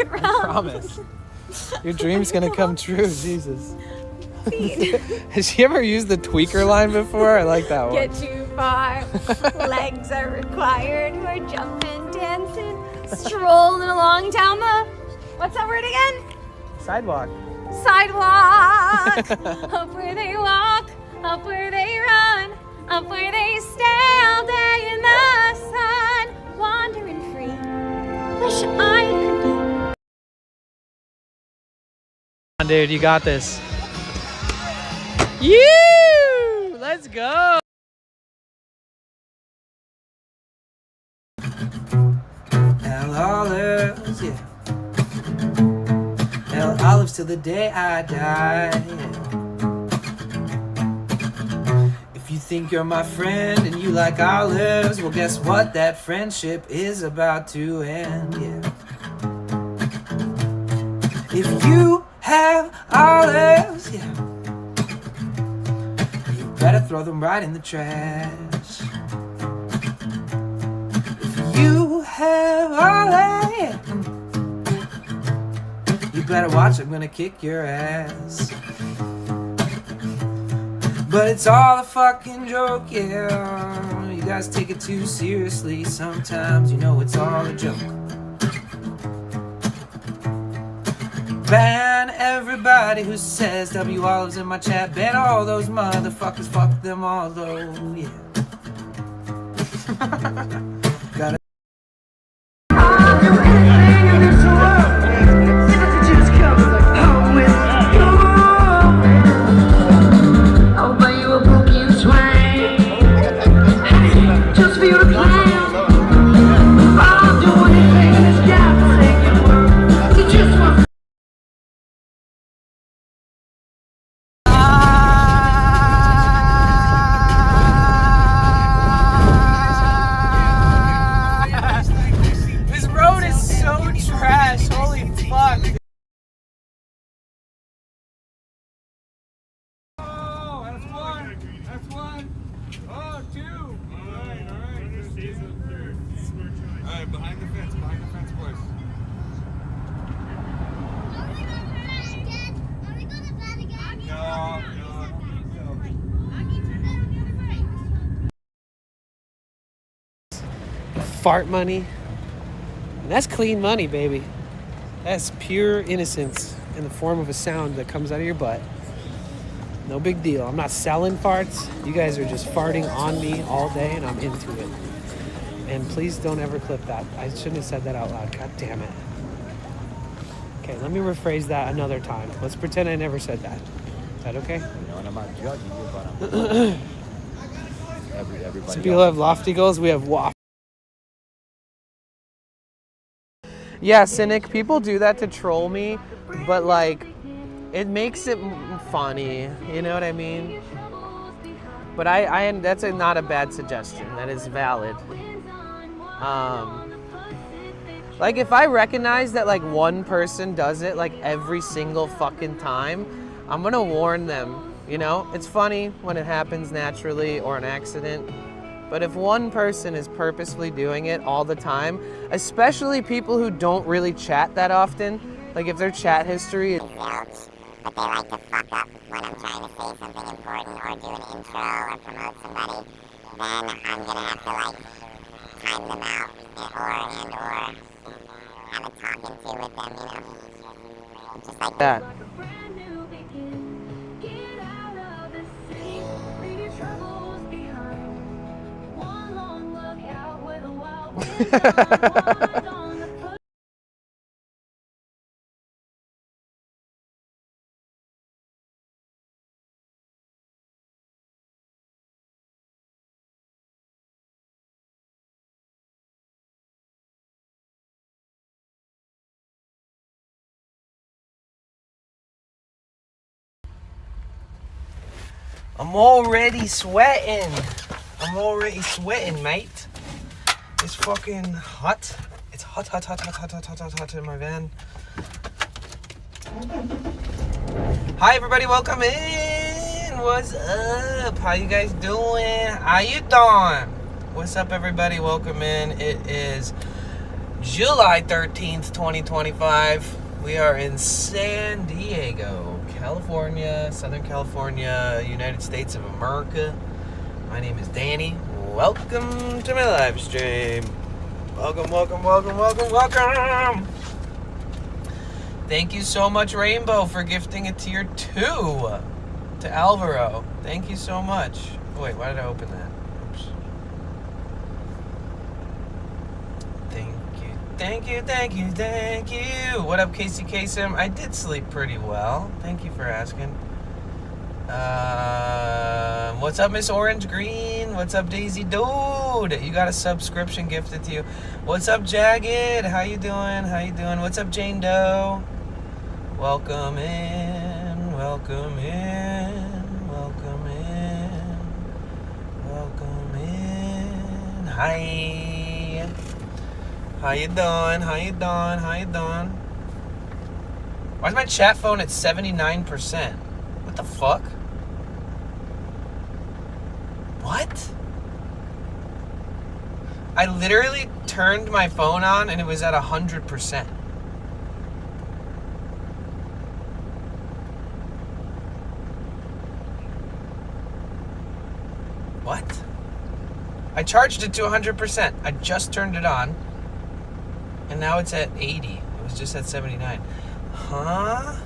fucking round. I promise. Your dream's gonna come true, Jesus. Has she ever used the tweaker line before? I like that one. Get too far. Legs are required. We're jumping, dancing, strolling along down the... What's that word again? Sidewalk. Sidewalk. Up where they walk, up where they run, up where they stay all day in the sun, wandering free. Wish I could be. Come on, dude, you got this. You! Let's go. El olives, yeah. El olives till the day I die. If you think you're my friend and you like olives, well, guess what? That friendship is about to end, yeah. If you have olives, yeah, you better throw them right in the trash. If you have olives, you better watch, I'm gonna kick your ass. But it's all a fucking joke, yeah. You guys take it too seriously sometimes, you know it's all a joke. Ban everybody who says W Olives in my chat. Ban all those motherfuckers, fuck them all though, yeah. Gotta behind the fence, boys. Fart money. And that's clean money, baby. That's pure innocence in the form of a sound that comes out of your butt. No big deal. I'm not selling farts. You guys are just farting on me all day, and I'm into it. And please don't ever clip that. I shouldn't have said that out loud. God damn it. Okay, let me rephrase that another time. Let's pretend I never said that. Is that okay? You know, and I'm not judging you, but everybody. Some people have lofty goals. We have waft. Yeah, Cynic, people do that to troll me, but like, it makes it funny. You know what I mean? But I that's not a bad suggestion. That is valid. Like if I recognize that like one person does it like every single fucking time, I'm gonna warn them, you know? It's funny when it happens naturally or an accident, but if one person is purposefully doing it all the time, especially people who don't really chat that often, like if their chat history is but they like to fuck up when I'm trying to say something important or do an intro or promote somebody, then I'm gonna have to like time them out or have a talking to with them, you know? Just like that. I'm already sweating. Mate. It's fucking hot. It's hot in my van. Hi everybody, welcome in. What's up? How you guys doing? How you doing? What's up everybody? Welcome in. It is July 13th, 2025. We are in San Diego, California, Southern California, United States of America. My name is Danny. Welcome to my live stream. Welcome, welcome, welcome, welcome, welcome. Thank you so much, Rainbow, for gifting a tier 2 to Alvaro. Thank you so much. Oh, wait, why did I open that? Oops. Thank you, thank you, thank you. What up, Casey Kasem? I did sleep pretty well. Thank you for asking. What's up, Miss Orange Green? What's up, Daisy Dude? You got a subscription gifted to you. What's up, Jagged? How you doing? How you doing? What's up, Jane Doe? Welcome in, welcome in, welcome in, welcome in. Hi. How you doing? How you doing? How you doing? Why's my chat phone at 79%? What the fuck? What? I literally turned my phone on and it was at 100%. What? I charged it to 100%. I just turned it on. And now it's at 80. It was just at 79. Huh?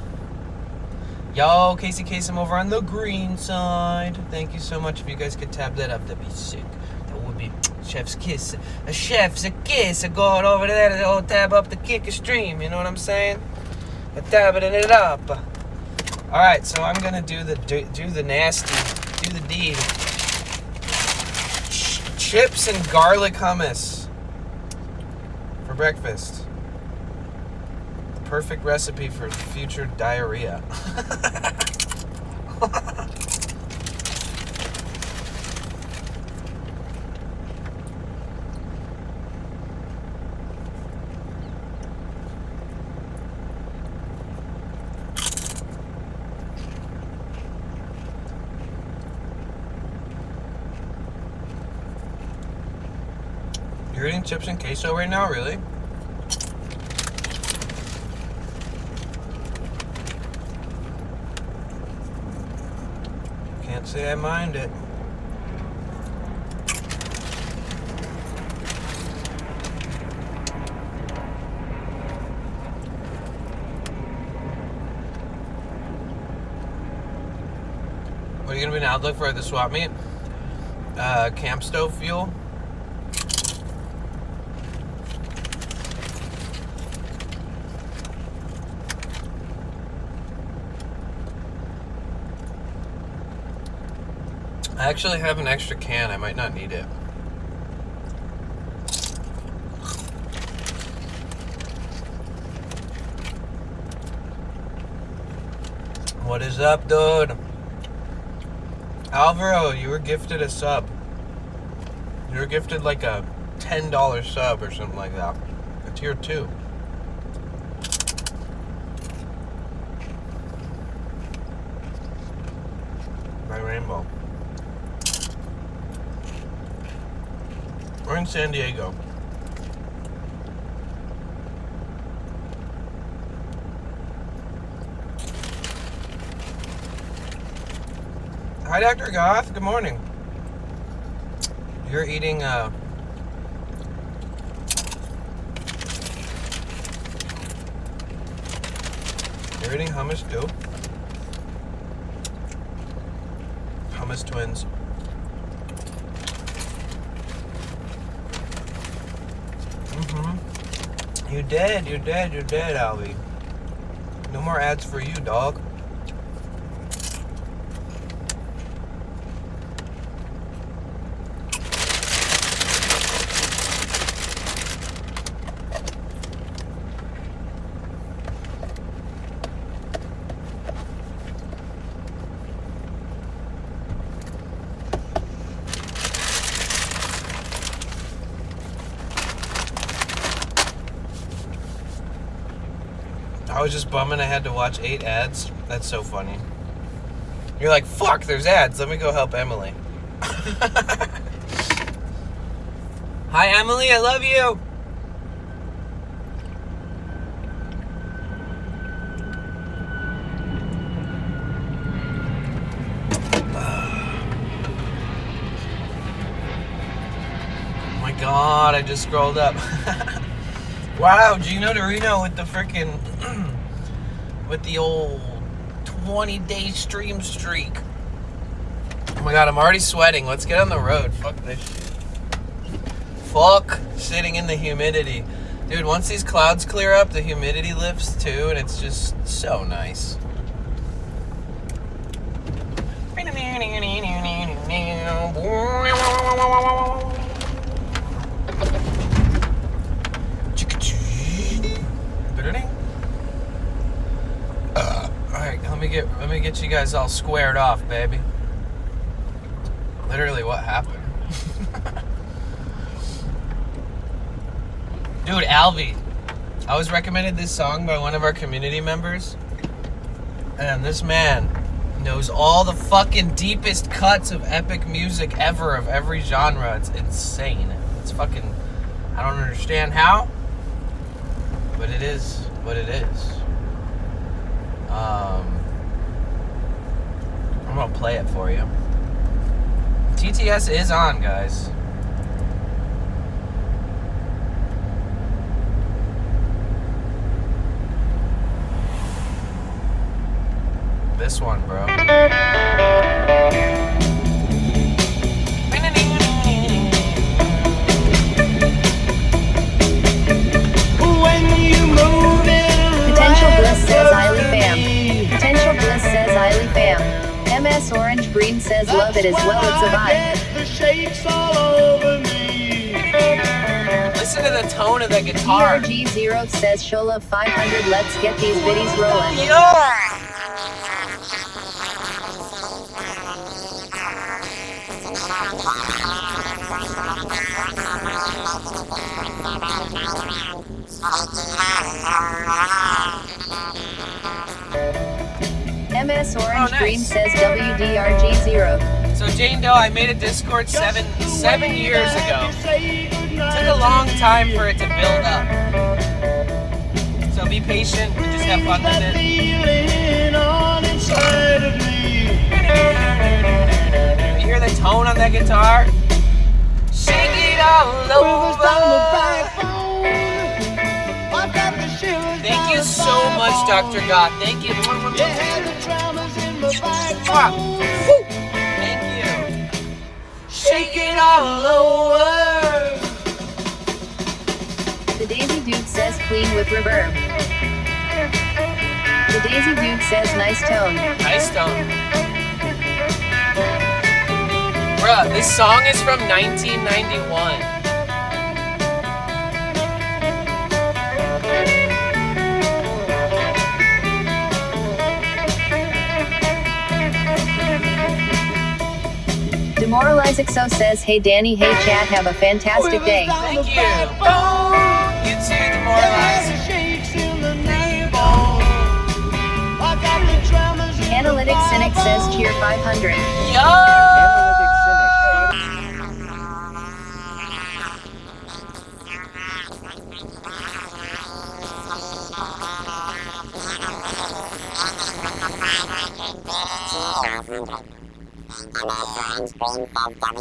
Yo, Casey Kasem over on the green side. Thank you so much. If you guys could tab that up, that'd be sick. That would be chef's kiss. A chef's a kiss. I go over there to oh, tab up the kick a stream. You know what I'm saying? A tabbing it up. All right, so I'm gonna do the nasty, do the deed. Chips and garlic hummus for breakfast. The perfect recipe for future diarrhea. You're eating chips and queso right now, really? Can't say I mind it. What are you gonna be now? Look for the swap meet? Camp stove fuel. I actually have an extra can. I might not need it. What is up, dude? Alvaro, you were gifted a sub. You were gifted like a $10 sub or something like that. A tier 2. By Rainbow. We're in San Diego. Hi, Dr. Goth. Good morning. You're eating, you're eating hummus too? Hummus twins. You dead, Albie. No more ads for you, dog. I was just bumming I had to watch 8 ads. That's so funny. You're like, fuck, there's ads. Let me go help Emily. Hi, Emily. I love you. god, I just scrolled up. Wow, Gino Dorino with the freaking with the old 20-day stream streak. Oh my god, I'm already sweating. Let's get on the road. Fuck this shit. Fuck sitting in the humidity. Dude, once these clouds clear up, the humidity lifts too, and it's just so nice. Alright, let me get you guys all squared off, baby. Literally what happened. Dude, Alvi, I was recommended this song by one of our community members, and this man knows all the fucking deepest cuts of epic music ever of every genre. It's insane. It's fucking, I don't understand how, but it is what it is. I'm gonna play it for you. TTS is on, guys. This one, bro. Potential Bliss says Eiley Bam. Potential Bliss says Eiley Bam. MS Orange Green says love it as well, it's a vibe. Listen to the tone of the guitar. DRG0 says Shola 500, let's get these biddies rolling. MS Orange Green says WDRG0. So Jane Doe, I made a Discord seven years ago. Took a long time for it to build up. So be patient and just have fun with it. You hear the tone on that guitar? Shake it all over. Thank you so much, Dr. God. Thank you. Thank you. Shake it all over. The Daisy Dude says clean with reverb. The Daisy Dude says nice tone. Nice tone. Bruh, this song is from 1991. Demoralizexo says, hey Danny, hey chat, have a fantastic day. Thank you. You too, Demoralize. Analytic Cynic says cheer 500. Yo!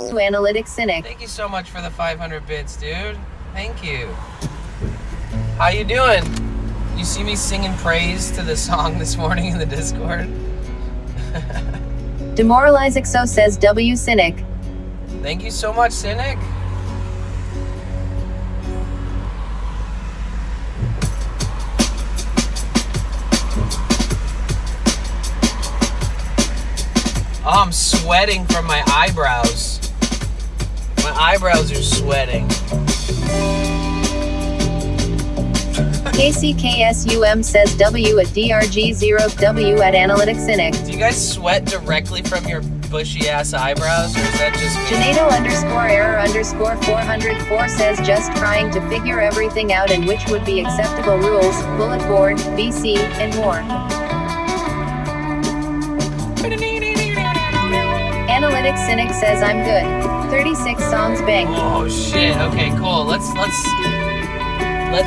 To Analytic Cynic. Thank you so much for the 500 bits, dude. Thank you. How you doing? You see me singing praise to the song this morning in the Discord? Demoralizexo says W Cynic. Thank you so much, Cynic. Oh, I'm sweating from my eyebrows. My eyebrows are sweating. KCKSUM says W at DRG0, W at Analytic Cynic. Do you guys sweat directly from your bushy ass eyebrows, or is that just me? Janado_error_404 says just trying to figure everything out and which would be acceptable rules, bullet board, BC, and more. Analytic Cynic says I'm good. 36 songs banked. Oh shit. Okay, cool. Let's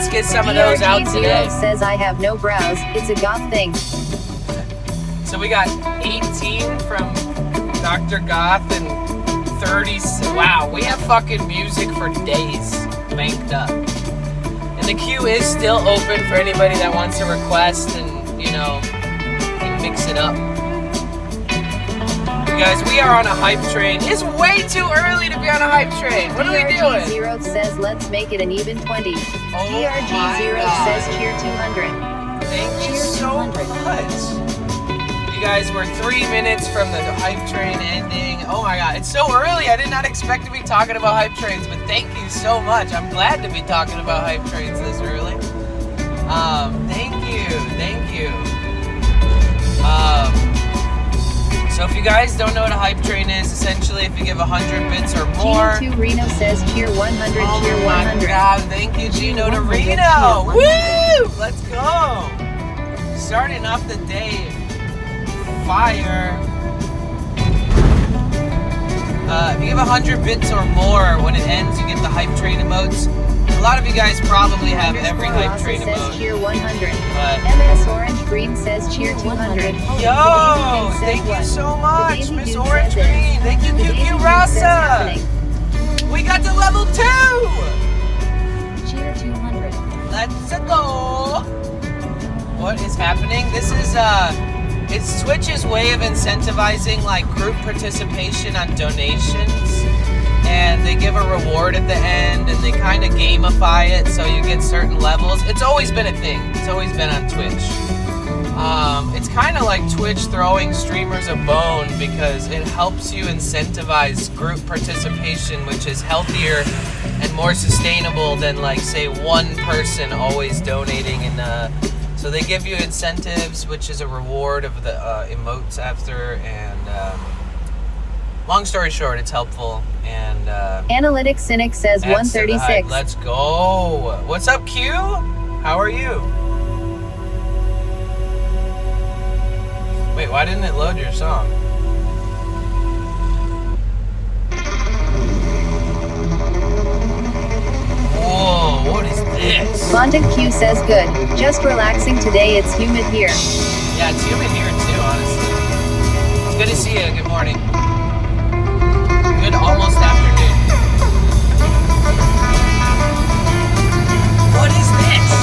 get some of those out today. says I have no brows. It's a goth thing. So we got 18 from Dr. Goth and 30. Wow, we have fucking music for days banked up. And the queue is still open for anybody that wants to request and, you know, mix it up. You guys, we are on a hype train. It's way too early to be on a hype train. What are we doing? DRG0 says let's make it an even 20. Oh DRG0 says cheer 200. Thank you Cheer so 200. much. You guys, we're 3 minutes from the hype train ending. Oh my god, it's so early. I did not expect to be talking about hype trains, but thank you so much. I'm glad to be talking about hype trains this early. Thank you. So if you guys don't know what a hype train is, essentially if you give 100 bits or more. Gino2 Reno says cheer 100, cheer Oh 100. my god, thank you Gino to 100, Reno. cheer Woo! Let's go. Starting off the day. Fire. If you give 100 bits or more, when it ends, you get the hype train emotes. A lot of you guys probably have every hype train says emote. cheer 100. But MS Orange Green says cheer 200. yo, thank you so much, Miss Orange Green. Thank you, QQ Rasa. We got to level 2. Cheer 200. Let's go. What is happening? This is it's Twitch's way of incentivizing like group participation on donations, and they give a reward at the end, and they kind of gamify it so you get certain levels. It's always been a thing. It's always been on Twitch. It's kind of like Twitch throwing streamers a bone because it helps you incentivize group participation, which is healthier and more sustainable than like say one person always donating. And so they give you incentives, which is a reward of the emotes after. And long story short, it's helpful. And Analytic Cynic says adds to the hype. 136. Let's go. What's up, Q? How are you? Wait, why didn't it load your song? Whoa, what is this? Fontic Q says good. Just relaxing today, it's humid here. Yeah, it's humid here too, honestly. It's good to see you. Good morning. Good almost afternoon. What is this?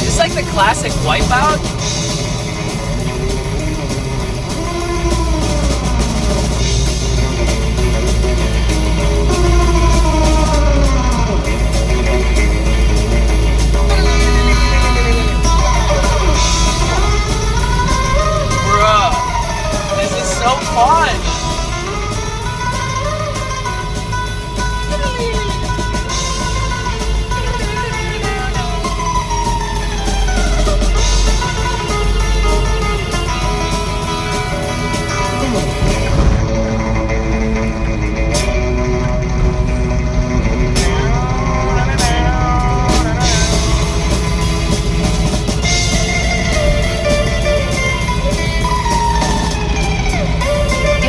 Is this like the classic Wipeout? Bruh, this is so fun.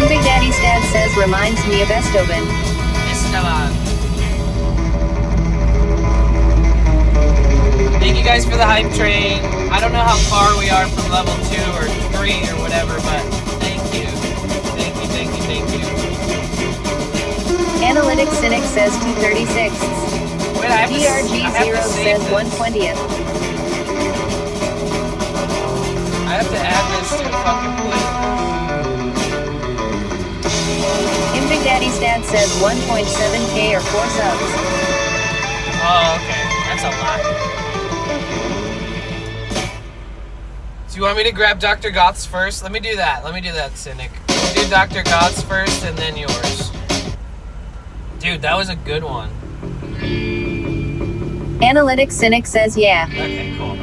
Big Daddy's dad says reminds me of Estoven. Esteban. Thank you guys for the hype train. I don't know how far we are from level 2 or 3 or whatever, but thank you. Thank you. Analytic Cynic says 236. Wait, I have to DRG0 save says this. 120th. I have to add this to fucking play. Big Daddy's dad says 1.7k or 4 subs. Oh, okay. That's a lot. Do you want me to grab Dr. Goth's first? Let me do that, Cynic. Do Dr. Goth's first and then yours. Dude, that was a good one. Analytic Cynic says yeah. Okay, cool.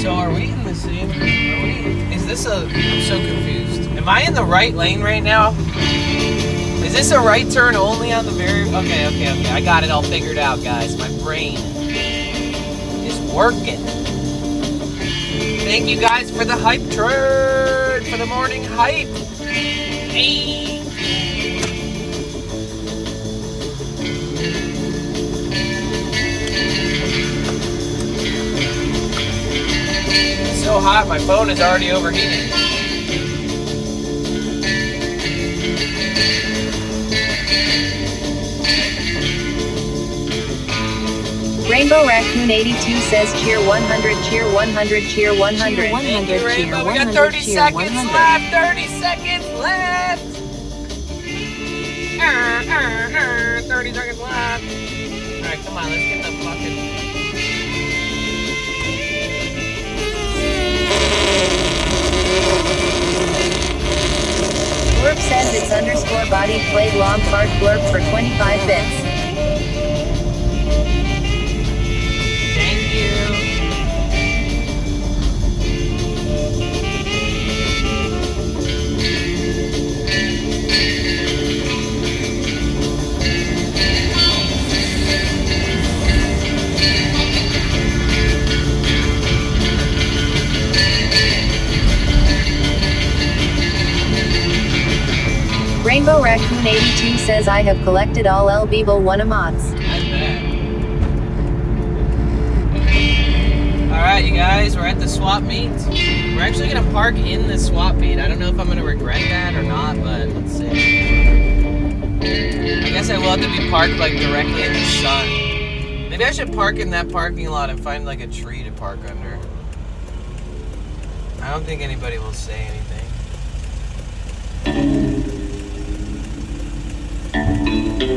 So are we in the same? Is this a? I'm so confused. Am I in the right lane right now? Is this a right turn only on the very? Okay. I got it all figured out, guys. My brain is working. Thank you guys for the hype train, for the morning hype. Hey. It's so hot, my phone is already overheating. Rainbow Raccoon 82 says cheer 100, cheer 100, cheer 100. Cheer 100, Thank you, cheer Rainbow. We 100, got 30 cheer seconds 100. left. 30 seconds left. 30 seconds left. All right, come on. Let's get the fucking... Blurb says it's underscore body played long fart blurb for 25 bits. Thank you. Rainbow Raccoon 82 says I have collected all El Beeble 1 emotes. I bet. Alright, you guys, we're at the swap meet. We're actually going to park in the swap meet. I don't know if I'm going to regret that or not, but let's see. I guess I will have to be parked like directly in the sun. Maybe I should park in that parking lot and find like a tree to park under. I don't think anybody will say anything.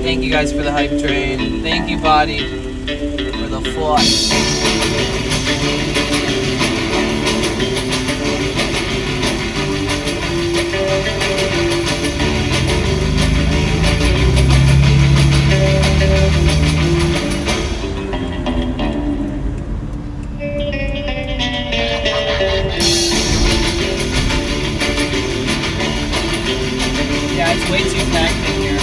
Thank you guys for the hype train. Thank you, Body, for the flight. Yeah, it's way too packed in here.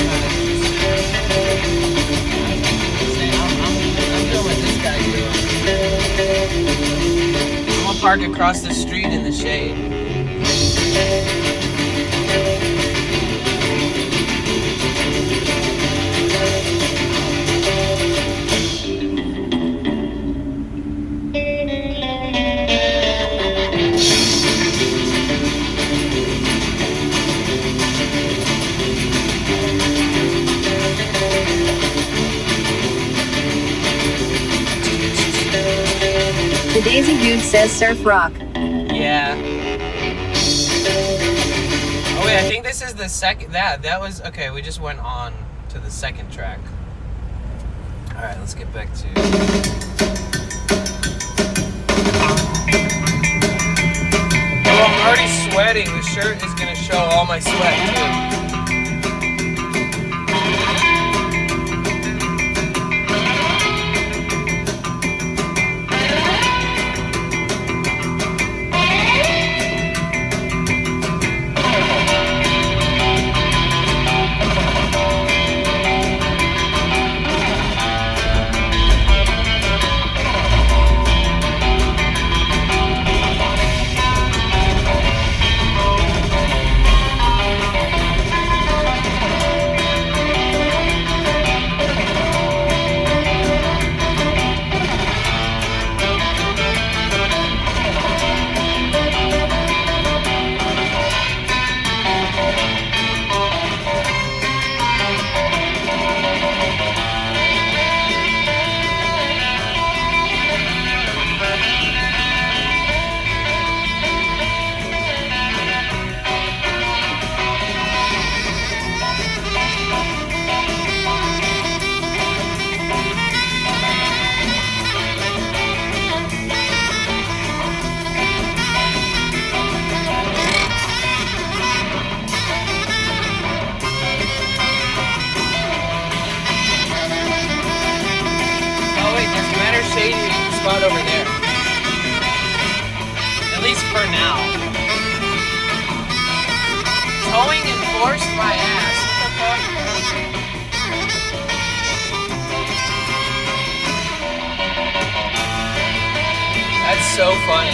I'm doing what this guy's doing. I'm gonna park across the street in the shade. The Daisy Dude says surf rock. Yeah. Oh wait, I think this is the second. That was okay. We just went on to the second track. All right, let's get back to. Oh, I'm already sweating. The shirt is gonna show all my sweat too. spot over there. At least for now. Towing enforced my ass. What the fuck? That's so funny.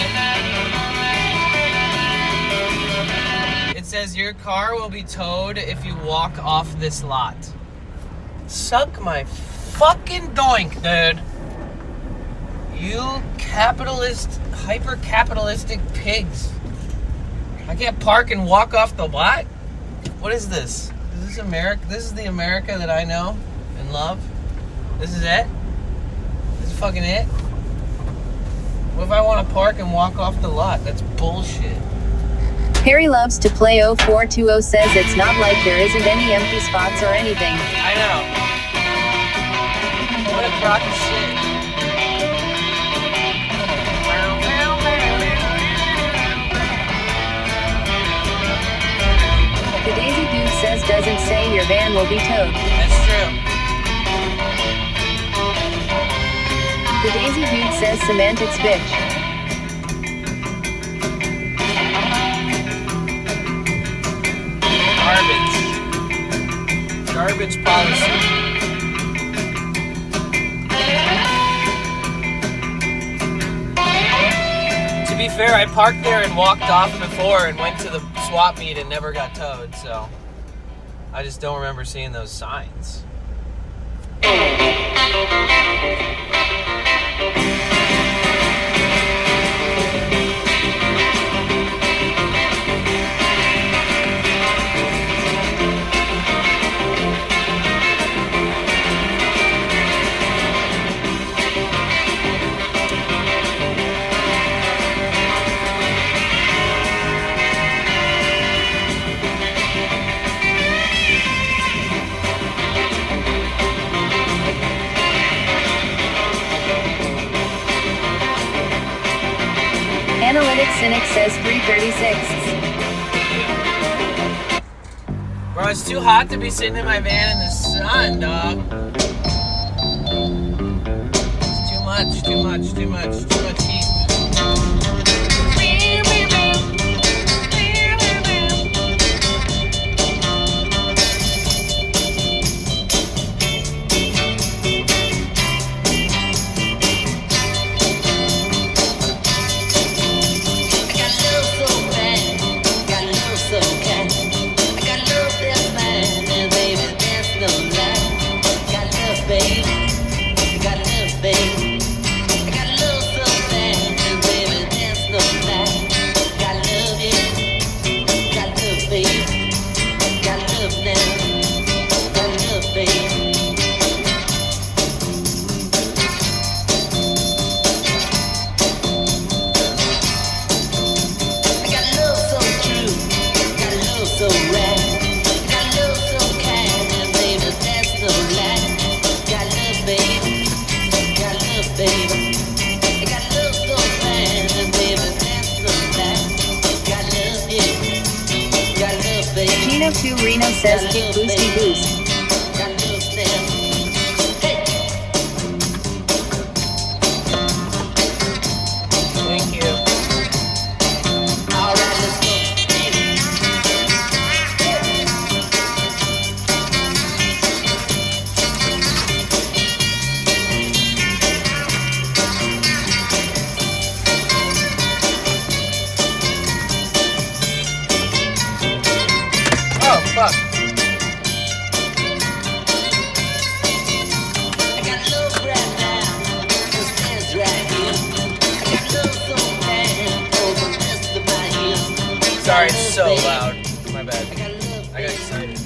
It says your car will be towed if you walk off this lot. Suck my fucking doink, dude. You capitalist, hyper-capitalistic pigs. I can't park and walk off the lot? What is this? Is this America? This is the America that I know and love? This is it? This is fucking it? What if I want to park and walk off the lot? That's bullshit. Harry loves to play 0420 says it's not like there isn't any empty spots or anything. I know. What a crock of shit. The Daisy Dude says doesn't say your van will be towed. That's true. The Daisy Dude says semantics bitch. Garbage policy. To be fair, I parked there and walked off before and went to the swap meet and never got towed, so I just don't remember seeing those signs. Analytic Cynic says 336. Bro, it's too hot to be sitting in my van in the sun, dog. It's too much heat. Gino 2 Reno says kick boosty boost. Thank you. Oh, fuck. Sorry, it's so loud. My bad. I got excited.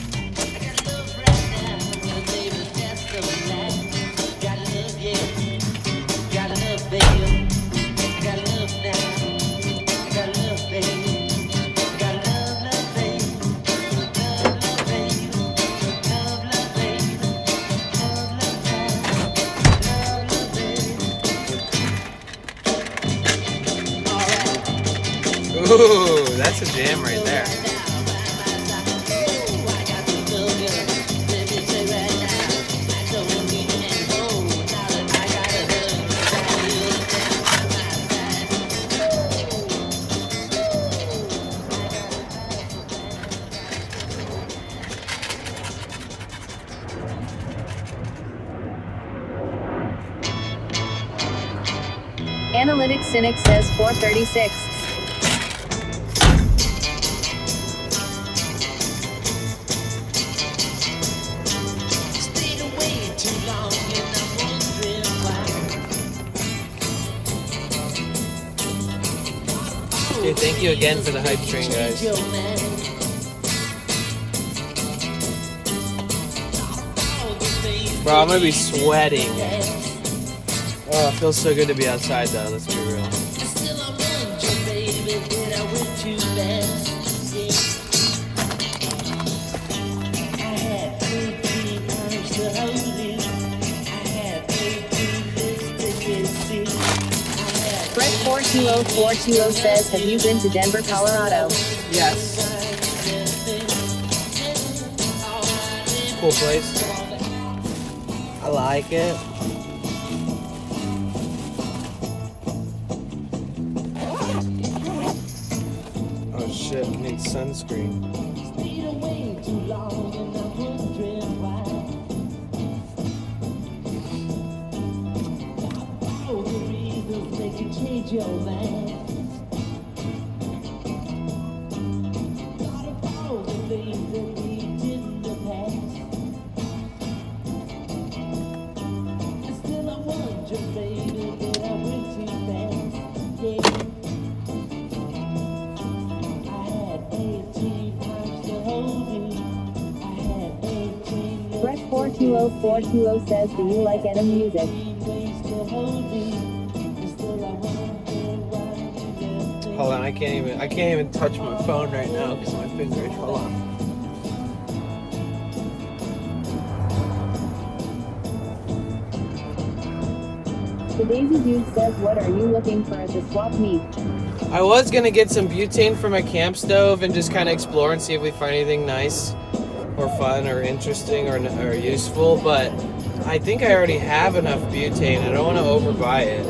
Ooh, that's a jam right there. Analytics Cynic says 436. Dude, thank you again for the hype train, guys. Bro, I'm gonna be sweating. Oh, it feels so good to be outside though, let's be real. Brett 420420 says, have you been to Denver, Colorado? Yes. Cool place. I like it. Oh shit, I need sunscreen. Brett 420420 says, do you like Edda music? Hold on, I can't even touch my phone right now because my fingers. Hold on. The Daisy Dude says, what are you looking for at the swap meet? I was gonna get some butane for my camp stove and just kind of explore and see if we find anything nice or fun or interesting or useful, but I think I already have enough butane. I don't want to overbuy it.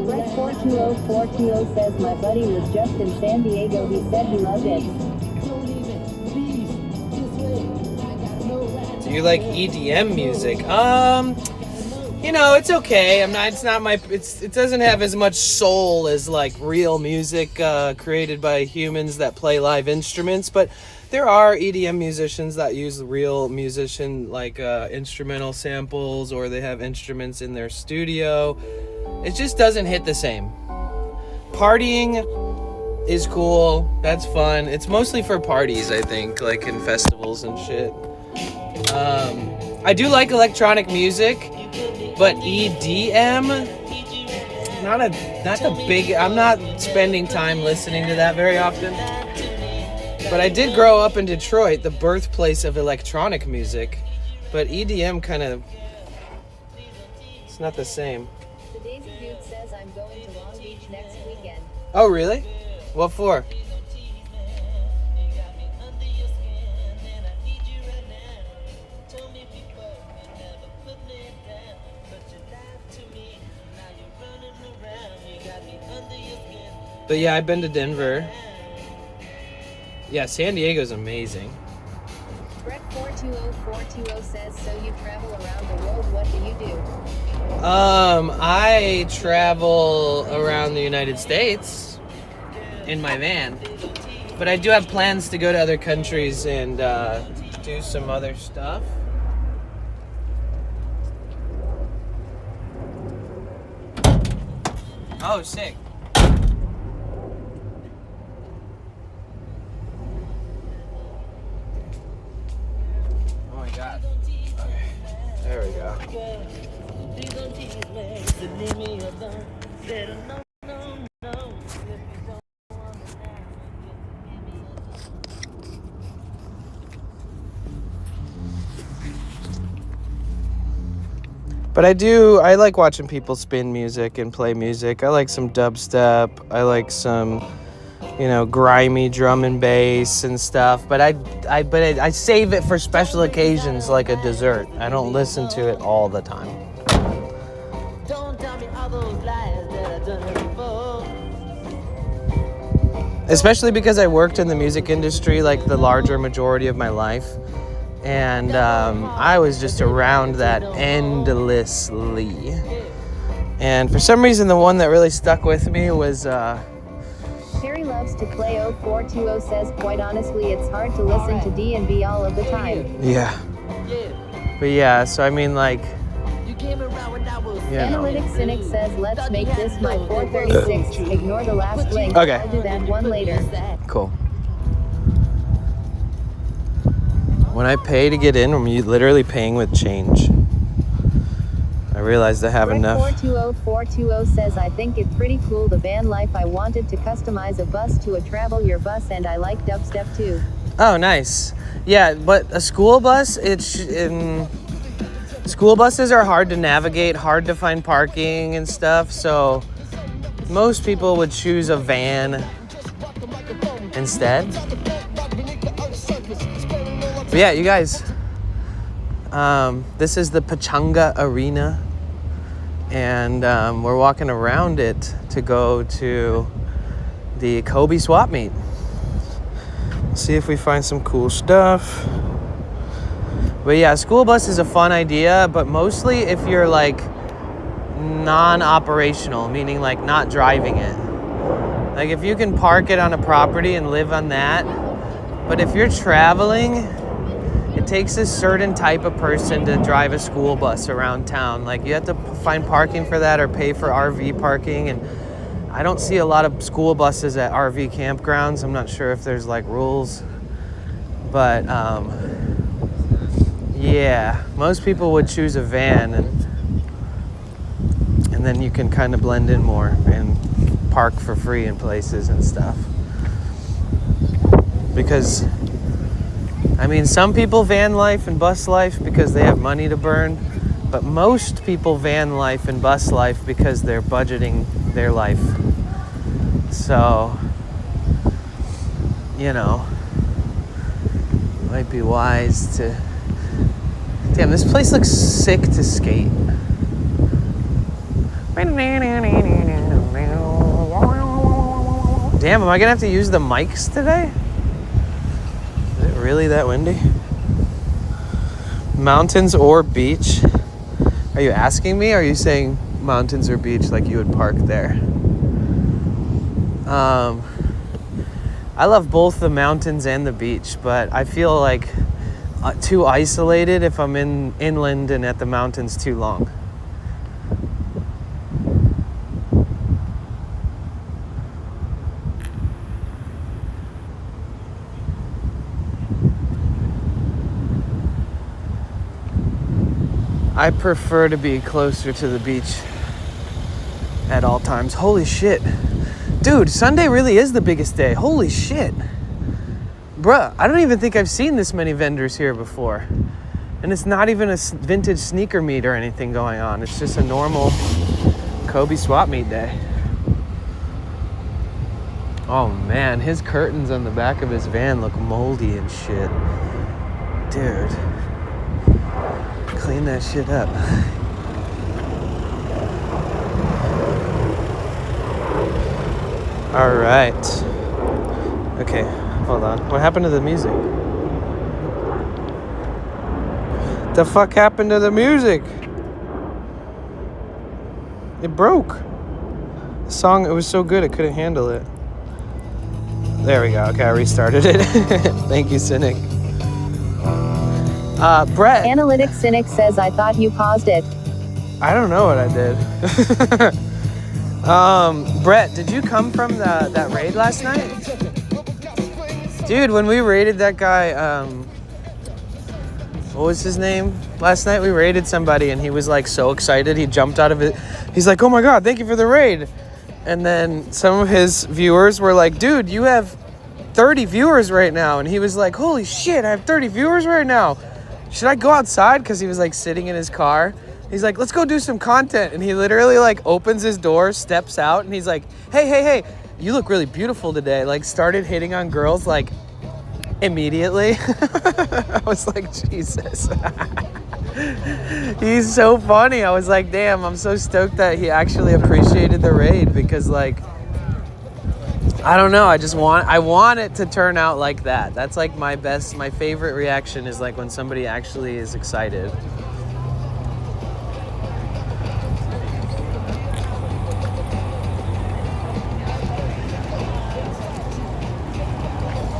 Brett 420420 says, my buddy was just in San Diego, he said he loved it. Do you like EDM music? You know, it's okay. It doesn't have as much soul as like real music created by humans that play live instruments, but there are EDM musicians that use real instrumental samples, or they have instruments in their studio. It just doesn't hit the same. Partying is cool. That's fun. It's mostly for parties, I think, like in festivals and shit. I do like electronic music, but EDM, I'm not spending time listening to that very often. But I did grow up in Detroit, the birthplace of electronic music. But EDM it's not the same. The Daisy Dude says, I'm going to Long Beach next weekend. Oh, really? What for? But yeah, I've been to Denver. Yeah, San Diego's amazing. Brett 420420 says, so you travel around the world, what do you do? I travel around the United States in my van. But I do have plans to go to other countries and do some other stuff. Oh, sick. Oh my God. Okay. There we go. But I like watching people spin music and play music. I like some dubstep. I like some, grimy drum and bass and stuff. But I save it for special occasions like a dessert. I don't listen to it all the time. Especially because I worked in the music industry like the larger majority of my life. And I was just around that endlessly. And for some reason, the one that really stuck with me was Harry loves to play 0420 says, quite honestly, it's hard to listen to D&B all of the time. yeah. But yeah, so I mean, like, Analytic Cynic says, let's make this my 436. Ignore the last link. Okay. I'll do that one later. Cool. When I pay to get in, I'm literally paying with change. I realized I have enough. 420 says, I think it's pretty cool, the van life. I wanted to customize a bus to a travel your bus, and I like dubstep too. Oh, nice. Yeah, but a school bus, school buses are hard to navigate, hard to find parking and stuff, so most people would choose a van instead. But yeah, you guys, this is the Pachanga Arena, and we're walking around it to go to the Koby swap meet. See if we find some cool stuff. But yeah, school bus is a fun idea, but mostly if you're like non-operational, meaning like not driving it. Like if you can park it on a property and live on that. But if you're traveling, it takes a certain type of person to drive a school bus around town. Like you have to find parking for that or pay for RV parking. And I don't see a lot of school buses at RV campgrounds. I'm not sure if there's like rules, but yeah, most people would choose a van, and then you can kind of blend in more and park for free in places and stuff. Because, I mean, some people van life and bus life because they have money to burn, but most people van life and bus life because they're budgeting their life. So, you know, might be wise to... Damn, this place looks sick to skate. Damn, am I gonna have to use the mics today? Is it really that windy? Mountains or beach? Are you asking me, or are you saying mountains or beach like you would park there? I love both the mountains and the beach, but I feel like too isolated if I'm inland and at the mountains too long. I prefer to be closer to the beach at all times. Holy shit. Dude, Sunday really is the biggest day. Holy shit. Bruh, I don't even think I've seen this many vendors here before. And it's not even a vintage sneaker meet or anything going on. It's just a normal Koby swap meet day. Oh man, his curtains on the back of his van look moldy and shit. Dude. Clean that shit up. All right. Okay, hold on. What happened to the music? The fuck happened to the music? It broke. The song, it was so good, I couldn't handle it. There we go. Okay, I restarted it. Thank you, Cynic. Brett. Analytic Cynic says, I thought you paused it. I don't know what I did. Brett, did you come from that raid last night? Dude, when we raided that guy, what was his name? Last night we raided somebody and he was like so excited. He jumped out of it. He's like, oh my God, thank you for the raid. And then some of his viewers were like, dude, you have 30 viewers right now. And he was like, holy shit, I have 30 viewers right now. Should I go outside? Because he was like sitting in his car. He's like, let's go do some content. And he literally like opens his door, steps out, and he's like, hey, you look really beautiful today. Like started hitting on girls like immediately. I was like, Jesus. He's so funny. I was like, damn, I'm so stoked that he actually appreciated the raid because like, I don't know. I want it to turn out like that. That's like my favorite reaction is like when somebody actually is excited.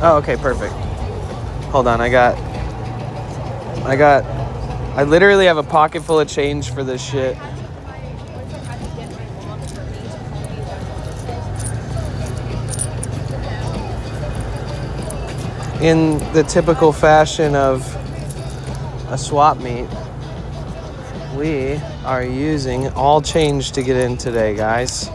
Oh, okay, perfect. Hold on, I literally have a pocket full of change for this shit. In the typical fashion of a swap meet, we are using all change to get in today, guys.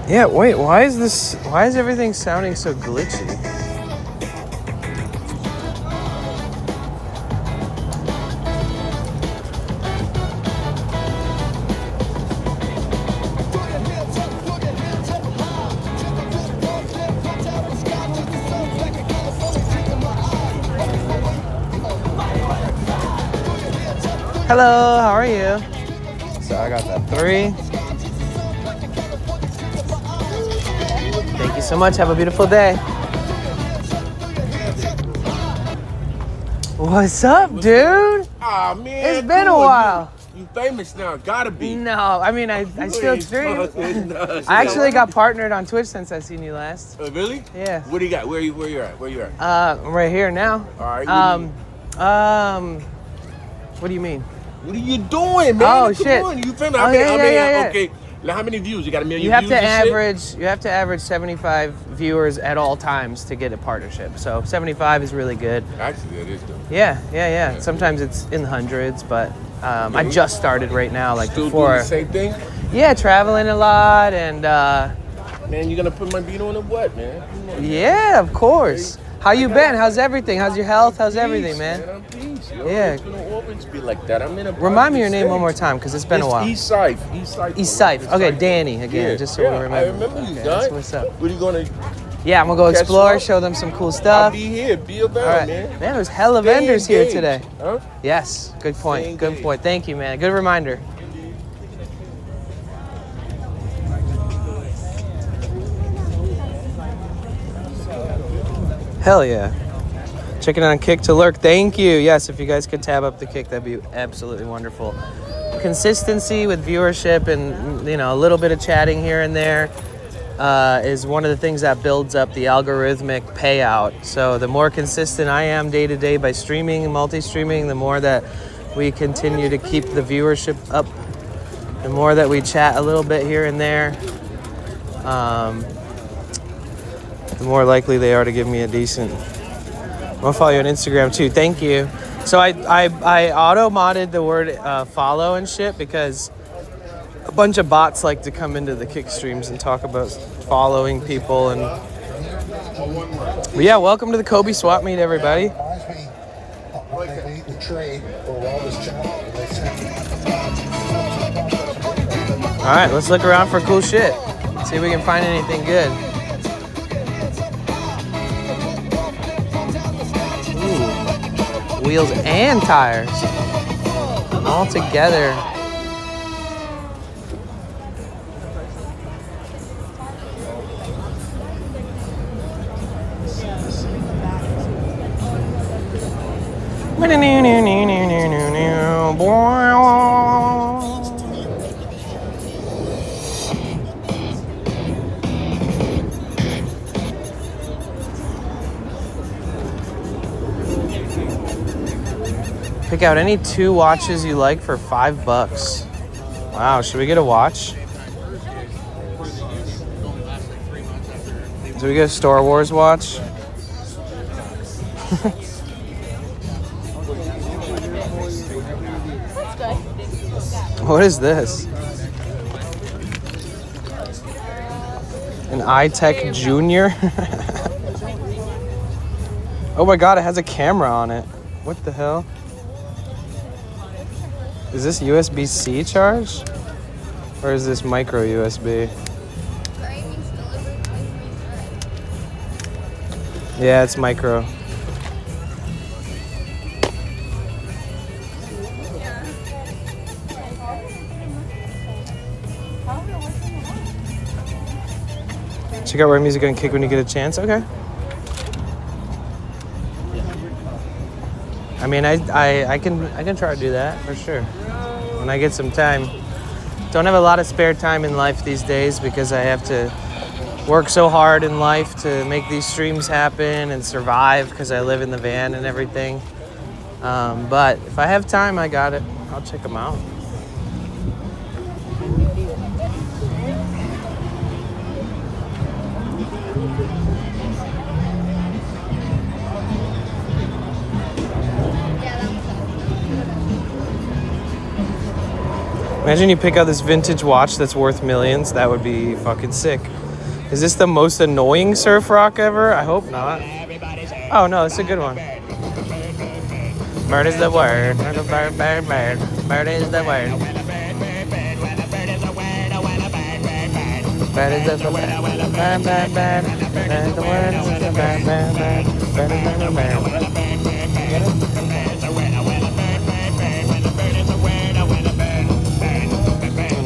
Yeah, wait, why is everything sounding so glitchy? Hello, how are you? So I got that 3. Thank you so much. Have a beautiful day. What's up, dude? Aw, man. It's been a while. You famous now. Gotta be. No, I mean, I still stream. I actually got partnered on Twitch since I seen you last. Really? Yeah. What do you got? Where you at? I'm right here now. All right. What do you mean? What are you doing, man? Oh, Come shit. on. You famous? Oh, yeah. Okay. Now, how many views? You got a million You have views to and shit? average 75 viewers at all times to get a partnership. So 75 is really good. Actually, that is good. Yeah. Sometimes it's in the hundreds, but I just started right now, like Still before. doing the same thing? Yeah, traveling a lot and Man, you gonna put my beat on the what, man? Come on, yeah, of course. How you been? How's everything? How's your health? How's everything, man? I'm peace, yo. Yeah. It's gonna always be like that. I'm in a Remind me your name one more time, because it's been a while. East Side. East Side. Okay, Danny again, Yeah, just so we remember. I remember you, Okay, guys. that's what's up. What are you gonna? Yeah, I'm gonna go Catch explore, up? show them some cool I'll stuff. be here. Be about, All right, man. man. There's hella Stay vendors here engaged. today. Huh? Yes, good point. Stay Good engaged. point. Thank you, man. Good reminder. Hell yeah. Checking on Kick to Lurk. Thank you. Yes, if you guys could tab up the Kick, that'd be absolutely wonderful. Consistency with viewership and, a little bit of chatting here and there is one of the things that builds up the algorithmic payout. So the more consistent I am day to day by streaming and multi-streaming, the more that we continue to keep the viewership up, the more that we chat a little bit here and there, the more likely they are to give me a decent. I'm gonna follow you on Instagram too. Thank you. So I auto-modded the word follow and shit because a bunch of bots like to come into the Kick streams and talk about following people and. But yeah, welcome to the Koby swap meet, everybody. All right, let's look around for cool shit. See if we can find anything good. Ooh, wheels and tires all together. Pick out any 2 watches you like for $5. Wow, should we get a watch? Do we get a Star Wars watch? What is this? An iTech Junior? Oh my god, it has a camera on it. What the hell? Is this USB-C charge? Or is this micro USB? Yeah, it's micro. Check out Rare Music on Kick when you get a chance. Okay. I mean, I can try to do that for sure when I get some time. Don't have a lot of spare time in life these days because I have to work so hard in life to make these streams happen and survive because I live in the van and everything. But if I have time, I got it. I'll check them out. Imagine you pick out this vintage watch that's worth millions. That would be fucking sick. Is this the most annoying surf rock ever? I hope not. Oh no, it's a good one. Bird is the word. Bird, bird, bird, bird. Bird is the word. Bird is the word. Bird, bird, bird. Bird is the word. Bird, bird, bird. Bird is the word. Get it?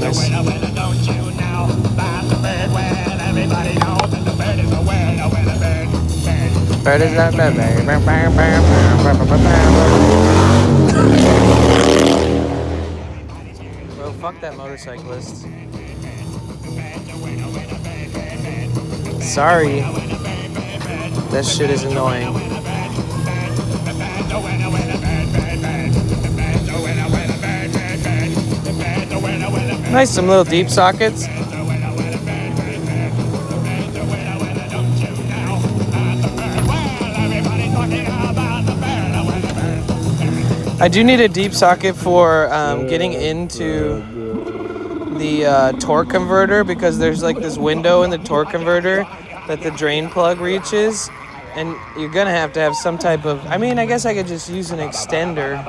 Nice. Bird is that bird. Bro, fuck that motorcyclist. Sorry. That shit is annoying. Nice, some little deep sockets. I do need a deep socket for getting into the torque converter because there's like this window in the torque converter that the drain plug reaches, and you're gonna have to have some type of, I mean, I guess I could just use an extender.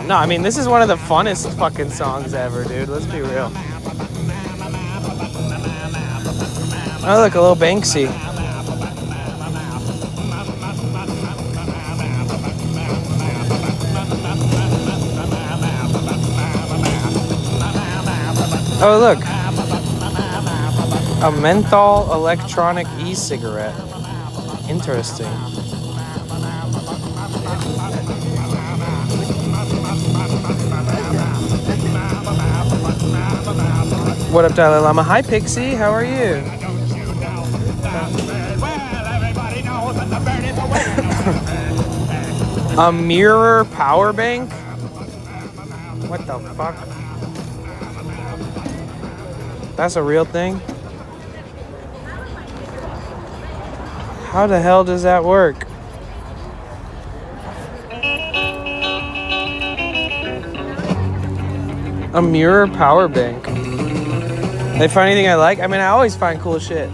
No, I mean, this is one of the funnest fucking songs ever, dude. Let's be real. Oh, look, a little Banksy. Oh, look. A menthol electronic e-cigarette. Interesting. What up, Dalai Lama? Hi, Pixie. How are you? A mirror power bank? What the fuck? That's a real thing? How the hell does that work? A mirror power bank. They find anything I like? I mean, I always find cool shit.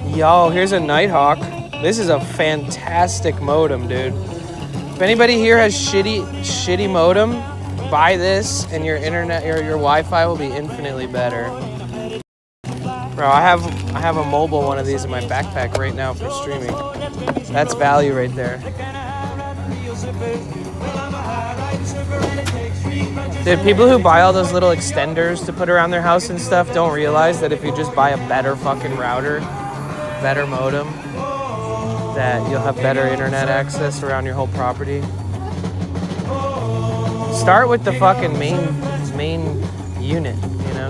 Yo, here's a Nighthawk. This is a fantastic modem, dude. If anybody here has shitty modem, buy this and your internet or your Wi-Fi will be infinitely better. Bro, I have a mobile one of these in my backpack right now for streaming. That's value right there. Dude, people who buy all those little extenders to put around their house and stuff don't realize that if you just buy a better fucking router, better modem, that you'll have better internet access around your whole property. Start with the fucking main unit, you know?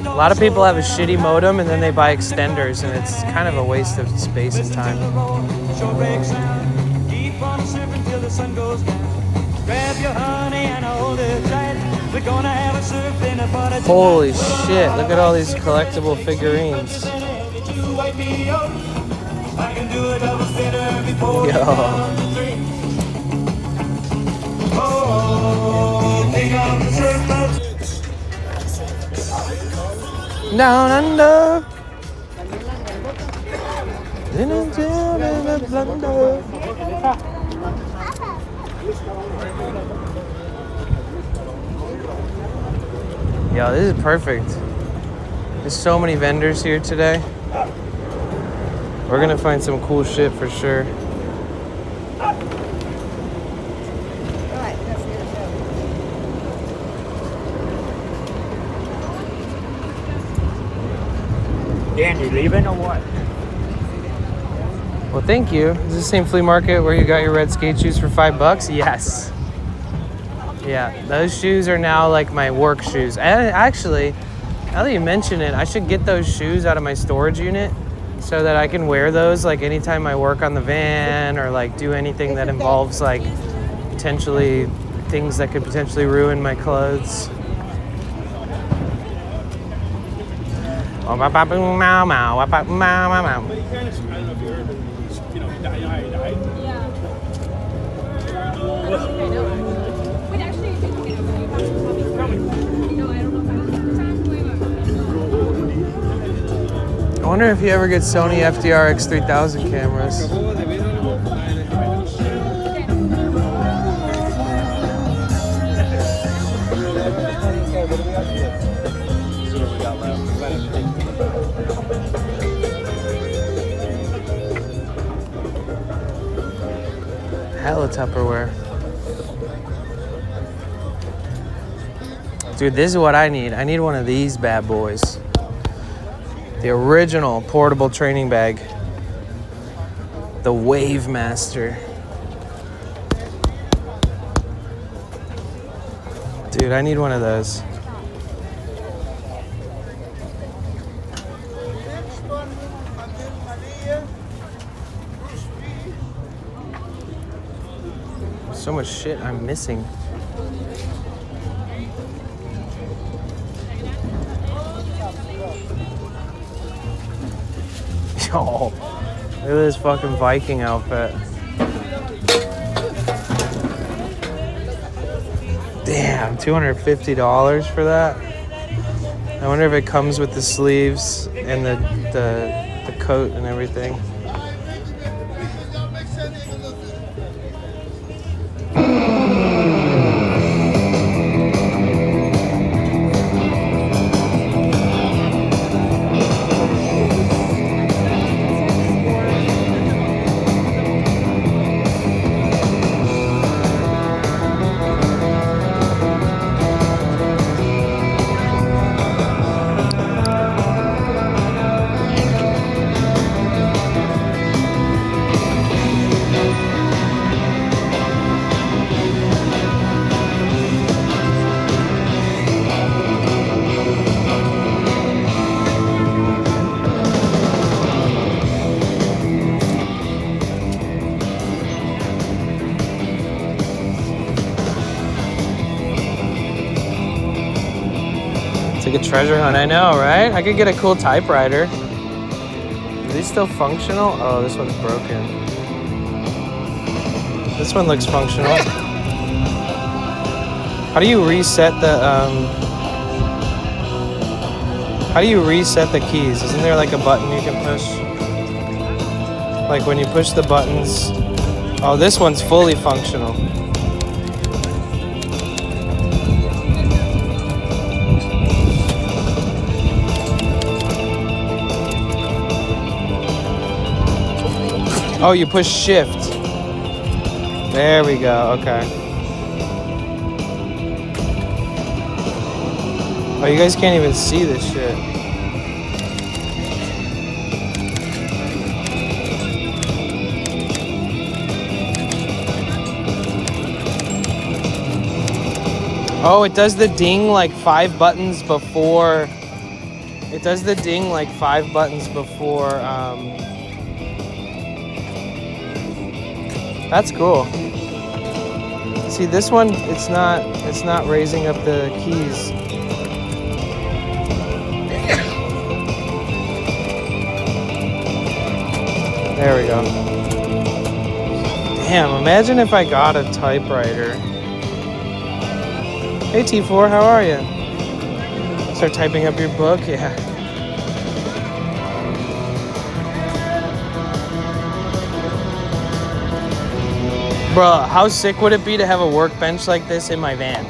A lot of people have a shitty modem and then they buy extenders, and it's kind of a waste of space and time. Holy shit, look at all these collectible figurines. Yo. Down under. Yo, this is perfect. There's so many vendors here today. We're gonna find some cool shit for sure. Dan, you leaving or what? Well, thank you. Is this the same flea market where you got your red skate shoes for $5? Yes. Yeah, those shoes are now like my work shoes. And actually, now that you mention it, I should get those shoes out of my storage unit so that I can wear those like anytime I work on the van or like do anything that involves like potentially things that could potentially ruin my clothes. Oh, But he kind of, I don't know if you heard, but you know, he died. Yeah. I know. Wait, actually, I did get over. You have to tell me. No, I don't know if I I wonder if he ever gets Sony FDR X3000 cameras. Hella Tupperware. Dude, this is what I need. I need one of these bad boys. The original portable training bag. The Wave Master. Dude, I need one of those. So much shit I'm missing. Yo, look at this fucking Viking outfit. Damn, $250 for that? I wonder if it comes with the sleeves and the coat and everything. It's like a treasure hunt, I know, right? I could get a cool typewriter. Are these still functional? Oh, this one's broken. This one looks functional. How do you reset the how do you reset the keys? Isn't there like a button you can push? Like when you push the buttons. Oh, this one's fully functional. Oh, you push shift. There we go, okay. Oh, you guys can't even see this shit. Oh, it does the ding like 5 buttons before. It does the ding like 5 buttons before. That's cool. See, this one, it's not raising up the keys. There we go. Damn, imagine if I got a typewriter. Hey T4, how are you? Start typing up your book? Yeah. Bruh, how sick would it be to have a workbench like this in my van?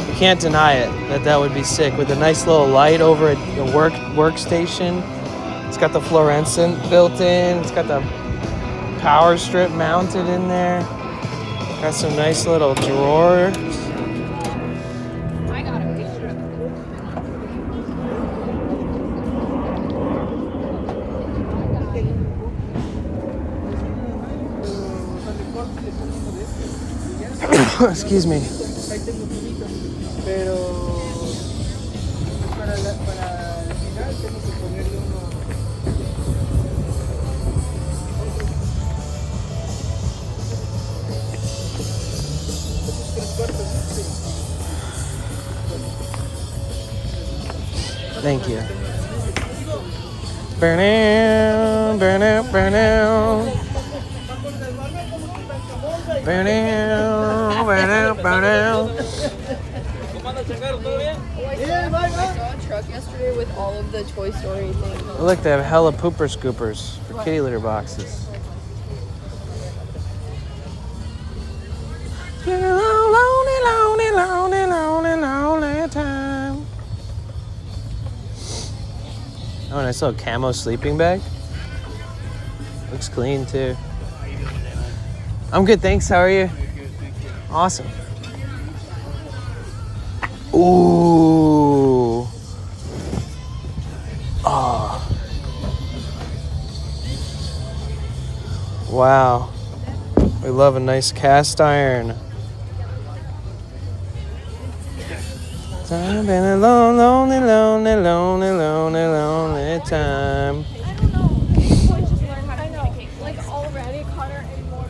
You can't deny it, that would be sick. With a nice little light over a workstation. It's got the fluorescent built in. It's got the power strip mounted in there. Got some nice little drawers. I got a picture of Excuse me. Thank you. Burn out, burn out, burn out. Burn out, burn out, burn out. I saw a truck yesterday with all of the Toy Story things. Look, they have hella pooper scoopers for kitty litter boxes. Lonely, lonely, lonely, lonely, lonely time. Oh, and I saw a camo sleeping bag. Looks clean too. I'm good, thanks. How are you? Awesome. Ooh. Oh. Wow. We love a nice cast iron. I've been a lonely, lonely, lonely, lonely, lonely time. I don't know. Boys just learn how to communicate. Like already, Connor and more.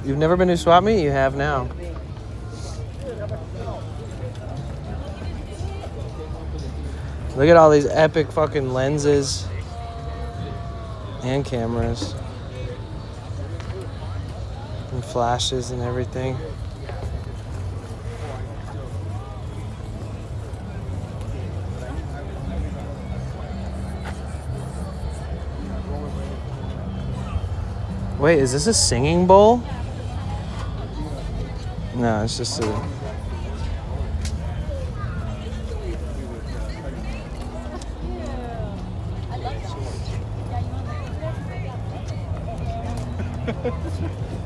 You've never been to swap meet? You have now. Look at all these epic fucking lenses and cameras and flashes and everything. Wait, is this a singing bowl? No, it's just a...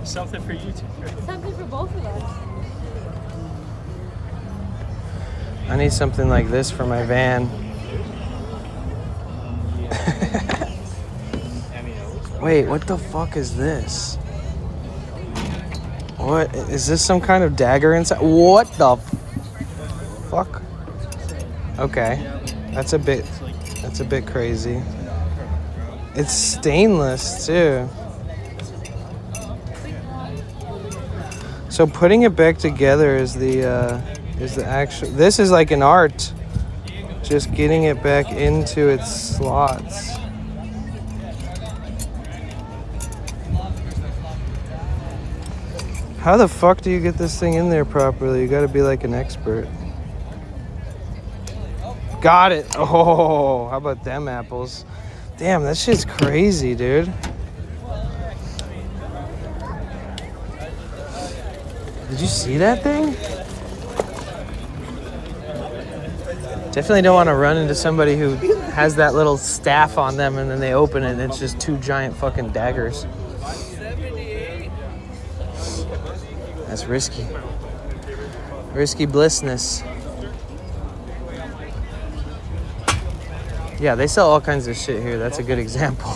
Something for you too. Something for both of us. I need something like this for my van. Wait, what the fuck is this? What is this? Some kind of dagger inside? What the fuck? Okay, that's a bit crazy. It's stainless too. So putting it back together is the actual. This is like an art. Just getting it back into its slots. How the fuck do you get this thing in there properly? You gotta be like an expert. Got it. Oh, how about them apples? Damn, that shit's crazy, dude. Did you see that thing? Definitely don't want to run into somebody who has that little staff on them and then they open it and it's just two giant fucking daggers. That's risky. Risky blissness. Yeah, they sell all kinds of shit here. That's a good example.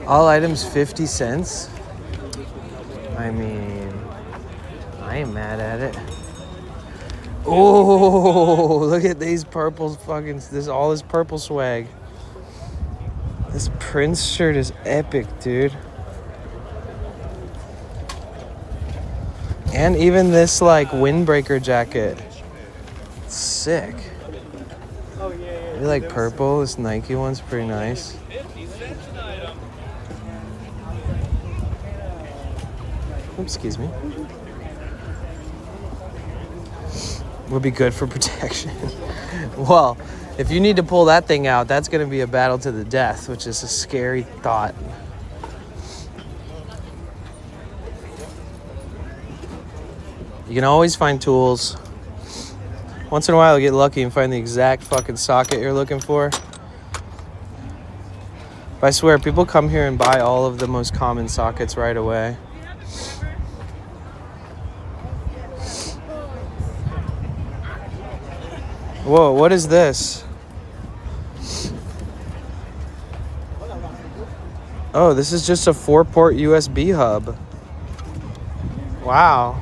All items 50 cents. I mean, I ain't mad at it. Oh, look at these purple fucking, all this purple swag. This Prince shirt is epic, dude. And even this like windbreaker jacket. It's sick. You like purple? This Nike one's pretty nice. Oops, excuse me. Would be good for protection. Well, if you need to pull that thing out, that's going to be a battle to the death, which is a scary thought. You can always find tools. Once in a while, you'll get lucky and find the exact fucking socket you're looking for. But I swear, people come here and buy all of the most common sockets right away. Whoa, what is this? Oh, this is just a 4-port USB hub. Wow.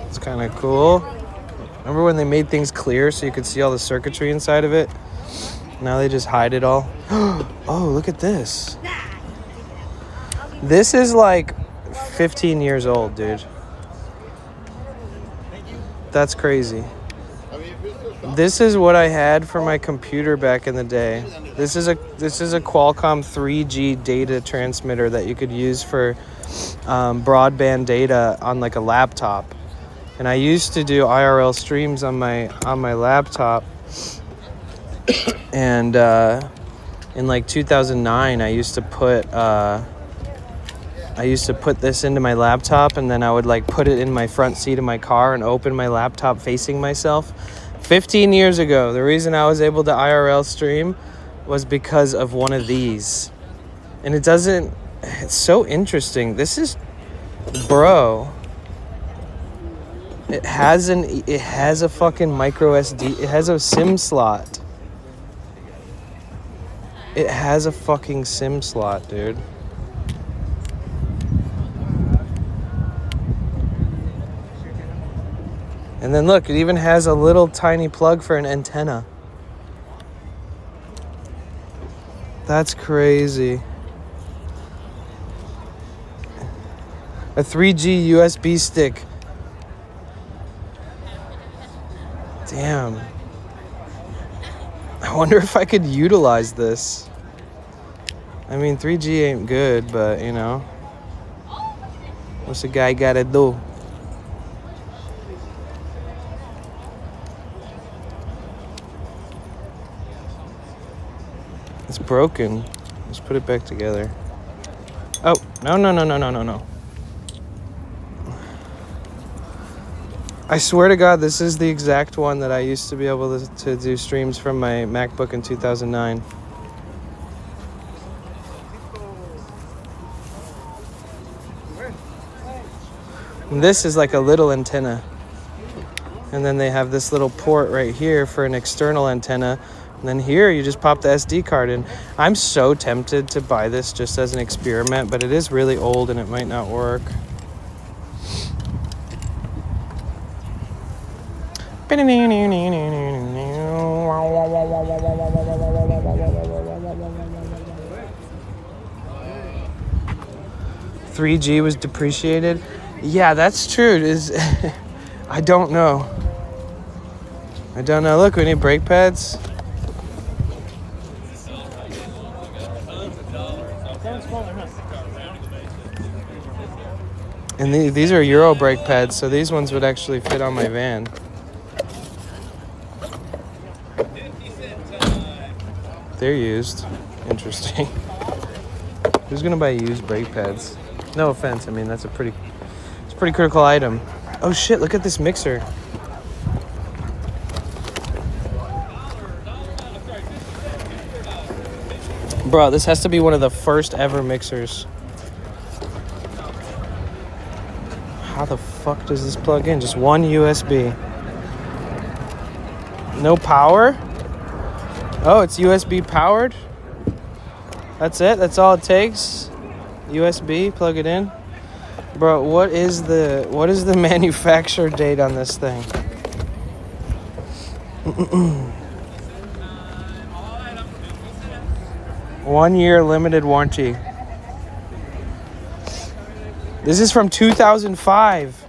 It's kind of cool. Remember when they made things clear so you could see all the circuitry inside of it? Now they just hide it all. Oh, look at this. This is like 15 years old, dude. That's crazy. This is what I had for my computer back in the day. This is a Qualcomm 3G data transmitter that you could use for broadband data on like a laptop. And I used to do IRL streams on my laptop. And in like 2009, I used to put this into my laptop, and then I would like put it in my front seat of my car and open my laptop facing myself. 15 years ago, the reason I was able to IRL stream was because of one of these. And it's so interesting. This is, bro. It has a fucking micro SD. It has a SIM slot. It has a fucking SIM slot, dude. And then look, it even has a little tiny plug for an antenna. That's crazy. A 3G USB stick. Damn. I wonder if I could utilize this. I mean, 3G ain't good, but you know. What's a guy gotta do? It's broken. Let's put it back together. Oh, no. I swear to God, this is the exact one that I used to be able to do streams from my MacBook in 2009. And this is like a little antenna. And then they have this little port right here for an external antenna. And then here you just pop the SD card in. I'm so tempted to buy this just as an experiment, but it is really old and it might not work. 3G was depreciated. Yeah, that's true. It is. I don't know. Look, we need brake pads. And these are Euro brake pads, so these ones would actually fit on my van. They're used. Interesting. Who's gonna buy used brake pads? No offense. I mean, it's a pretty critical item. Oh shit! Look at this mixer. Bro, this has to be one of the first ever mixers. How the fuck does this plug in? Just one USB. No power? Oh, it's USB powered? That's it? That's all it takes? USB, plug it in. Bro, what is the manufacturer date on this thing? 1 year limited warranty. This is from 2005.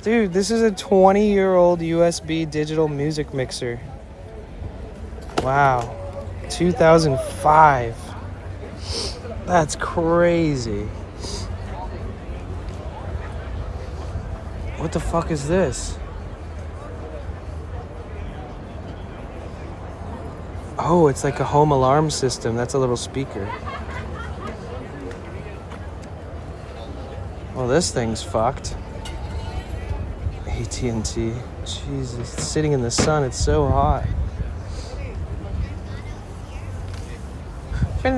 Dude, this is a 20-year-old USB digital music mixer. Wow. 2005. That's crazy. What the fuck is this? Oh, it's like a home alarm system. That's a little speaker. Well, this thing's fucked. AT&T. Jesus, it's sitting in the sun. It's so hot. What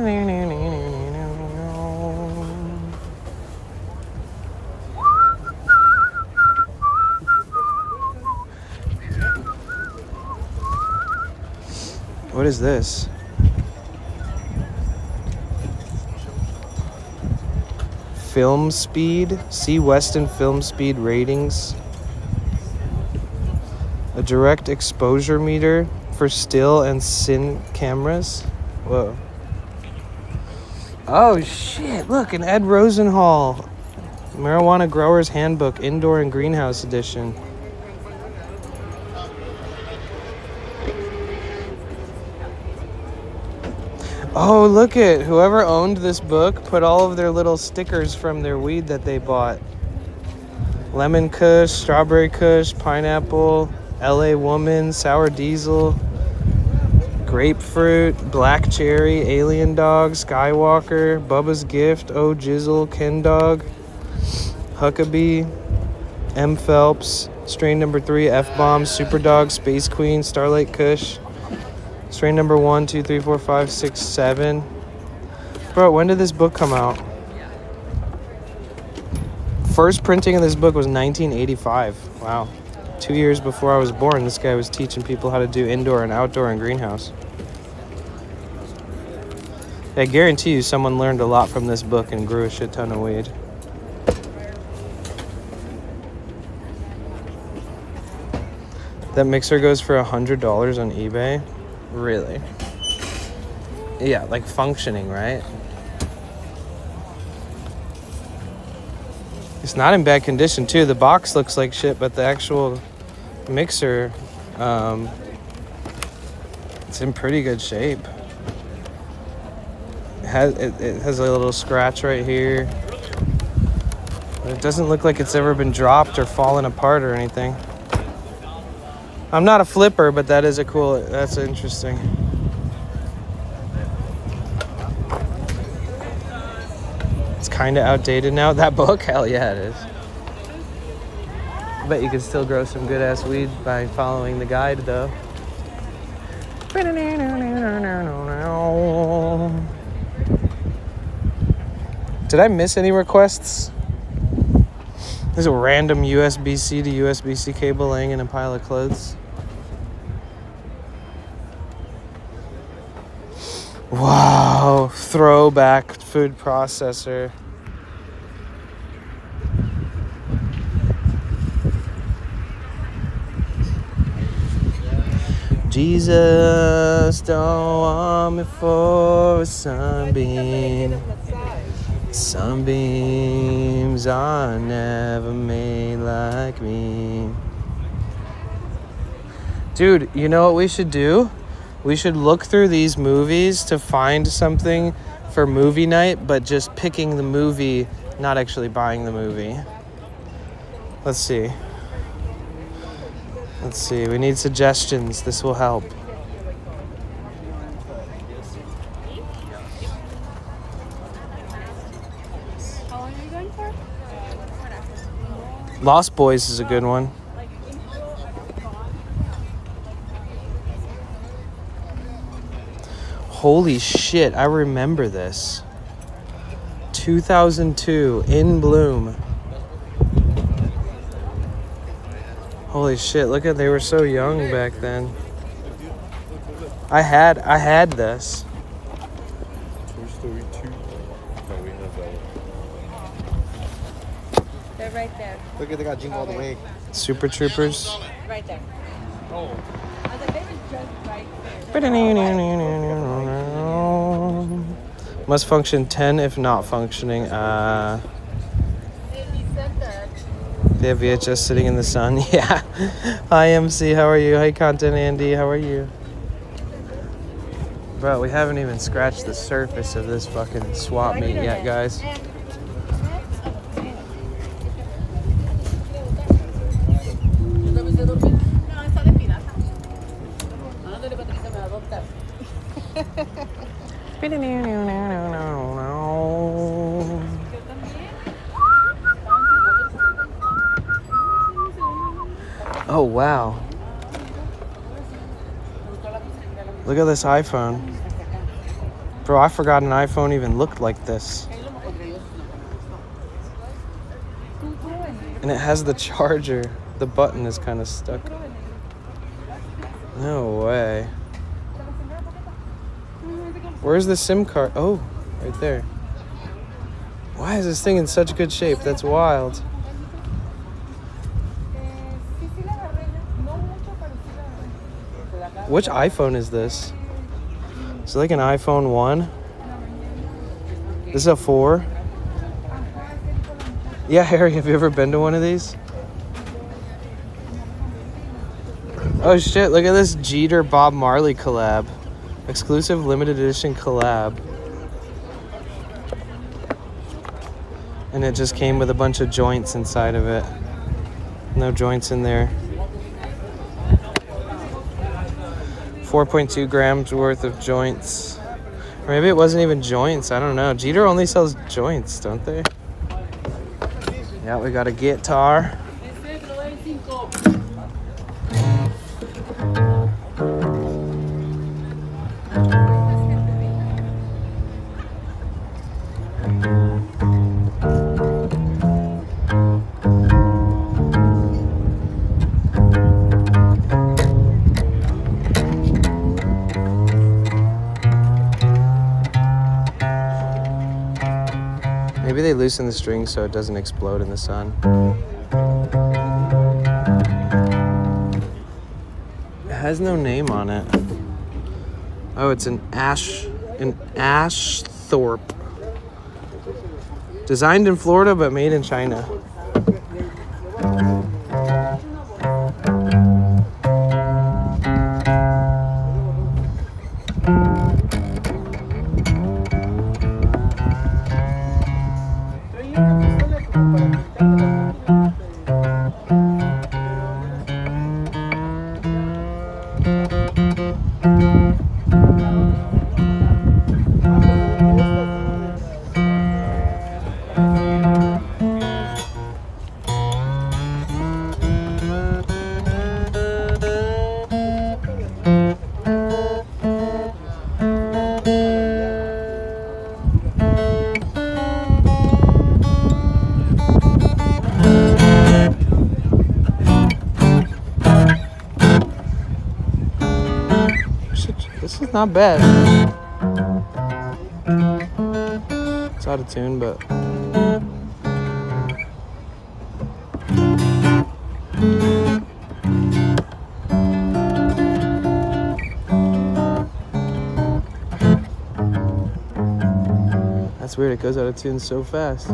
is this? Film speed. See Weston film speed ratings. A direct exposure meter for still and cine cameras. Whoa. Oh shit, look, an Ed Rosenhall. Marijuana Grower's Handbook, Indoor and Greenhouse Edition. Oh, look at whoever owned this book put all of their little stickers from their weed that they bought. Lemon Kush, Strawberry Kush, Pineapple, LA Woman, Sour Diesel, Grapefruit, Black Cherry, Alien Dog, Skywalker, Bubba's Gift, Oh Jizzle, Ken Dog, Huckabee, M Phelps, Strain Number 3, F-Bomb, Super Dog, Space Queen, Starlight Kush, Strain Number 1, 2, 3, 4, 5, 6, 7. Bro, when did this book come out? First printing of this book was 1985. Wow. 2 years before I was born, this guy was teaching people how to do indoor and outdoor and greenhouse. I guarantee you someone learned a lot from this book and grew a shit ton of weed. That mixer goes for $100 on eBay? Really? Yeah, like functioning, right? It's not in bad condition too. The box looks like shit, but the actual mixer, it's in pretty good shape. It has a little scratch right here. But it doesn't look like it's ever been dropped or fallen apart or anything. I'm not a flipper, but that's interesting. It's kind of outdated now. That book? Hell yeah, it is. I bet you can still grow some good ass weed by following the guide, though. Did I miss any requests? There's a random USB-C to USB-C cable laying in a pile of clothes. Wow, throwback food processor. Jesus, don't want me for a sunbeam. Sunbeams are never made like me. Dude, you know what we should do? We should look through these movies to find something for movie night, but just picking the movie, not actually buying the movie. Let's see. We need suggestions. This will help. How long are you going for? Lost Boys is a good one. Holy shit, I remember this. 2002, In Bloom. Holy shit, look at, they were so young back then. I had this. Toy Story 2. No, we have that one. They're right there. Look at, they got Jingle All the Way. Super Troopers. Right there. Oh. I was like, they were just right there. Must function 10 if not functioning. He said that. They have VHS sitting in the sun. Yeah. Hi, MC. How are you? Hi, Content Andy. How are you? Bro, we haven't even scratched the surface of this fucking swap meet yet, guys. Oh, wow. Look at this iPhone. Bro, I forgot an iPhone even looked like this. And it has the charger. The button is kind of stuck. No way. Where's the SIM card? Oh, right there. Why is this thing in such good shape? That's wild. Which iPhone is this? Is it like an iPhone 1? This is a 4? Yeah, Harry, have you ever been to one of these? Oh shit, look at this Jeter Bob Marley collab. Exclusive limited edition collab. And it just came with a bunch of joints inside of it. No joints in there. 4.2 grams worth of joints. Or maybe it wasn't even joints, I don't know. Jeter only sells joints, don't they? Yeah, we got a guitar. Maybe they loosen the string so it doesn't explode in the sun. It has no name on it. Oh, it's an Ashthorpe. Designed in Florida but made in China. This is not bad. It's out of tune, but that's weird. It goes out of tune so fast.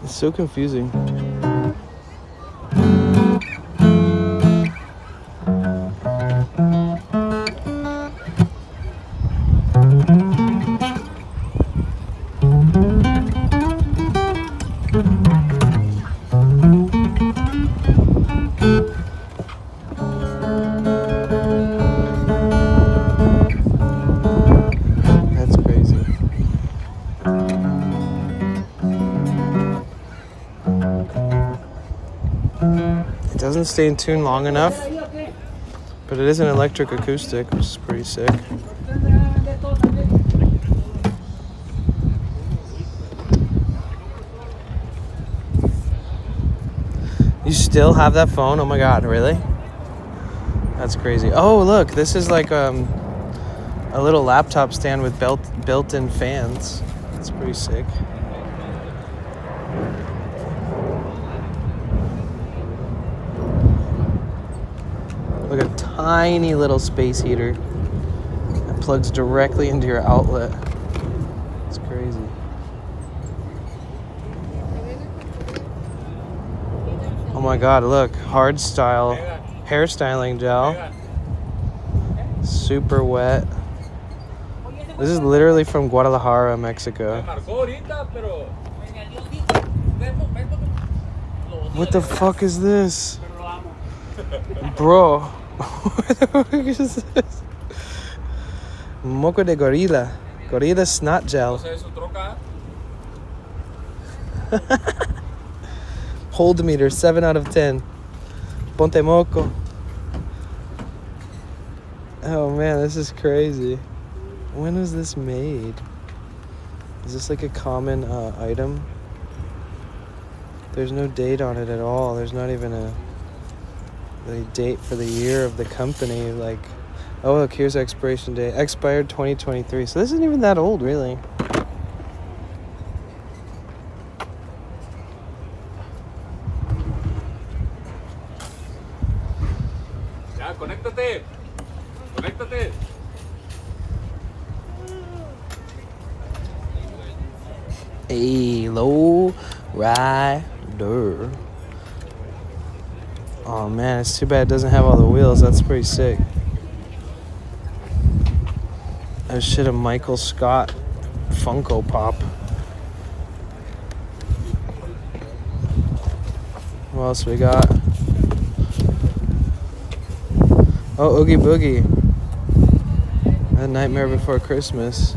It's so confusing. That's crazy. It doesn't stay in tune long enough, but it is an electric acoustic, which is pretty sick. You still have that phone? Oh my god, really? That's crazy. Oh, look, this is like a little laptop stand with built-in fans. That's pretty sick. Look, a tiny little space heater. plugs directly into your outlet. It's crazy. Oh my god, look, hard style hairstyling gel. Super wet. This is literally from Guadalajara, Mexico. What the fuck is this? Bro, what the fuck is this? Moco de gorilla. Gorilla snot gel. Hold meter, 7 out of 10. Ponte moco. Oh man, this is crazy. When was this made? Is this like a common item? There's no date on it at all. There's not even a date for the year of the company. Like, oh look, here's expiration date. Expired 2023. So this isn't even that old, really. Ya, conéctate. Conéctate. A low rider. Oh man, it's too bad it doesn't have all the wheels. That's pretty sick. Oh shit, a Michael Scott Funko Pop. What else we got? Oh, Oogie Boogie. A Nightmare Before Christmas.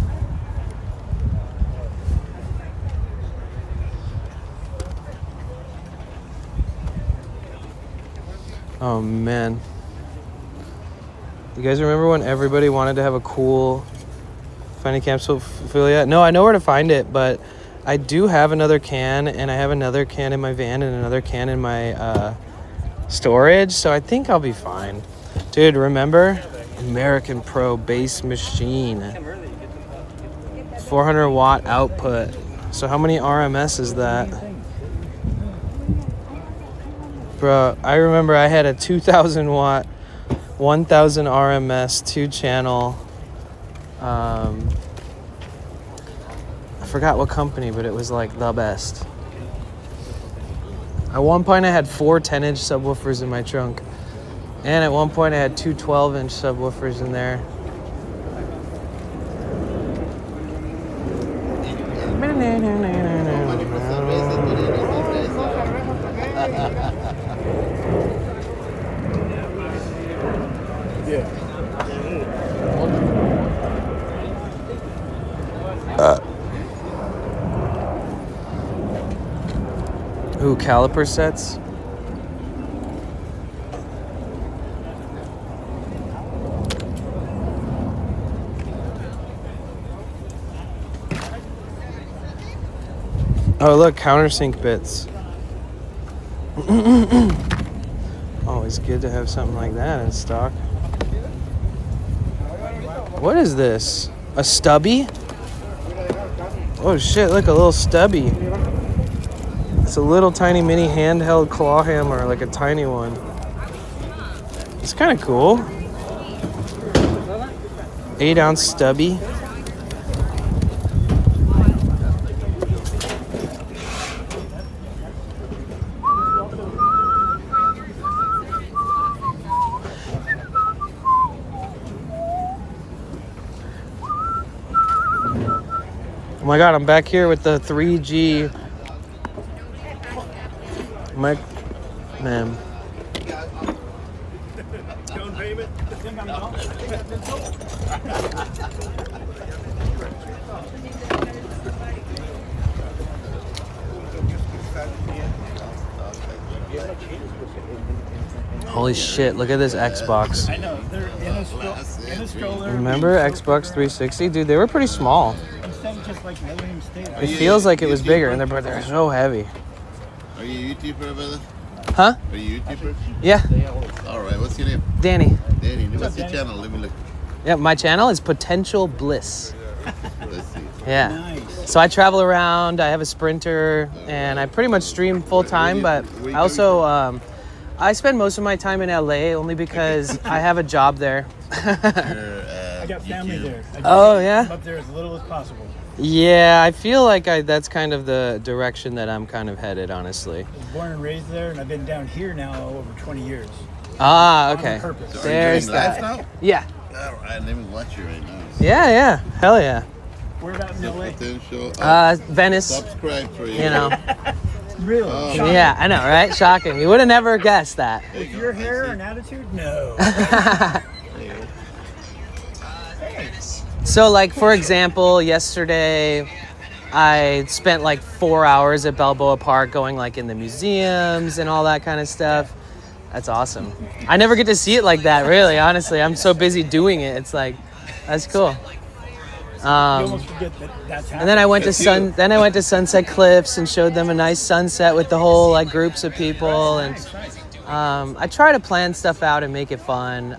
Oh man. You guys remember when everybody wanted to have a cool Finding Capsophilia? No, I know where to find it, but I do have another can, and I have another can in my van and another can in my storage, so I think I'll be fine. Dude, remember? American Pro Bass Machine. 400 watt output. So how many RMS is that? Bro, I remember I had a 2000 watt, 1000 RMS 2-channel. I forgot what company, but it was like the best. At one point I had 4 10-inch subwoofers in my trunk. And at one point I had 2 12-inch subwoofers in there. Ooh, caliper sets. Oh, look, countersink bits. Always good to have something like that in stock. What is this? A stubby? Oh shit, look, a little stubby. It's a little tiny mini handheld claw hammer, like a tiny one. It's kind of cool. 8-ounce stubby. Oh my god, I'm back here with the 3G mic, man. Holy shit, look at this Xbox. I know, they're in a stroller. Remember Xbox 360? Dude, they were pretty small. Instead of just like letting him stay there. It feels like it was bigger, and they're so heavy. Are you a YouTuber, brother? Huh? Are you a YouTuber? Yeah. Alright, what's your name? Danny. Danny, what's your channel? Let me look. Yeah, my channel is Potential Bliss. Let's see. Yeah. Nice. So I travel around, I have a Sprinter, and I pretty much stream full time, but I also, I spend most of my time in LA only because I have a job there. You're got family there. I Oh, yeah? I'm up there as little as possible. Yeah, I feel like that's kind of the direction that I'm kind of headed, honestly. I was born and raised there, and I've been down here now over 20 years. Ah, On okay. purpose. Are There's you doing live that. now? Yeah. All right, let me watch you right now. Yeah. Hell yeah. We're about in LA. Potential. Venice, Subscribe for you. you know. Really? Oh. Shocking. Yeah, I know, right? Shocking. You would have never guessed that. With your hair and attitude? No. So, like, for example, yesterday I spent like 4 hours at Balboa Park going like in the museums and all that kind of stuff. That's awesome. I never get to see it like that, really, honestly. I'm so busy doing it. It's like, that's cool. You almost forget that that's happening. And then I went to Sunset Cliffs and showed them a nice sunset with the whole like groups of people. And I try to plan stuff out and make it fun.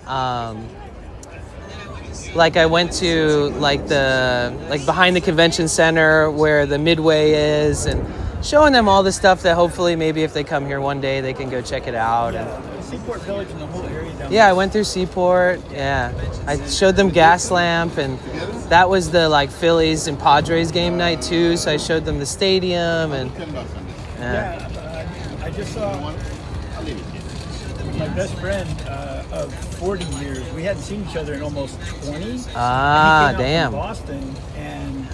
Like I went to like behind the convention center where the Midway is, and showing them all the stuff that hopefully maybe if they come here one day they can go check it out. Yeah, Seaport Village and the whole area down Yeah, I went through Seaport. Yeah, I showed them Gaslamp, and that was the like Phillies and Padres game night too. So I showed them the stadium, and I just saw my best friend of 40 years. We hadn't seen each other in almost 20. Ah, And he came out damn. from Boston, and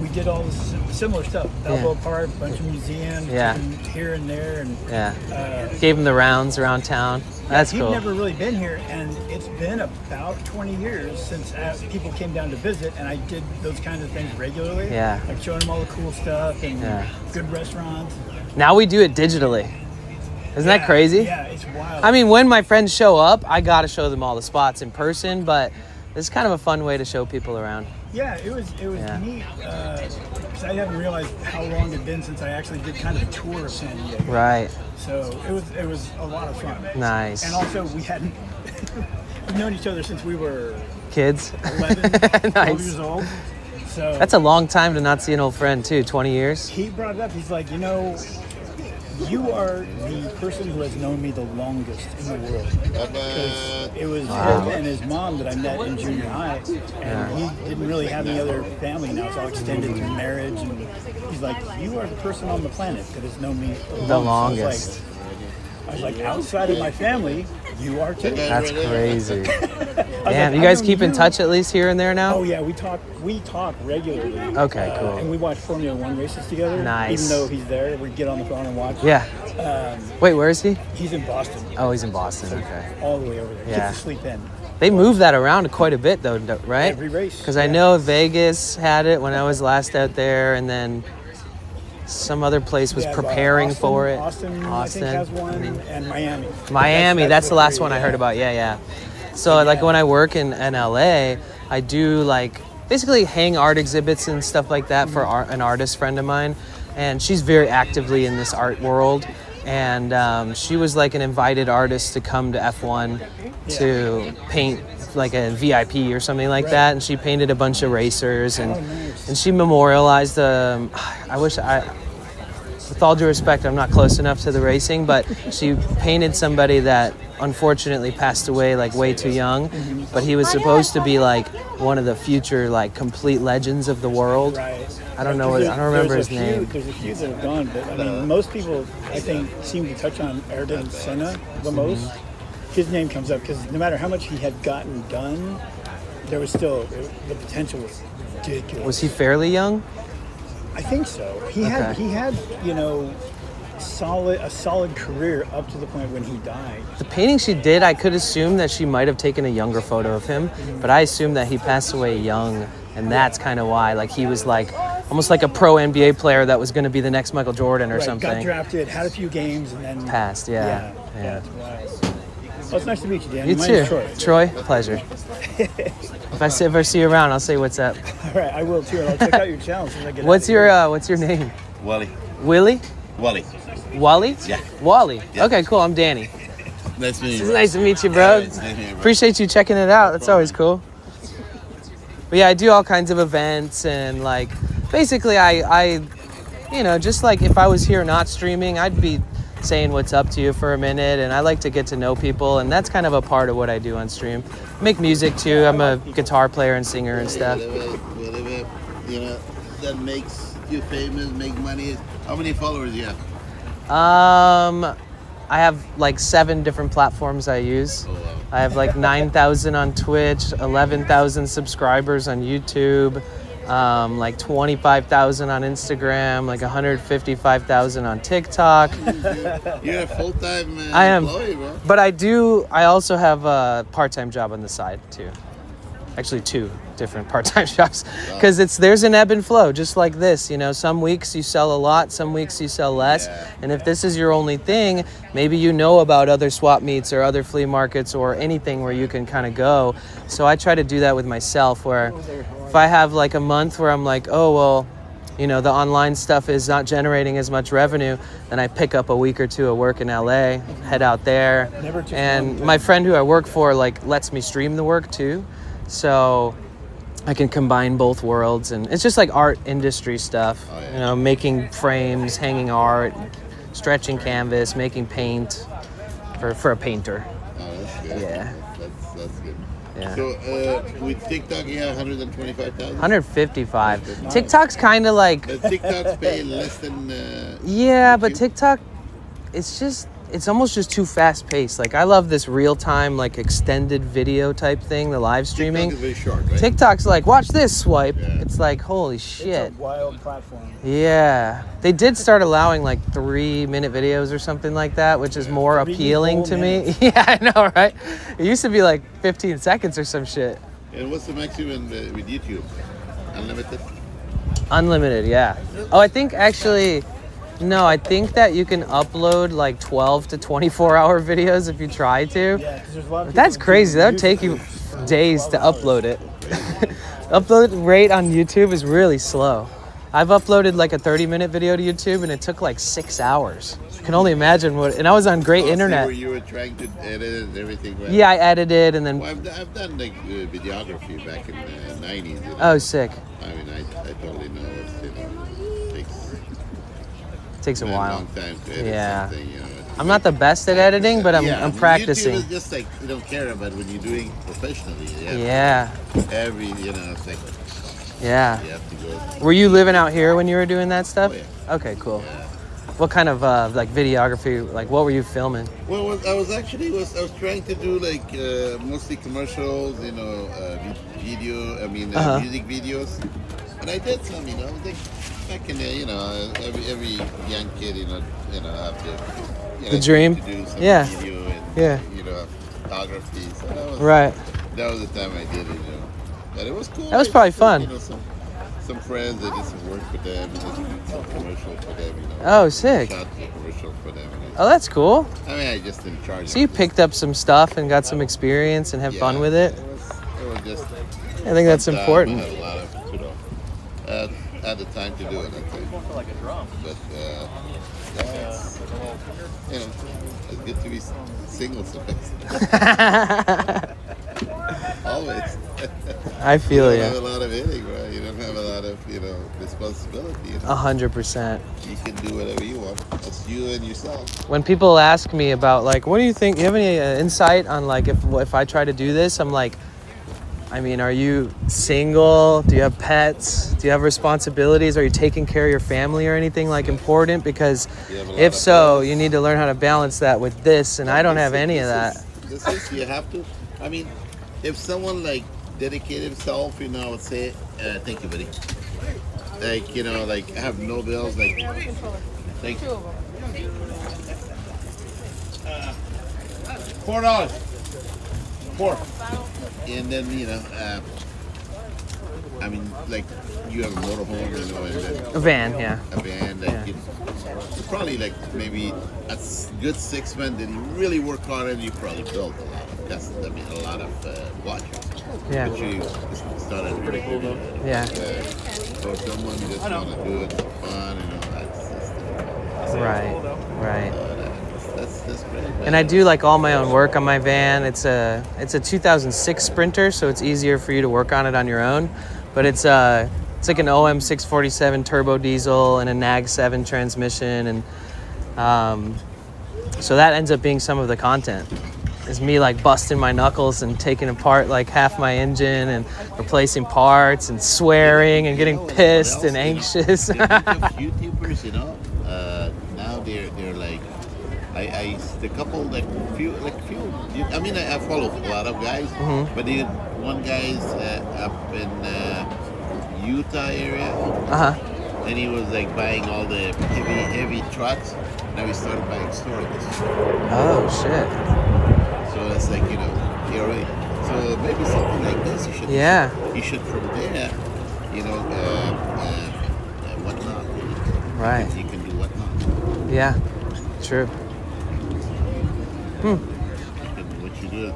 we did all this similar stuff. Balboa Park, a bunch of museums, Yeah. and here and there, and Gave them the rounds around town. That's he'd cool. never really been here, and it's been about 20 years since people came down to visit, and I did those kinds of things regularly. Yeah. Like showing them all the cool stuff and Yeah. good restaurants. Now we do it digitally. Isn't that crazy? Yeah, it's wild. I mean, when my friends show up, I gotta show them all the spots in person, but it's kind of a fun way to show people around. Yeah, it was Yeah. neat because I hadn't realized how long it had been since I actually did kind of a tour of San Diego. Right. So it was a lot of fun. Nice. And also we hadn't we've known each other since we were Kids. 11, 12 Nice. years old. So That's a long time to not see an old friend too, 20 years. he brought it up. He's like, you are the person who has known me the longest in the world. Because it was him and his mom that I met in junior high, and he didn't really have any other family now. It's all extended through marriage, and he's like, you are the person on the planet that has known me The longest. I was like, outside of my family, you are too. That's crazy. I was Damn, like, you I guys know keep in you. touch at least here and there now? Oh yeah, we talk regularly. Okay, cool. And we watch Formula One races together. Nice. Even though he's there, we get on the phone and watch. Yeah. Wait, where is he? He's in Boston. Oh, he's in Boston. Okay. All the way over there. Yeah. Gets to sleep in. They move that around quite a bit though, right? Every race. Because I know Vegas had it when I was last out there, and then some other place was Yeah, preparing Austin, for it. Austin, I think, has one, and Miami. Miami, that's the last three, one I heard about. Yeah. So like when I work in LA, I do like basically hang art exhibits and stuff like that for an artist friend of mine, and she's very actively in this art world. And she was like an invited artist to come to F1 to paint like a VIP or something like that, and she painted a bunch of racers, and she memorialized with all due respect, I'm not close enough to the racing, but she painted somebody that unfortunately passed away like way too young, but he was supposed to be like one of the future like complete legends of the world. Right. I don't remember his name. There's a few that have gone, but I mean, most people I think seem to touch on Ayrton Senna the most. His name comes up because no matter how much he had gotten done, there was still the potential was ridiculous. Was he fairly young? I think so. He had a solid career up to the point when he died. The painting she did, I could assume that she might have taken a younger photo of him, but I assume that he passed away young, and that's kind of why. Like he was like almost like a pro NBA player that was going to be the next Michael Jordan or Right, something. got drafted, had a few games, and then Passed, yeah. That's wild. Well, it's nice to meet you, Dan. You My too. name's Troy. Troy, pleasure. If I see you around, I'll say what's up. All right, I will too, and I'll check out your channel as soon as I get What's out your name? Wally. Willie? Wally. Wally? Yeah. Wally. Yeah. Okay, cool. I'm Danny. Nice to meet you. It's bro. nice to meet you, bro. Yeah, it's nice to meet you, bro. Appreciate you checking it out. That's always cool. But yeah, I do all kinds of events, and like basically I just like if I was here not streaming, I'd be saying what's up to you for a minute, and I like to get to know people, and that's kind of a part of what I do on stream. Make music too. I'm a guitar player and singer and stuff. Whatever, you know, that makes you famous, make money. How many followers do you have? I have like 7 different platforms I use. Oh, wow. I have like 9,000 on Twitch, 11,000 subscribers on YouTube, like 25,000 on Instagram, like 155,000 on TikTok. You're a full-time I am, employee, bro. but I also have a part-time job on the side too. Actually 2 different part-time jobs, because there's an ebb and flow, just like this, you know. Some weeks you sell a lot, some weeks you sell less. Yeah. And if this is your only thing, maybe you know about other swap meets or other flea markets or anything where you can kind of go. So I try to do that with myself, where if I have like a month where I'm like, oh well, you know, the online stuff is not generating as much revenue, then I pick up a week or 2 of work in LA, head out there. And my friend who I work for like lets me stream the work too, so I can combine both worlds. And it's just like art industry stuff, you know, making frames, hanging art, stretching canvas, making paint for a painter. Oh, that's good. Yeah. That's good. Yeah. So with TikTok, you have 125,000. 155. TikTok's kind of like TikTok's paying less than. yeah, but YouTube? TikTok, it's almost just too fast paced. Like I love this real time, like extended video type thing, the live streaming. TikTok is very short, right? TikTok's like, watch this swipe. Yeah. It's like, holy It's shit. a wild platform. Yeah. They did start allowing like 3-minute videos or something like that, which is more 3 appealing whole to me. minutes. Yeah, I know, right? It used to be like 15 seconds or some shit. And what's the maximum with YouTube? Unlimited? Unlimited, yeah. Oh, I think actually, no, I think that you can upload like 12 to 24-hour videos if you try to. Yeah, 'cause there's a lot of That's people crazy. who That would use take it you for days to 12 upload it. Upload rate on YouTube is really slow. I've uploaded like a 30-minute video to YouTube and it took like 6 hours. You can only imagine what, and I was on great internet. Where you were trying to edit and everything, right? Yeah, I edited and then, Well, I've done like videography back in the 90s. You know? oh, sick. I mean, I totally know it Takes a while. long time to edit Yeah. something, you know. I'm not the best at editing, but I'm practicing. YouTube is just like, you don't care about when you're doing professionally. Yeah, Every, it's like, yeah. you have to go. Were you living out here when you were doing that stuff? Oh, yeah. Okay, cool. Yeah. What kind of like videography, like what were you filming? Well, I was trying to do like mostly commercials, video. I mean, music videos, and I did some. Like back in the, every young kid, have to, The dream? to do some Yeah. video and Yeah. photography. So that was the time I did it. But it was cool. That was probably fun. Some friends, I did some work for them, and did some commercial for them. Oh, sick. Shot a commercial for them. Oh, that's cool. I mean, I just didn't charge. So you picked up some stuff and got some experience and have fun with it. It was just. I think that's fun time. important. I had a lot of, had the time to do it. I think. But it's good to be single sometimes. Always. I feel You don't have you. a lot of hitting, right? You don't have a lot of, responsibility. 100%. You can do whatever you want. It's you and yourself. When people ask me about like, what do you think? Do you have any insight on like if I try to do this? I'm like, I mean, are you single? Do you have pets? Do you have responsibilities? Are you taking care of your family or anything like important? Because if so, you need to learn how to balance that with this, and I don't have any of that. This is, you have to, I mean, if someone like dedicate himself, I would say, thank you, buddy. Like, like have no bills, like, thank you. $4. 4. And then, I mean, like, you have a motorhome, and then A van, yeah. a van that probably like maybe a good 6 months that you really work hard and you probably built a lot of custom, a lot of watches. Yeah. But you started pretty good. Yeah. So someone just want to do it for fun, that's different. Right. That's great. And I do like all my own work on my van. It's a 2006 Sprinter, so it's easier for you to work on it on your own. But it's like an OM 647 turbo diesel and a NAG 7 transmission, and So that ends up being some of the content. Is me like busting my knuckles and taking apart like half my engine and replacing parts and swearing and getting pissed and anxious. YouTubers, now they're like, the couple few. I mean, I follow a lot of guys, but one guy's up in Utah area, and he was like buying all the heavy trucks. Now he started buying storages. Oh shit. So it's like, so maybe something like this. You should from there, whatnot. Right. You can do whatnot. Yeah. True. What you do.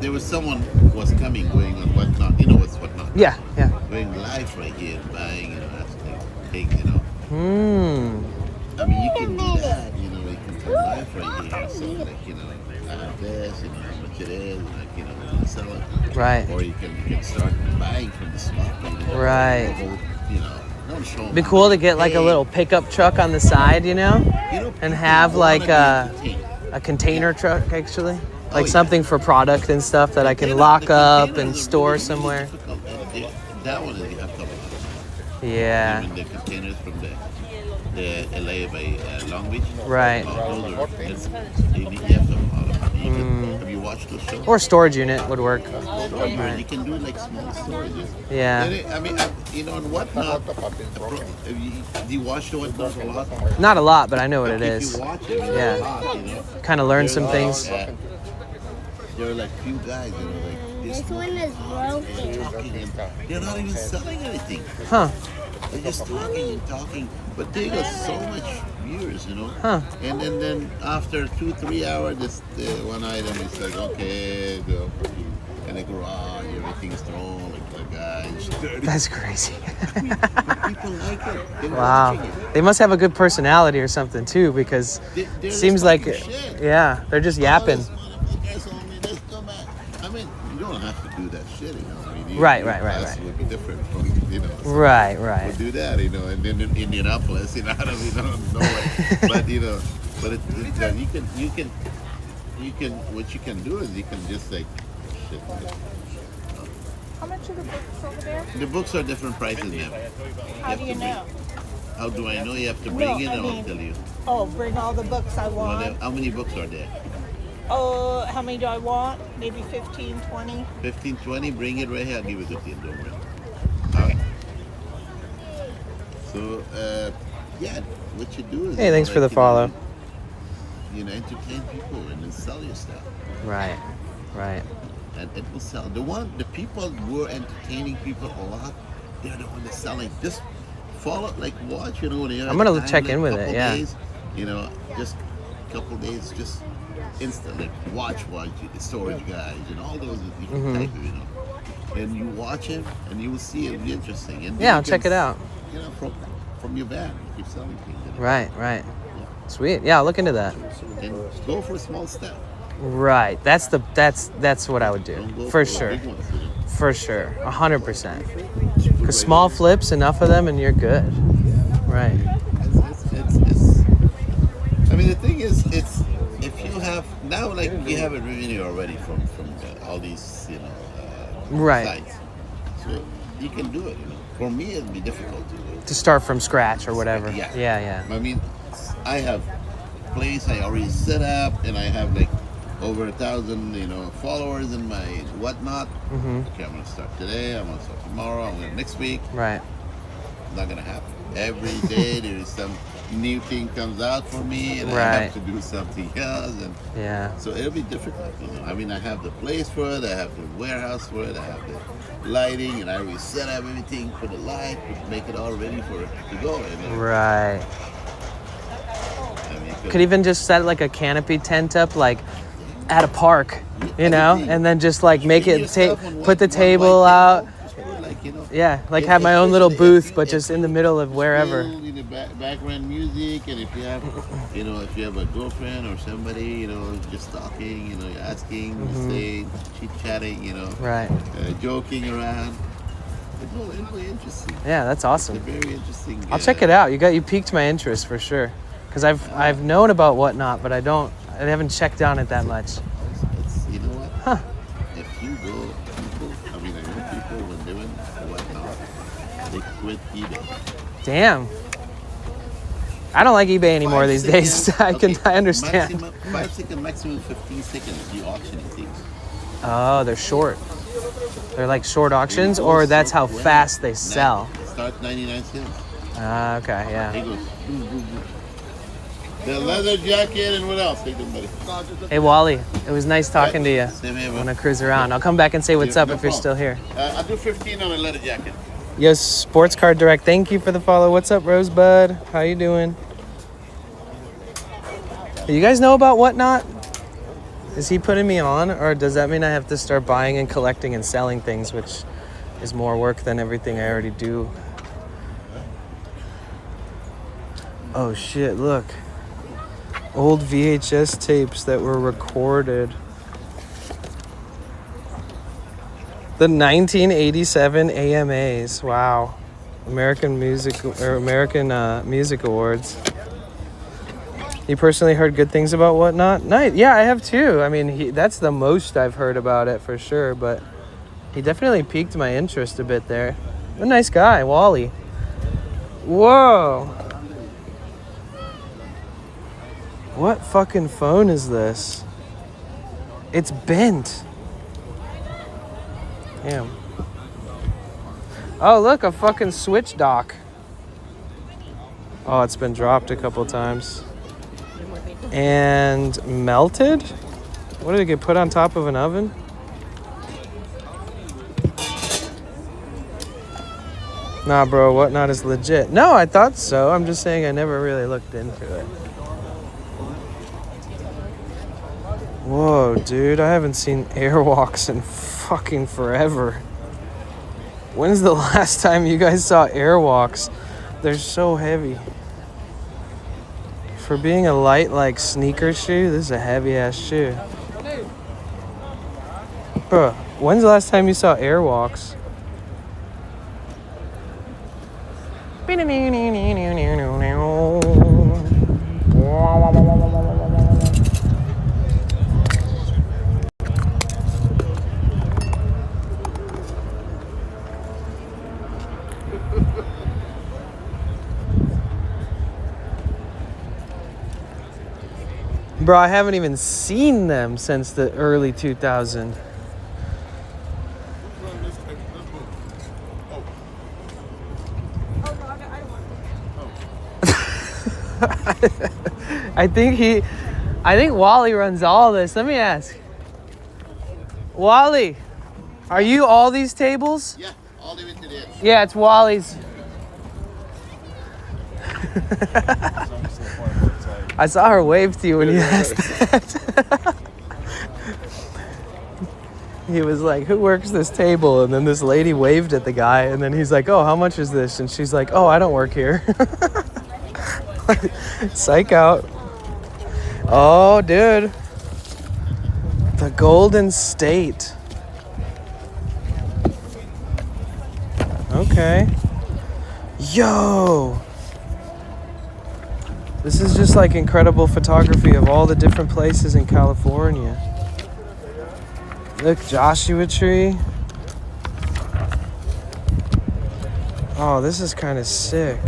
There was someone was coming, going on whatnot. You know what's whatnot? Yeah. Going live right here, buying, that's the thing, I mean, you can do that, you can come live right here. So, like, I have this, how much it is, like, sell it. Right. Or you can start buying from the spot. Right. Don't show them. Be cool to get like a little pickup truck on the side, and have like a container truck actually, like something for product and stuff that I can lock up and store somewhere. That one is you have to have. Yeah. Even the containers from the LA by Long Beach. Right. Those are, you have to have you watched those shows? Or storage unit would work. Right. You can do like small storages. Yeah. I mean, and whatnot. Do you watch the whatnot a lot? Not a lot, but I know what it is. If you watch it, Yeah. Kind of learn some things. There are like few guys, like This one is broken. they're not even selling anything. Huh. They're just talking, but they got so much viewers, Huh. And then after 2-3 hours, this one item is like, okay, go in the garage, everything's thrown, like the guy's dirty. That's crazy. But people like it. They're Wow. watching it. They must have a good personality or something too, because They're it seems just like, talking shit. yeah, they're just yapping. Oh, this motherfucker told me this, come back. I mean, you don't have to do that shit, I mean, Right. It would be different from, Right. would do that, and then in Indianapolis, out of nowhere. But you can what you can do is you can just like shit. How much are the books over there? The books are different prices now. How do you know? How do I know? You have to bring it, I and I'll mean- tell you. Oh, bring all the books I want. How many books are there? Oh, how many do I want? Maybe 15, 20. 15, 20. Bring it right here. I'll give it to you. Don't worry. All right. So, what you do is... Hey, thanks for the follow. Entertain people and then sell your stuff. Right. And it will sell. The people who are entertaining people a lot, they're the ones that's selling. Just follow, watch, I'm gonna check in with it, yeah. Days, just a couple days, just instantly watch the storage guys and all those different type of, and you watch it and you will see it'll be interesting. And Yeah, I'll check it out. From your van, you keep selling things. Right. Sweet. Yeah, I'll look into that. And go for a small step. Right. That's what I would do. Don't go For the sure. big ones, For sure. 100%. Because small flips, enough of them, and you're good. Right. It's I mean, the thing is, it's if you have now, you have a revenue already from all these, Right. sites, so you can do it. For me, it'd be difficult to do. To start from scratch or whatever. Yeah. Yeah. I mean, I have place I already set up, and I have over 1,000, followers in my whatnot. Okay, I'm gonna start today. I'm gonna start tomorrow. I'm gonna next week. Right. Not gonna happen. Every day there is some new thing comes out for me, and I Right. have to do something else, and Yeah. so it'll be difficult. I mean, I have the place for it, I have the warehouse for it, I have the lighting, and I already set up everything for the light, make it all ready for it to go. Right. I mean, Could even just set like a canopy tent up at a park, and then just make it put the table out. Yeah, have my own little booth, but just in the middle of wherever. Background music, and if you have, if you have a girlfriend or somebody, just talking, asking, saying, chit-chatting, Right. Joking around. It'll be interesting. Yeah, that's awesome. It's a very interesting. I'll check it out. You piqued my interest for sure. Because I've known about Whatnot, but I haven't checked on it that much. You know what? Huh. If you go, I know people when they went Whatnot, they quit eBay. Damn. I don't like eBay anymore these days. I understand. Maximum, 5 seconds, maximum 15 seconds, the auctioning things. Oh, they're short. They're like short auctions, or that's how fast they sell. Start 99 cents. Okay, yeah. He goes, boom, boom, boom. The leather jacket and what else? Take them, buddy. Hey, Wally, it was nice talking to you. Same here, I'm man. gonna cruise around. I'll come back and say what's up if you're still here. I'll do 15 on a leather jacket. Yes, Sports Card Direct. Thank you for the follow. What's up, Rosebud? How you doing? You guys know about Whatnot? Is he putting me on, or does that mean I have to start buying and collecting and selling things, which is more work than everything I already do? Oh shit, look. Old VHS tapes that were recorded. The 1987 AMAs. Wow. American Music Awards. You personally heard good things about Whatnot? Nice. Yeah, I have too. I mean, that's the most I've heard about it for sure, but he definitely piqued my interest a bit there. A nice guy, Wally. Whoa. What fucking phone is this? It's bent. Damn. Oh, look, a fucking switch dock. Oh, it's been dropped a couple times. And melted? What did it get put on top of an oven? Nah, bro, Whatnot is legit. No, I thought so. I'm just saying I never really looked into it. Whoa, dude, I haven't seen Airwalks in fucking forever. When's the last time you guys saw Airwalks? They're so heavy. For being a light, like, sneaker shoe, this is a heavy-ass shoe. Bro, when's the last time you saw Airwalks? Bro, I haven't even seen them since the early 2000s. I think Wally runs all this. Let me ask. Wally, are you all these tables? Yeah, all the way to the edge. Yeah, it's Wally's. I saw her wave to you when you asked that. He was like, who works this table? And then this lady waved at the guy, and then he's like, oh, how much is this? And she's like, oh, I don't work here. Psych out. Oh, dude. The Golden State. Okay. Yo! This is just like incredible photography of all the different places in California. Look, Joshua Tree. Oh, this is kind of sick.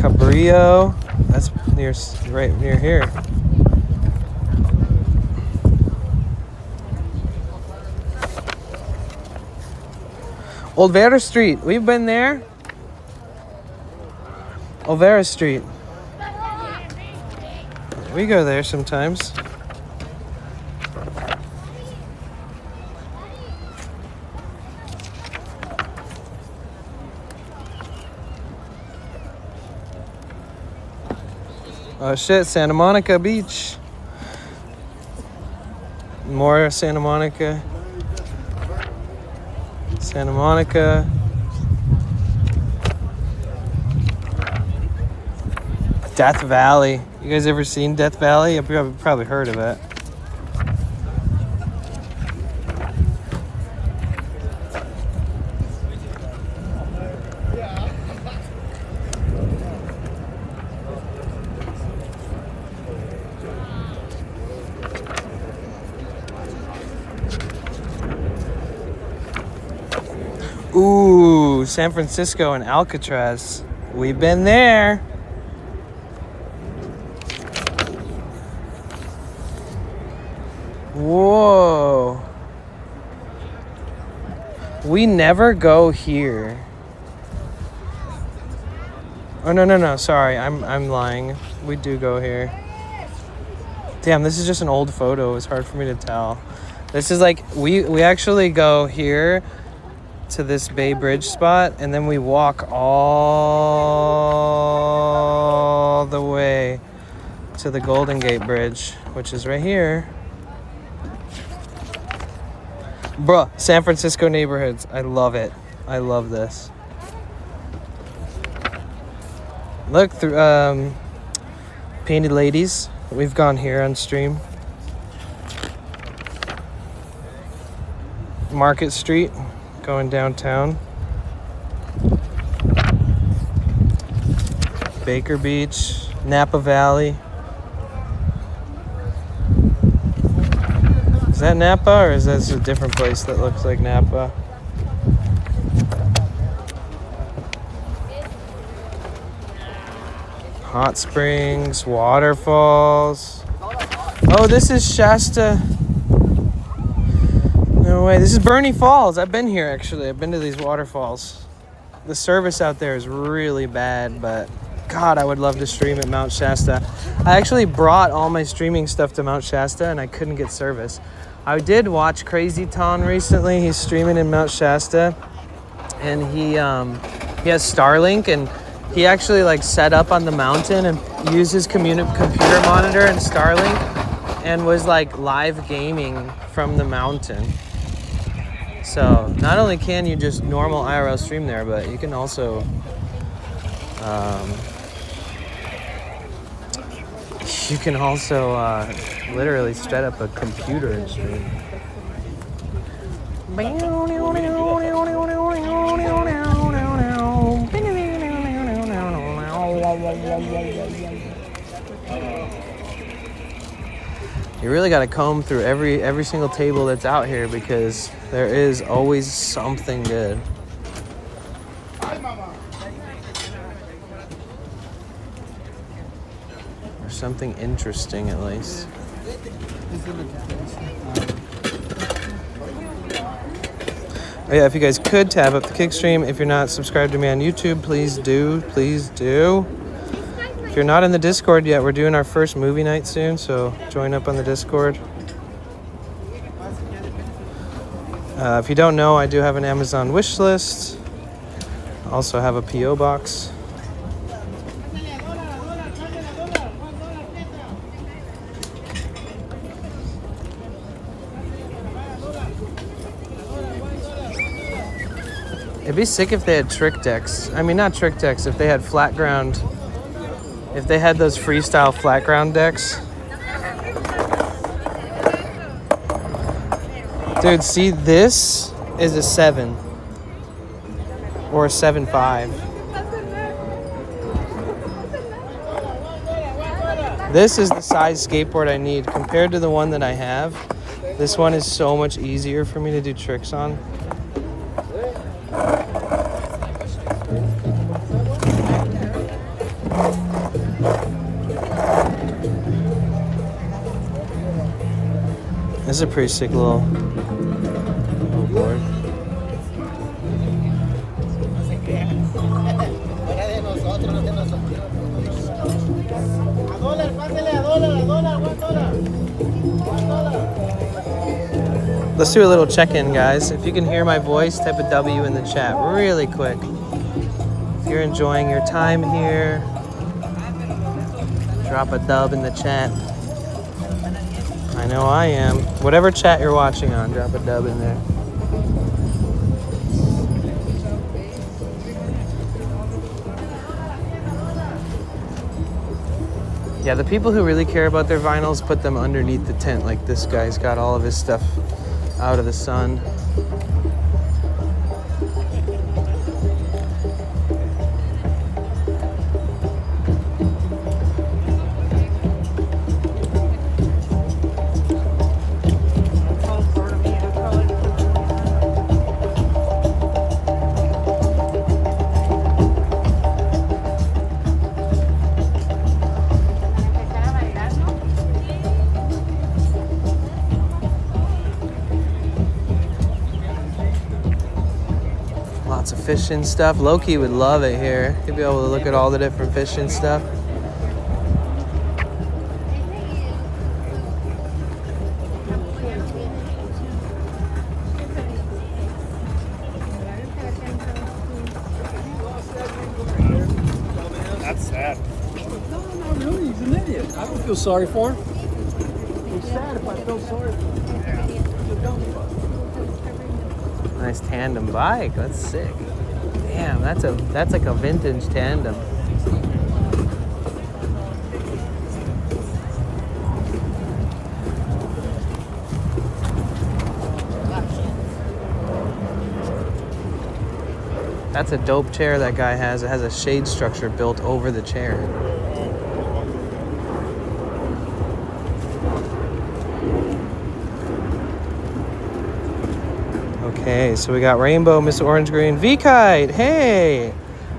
Cabrillo. That's right near here. Old Vera Street. We've been there. Olvera Street. We go there sometimes. Oh shit, Santa Monica Beach. More Santa Monica. Santa Monica. Death Valley. You guys ever seen Death Valley? You've probably heard of it. Ooh, San Francisco and Alcatraz. We've been there. Whoa. We never go here. Oh, no. Sorry, I'm lying. We do go here. Damn, this is just an old photo. It's hard for me to tell. This is like, we actually go here to this Bay Bridge spot, and then we walk all the way to the Golden Gate Bridge, which is right here. Bruh, San Francisco neighborhoods. I love it. I love this. Look through Painted Ladies. We've gone here on stream. Market Street, going downtown. Baker Beach, Napa Valley. Is that Napa, or is that a different place that looks like Napa? Hot springs, waterfalls. Oh, this is Shasta. No way. This is Bernie Falls. I've been here, actually. I've been to these waterfalls. The service out there is really bad, but God, I would love to stream at Mount Shasta. I actually brought all my streaming stuff to Mount Shasta, and I couldn't get service. I did watch Crazy Ton recently. He's streaming in Mount Shasta, and he has Starlink, and he actually like set up on the mountain and used his computer monitor and Starlink, and was like live gaming from the mountain. So not only can you just normal IRL stream there, but you can also literally set up a computer and stream. You really got to comb through every single table that's out here, because there is always something good. Or something interesting, at least. Oh yeah, if you guys could tab up the kick stream. If you're not subscribed to me on YouTube, please do. Please do. If you're not in the Discord yet, we're doing our first movie night soon, so join up on the Discord. If you don't know, I do have an Amazon wish list. I also have a P.O. box. It'd be sick if they had trick decks. I mean, not trick decks, if they had flat ground. If they had those freestyle flat ground decks. Dude, see, this is a 7. Or a 7.5. This is the size skateboard I need. Compared to the one that I have, this one is so much easier for me to do tricks on. This is a pretty sick little board. Let's do a little check-in, guys. If you can hear my voice, type a W in the chat really quick. If you're enjoying your time here, drop a dub in the chat. I know I am. Whatever chat you're watching on, drop a dub in there. Yeah, the people who really care about their vinyls put them underneath the tent, like this guy's got all of his stuff out of the sun. Lots of fishing stuff. Loki would love it here. He'd be able to look at all the different fishing stuff. That's sad. No, not really. He's an idiot. I don't feel sorry for him. It's sad if I feel sorry for him. Nice tandem bike. That's sick. Damn, that's like a vintage tandem. That's a dope chair that guy has. It has a shade structure built over the chair. Okay, so we got Rainbow, Miss Orange Green, V-Kite. Hey,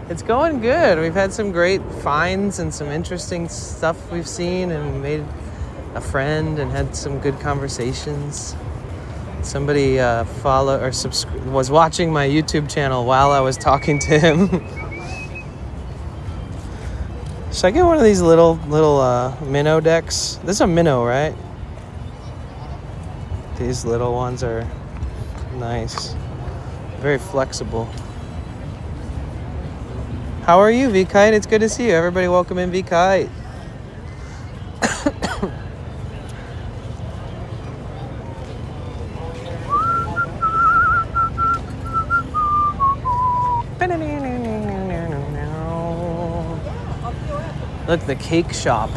it's going good. We've had some great finds and some interesting stuff we've seen, and made a friend and had some good conversations. Somebody was watching my YouTube channel while I was talking to him. Should I get one of these little minnow decks? This is a minnow, right? These little ones are nice. Very flexible. How are you, V-Kite? It's good to see you. Everybody welcome in V-Kite. Look, the cake shop.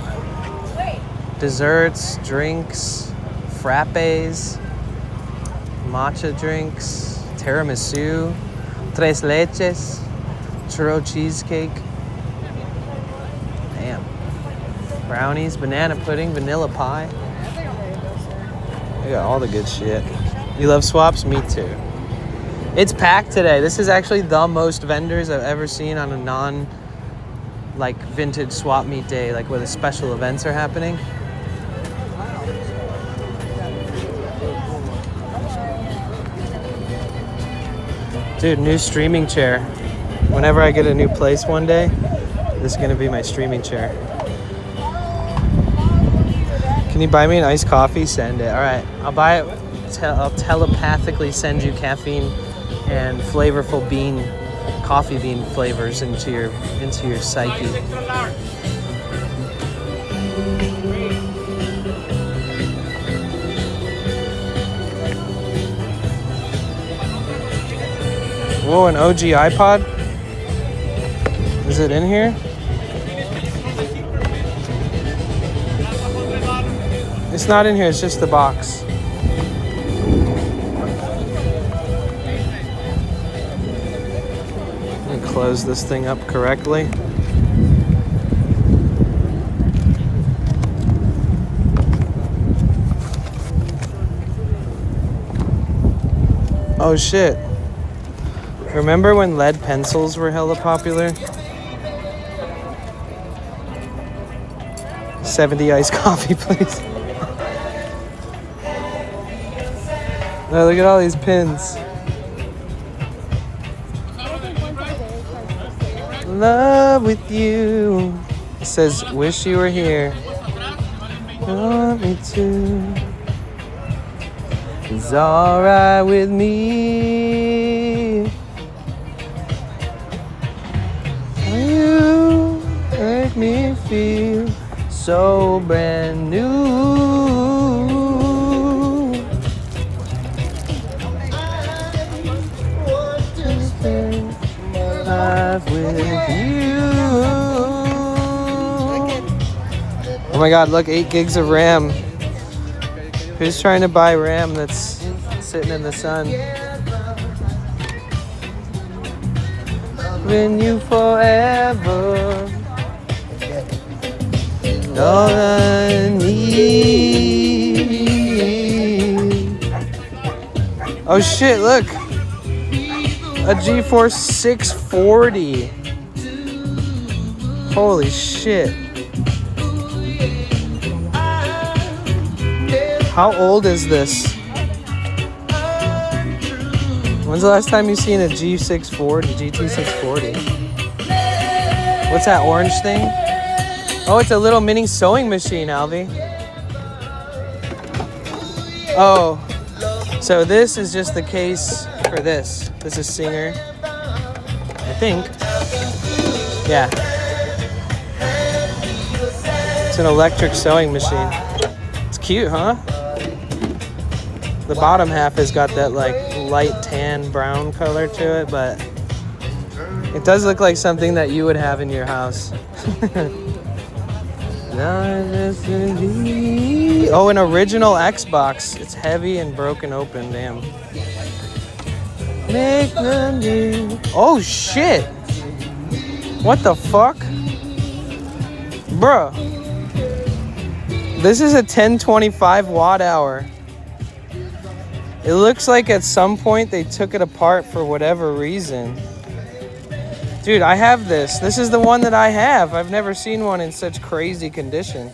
Desserts, drinks, frappes, matcha drinks, tiramisu, tres leches, churro cheesecake. Damn. Brownies, banana pudding, vanilla pie. They got all the good shit. You love swaps? Me too. It's packed today. This is actually the most vendors I've ever seen on a vintage swap meet day, like where the special events are happening. Dude, new streaming chair. Whenever I get a new place one day, this is gonna be my streaming chair. Can you buy me an iced coffee? Send it. All right, I'll buy it. I'll telepathically send you caffeine and flavorful coffee bean flavors into your psyche. Whoa, an OG iPod? Is it in here? It's not in here, it's just the box. Let me close this thing up correctly. Oh shit. Remember when lead pencils were hella popular? 70 iced coffee, please. Oh, look at all these pins. Love with you. It says, wish you were here. Want me to. It's alright with me. You make me feel so brand new. Life with you. Oh my god, look, 8 gigs of RAM. Who's trying to buy RAM that's sitting in the sun? When you forever, all I need. Oh shit, look. A GeForce 640. Holy shit. How old is this? When's the last time you seen a G640, GT640? What's that orange thing? Oh, it's a little mini sewing machine, Alvy. Oh, so this is just the case for this. This is Singer, I think. Yeah. It's an electric sewing machine. It's cute, huh? The bottom half has got that like light tan brown color to it, but it does look like something that you would have in your house. Oh, an original Xbox. It's heavy and broken open, damn. Oh shit! What the fuck? Bruh. This is a 1025 watt hour. It looks like at some point they took it apart for whatever reason. Dude, I have this. This is the one that I have. I've never seen one in such crazy condition.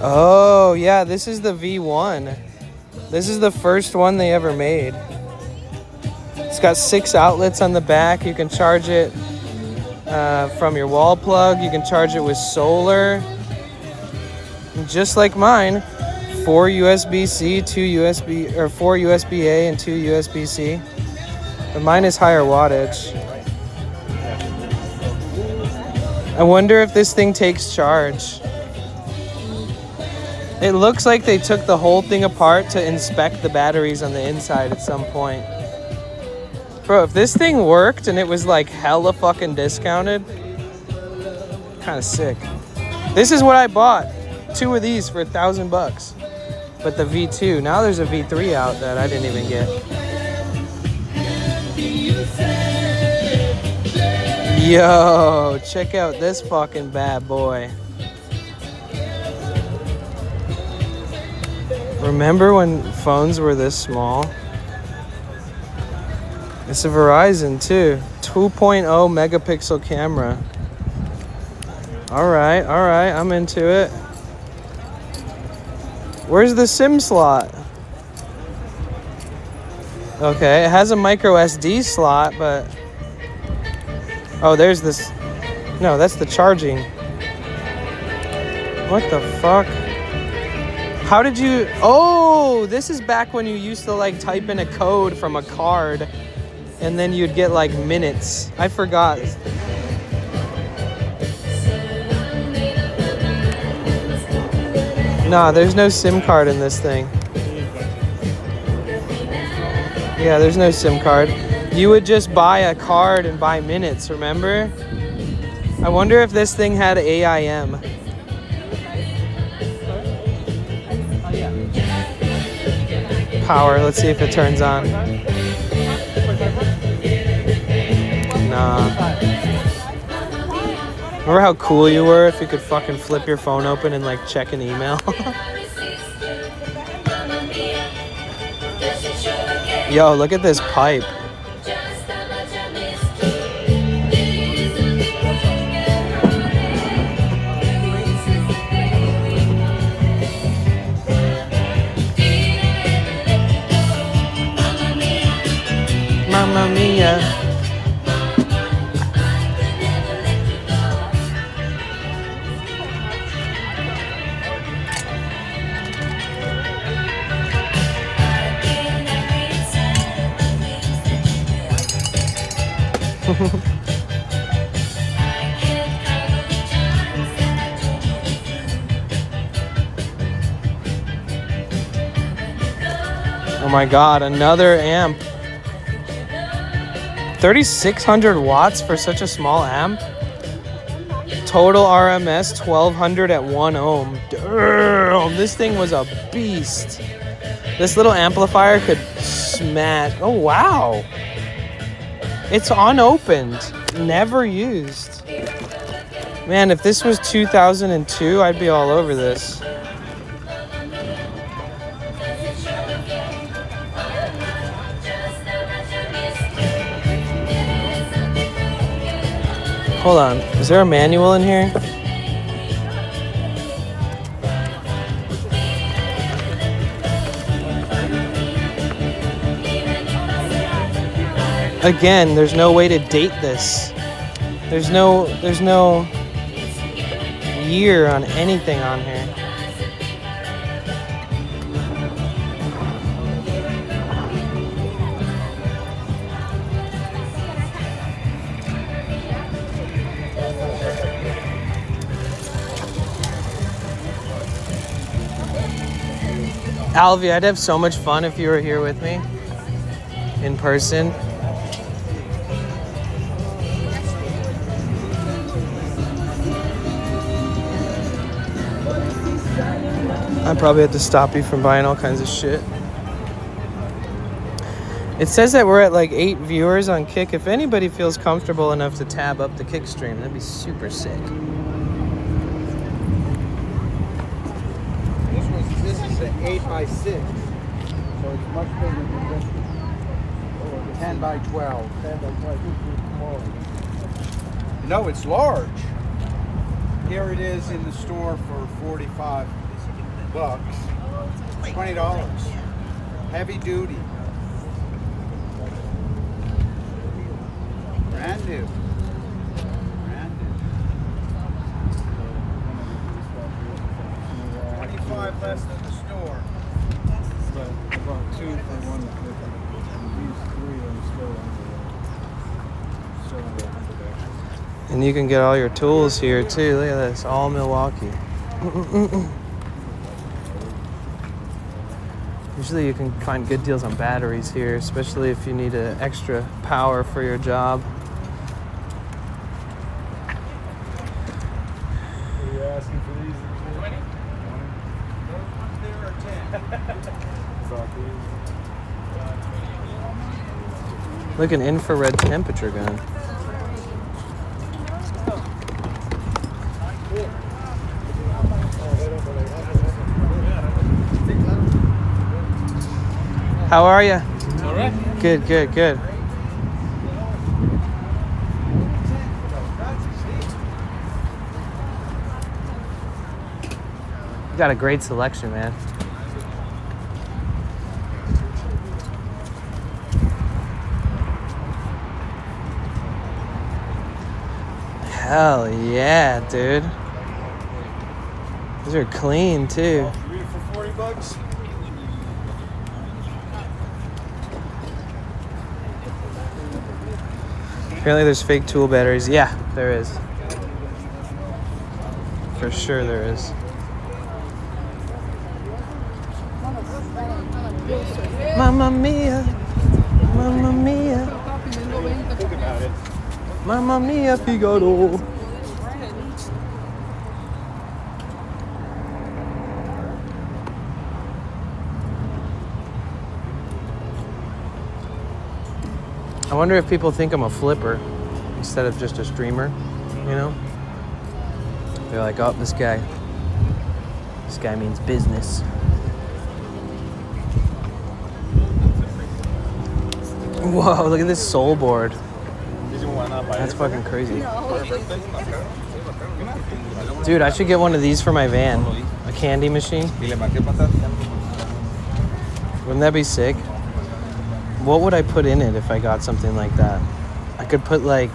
Oh, yeah, this is the V1. This is the first one they ever made. It's got 6 outlets on the back. You can charge it from your wall plug. You can charge it with solar. Just like mine, 4 USB-C, 2 USB, or 4 USB-A and 2 USB-C. But mine is higher wattage. I wonder if this thing takes charge. It looks like they took the whole thing apart to inspect the batteries on the inside at some point. Bro, if this thing worked and it was like hella fucking discounted, kind of sick. This is what I bought. 2 of these for $1,000 bucks. But the V2, now there's a V3 out that I didn't even get. Yo, check out this fucking bad boy. Remember when phones were this small? It's a Verizon too. 2.0 megapixel camera. All right, I'm into it. Where's the SIM slot? Okay, it has a micro SD slot, but... Oh, there's this... No, that's the charging. What the fuck? How did you... Oh, this is back when you used to like type in a code from a card and then you'd get like minutes. I forgot. Nah, there's no SIM card in this thing. Yeah, there's no SIM card. You would just buy a card and buy minutes, remember? I wonder if this thing had AIM. Power, let's see if it turns on. Nah. Remember how cool you were if you could fucking flip your phone open and like check an email? Yo, look at this pipe. Mamma mia. Oh my god, another amp. 3,600 watts for such a small amp. Total RMS 1200 at 1 ohm. Damn, this thing was a beast. This little amplifier could smash. Oh wow. It's unopened, never used. Man, if this was 2002, I'd be all over this. Hold on, is there a manual in here? Again, there's no way to date this. There's no year on anything on here. Alvy, I'd have so much fun if you were here with me in person. I probably have to stop you from buying all kinds of shit. It says that we're at like 8 viewers on Kick. If anybody feels comfortable enough to tab up the Kick stream, that'd be super sick. This is an 8x6, so it's much bigger than this one. 10 by 12. 10 by 12. No, it's large. Here it is in the store for $45, $20. Heavy duty. Brand new. Brand new. 25 less than the store. About 2 for 150. These 3 are still under. And you can get all your tools here too. Look at this, all Milwaukee. Usually you can find good deals on batteries here, especially if you need extra power for your job. Are you asking for these? 20? Those ones there are 10. Look, an infrared temperature gun. How are you? All right. Good, good, good. You got a great selection, man. Hell yeah, dude. These are clean too. 3 for $40. Apparently there's fake tool batteries. Yeah, there is. For sure there is. Mamma mia. Mamma mia. Mamma mia, Figaro. I wonder if people think I'm a flipper instead of just a streamer, you know? They're like, oh, this guy means business. Whoa, look at this soul board. That's fucking crazy. Dude, I should get one of these for my van. A candy machine. Wouldn't that be sick? What would I put in it if I got something like that? I could put like...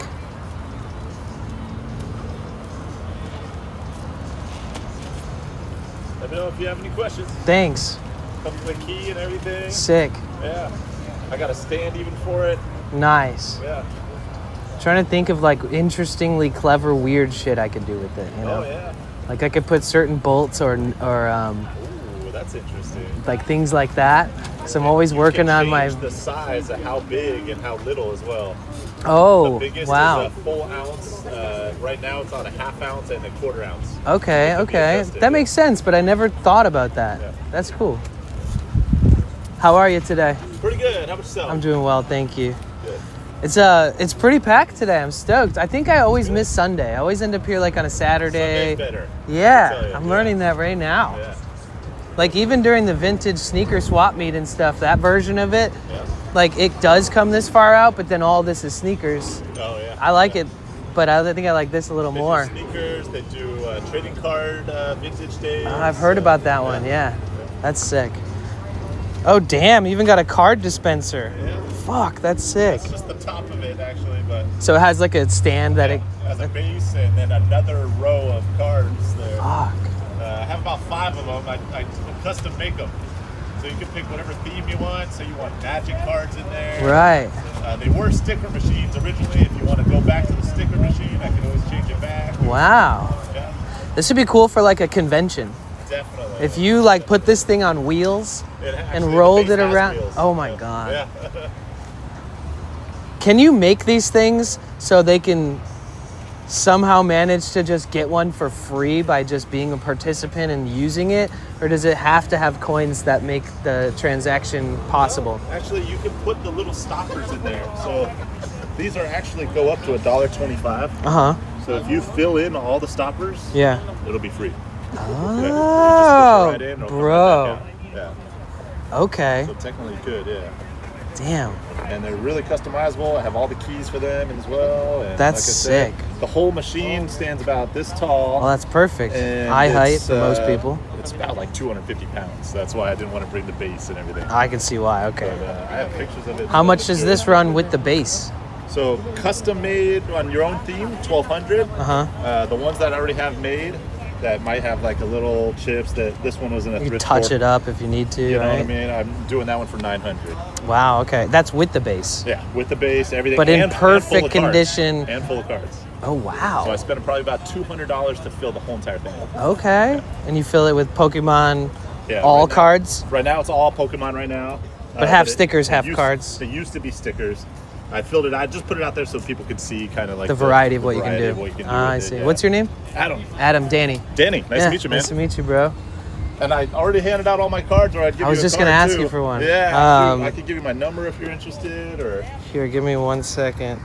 Let me know if you have any questions. Thanks. Comes with a key and everything. Sick. Yeah. I got a stand even for it. Nice. Yeah. Trying to think of like interestingly clever, weird shit I could do with it, you know? Oh, yeah. Like I could put certain bolts or Ooh, that's interesting. like things like that. So I'm always working on my... the size of how big and how little as well. Oh, the biggest wow. is a full ounce. Right now it's on a half ounce and a quarter ounce. Okay, okay. That makes sense, but I never thought about that. Yeah. That's cool. How are you today? Pretty good. How about yourself? I'm doing well, thank you. Good. It's pretty packed today. I'm stoked. I think I always miss Sunday. I always end up here like on a Saturday. Sunday's better. Yeah, I'm learning that right now. Yeah. Like even during the vintage sneaker swap meet and stuff, that version of it, like it does come this far out, but then all this is sneakers. Oh yeah. I like it, but I think I like this a little They more. do sneakers. They do trading card vintage days. I've heard about that one. Yeah, that's sick. Oh damn! You even got a card dispenser. Yeah. Fuck, that's sick. That's just the top of it, actually, but So it has like a stand that it. has a base and then another row of cards there. Fuck. I have about 5 of them. I custom make them. So you can pick whatever theme you want. So you want magic cards in there. Right. They were sticker machines originally. If you want to go back to the sticker machine, I can always change it back. Wow. Yeah, This would be cool for like a convention. definitely. If you like put this thing on wheels and rolled it around. Oh my God. Yeah. Can you make these things so they can somehow manage to just get one for free by just being a participant and using it? Or does it have to have coins that make the transaction possible? Actually, you can put the little stoppers in there. So these are actually go up to $1.25. Uh-huh. So if you fill in all the stoppers, Yeah. it'll be free. Oh, right in, it'll come bro. right back out. Yeah. Okay. So technically you could, yeah. Damn. And they're really customizable. I have all the keys for them as well. And That's like I said, sick. The whole machine stands about this tall. Well, that's perfect. and High height it's, for most people. It's about like 250 pounds. That's why I didn't want to bring the base and everything. I can see why. Okay. But, I have pictures of it. How much does this run with the base? So custom made on your own theme, $1,200. Uh-huh. The ones that I already have made that might have like a little chips that this one was in a You thrift touch store. it up if you need to, You know right? what I mean? I'm doing that one for $900. Wow, okay. That's with the base. Yeah, with the base, everything. But in and full perfect of cards. condition. And full of cards. Oh, wow. So I spent probably about $200 to fill the whole entire thing. Okay. And you fill it with Pokemon Yeah, all right now- cards? Right now it's all Pokemon right now. But half it- stickers, it half used- cards. It used to be stickers. I filled it. I just put it out there so people could see kind of like The variety of what you can variety do. of what you can do Ah, I with it, see. yeah. What's your name? Adam. Adam, Danny. Danny, nice Yeah, to meet you, man. Nice to meet you, bro. And I already handed out all my cards, or I'd give you I was a just card gonna ask too. you for one. Yeah, I could give you my number if you're interested, or Here, give me 1 second.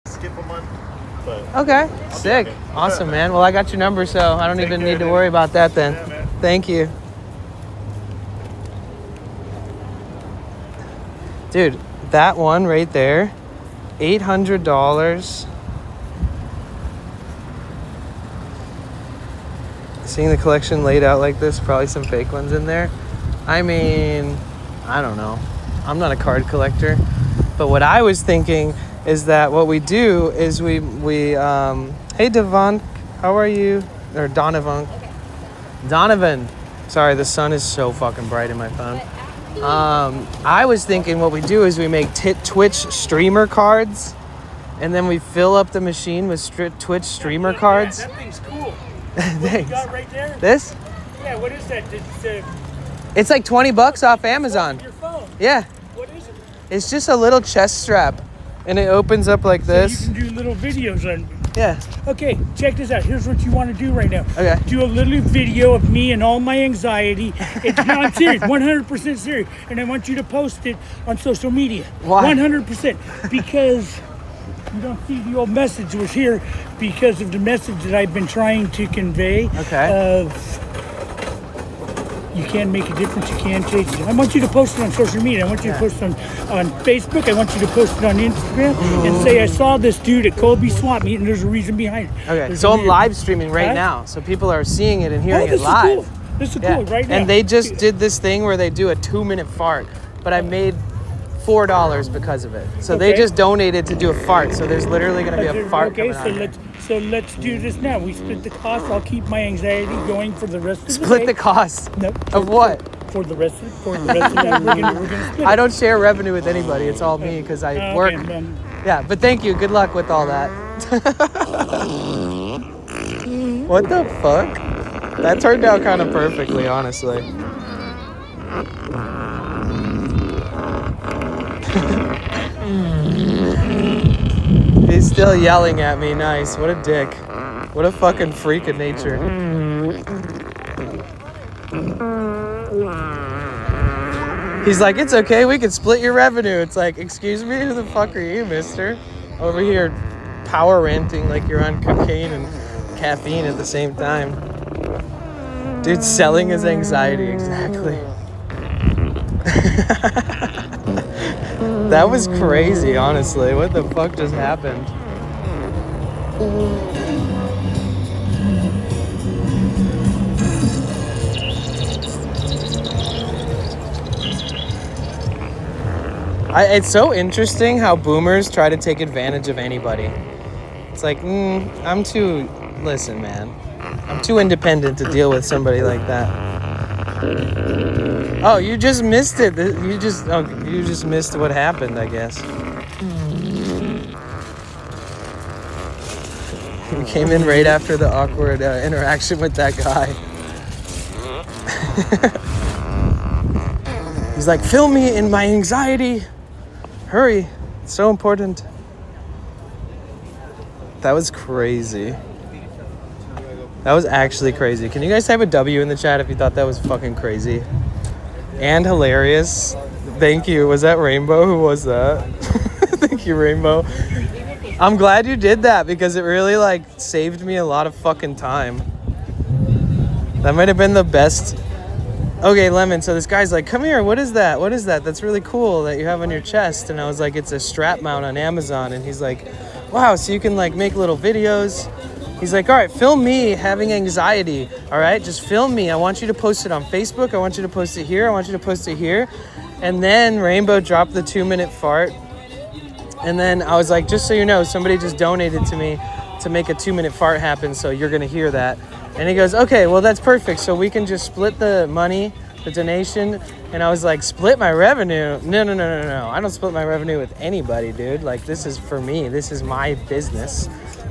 skip a month. But Okay, sick. Awesome, man. Well, I got your number, so I don't even need to worry about that then. Yeah, man. Thank you. Dude, that one right there, $800. Seeing the collection laid out like this, probably some fake ones in there. I mean, I don't know. I'm not a card collector. But what I was thinking is that what we do is we hey Devon, how are you? Or Donovan. Donovan. Sorry, the sun is so fucking bright in my phone. I was thinking what we do is we make Twitch streamer cards, and then we fill up the machine with Twitch streamer cards. That thing's cool. Thanks. You got right there? This? Yeah, what is that? It's like $20 off Amazon. Your phone. Yeah. What is it? It's just a little chest strap, and it opens up like this. So you can do little videos on. Yeah. Okay, check this out. Here's what you want to do right now. Okay. Do a little video of me and all my anxiety. No, I'm serious, 100% serious. And I want you to post it on social media. Why? 100%. Because you don't see the old message was here because of the message that I've been trying to convey. Okay. You can make a difference. You can change it. I want you to post it on social media. I want you to post it on Facebook. I want you to post it on Instagram and say, I saw this dude at Koby swap meet, and there's a reason behind it. Okay, There's so a I'm reason. live streaming right Huh? now, so people are seeing it and hearing this it live. is cool. This is cool right now. And they just did this thing where they do a 2-minute fart, but I made $4 because of it. So they just donated to do a fart. So there's literally going to be a fart Okay, coming out. so let's do this now. We split the cost. I'll keep my anxiety going for the rest of the day. Split the cost No, of what? For the rest of the day, we're gonna split I it. don't share revenue with anybody. It's all me because I Okay, work. then. Yeah, but thank you. Good luck with all that. What the fuck? That turned out kind of perfectly, honestly. He's still yelling at me. Nice. What a dick. What a fucking freak of nature. He's like, it's okay. We can split your revenue. It's like, excuse me? Who the fuck are you, mister? Over here power ranting like you're on cocaine and caffeine at the same time. Dude, selling his anxiety. Exactly. That was crazy, honestly. What the fuck just happened? It's so interesting how boomers try to take advantage of anybody. It's like, listen, man. I'm too independent to deal with somebody like that. Oh, you just missed it. You just missed what happened, I guess. You came in right after the awkward interaction with that guy. He's like, film me in my anxiety. Hurry. It's so important. That was crazy. That was actually crazy. Can you guys type a W in the chat if you thought that was fucking crazy? And hilarious. Thank you. Was that Rainbow? Who was that? Thank you, Rainbow. I'm glad you did that because it really saved me a lot of fucking time. That might have been the best. Okay, Lemon, so this guy's like, come here, what is that? What is that? That's really cool that you have on your chest. And I was like, it's a strap mount on Amazon. And he's like, wow, so you can make little videos. He's like, all right, film me having anxiety. All right, just film me. I want you to post it on Facebook. I want you to post it here. I want you to post it here. And then Rainbow dropped the 2-minute fart. And then I was like, just so you know, somebody just donated to me to make a 2-minute fart happen. So you're going to hear that. And he goes, okay, well, that's perfect. So we can just split the money, the donation. And I was like, split my revenue? No. I don't split my revenue with anybody, dude. This is for me. This is my business.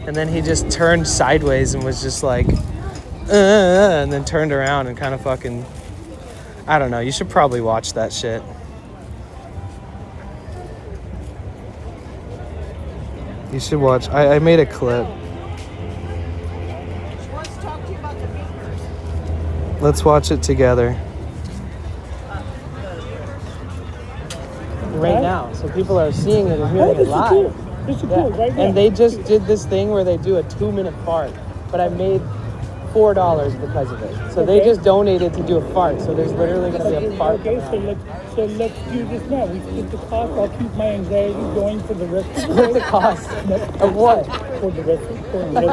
And then he just turned sideways and was just like, and then turned around and kind of fucking, I don't know. You should probably watch that shit. You should watch. I made a clip. Let's watch it together. Right now, so people are seeing it and hearing it live. This is cool right now. And they just did this thing where they do a 2-minute fart, but I made $4 because of it. So they just donated to do a fart. So there's literally going to be a fart. Okay, so let's do this now. We split the cost. I'll keep my anxiety going for the rest of the day. Split the cost of what? For the rest of the day.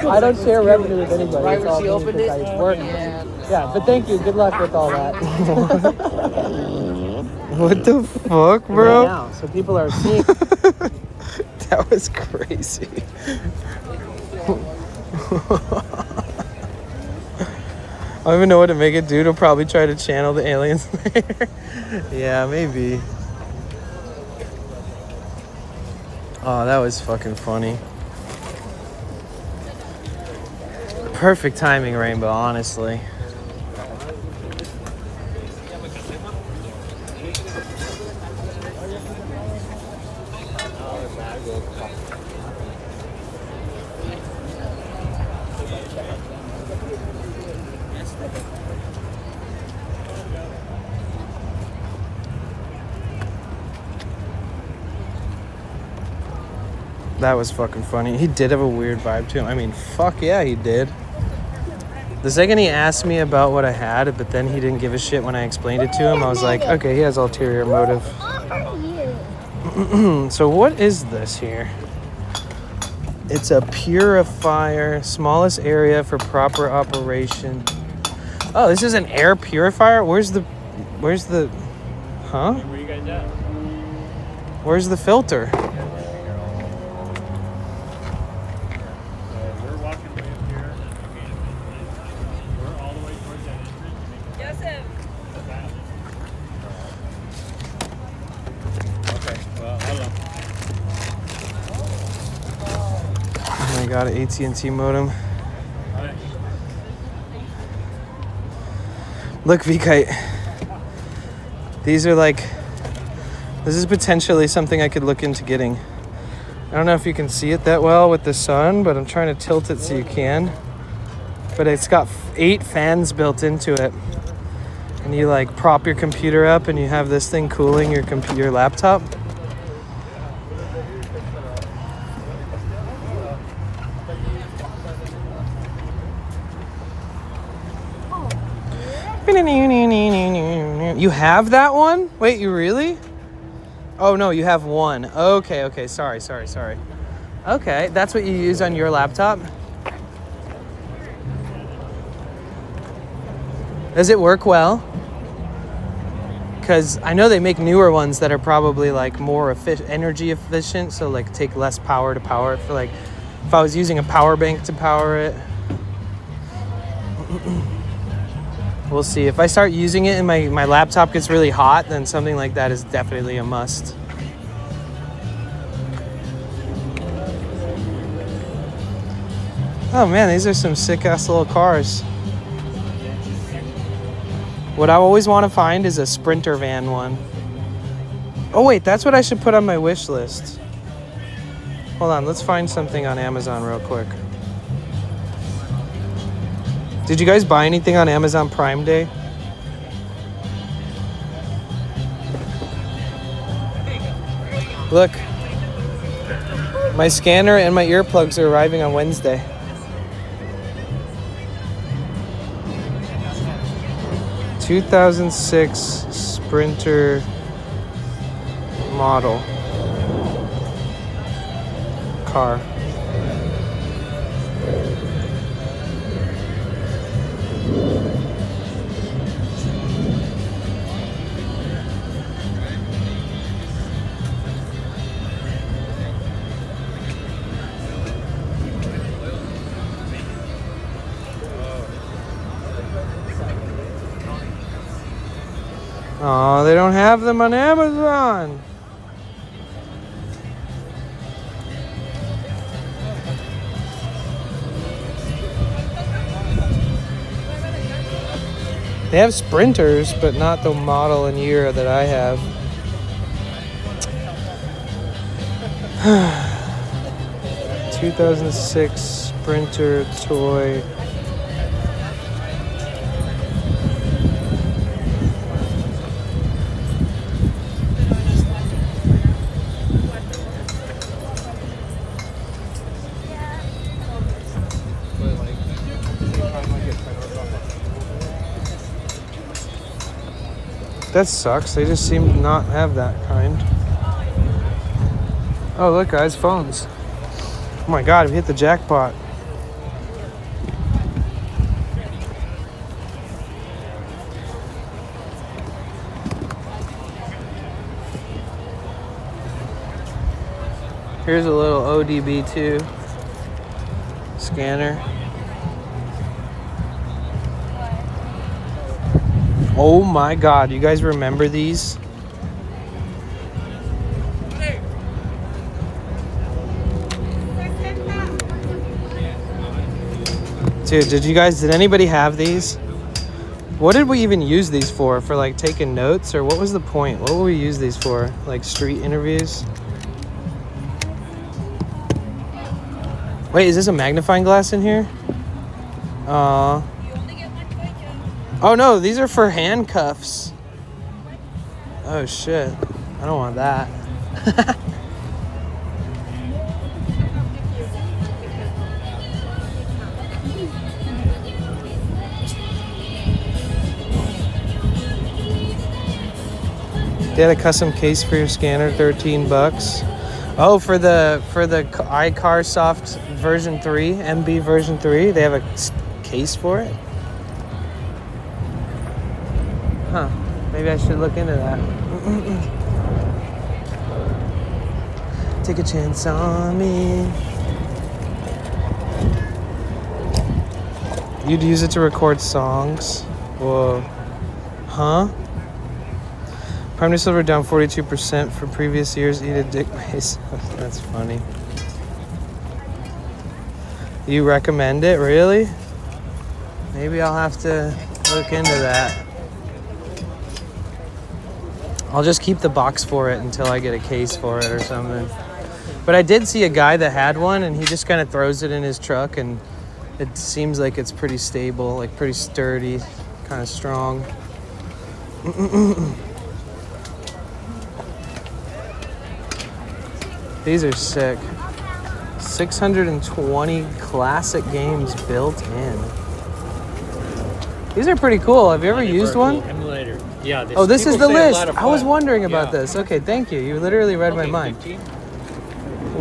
I don't share revenue with anybody. It's all me because I work. Yeah, but thank you. Good luck with all that. What the fuck, bro? Right now, so people are seeing. That was crazy. I don't even know what to make it do. It'll probably try to channel the aliens later. Yeah, maybe. Oh, that was fucking funny. Perfect timing, Rainbow, honestly. That was fucking funny. He did have a weird vibe to him. I mean, fuck yeah, he did. The second he asked me about what I had, but then he didn't give a shit when I explained it to him, I was like, okay, he has ulterior motive. So what is this here? It's a purifier, smallest area for proper operation. Oh, this is an air purifier? Where's the, huh? Where you guys at? Where's the filter? We're walking way up here. We're all the way towards that entrance. Yes, sir. Okay, well, hold on. Oh my god, an AT&T modem. Alright. Look, V-Kite. These are like, this is potentially something I could look into getting. I don't know if you can see it that well with the sun, but I'm trying to tilt it so you can. But it's got 8 fans built into it. And you like prop your computer up and you have this thing cooling your laptop. You have that one? Wait, you really? Oh no, you have one. Okay, sorry. Okay, that's what you use on your laptop? Does it work well? Because I know they make newer ones that are probably like more energy efficient, so like take less power to power it. For like, if I was using a power bank to power it. We'll see. If I start using it and my laptop gets really hot, then something like that is definitely a must. Oh man, these are some sick-ass little cars. What I always want to find is a Sprinter van one. Oh wait, that's what I should put on my wish list. Hold on, let's find something on Amazon real quick. Did you guys buy anything on Amazon Prime Day? Look, my scanner and my earplugs are arriving on Wednesday. (2006) Sprinter model car. Oh, they don't have them on Amazon. They have Sprinters, but not the model and year that I have. 2006 Sprinter toy. That sucks. They just seem to not have that kind. Oh, look, guys, phones. Oh my god, we hit the jackpot. Here's a little ODB2 scanner. Oh my god, you guys remember these? Dude, did anybody have these? What did we even use these for? For like taking notes, or what was the point? What would we use these for? Like street interviews? Wait, is this a magnifying glass in here? Aww. Oh no, these are for handcuffs. Oh shit, I don't want that. They had a custom case for your scanner, $13. Oh, for the iCar Soft version 3, MB version 3, they have a case for it? Huh. Maybe I should look into that. Take a chance on me. You'd use it to record songs? Whoa. Huh? Prime silver down 42% from previous years. Eat a dick base. That's funny. You recommend it, really? Maybe I'll have to look into that. I'll just keep the box for it until I get a case for it or something. But I did see a guy that had one, and he just kind of throws it in his truck, and it seems like it's pretty stable, like pretty sturdy, kind of strong. These are sick. 620 classic games built in. These are pretty cool. Have you ever used one? Emulator. Yeah. Oh, this is the list. I was wondering about this. Okay, thank you. You literally read my mind. 15.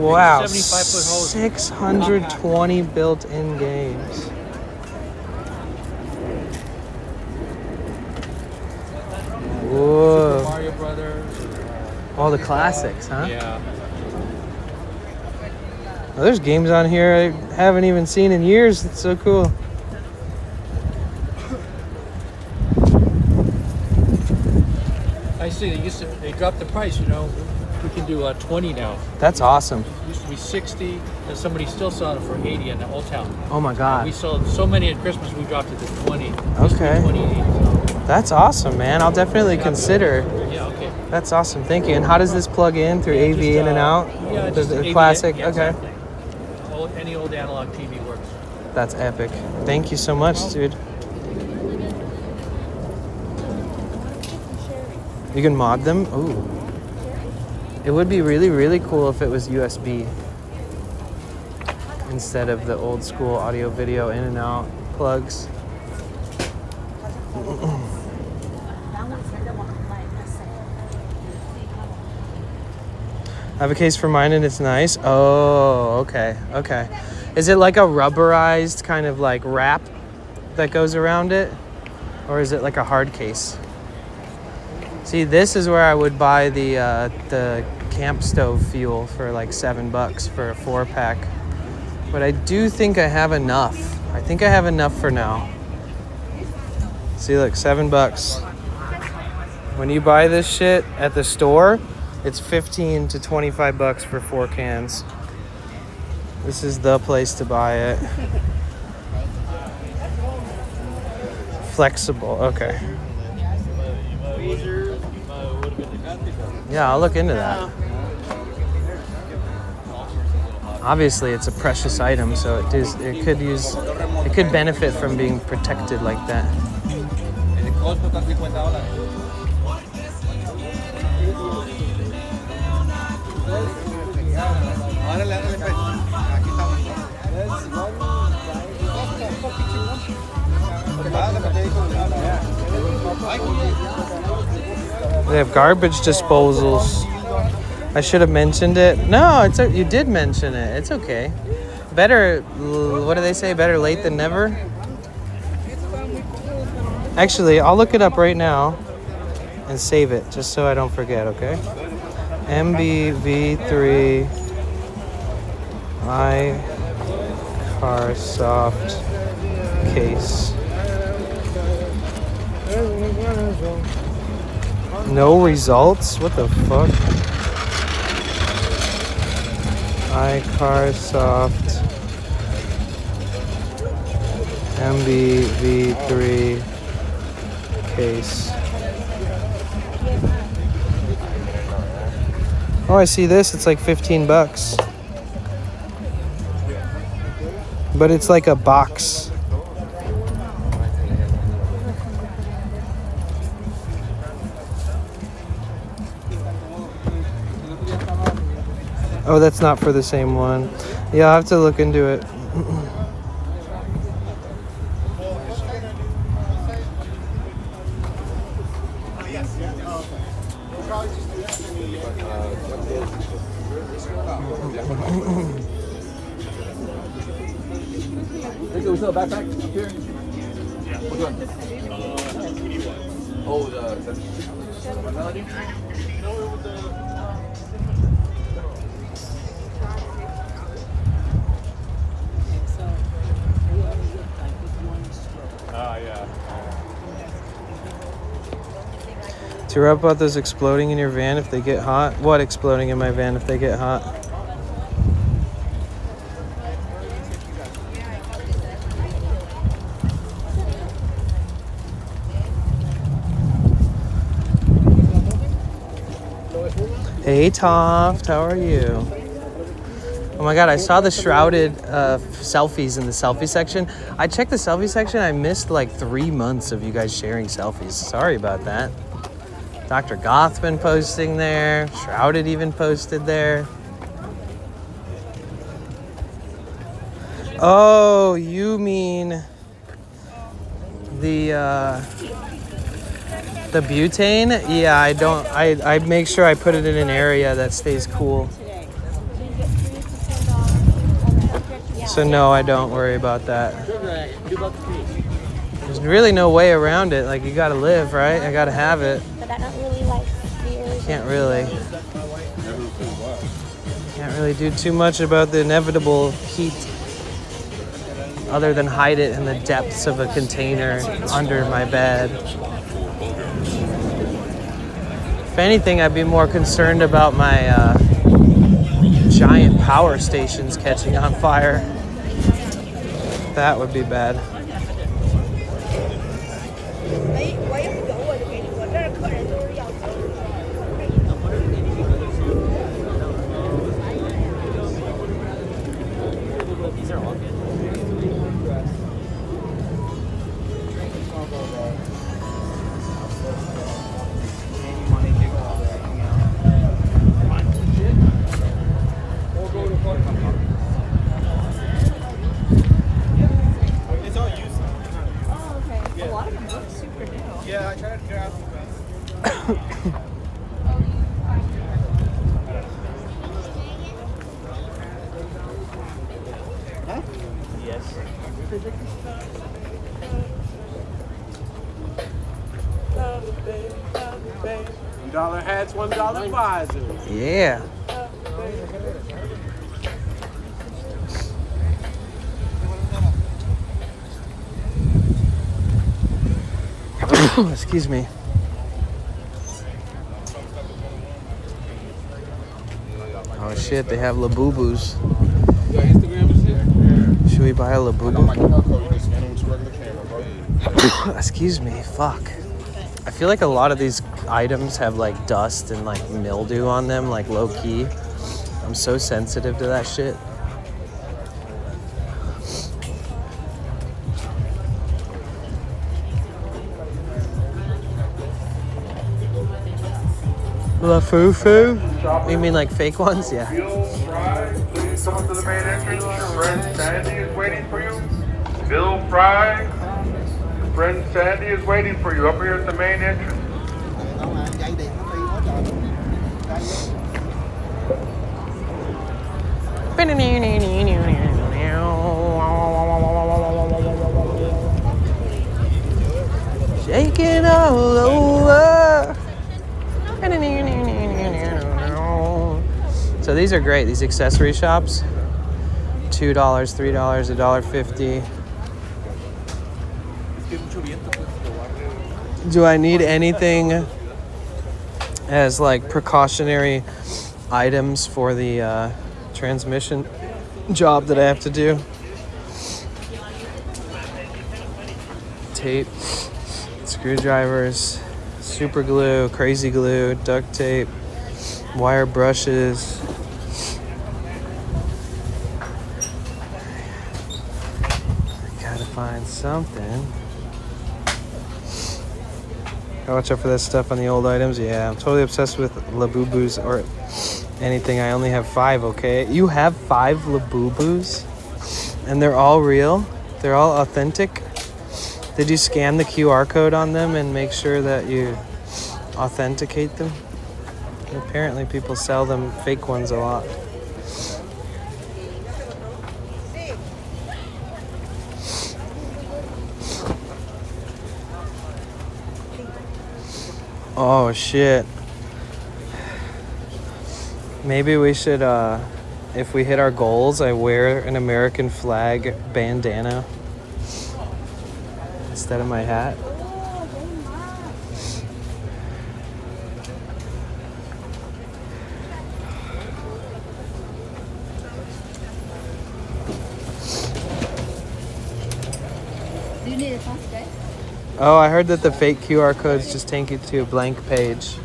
Wow. 75-foot hose. 620 built-in games. Whoa. Super Mario Brothers. All the classics, huh? Yeah. Well, there's games on here I haven't even seen in years. It's so cool. I see. They dropped the price. You know, we can do 20 now. That's awesome. It used to be 60, and somebody still selling it for 80 in the Old Town. Oh my God. We sold so many at Christmas. We dropped it to 20. Okay. 28, so. That's awesome, man. I'll definitely consider. Yeah. Okay. That's awesome. Thank you. And how does this plug in through AV in and out? Yeah, The just AV, classic. yeah, Okay. exactly. Any old analog TV works. That's epic. Thank you so much, dude. You can mod them? Ooh. It would be really, really cool if it was USB instead of the old school audio video in and out plugs. I have a case for mine and it's nice. Oh, okay, okay. Is it like a rubberized kind of like wrap that goes around it? Or is it like a hard case? See, this is where I would buy the camp stove fuel for like $7 for a 4-pack. But I do think I have enough. I think I have enough for now. See, look, $7. When you buy this shit at the store, it's $15 to $25 for 4 cans. This is the place to buy it. Flexible, okay. Yeah, I'll look into that. Obviously, it's a precious item, so it could benefit from being protected like that. They have garbage disposals. I should have mentioned it. No, you did mention it. It's okay. Better, what do they say? Better late than never? Actually, I'll look it up right now and save it just so I don't forget, okay? MBV3 iCar Soft case. No results? What the fuck? iCar Soft MBV3 case. Oh, I see this. It's like $15. But it's like a box. Oh, that's not for the same one. Yeah, I'll have to look into it. Think we still a backpack up here? Yeah. Which one? Oh, the Melody? Yeah. To wrap about those exploding in your van if they get hot. What exploding in my van if they get hot? Hey Toft, how are you? Oh my god, I saw the shrouded selfies in the selfie section. I checked the selfie section, I missed like 3 months of you guys sharing selfies. Sorry about that. Dr. Goth been posting there. Shrouded even posted there. Oh, you mean the butane? Yeah, I make sure I put it in an area that stays cool. So no, I don't worry about that. There's really no way around it. Like, you gotta live, right? I gotta have it. But I don't really like beers. Can't really do too much about the inevitable heat other than hide it in the depths of a container under my bed. If anything, I'd be more concerned about my giant power stations catching on fire. That would be bad. $1 hats, $1 visors. Yeah. Excuse me. Oh shit, they have Labubus. Should we buy a Labubu? Excuse me, fuck. I feel like a lot of these items have like dust and like mildew on them, like low key. I'm so sensitive to that shit. La Fufu? You mean like fake ones? Yeah. Please come up to the main entrance. Your friend Sandy is waiting for you. Bill Fry. Your friend Sandy is waiting for you up here at the main entrance. Shaking all over. So these are great, these accessory shops. $2, $3, $1.50. Do I need anything as like precautionary items for the transmission job that I have to do? Tape, screwdrivers, super glue, crazy glue, duct tape, wire brushes. Gotta find something. Gotta watch out for that stuff on the old items. Yeah, I'm totally obsessed with Labubus or anything. I only have 5, okay? You have 5 Labubus? And they're all real? They're all authentic? Did you scan the QR code on them and make sure that you authenticate them? Apparently people sell them fake ones a lot. Oh shit. Maybe we should, if we hit our goals, I wear an American flag bandana instead of my hat. Do you need a passport? Oh, I heard that the fake QR codes just take you to a blank page.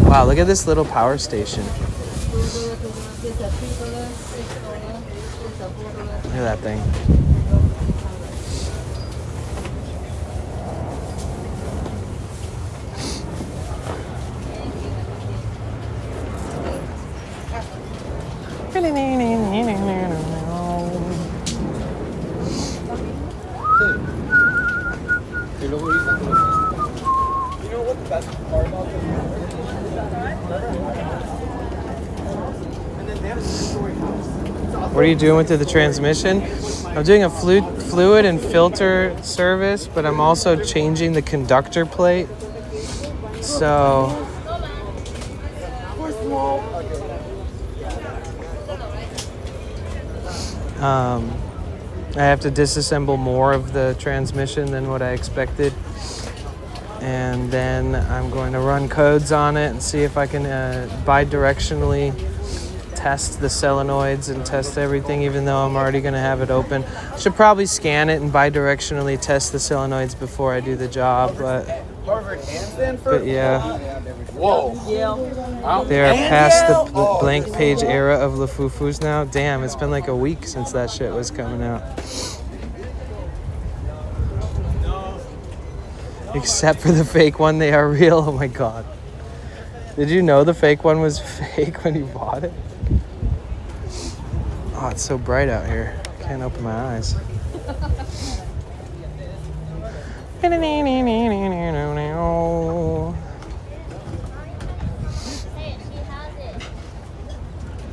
Wow, look at this little power station. Look at that thing. What are you doing with the transmission? I'm doing a fluid and filter service, but I'm also changing the conductor plate. So I have to disassemble more of the transmission than what I expected. And then I'm going to run codes on it and see if I can bidirectionally test the solenoids and test everything, even though I'm already going to have it open. Should probably scan it and bidirectionally test the solenoids before I do the job, but yeah. Whoa. They are past the blank page era of Lafufus now. Damn, it's been like a week since that shit was coming out. Except for the fake one, they are real. Oh my god. Did you know the fake one was fake when you bought it? Oh, it's so bright out here. Can't open my eyes. It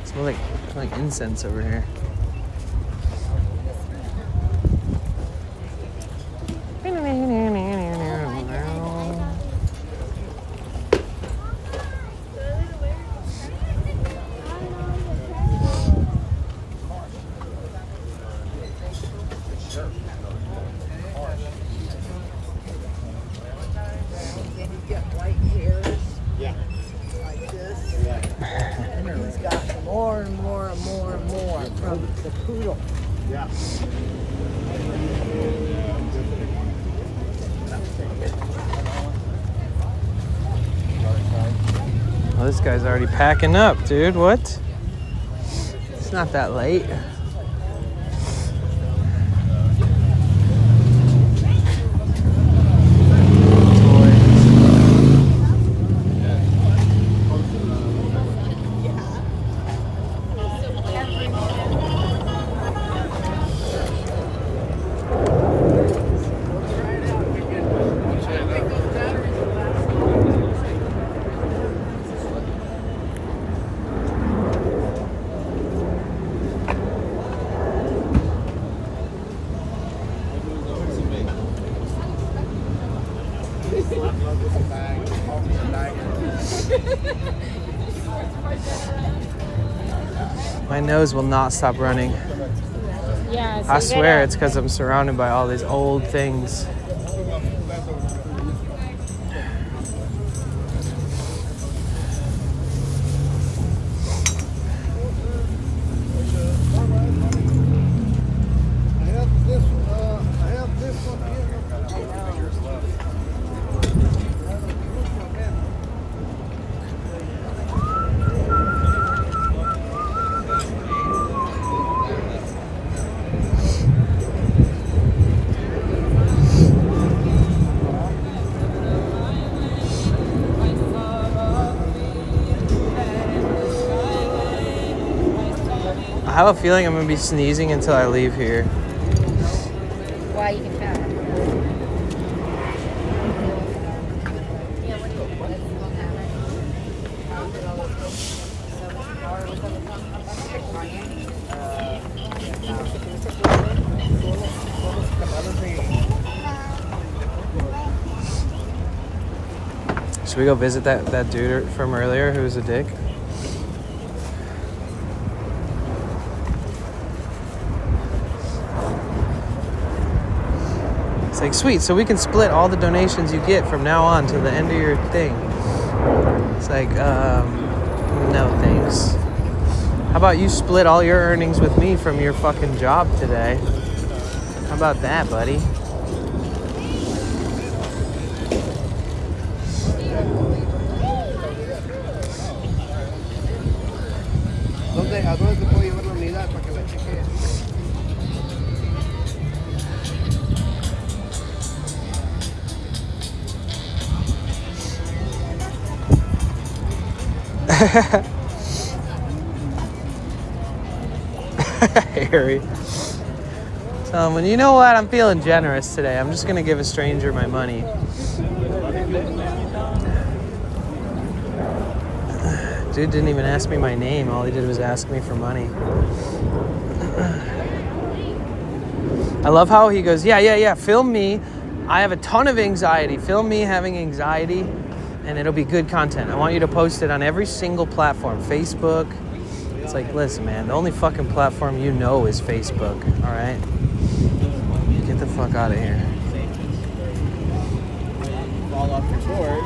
smells like incense over here. More and more and more and more from the poodle. Yeah. Oh, this guy's already packing up, dude. What? It's not that late. My nose will not stop running. Yeah, so I swear it's because I'm surrounded by all these old things. I have a feeling I'm gonna be sneezing until I leave here. Should we go visit that dude from earlier who was a dick? It's like, sweet, so we can split all the donations you get from now on to the end of your thing. It's like, no thanks. How about you split all your earnings with me from your fucking job today? How about that, buddy? ¿A dónde te puedo llevar la unidad para que la chequees? Harry. So, you know what? I'm feeling generous today. I'm just going to give a stranger my money. Dude didn't even ask me my name. All he did was ask me for money. I love how he goes, yeah, film me. I have a ton of anxiety. Film me having anxiety, and it'll be good content. I want you to post it on every single platform. Facebook. It's like, listen, man, the only fucking platform you know is Facebook, all right? Get the fuck out of here. Fall off your board.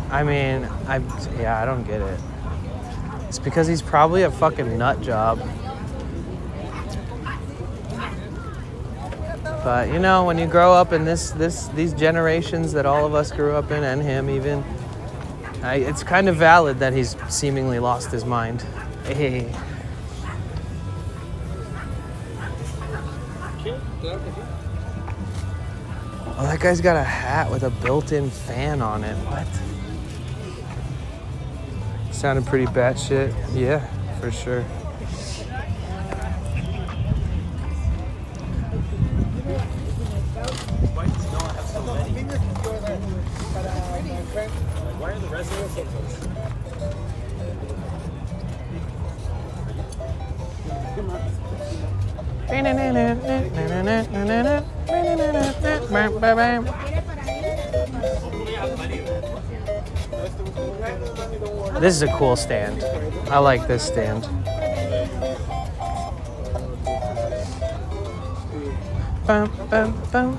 I mean, I don't get it. It's because he's probably a fucking nut job. But you know, when you grow up in these generations that all of us grew up in, and him even, it's kind of valid that he's seemingly lost his mind. Hey. Oh, that guy's got a hat with a built-in fan on it. What? Sounded pretty batshit. Yeah, for sure. Why are the residents so close? This is a cool stand. I like this stand. Bum, bum, bum.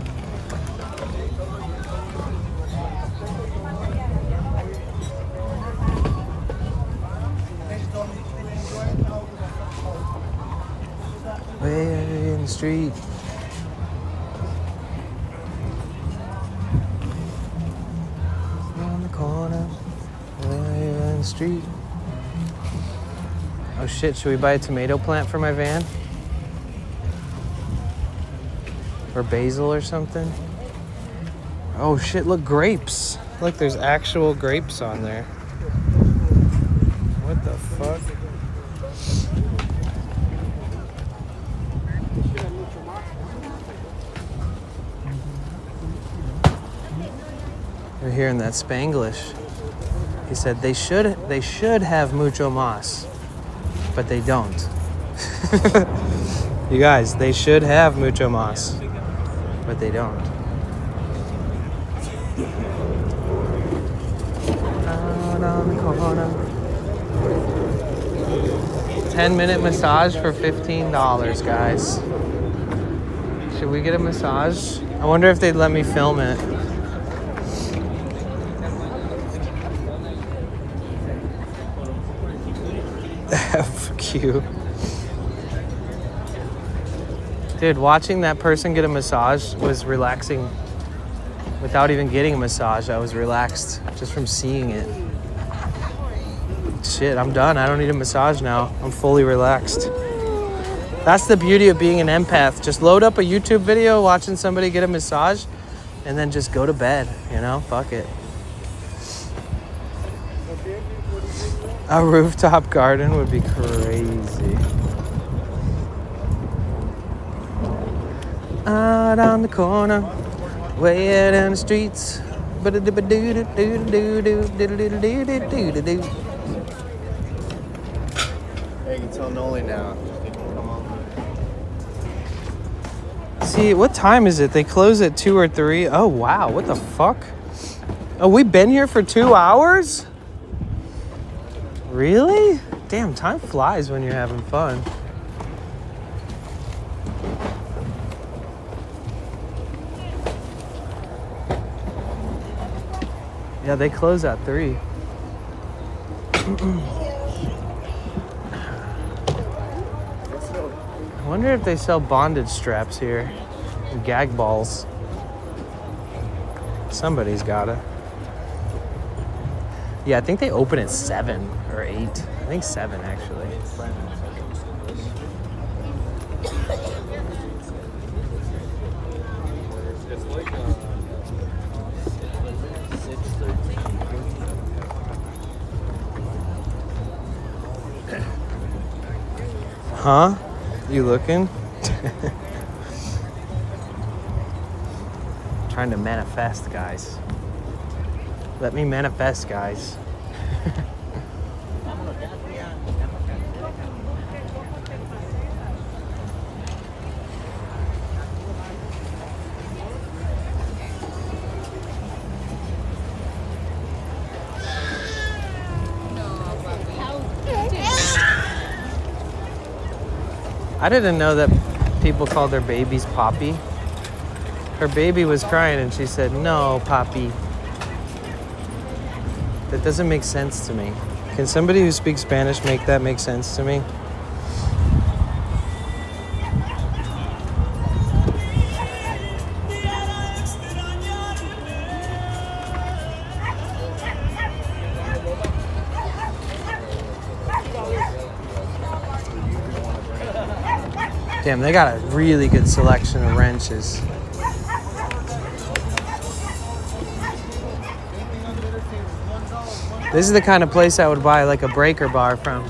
Way in the street. On the corner. Way in the street. Oh shit, should we buy a tomato plant for my van? Or basil or something? Oh shit, look, grapes. Look, there's actual grapes on there. What the fuck? You're hearing that Spanglish. He said they should have mucho mas, but they don't. You guys, they should have mucho mas, but they don't. Out on the corner. 10-minute massage for $15, guys. Should we get a massage? I wonder if they'd let me film it. Fuck you. Dude, watching that person get a massage was relaxing. Without even getting a massage, I was relaxed just from seeing it. Shit, I'm done. I don't need a massage now. I'm fully relaxed. That's the beauty of being an empath. Just load up a YouTube video watching somebody get a massage and then just go to bed, you know? Fuck it. A rooftop garden would be crazy. Out on the corner, way out in the streets, You can tell Noli now. See, what time is it? They close at 2 or 3. Oh, wow. What the fuck? Oh, we've been here for 2 hours? Really? Damn, time flies when you're having fun. Yeah, they close at 3. I wonder if they sell bondage straps here. And gag balls. Somebody's gotta. Yeah, I think they open at 7 or 8. I think 7 actually. Huh? You looking? Trying to manifest, guys. Let me manifest, guys. I didn't know that people call their babies Poppy. Her baby was crying and she said, "No, Poppy." That doesn't make sense to me. Can somebody who speaks Spanish make that make sense to me? Damn, they got a really good selection of wrenches. This is the kind of place I would buy like a breaker bar from.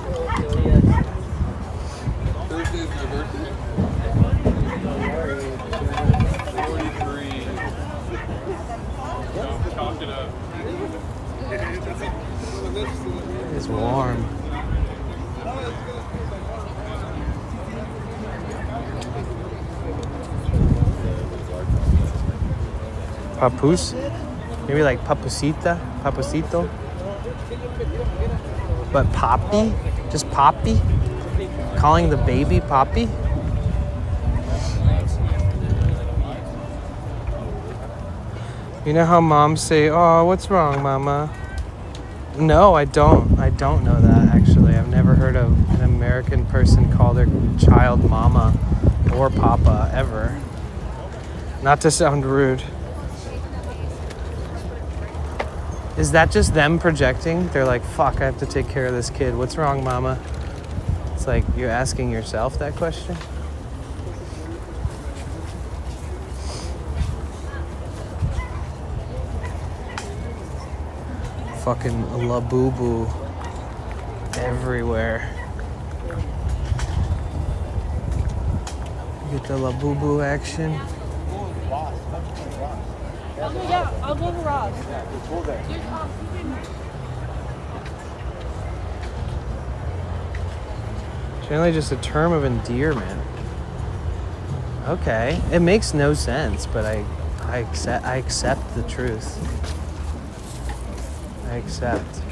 It's warm. Papoose? Maybe like papusita? Papusito? But Poppy? Just Poppy? Calling the baby Poppy? You know how moms say, "Oh, what's wrong, mama?" No, I don't. I don't know that, actually. I've never heard of an American person call their child mama or papa, ever. Not to sound rude. Is that just them projecting? They're like, fuck, I have to take care of this kid. What's wrong, mama? It's like you're asking yourself that question. Fucking La Boo Boo everywhere. Get the La Boo Boo action. Yeah, I'll go to Ross. Generally just a term of endearment. Okay, it makes no sense, but I accept the truth. I accept.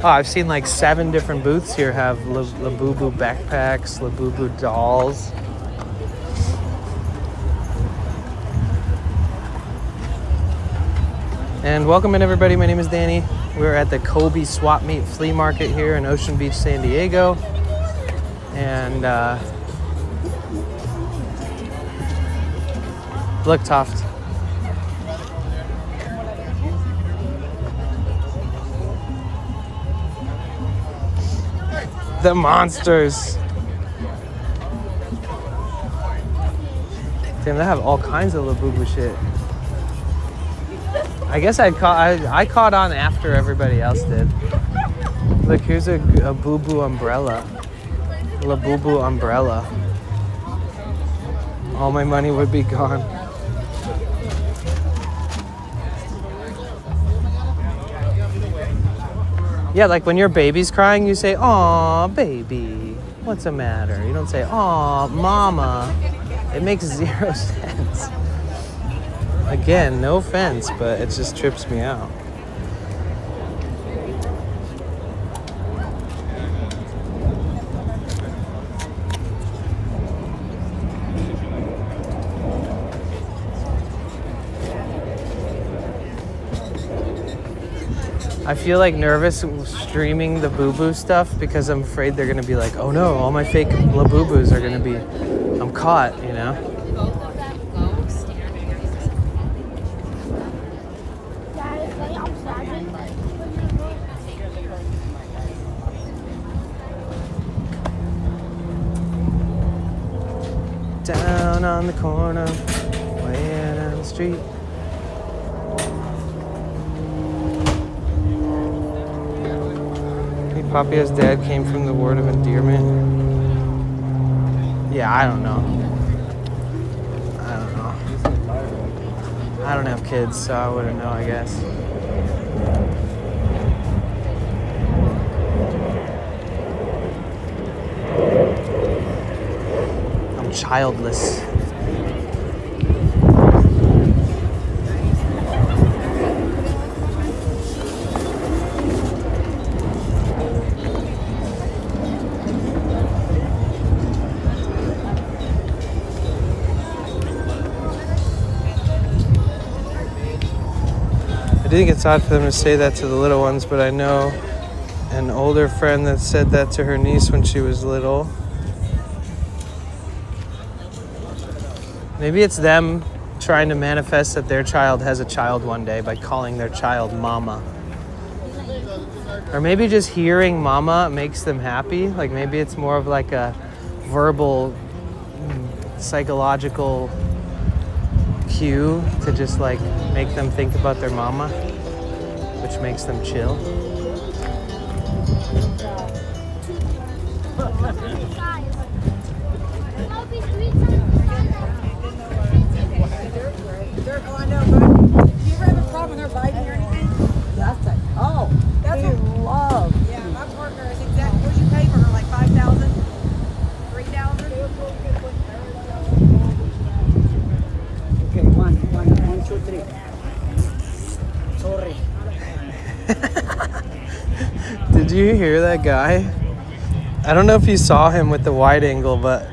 Oh, I've seen like 7 different booths here have Labubu backpacks, Labubu dolls. And welcome in, everybody. My name is Danny. We're at the Koby Swap Meet Flea Market here in Ocean Beach, San Diego. And look, Toft. The monsters. Damn, they have all kinds of Labubu shit. I guess I caught on after everybody else did. Look, here's a boo-boo umbrella. La boo-boo umbrella. All my money would be gone. Yeah, like when your baby's crying, you say, "Aw, baby, what's the matter?" You don't say, "Aw, mama." It makes zero sense. Again, no offense, but it just trips me out. I feel like nervous streaming the boo-boo stuff because I'm afraid they're gonna be like, oh no, all my fake boo-boos are gonna be, I'm caught, you know? Down on the corner, way down the street. Papia's dad came from the word of endearment. Yeah, I don't know. I don't have kids, so I wouldn't know, I guess. I'm childless. I think it's odd for them to say that to the little ones, but I know an older friend that said that to her niece when she was little. Maybe it's them trying to manifest that their child has a child one day by calling their child mama. Or maybe just hearing mama makes them happy. Like maybe it's more of like a verbal, psychological cue to just like make them think about their mama, which makes them chill. Oh, I know, but do you ever have a problem with her biting or anything? Nothing. Oh, that's a love. Yeah, my partner is exactly. What'd you pay for her? Like 5,000, 3,000. Okay, one, two, three. Sorry. Did you hear that guy? I don't know if you saw him with the wide angle, but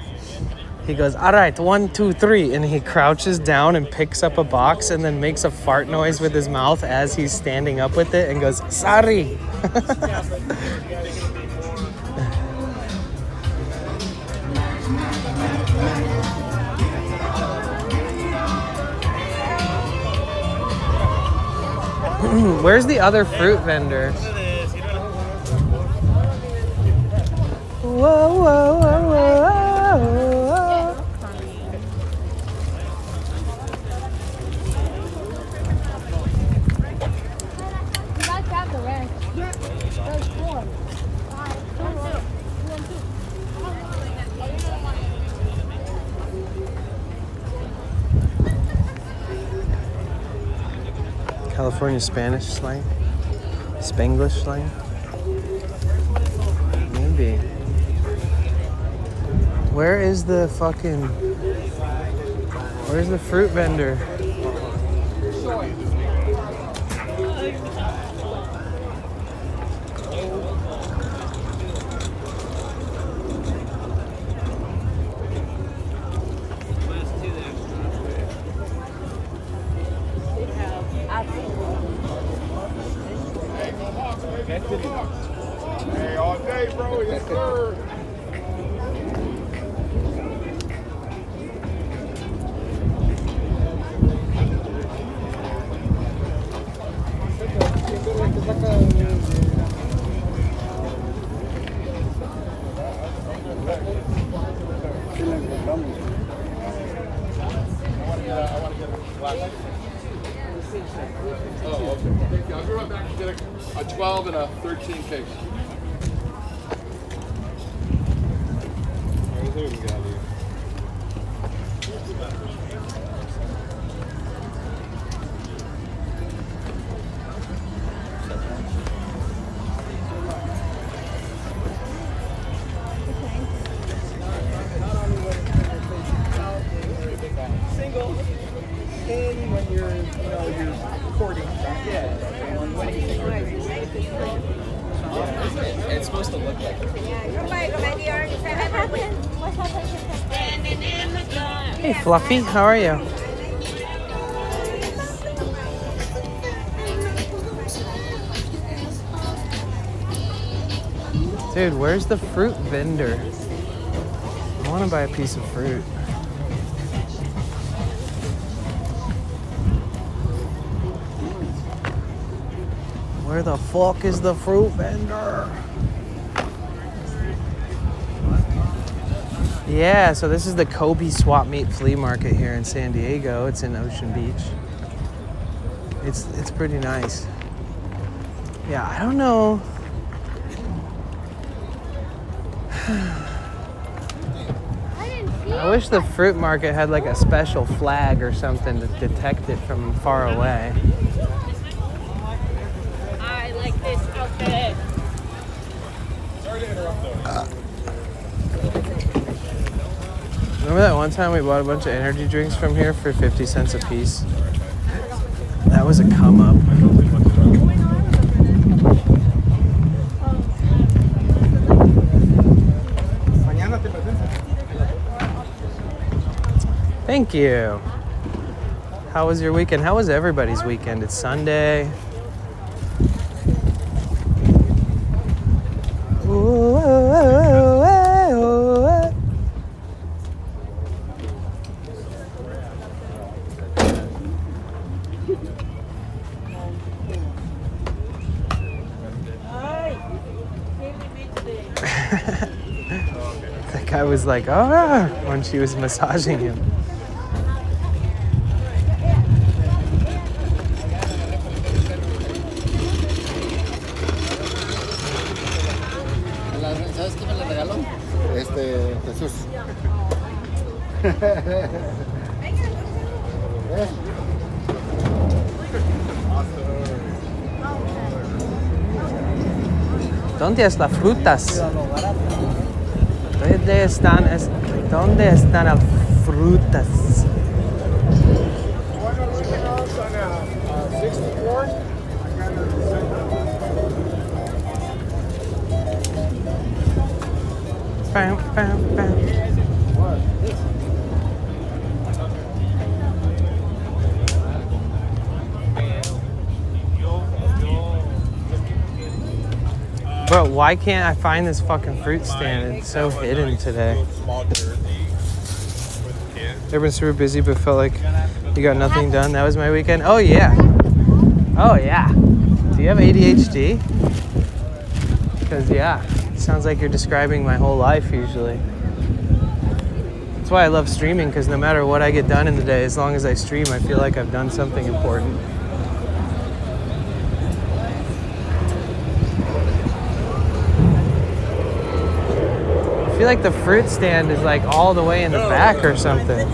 he goes, all right, 1, 2, 3. And he crouches down and picks up a box and then makes a fart noise with his mouth as he's standing up with it and goes, sorry. Where's the other fruit vendor? Whoa, whoa, whoa, whoa, whoa. You guys have the rest. There's 4. 5, 2, 1, 2. California Spanish slang? Spanglish slang? Maybe. Where's the fruit vendor? Hey, all day, bro. Yes, sir. Oh, okay. Thank you. I'll be right back and get a 12 and a 13 case. you're courting. Yeah. On wedding things. It's supposed to look like it. Hey, Fluffy, how are you? Dude, where's the fruit vendor? I want to buy a piece of fruit. Where the fuck is the fruit vendor? Yeah, so this is the Koby Swap Meet Flea Market here in San Diego. It's in Ocean Beach. It's pretty nice. Yeah, I don't know. I wish the fruit market had like a special flag or something to detect it from far away. I like this outfit. Sorry to interrupt though. Remember that one time we bought a bunch of energy drinks from here for 50 cents a piece? That was a come up. Thank you. How was your weekend? How was everybody's weekend? It's Sunday. That guy was like, "Ah," when she was massaging him. ¿Sabes quién me la regaló? Jesús. ¿Dónde están las frutas? ¿Dónde están las frutas? Bam, bam, bam. Bro, why can't I find this fucking fruit stand? It's so hidden today. Everyone's super busy, but felt like you got nothing done. That was my weekend. Oh yeah. Oh yeah. Do you have ADHD? Because yeah, it sounds like you're describing my whole life usually. That's why I love streaming, because no matter what I get done in the day, as long as I stream, I feel like I've done something important. I feel like the fruit stand is like all the way in the back or something.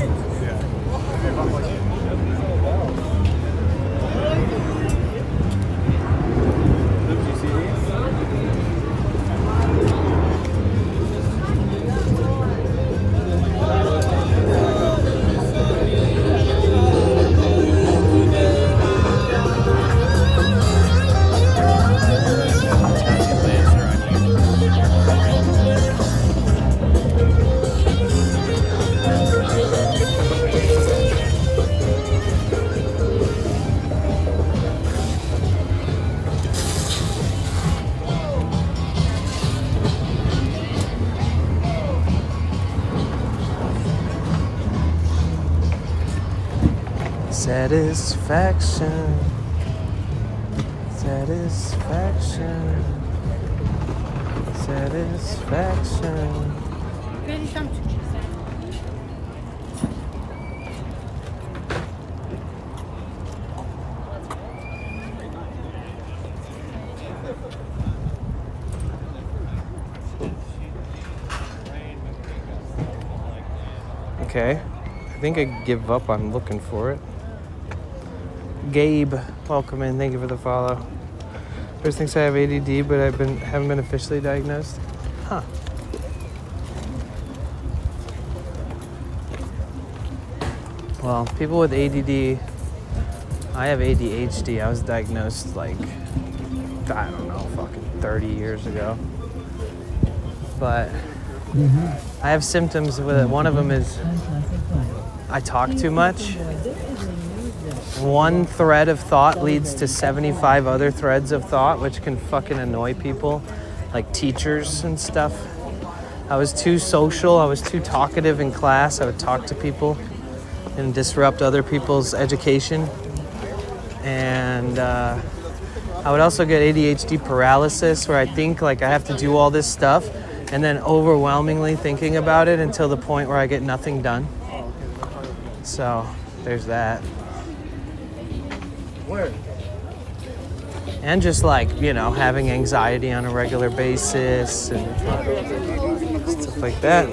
Satisfaction, satisfaction, satisfaction. Okay, I think I give up on looking for it. Gabe, welcome in. Thank you for the follow. First thinks I have ADD, but haven't been officially diagnosed. Huh. Well, people with ADD I have ADHD. I was diagnosed like, I don't know, fucking 30 years ago. But I have symptoms with it. One of them is I talk too much. One thread of thought leads to 75 other threads of thought, which can fucking annoy people, like teachers and stuff. I was too social. I was too talkative in class. I would talk to people and disrupt other people's education. And I would also get ADHD paralysis, where I think like I have to do all this stuff and then overwhelmingly thinking about it until the point where I get nothing done. So there's that. Where? And just like, you know, having anxiety on a regular basis and stuff like that.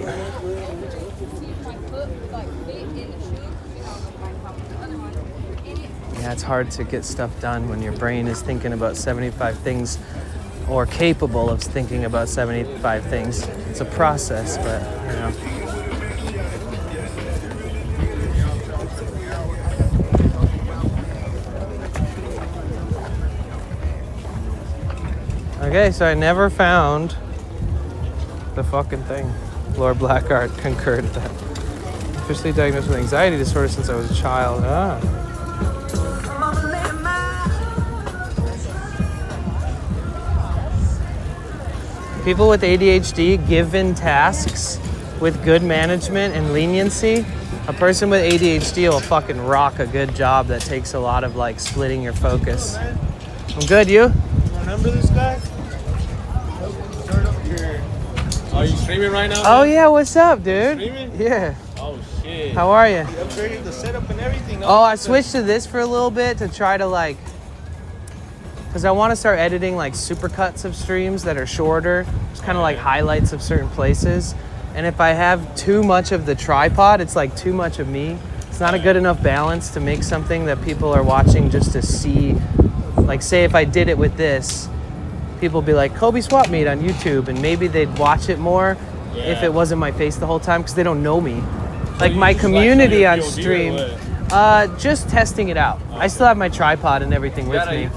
Yeah, it's hard to get stuff done when your brain is thinking about 75 things or capable of thinking about 75 things. It's a process, but, you know. Okay, so I never found the fucking thing. Lord Blackheart concurred with that. Officially diagnosed with anxiety disorder since I was a child. People with ADHD, given tasks with good management and leniency, a person with ADHD will fucking rock a good job that takes a lot of like splitting your focus. I'm good, you? Remember this guy? Are you streaming right now? Oh yeah, what's up, dude? Streaming? Yeah. Oh shit. How are you? You upgraded the setup and everything. Oh, I switched to this for a little bit to try to like, because I want to start editing like supercuts of streams that are shorter, just kind of like highlights of certain places. And if I have too much of the tripod, it's like too much of me. It's not a good enough balance to make something that people are watching just to see. Like say if I did it with this, people would be like, Koby Swap Meet on YouTube, and maybe they'd watch it more if it wasn't my face the whole time, because they don't know me. Like my community on stream, just testing it out. I still have my tripod and everything with me.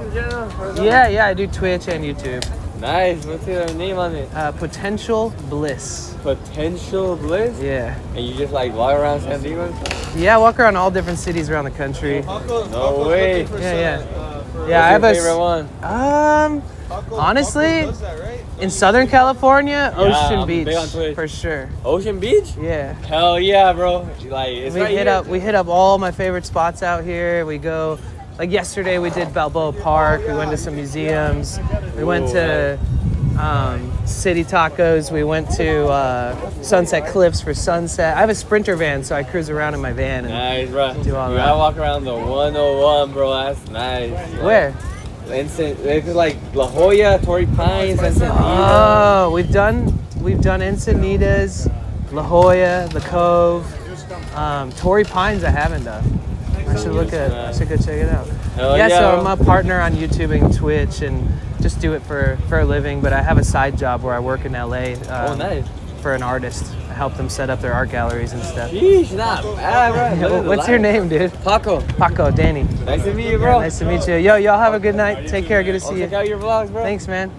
Yeah, I do Twitch and YouTube. Nice. What's your name on it? Potential Bliss. Potential Bliss? Yeah. And you just like walk around San Diego? Yeah, I walk around all different cities around the country. No way. Yeah. What's I have your a favorite one? Honestly, in Southern California, Ocean I'm Beach big on Twitch. for sure. Ocean Beach? Yeah. Hell yeah, bro. Like it's We right hit here. we hit up all my favorite spots out here. We go, like yesterday we did Balboa Park. We went to some museums. We went to City Tacos. We went to Sunset Cliffs for sunset. I have a Sprinter van, so I cruise around in my van and Nice, bro. do all You that. gotta walk around the 101, bro. That's nice. Where? It's like La Jolla, Torrey Pines, Encinitas. Oh, we've done Encinitas, La Jolla, The Cove, Torrey Pines. I haven't done. I should go check it out. Hell Yeah, so bro. I'm a partner on YouTube and Twitch, and just do it for a living. But I have a side job where I work in LA. Oh, nice. For an artist. I help them set up their art galleries and stuff. Yeesh, not bad, bro. What's your name, dude? Paco. Paco, Danny. Nice to meet you, bro. Yeah, nice to meet you. Yo, y'all have a good night. Take care. Good to see you. Check out your vlogs, bro. Thanks, man.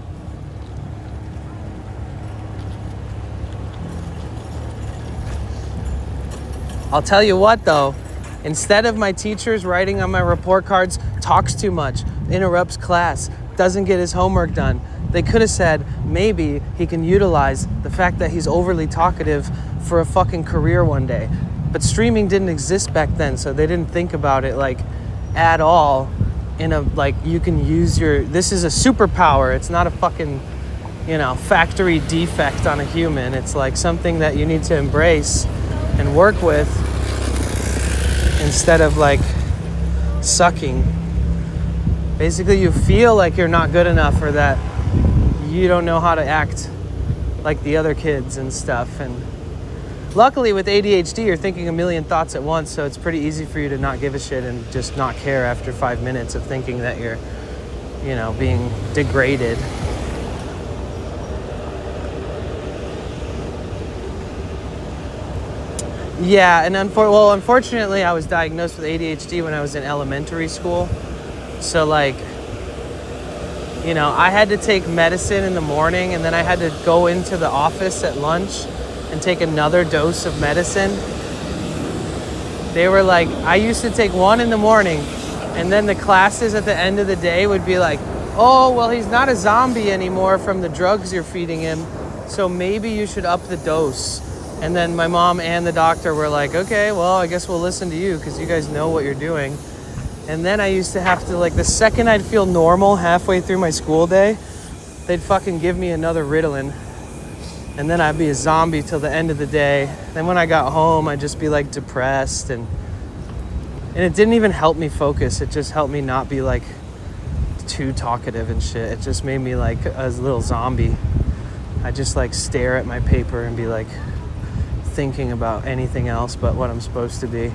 I'll tell you what, though. Instead of my teachers writing on my report cards, talks too much, interrupts class, doesn't get his homework done, they could have said maybe he can utilize the fact that he's overly talkative for a fucking career one day. But streaming didn't exist back then, so they didn't think about it like at all in a like you can use your, this is a superpower. It's not a fucking, you know, factory defect on a human. It's like something that you need to embrace and work with instead of like sucking. Basically, you feel like you're not good enough or that you don't know how to act like the other kids and stuff. And luckily with ADHD, you're thinking a million thoughts at once, so it's pretty easy for you to not give a shit and just not care after 5 minutes of thinking that you're, you know, being degraded. Yeah, and unfortunately, I was diagnosed with ADHD when I was in elementary school. So, like, you know, I had to take medicine in the morning, and then I had to go into the office at lunch and take another dose of medicine. They were like, I used to take one in the morning, and then the classes at the end of the day would be like, oh, well, he's not a zombie anymore from the drugs you're feeding him, so maybe you should up the dose. And then my mom and the doctor were like, okay, well, I guess we'll listen to you because you guys know what you're doing. And then I used to have to, like, the second I'd feel normal halfway through my school day, they'd fucking give me another Ritalin. And then I'd be a zombie till the end of the day. Then when I got home, I'd just be, like, depressed. And it didn't even help me focus. It just helped me not be, like, too talkative and shit. It just made me, like, a little zombie. I just, like, stare at my paper and be, like, thinking about anything else but what I'm supposed to be.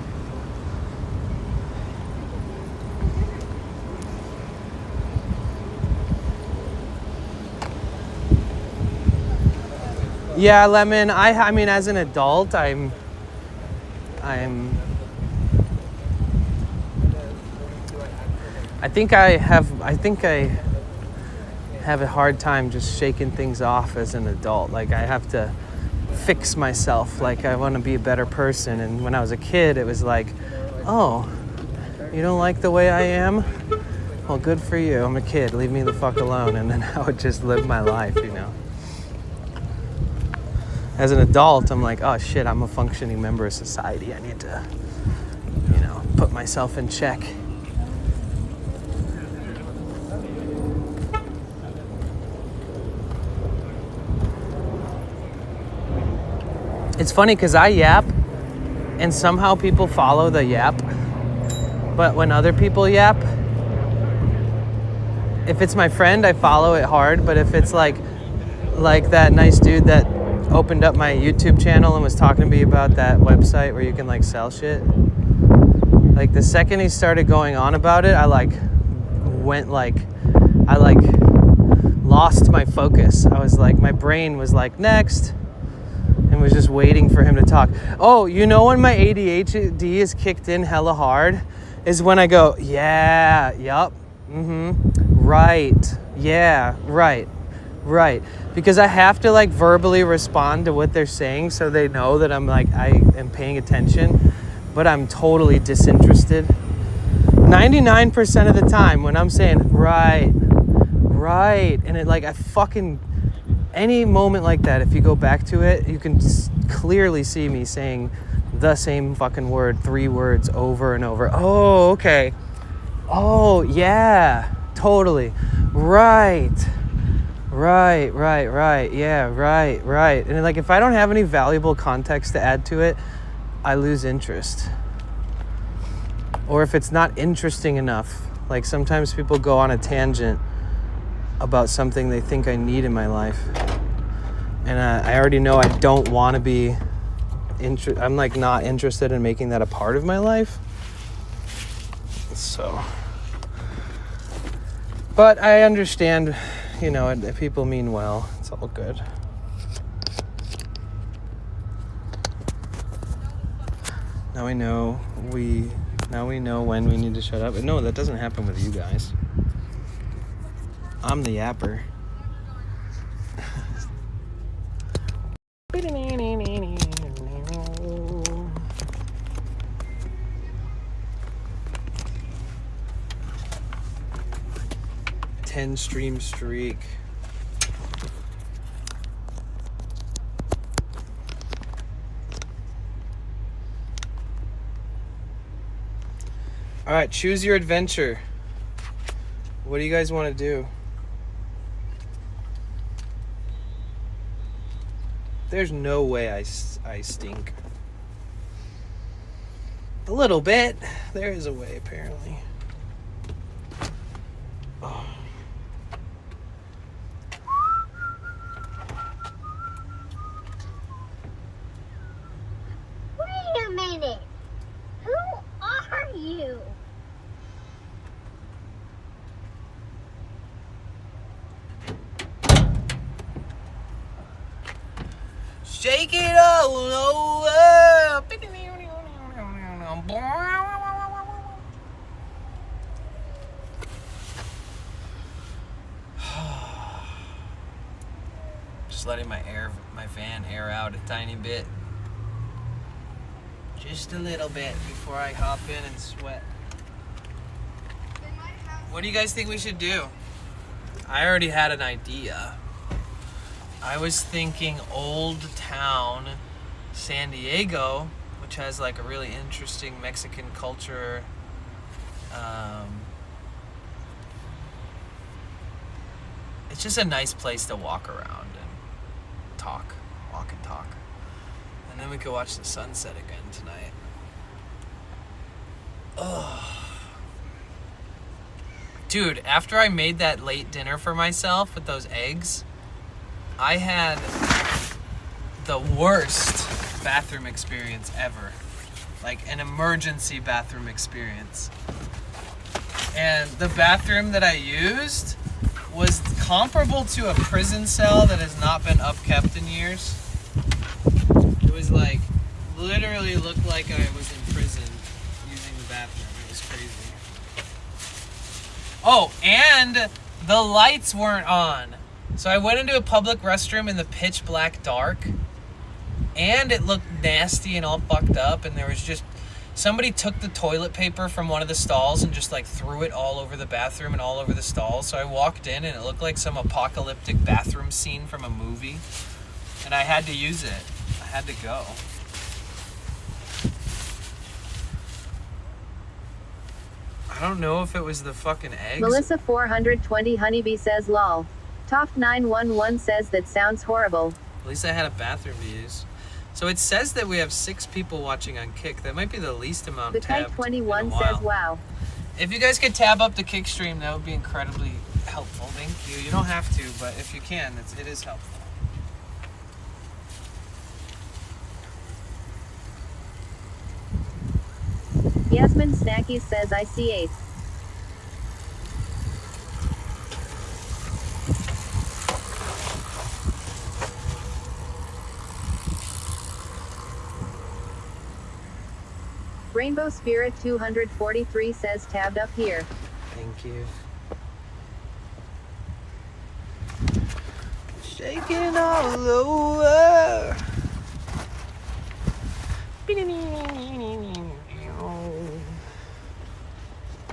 Yeah, Lemon, I mean, as an adult, I think I have a hard time just shaking things off as an adult. Like, I have to fix myself. Like, I want to be a better person. And when I was a kid, it was like, oh, you don't like the way I am? Well, good for you. I'm a kid. Leave me the fuck alone. And then I would just live my life, you know. As an adult, I'm like, oh shit, I'm a functioning member of society. I need to, you know, put myself in check. It's funny because I yap and somehow people follow the yap. But when other people yap, if it's my friend, I follow it hard. But if it's like that nice dude that opened up my YouTube channel and was talking to me about that website where you can, like, sell shit, like, the second he started going on about it, I lost my focus. I was like, my brain was like, next, and was just waiting for him to talk. Oh, you know when my ADHD is kicked in hella hard is when I go, yeah, yup, right, yeah, right. Because I have to, like, verbally respond to what they're saying so they know that I'm, like, I am paying attention, but I'm totally disinterested. 99% of the time when I'm saying, right, and it, like, I fucking, any moment like that, if you go back to it, you can clearly see me saying the same fucking word 3 words over and over. Oh, okay. Oh, yeah, totally. Right. Yeah, right. And, like, if I don't have any valuable context to add to it, I lose interest. Or if it's not interesting enough, like, sometimes people go on a tangent about something they think I need in my life. And I already know I don't want to be, I'm, like, not interested in making that a part of my life. So, but I understand, you know, if people mean well, it's all good. Now we know when we need to shut up. But no, that doesn't happen with you guys. I'm the yapper. Stream streak. All right, choose your adventure. What do you guys want to do? There's no way I stink. A little bit. There is a way, apparently. Oh. Wait a minute. Who are you? Shake it all over. Just letting my fan air out a tiny bit. Just a little bit before I hop in and sweat. What do you guys think we should do? I already had an idea. I was thinking Old Town San Diego, which has like a really interesting Mexican culture. It's just a nice place to walk around and walk and talk. And then we could watch the sunset again tonight. Ugh. Dude, after I made that late dinner for myself with those eggs, I had the worst bathroom experience ever. Like an emergency bathroom experience. And the bathroom that I used was comparable to a prison cell that has not been upkept in years. It was like, literally looked like I was in prison using the bathroom. It was crazy. Oh, and the lights weren't on. So I went into a public restroom in the pitch black dark, and it looked nasty and all fucked up, and there was just, somebody took the toilet paper from one of the stalls and just like threw it all over the bathroom and all over the stalls. So I walked in and it looked like some apocalyptic bathroom scene from a movie, and I had to use it. I had to go. I don't know if it was the fucking eggs. Melissa 420 Honeybee says lol. Toft 911 says that sounds horrible. At least I had a bathroom to use. So it says that we have 6 people watching on Kick. That might be the least amount The tabbed Kite 21 in a while. says wow. If you guys could tab up the Kick stream, that would be incredibly helpful. Thank you. You don't have to, but if you can, it is helpful. Yasmin Snacky says I see 8. Rainbow Spirit 243 says tabbed up here. Thank you. Shaking all over.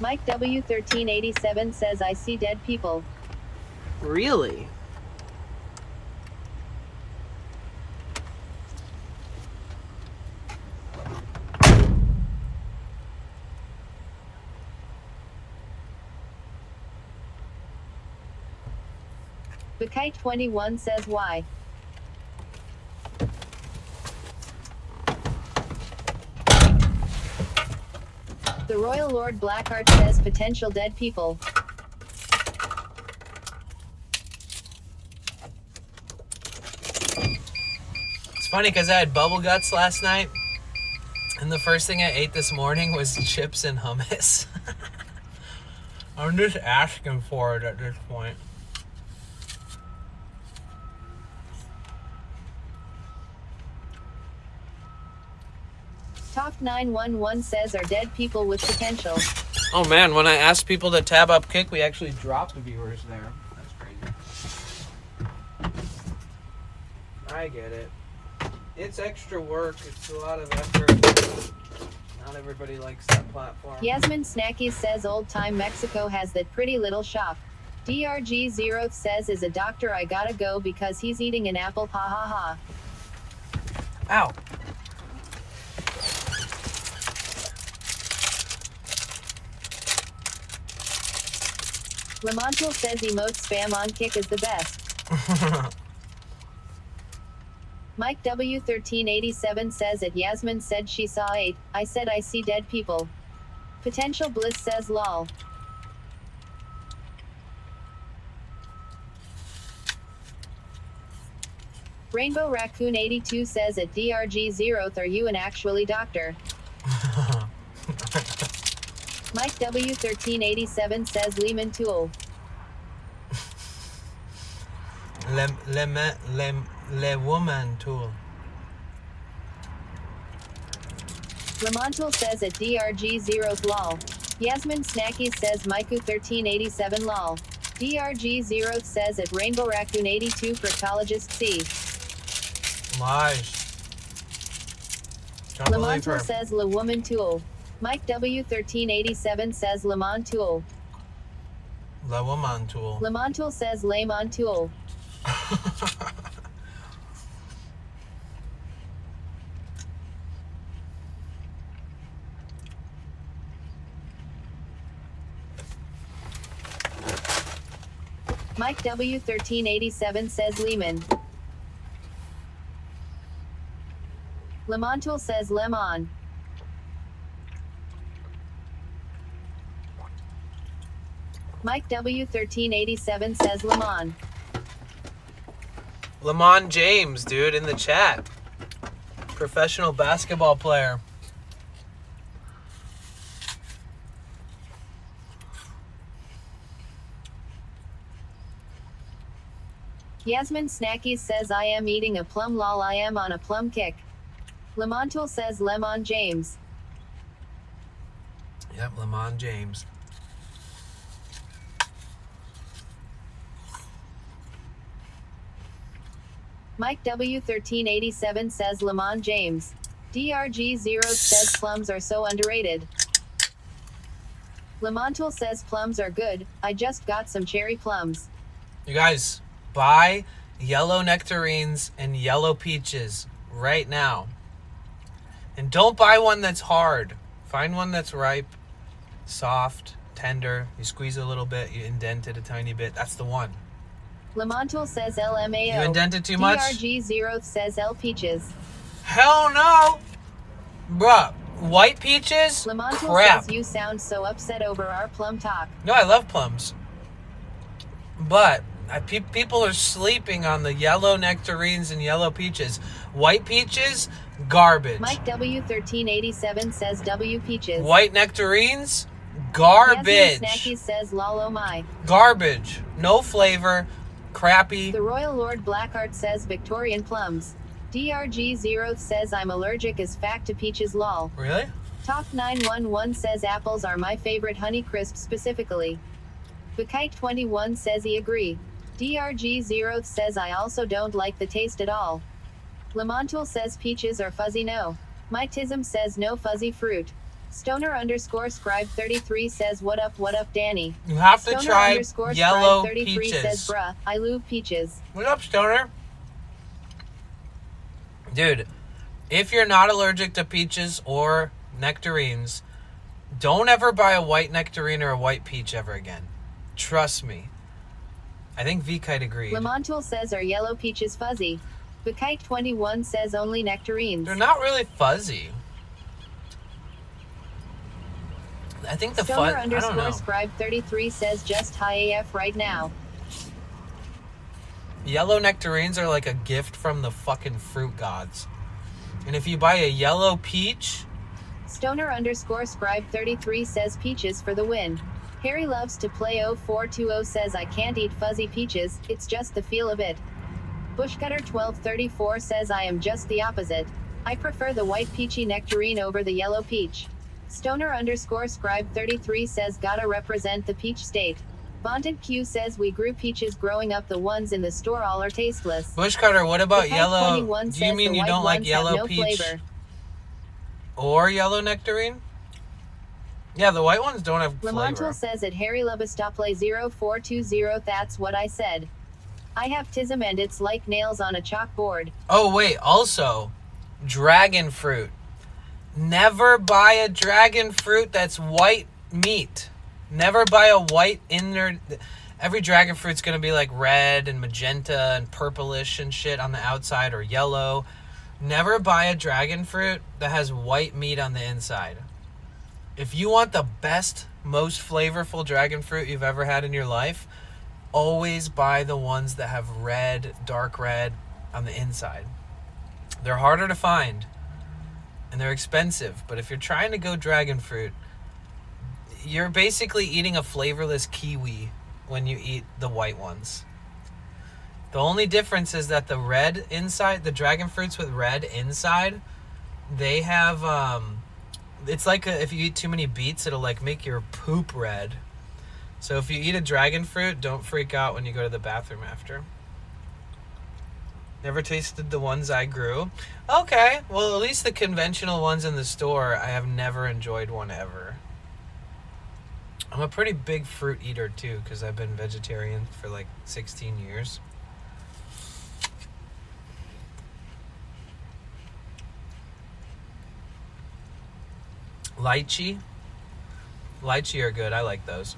Mike W1387 says I see dead people. Really? The Kite 21 says why. The Royal Lord Blackheart says potential dead people. It's funny because I had bubble guts last night, and the first thing I ate this morning was chips and hummus. I'm just asking for it at this point. Toft 911 says are dead people with potential. Oh man, when I asked people to tab up Kick, we actually dropped viewers there. That's crazy. I get it. It's extra work. It's a lot of effort. Not everybody likes that platform. Yasmin Snacky says old time Mexico has that pretty little shop. DRG Zeroth says is a doctor I gotta go because he's eating an apple, ha ha ha. Ow. Lamontel says emote spam on Kick is the best. Mike W1387 says it. Yasmin said she saw 8. I said I see dead people. Potential Bliss says lol. Rainbow Raccoon 82 says at DRG Zeroth are you an actually doctor? Mike W1387 says Lehman Tool. Le woman tool. Lamontul says at DRG0 lol. Yasmin Snackies says Maiku1387 lol. DRG0 says at Rainbow Raccoon 82 Proctologist C. Lies. Don't believe her. Lamontul says La Woman Tool. Mike W1387 says Lamon Tool. La Woman Tool. Lamontul says Lamon Tool. Mike W1387 says Lehman. Lamontul says Lemon. Mike W1387 says Lemon. Lamon James, dude, in the chat. Professional basketball player. Yasmin Snackies says I am eating a plum lol, I am on a plum kick. Lamontul says Lemon James. Yep, Lamon James. Mike W1387 says Lemon James. DRG0 says plums are so underrated. Lamontul says plums are good, I just got some cherry plums. You guys, buy yellow nectarines and yellow peaches right now. And don't buy one that's hard. Find one that's ripe, soft, tender. You squeeze a little bit, you indent it a tiny bit. That's the one. Lamontul says LMAO. You indented too much? DRG0 says L Peaches. Hell no! Bruh, white peaches? Lamontul Crap. says you sound so upset over our plum talk. No, I love plums. But people are sleeping on the yellow nectarines and yellow peaches. White peaches, garbage. Mike W1387 says W Peaches. White nectarines, garbage. Yasmin Snackies says lol oh my. Garbage. No flavor. Crappy. The Royal Lord Blackheart says Victorian plums. DRG0 says I'm allergic as fact to peaches lol. Really? Talk911 says apples are my favorite Honeycrisp specifically. Bakite21 says he agree. DRG0 says I also don't like the taste at all. Lamontul says peaches are fuzzy no. Mytism says no fuzzy fruit. Stoner_scribe33 says what up Danny. You have to try yellow Stoner_scribe33 peaches. says bruh, I love peaches. What up, Stoner? Dude, if you're not allergic to peaches or nectarines, don't ever buy a white nectarine or a white peach ever again. Trust me. I think V-Kite agreed. Lamontul says are yellow peaches fuzzy. Bakite21 says only nectarines. They're not really fuzzy. I think the fuzz, I don't know. Stoner_scribe33 says just high AF right now. Yellow nectarines are like a gift from the fucking fruit gods. And if you buy a yellow peach... Stoner_scribe33 says peaches for the win. Harry loves to play 0420 says I can't eat fuzzy peaches, it's just the feel of it. Bushcutter1234 says I am just the opposite. I prefer the white peachy nectarine over the yellow peach. Stoner_scribe33 says gotta represent the peach state. Bonted Q says we grew peaches growing up, the ones in the store all are tasteless. Bushcutter, what about yellow? Do you mean the you white don't like ones have yellow no peach flavor. or yellow nectarine? Yeah, the white ones don't have flavor. Lamontul says at Harry Lobastople 0420 that's what I said. I have tism and it's like nails on a chalkboard. Oh wait, also, dragon fruit. Never buy a dragon fruit that's white meat. Never buy a white inner. Every dragon fruit's gonna be like red and magenta and purplish and shit on the outside, or yellow. Never buy a dragon fruit that has white meat on the inside. If you want the best, most flavorful dragon fruit you've ever had in your life, always buy the ones that have red, dark red on the inside. They're harder to find and they're expensive, but if you're trying to go dragon fruit, you're basically eating a flavorless kiwi when you eat the white ones. The only difference is that the red inside, the dragon fruits with red inside, they have It's like if you eat too many beets, it'll like make your poop red. So if you eat a dragon fruit, don't freak out when you go to the bathroom after. Never tasted the ones I grew. Okay, well, at least the conventional ones in the store, I have never enjoyed one ever. I'm a pretty big fruit eater too, because I've been vegetarian for like 16 years. Lychee are good. I like those.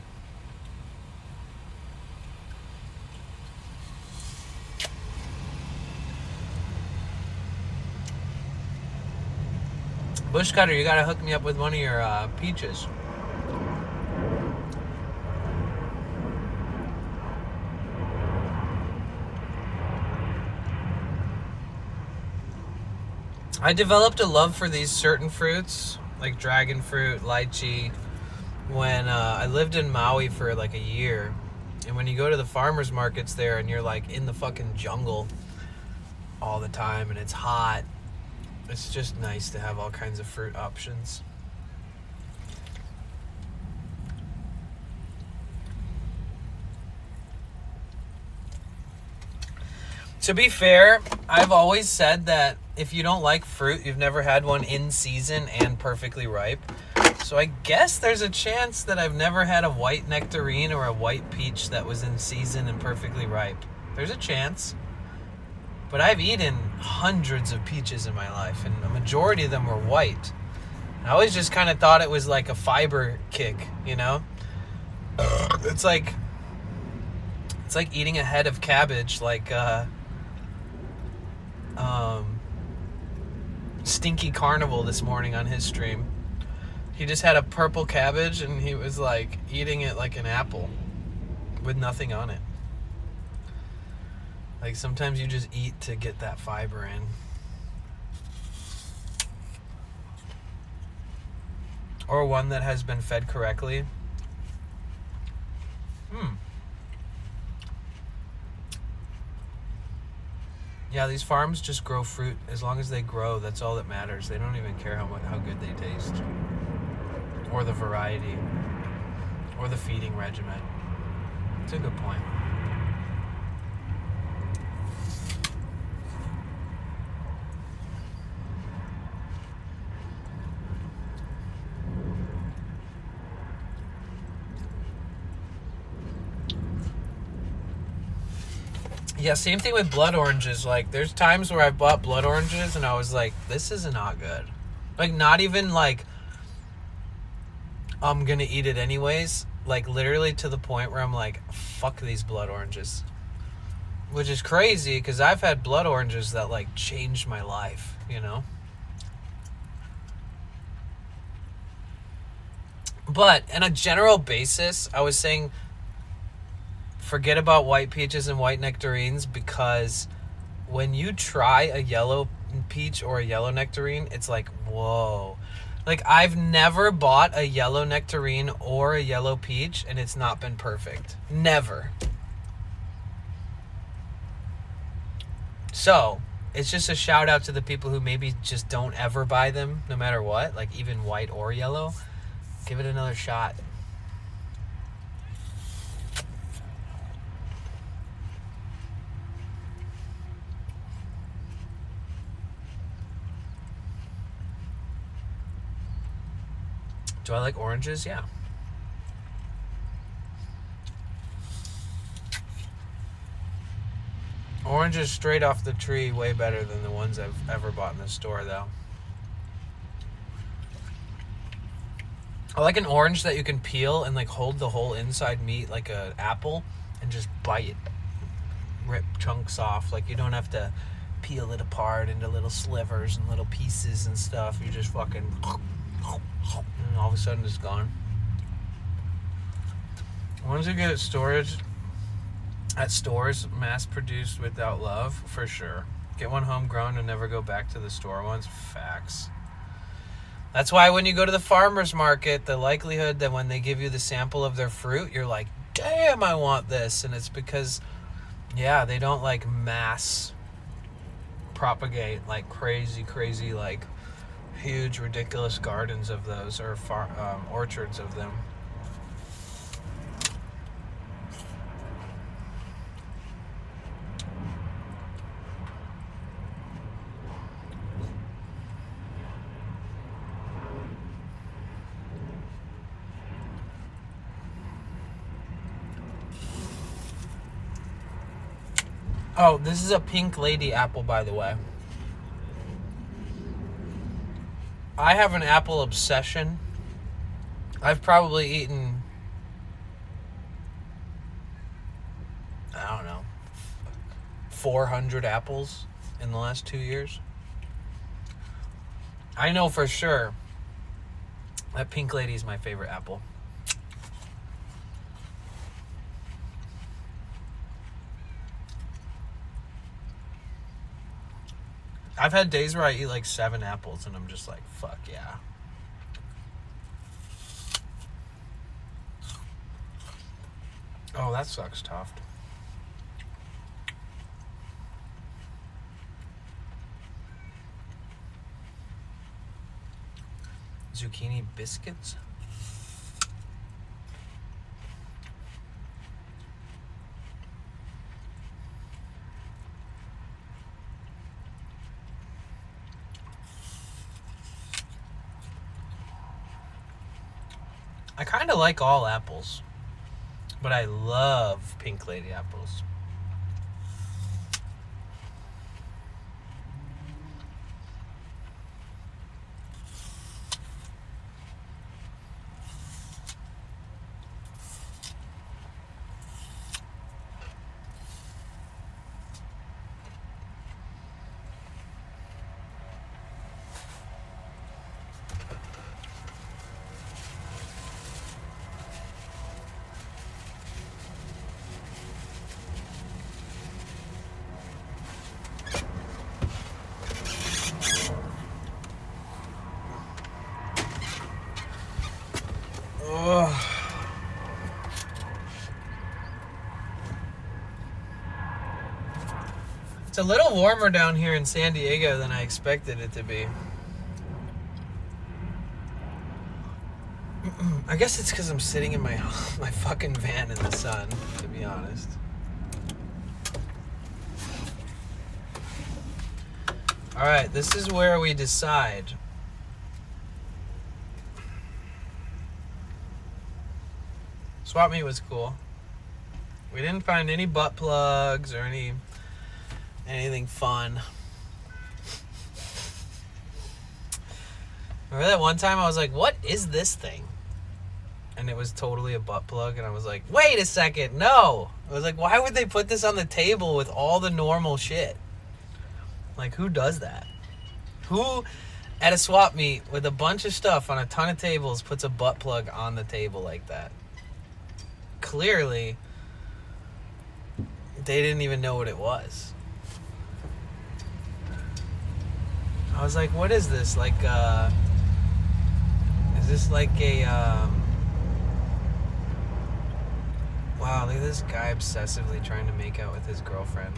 Bushcutter, you gotta hook me up with one of your peaches. I developed a love for these certain fruits, like dragon fruit, lychee, when I lived in Maui for like a year. And when you go to the farmers markets there and you're like in the fucking jungle all the time and it's hot, it's just nice to have all kinds of fruit options. To be fair, I've always said that if you don't like fruit, you've never had one in season and perfectly ripe. So I guess there's a chance that I've never had a white nectarine or a white peach that was in season and perfectly ripe. There's a chance. But I've eaten hundreds of peaches in my life, and a majority of them were white. I always just kind of thought it was like a fiber kick, you know? It's like eating a head of cabbage, like Stinky Carnival this morning on his stream. He just had a purple cabbage and he was like eating it like an apple with nothing on it. Like sometimes you just eat to get that fiber in. Or one that has been fed correctly. Yeah, these farms just grow fruit. As long as they grow, that's all that matters. They don't even care how good they taste. Or the variety. Or the feeding regimen. It's a good point. Yeah, same thing with blood oranges. Like, there's times where I bought blood oranges and I was like, this is not good. Like, not even like, I'm gonna eat it anyways. Like, literally to the point where I'm like, fuck these blood oranges. Which is crazy, because I've had blood oranges that, like, changed my life, you know? But, on a general basis, I was saying, forget about white peaches and white nectarines, because when you try a yellow peach or a yellow nectarine, it's like, whoa. Like, I've never bought a yellow nectarine or a yellow peach and it's not been perfect. Never. So, it's just a shout out to the people who maybe just don't ever buy them, no matter what, like even white or yellow. Give it another shot. Do I like oranges? Yeah. Oranges straight off the tree, way better than the ones I've ever bought in the store, though. I like an orange that you can peel and like hold the whole inside meat like an apple and just bite. Rip chunks off. Like, you don't have to peel it apart into little slivers and little pieces and stuff. You just fucking... and all of a sudden it's gone. Ones you get at stores, mass produced without love, for sure. Get one homegrown and never go back to the store ones. Facts. That's why when you go to the farmer's market, the likelihood that when they give you the sample of their fruit, you're like, damn, I want this. And it's because, yeah, they don't like mass propagate like crazy, like huge, ridiculous gardens of those, or orchards of them. Oh, this is a Pink Lady apple, by the way. I have an apple obsession. I've probably eaten, I don't know, 400 apples in the last 2 years. I know for sure that Pink Lady is my favorite apple. I've had days where I eat like 7 apples and I'm just like, fuck yeah. Oh, that sucks, Toft. Zucchini biscuits? I kind of like all apples, but I love Pink Lady apples. It's a little warmer down here in San Diego than I expected it to be. I guess it's because I'm sitting in my fucking van in the sun, to be honest. Alright, this is where we decide. Swap meet was cool. We didn't find any butt plugs or anything fun. Remember that one time I was like, what is this thing? And it was totally a butt plug, and I was like, wait a second, no! I was like, why would they put this on the table with all the normal shit? Like, who does that? Who, at a swap meet with a bunch of stuff on a ton of tables, puts a butt plug on the table like that? Clearly, they didn't even know what it was. I was like, what is this? Like, is this like a, wow, look at this guy obsessively trying to make out with his girlfriend.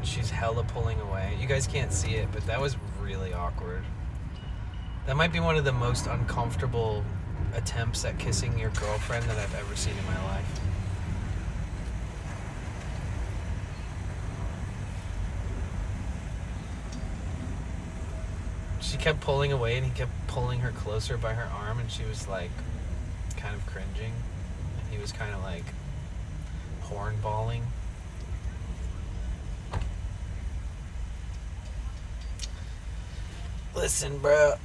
She's hella pulling away. You guys can't see it, but that was really awkward. That might be one of the most uncomfortable attempts at kissing your girlfriend that I've ever seen in my life. She kept pulling away and he kept pulling her closer by her arm, and she was like kind of cringing, and he was kind of like hornballing. Listen, bro,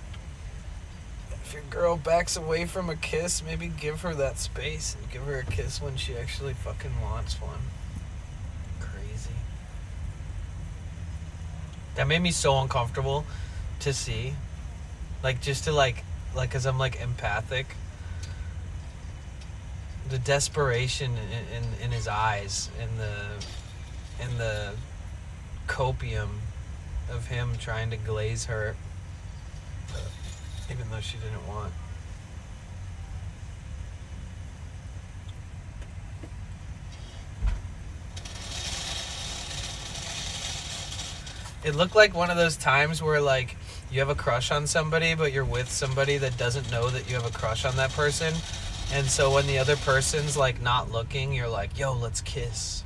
if your girl backs away from a kiss, maybe give her that space and give her a kiss when she actually fucking wants one. Crazy. That made me so uncomfortable to see, like, just to like cause I'm like empathic, the desperation in his eyes, in the copium of him trying to glaze her even though she didn't want. It looked like one of those times where, like, you have a crush on somebody, but you're with somebody that doesn't know that you have a crush on that person. And so when the other person's like not looking, you're like, yo, let's kiss.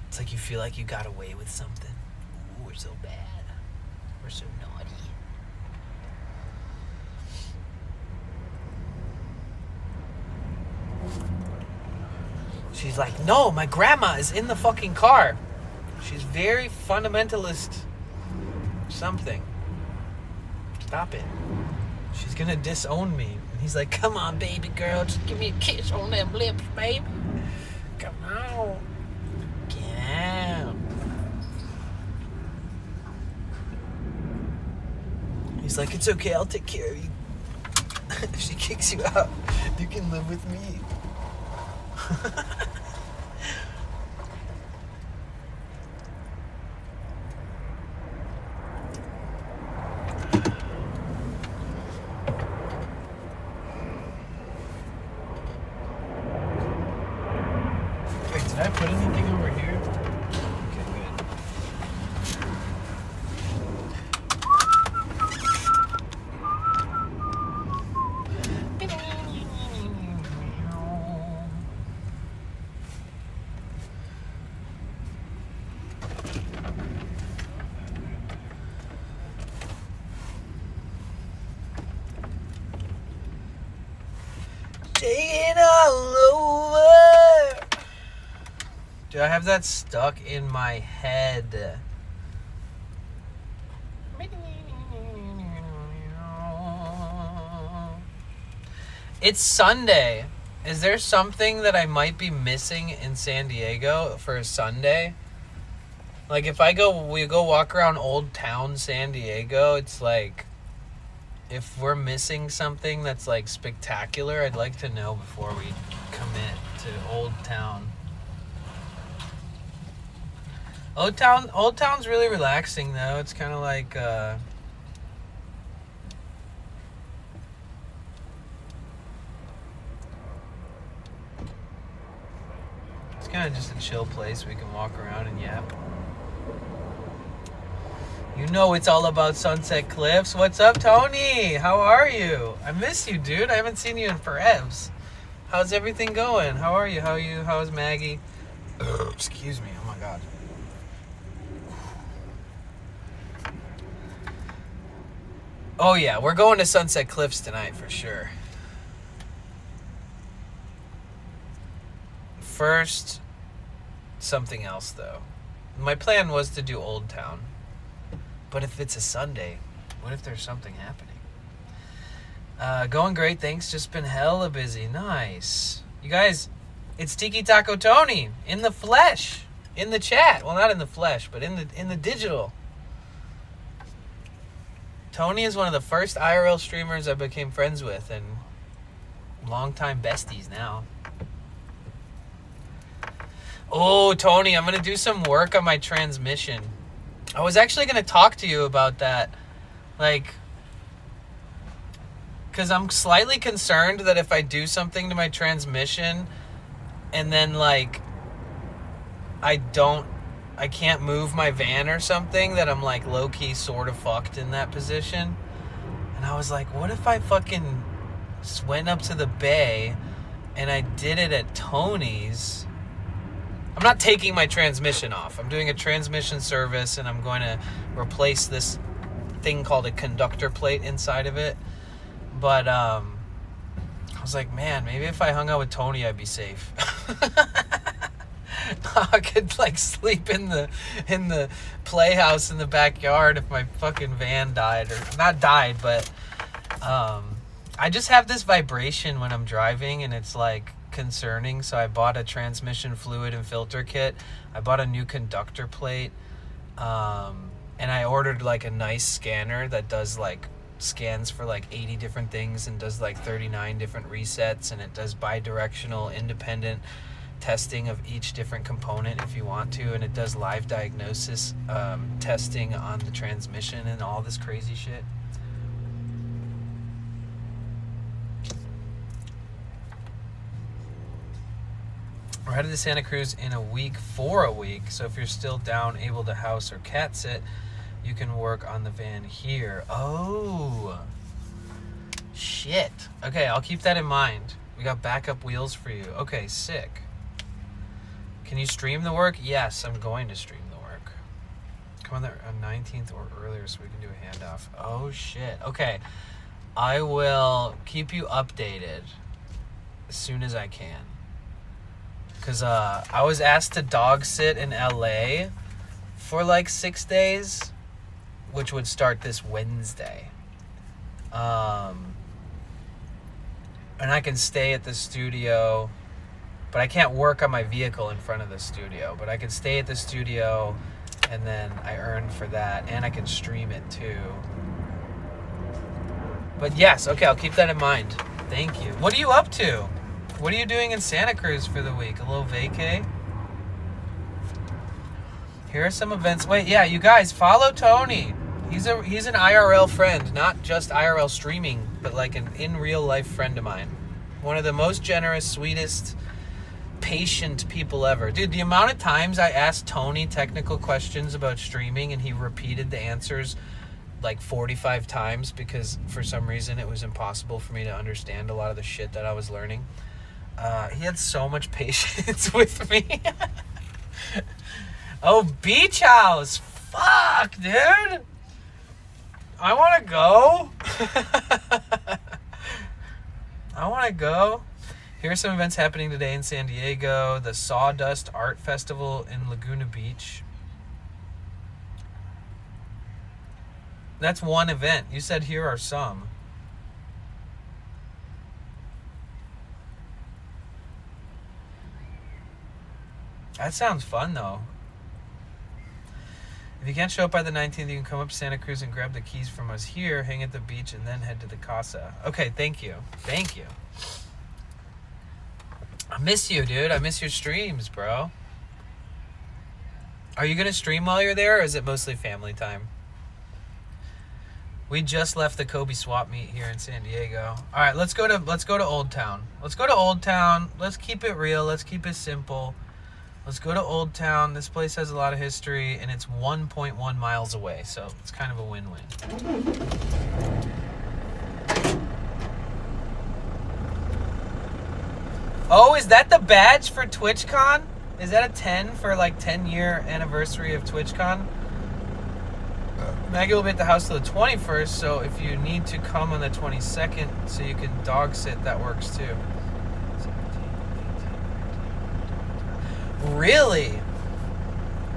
It's like you feel like you got away with something. Ooh, we're so bad. We're so naughty. She's like, no, my grandma is in the fucking car. She's very fundamentalist. Something. Stop it. She's gonna disown me. And he's like, come on, baby girl, just give me a kiss on them lips, baby. Come on. Get out. He's like, it's okay, I'll take care of you. If she kicks you out, you can live with me. Wait, did I put anything over here? Okay, good. Taking all over. Do I have that stuck in my head? It's Sunday. Is there something that I might be missing in San Diego for Sunday? Like if we go walk around Old Town San Diego, it's like, if we're missing something that's like spectacular, I'd like to know before we commit to Old Town. Old Town's really relaxing though. It's kind of like it's kind of just a chill place we can walk around and yap. You know it's all about Sunset Cliffs. What's up, Tony? How are you? I miss you, dude. I haven't seen you in forevs. How's everything going? How are you? How's Maggie? Excuse me. Oh my God. Oh yeah, we're going to Sunset Cliffs tonight for sure. First, something else though. My plan was to do Old Town. But if it's a Sunday, what if there's something happening? Going great, thanks. Just been hella busy. Nice. You guys, it's Tiki Taco Tony in the flesh, in the chat. Well, not in the flesh, but in the digital. Tony is one of the first IRL streamers I became friends with, and longtime besties now. Oh, Tony, I'm gonna do some work on my transmission. I was actually going to talk to you about that, like, because I'm slightly concerned that if I do something to my transmission and then, like, I can't move my van or something, that I'm, like, low-key sort of fucked in that position. And I was like, what if I fucking went up to the bay and I did it at Tony's? I'm not taking my transmission off. I'm doing a transmission service, and I'm going to replace this thing called a conductor plate inside of it. But I was like, man, maybe if I hung out with Tony, I'd be safe. I could like sleep in the playhouse in the backyard if my fucking van died, or not died, but I just have this vibration when I'm driving, and it's like concerning. So I bought a transmission fluid and filter kit. I bought a new conductor plate, and I ordered like a nice scanner that does like scans for like 80 different things and does like 39 different resets, and it does bi-directional independent testing of each different component if you want to, and it does live diagnosis testing on the transmission and all this crazy shit. We're headed to Santa Cruz in a week for a week. So if you're still down, able to house or cat sit, you can work on the van here. Oh, shit. Okay, I'll keep that in mind. We got backup wheels for you. Okay, sick. Can you stream the work? Yes, I'm going to stream the work. Come on there on 19th or earlier so we can do a handoff. Oh, shit. Okay, I will keep you updated as soon as I can. Because I was asked to dog sit in LA for like 6 days, which would start this Wednesday. And I can stay at the studio, but I can't work on my vehicle in front of the studio. But I can stay at the studio, and then I earn for that, and I can stream it too. But yes, okay, I'll keep that in mind. Thank you. What are you up to? What are you doing in Santa Cruz for the week? A little vacay? Here are some events. Wait, yeah, you guys, follow Tony. He's an IRL friend, not just IRL streaming, but like an in real life friend of mine. One of the most generous, sweetest, patient people ever. Dude, the amount of times I asked Tony technical questions about streaming and he repeated the answers like 45 times because for some reason it was impossible for me to understand a lot of the shit that I was learning. He had so much patience with me. Oh, beach house. Fuck, dude. I want to go. I want to go. Here's some events happening today in San Diego. The Sawdust Art Festival in Laguna Beach. That's one event. You said here are some. That sounds fun, though. If you can't show up by the 19th, you can come up to Santa Cruz and grab the keys from us here, hang at the beach, and then head to the casa. Okay, thank you. Thank you. I miss you, dude. I miss your streams, bro. Are you going to stream while you're there, or is it mostly family time? We just left the Koby swap meet here in San Diego. All right, let's go to Old Town. Let's go to Old Town. Let's keep it real. Let's keep it simple. Let's go to Old Town. This place has a lot of history, and it's 1.1 miles away, so it's kind of a win-win. Oh, is that the badge for TwitchCon? Is that a 10 for like 10-year anniversary of TwitchCon? Maggie will be at the house till the 21st, so if you need to come on the 22nd so you can dog sit, that works too. Really?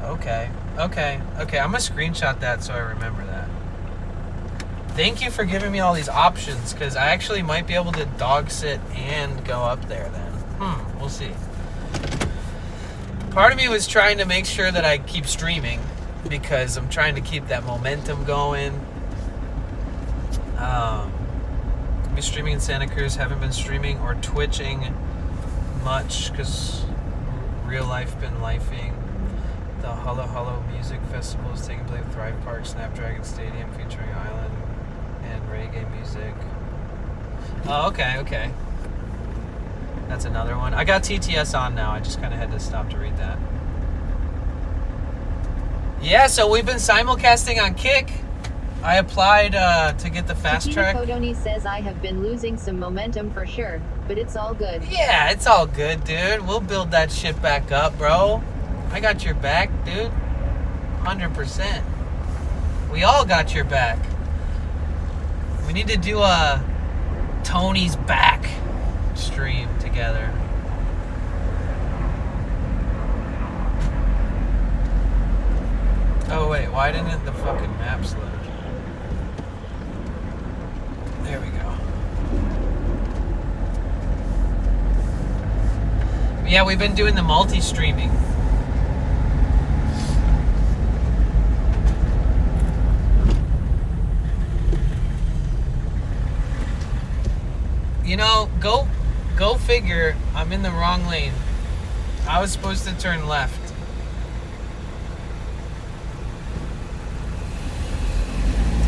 Okay. I'm gonna screenshot that so I remember that. Thank you for giving me all these options, because I actually might be able to dog sit and go up there then. We'll see. Part of me was trying to make sure that I keep streaming, because I'm trying to keep that momentum going. I'll be streaming in Santa Cruz. Haven't been streaming or twitching much, because real life been lifing. The Hullo Hullo Music Festival is taking place at Thrive Park Snapdragon Stadium, featuring island and reggae music. Oh, okay. That's another one. I got TTS on now. I just kind of had to stop to read that. Yeah, so we've been simulcasting on Kick. I applied to get the fast track. Kodoni says I have been losing some momentum for sure, but it's all good. Yeah, it's all good, dude. We'll build that shit back up, bro. I got your back, dude. 100%. We all got your back. We need to do a Tony's back stream together. Oh, wait. Why didn't the fucking maps load? There we go. Yeah, we've been doing the multi-streaming. You know, go figure, I'm in the wrong lane. I was supposed to turn left.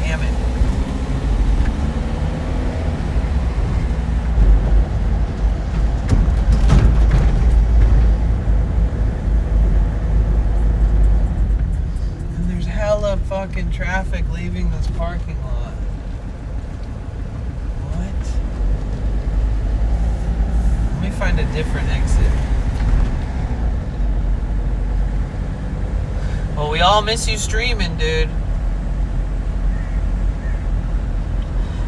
Damn it. fucking traffic leaving this parking lot. What? Let me find a different exit. Well, we all miss you streaming, dude.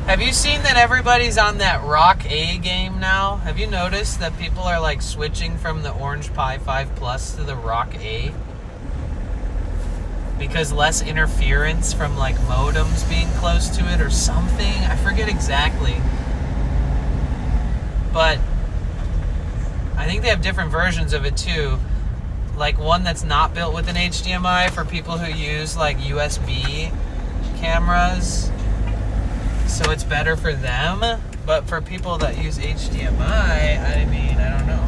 Have you seen that everybody's on that Rock A game now? Have you noticed that people are like switching from the Orange Pi 5 Plus to the Rock A? Because less interference from like modems being close to it or something. I forget exactly. But I think they have different versions of it too. Like one that's not built with an HDMI for people who use like USB cameras. So it's better for them. But for people that use HDMI, I mean, I don't know.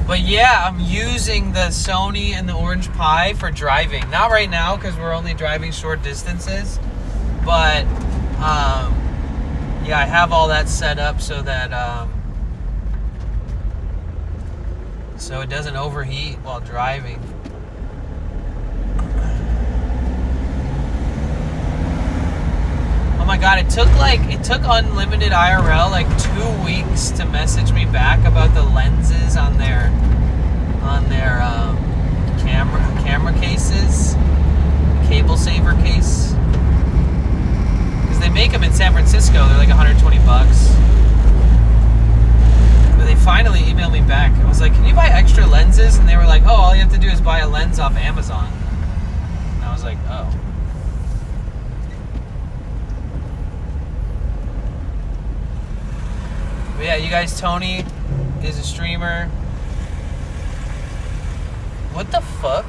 But yeah, I'm using the Sony and the Orange Pi for driving. Not right now because we're only driving short distances. But yeah, I have all that set up so that so it doesn't overheat while driving. Oh my god, it took Unlimited IRL like 2 weeks to message me back about the lenses on their camera cases, cable saver case. Because they make them in San Francisco, they're like $120. But they finally emailed me back. I was like, can you buy extra lenses? And they were like, oh, all you have to do is buy a lens off Amazon. And I was like, oh. But yeah, you guys, Tony is a streamer. What the fuck?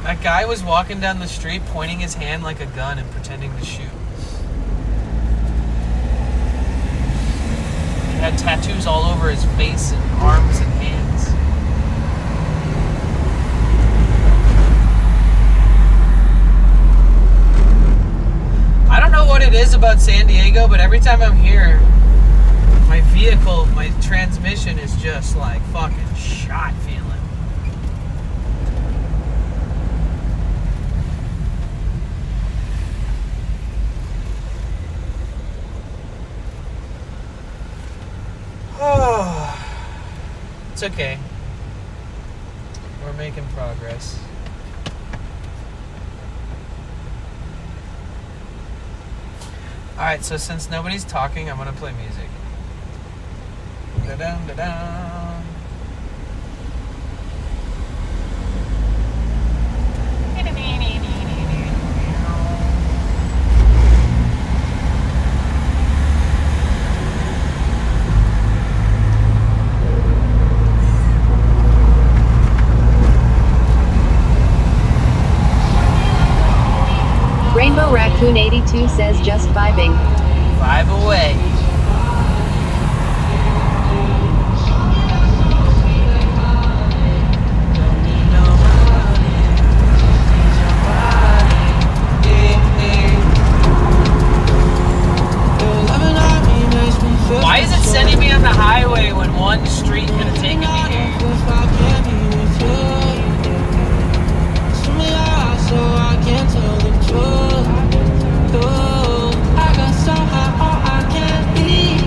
That guy was walking down the street pointing his hand like a gun and pretending to shoot. He had tattoos all over his face and arms and hands. I don't know what it is about San Diego, but every time I'm here, my vehicle, my transmission is just like fucking shot feeling. Oh, it's okay. We're making progress. Alright, so since nobody's talking, I'm gonna play music. Da-dum, da-dum. Rainbow Raccoon 82 says just vibing. Vibe away. Why is it sending me on the highway when one street could have taken me here? So I can't tell the truth. I got somehow all I can be.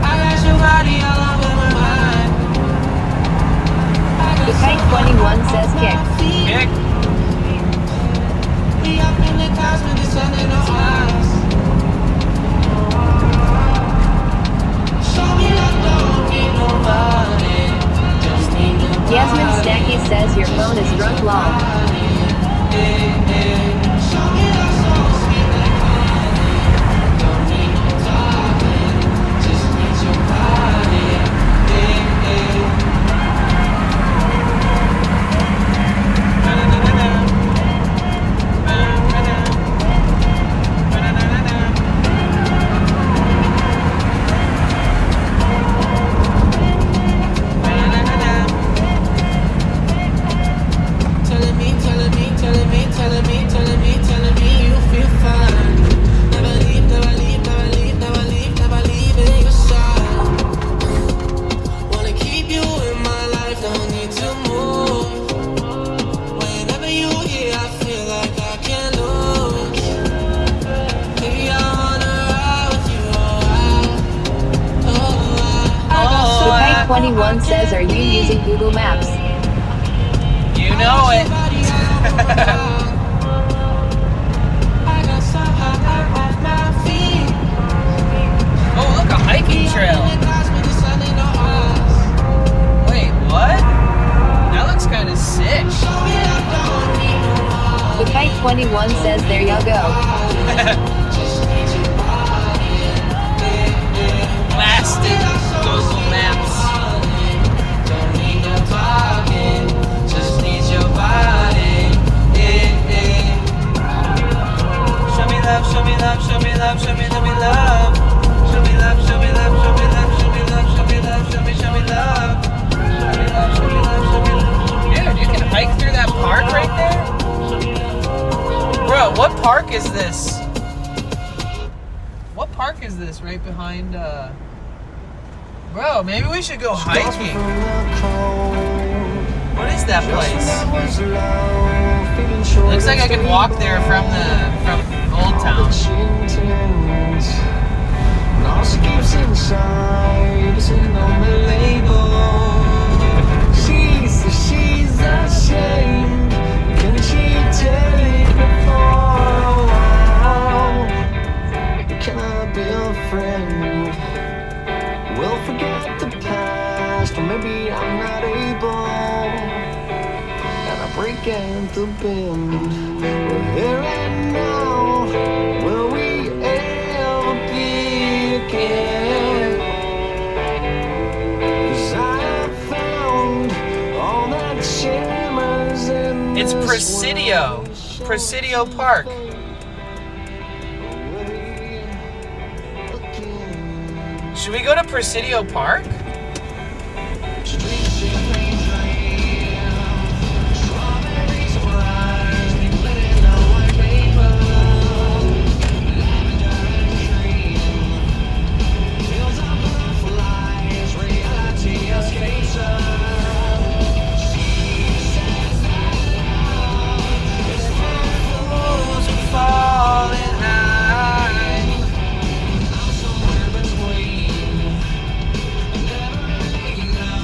I got your body all over my mind. The Kite 21 says kick. Kick. We up in the clouds with the sun in our eyes. Show me I don't need nobody. Bukite21 says, are you using Google Maps? You know it. Oh, look, a hiking trail. Wait, what? That looks kind of sick. Bukite21 says, there you go. Blasted Google Maps. Don't need no talking, just need your body. Show me love, show me love, show me love, show me love. Show me love, show me love, show me love, show me love, show me love, show me love. Show me love, show me love, show me love. Dude, you can hike through that park right there? Bro, what park is this? What park is this right behind, Bro, maybe we should go hiking. What is that place? Looks like I can walk there from Old Town. She's ashamed. Can she take it for a while? Can I be a friend? We'll forget the past, or maybe I'm not able. And I break at the bend. We're here and now. Will we ever be again? 'Cause I have found all that shimmers in It's Presidio. Presidio Park. Should we go to Presidio Park?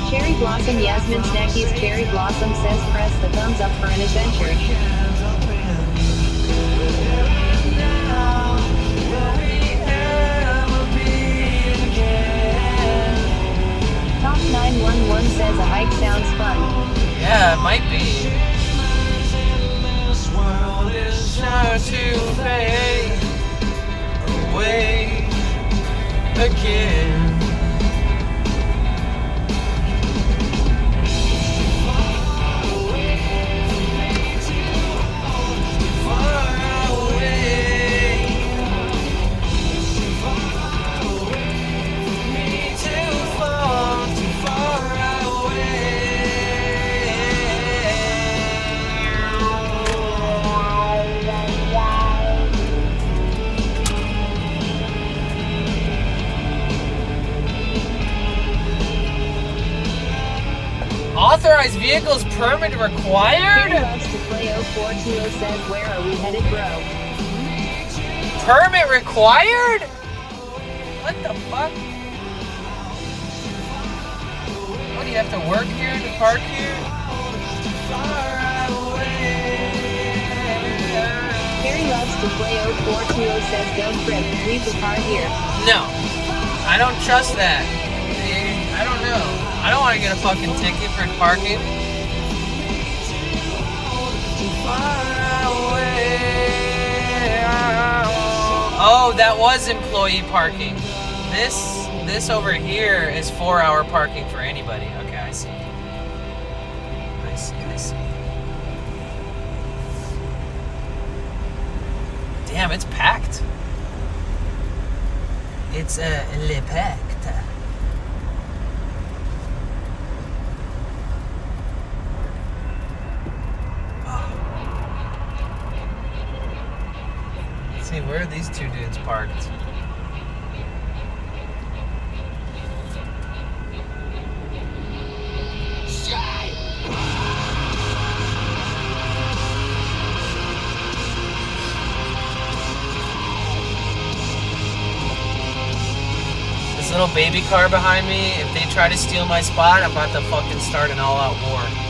Cherry Blossom Yasmin Snackies Cherry Blossom says, press the thumbs up for an adventure. Top 911 says, a hike sounds fun. Yeah, it might be. This world is sure to fade away again. Authorized vehicles permit required? Who loves to play 0420 says, where are we headed, bro? Permit required? What the fuck? What, do you have to work here to park here? Harry loves to play 0420 says, don't trip, leave the car here. No, I don't trust that. I don't know. I don't want to get a fucking ticket for parking. Oh, that was employee parking. This over here is 4-hour parking for anybody. Okay, I see. I see. Damn, it's packed. It's le packed. Let's see, where are these two dudes parked? This little baby car behind me, if they try to steal my spot, I'm about to fucking start an all-out war.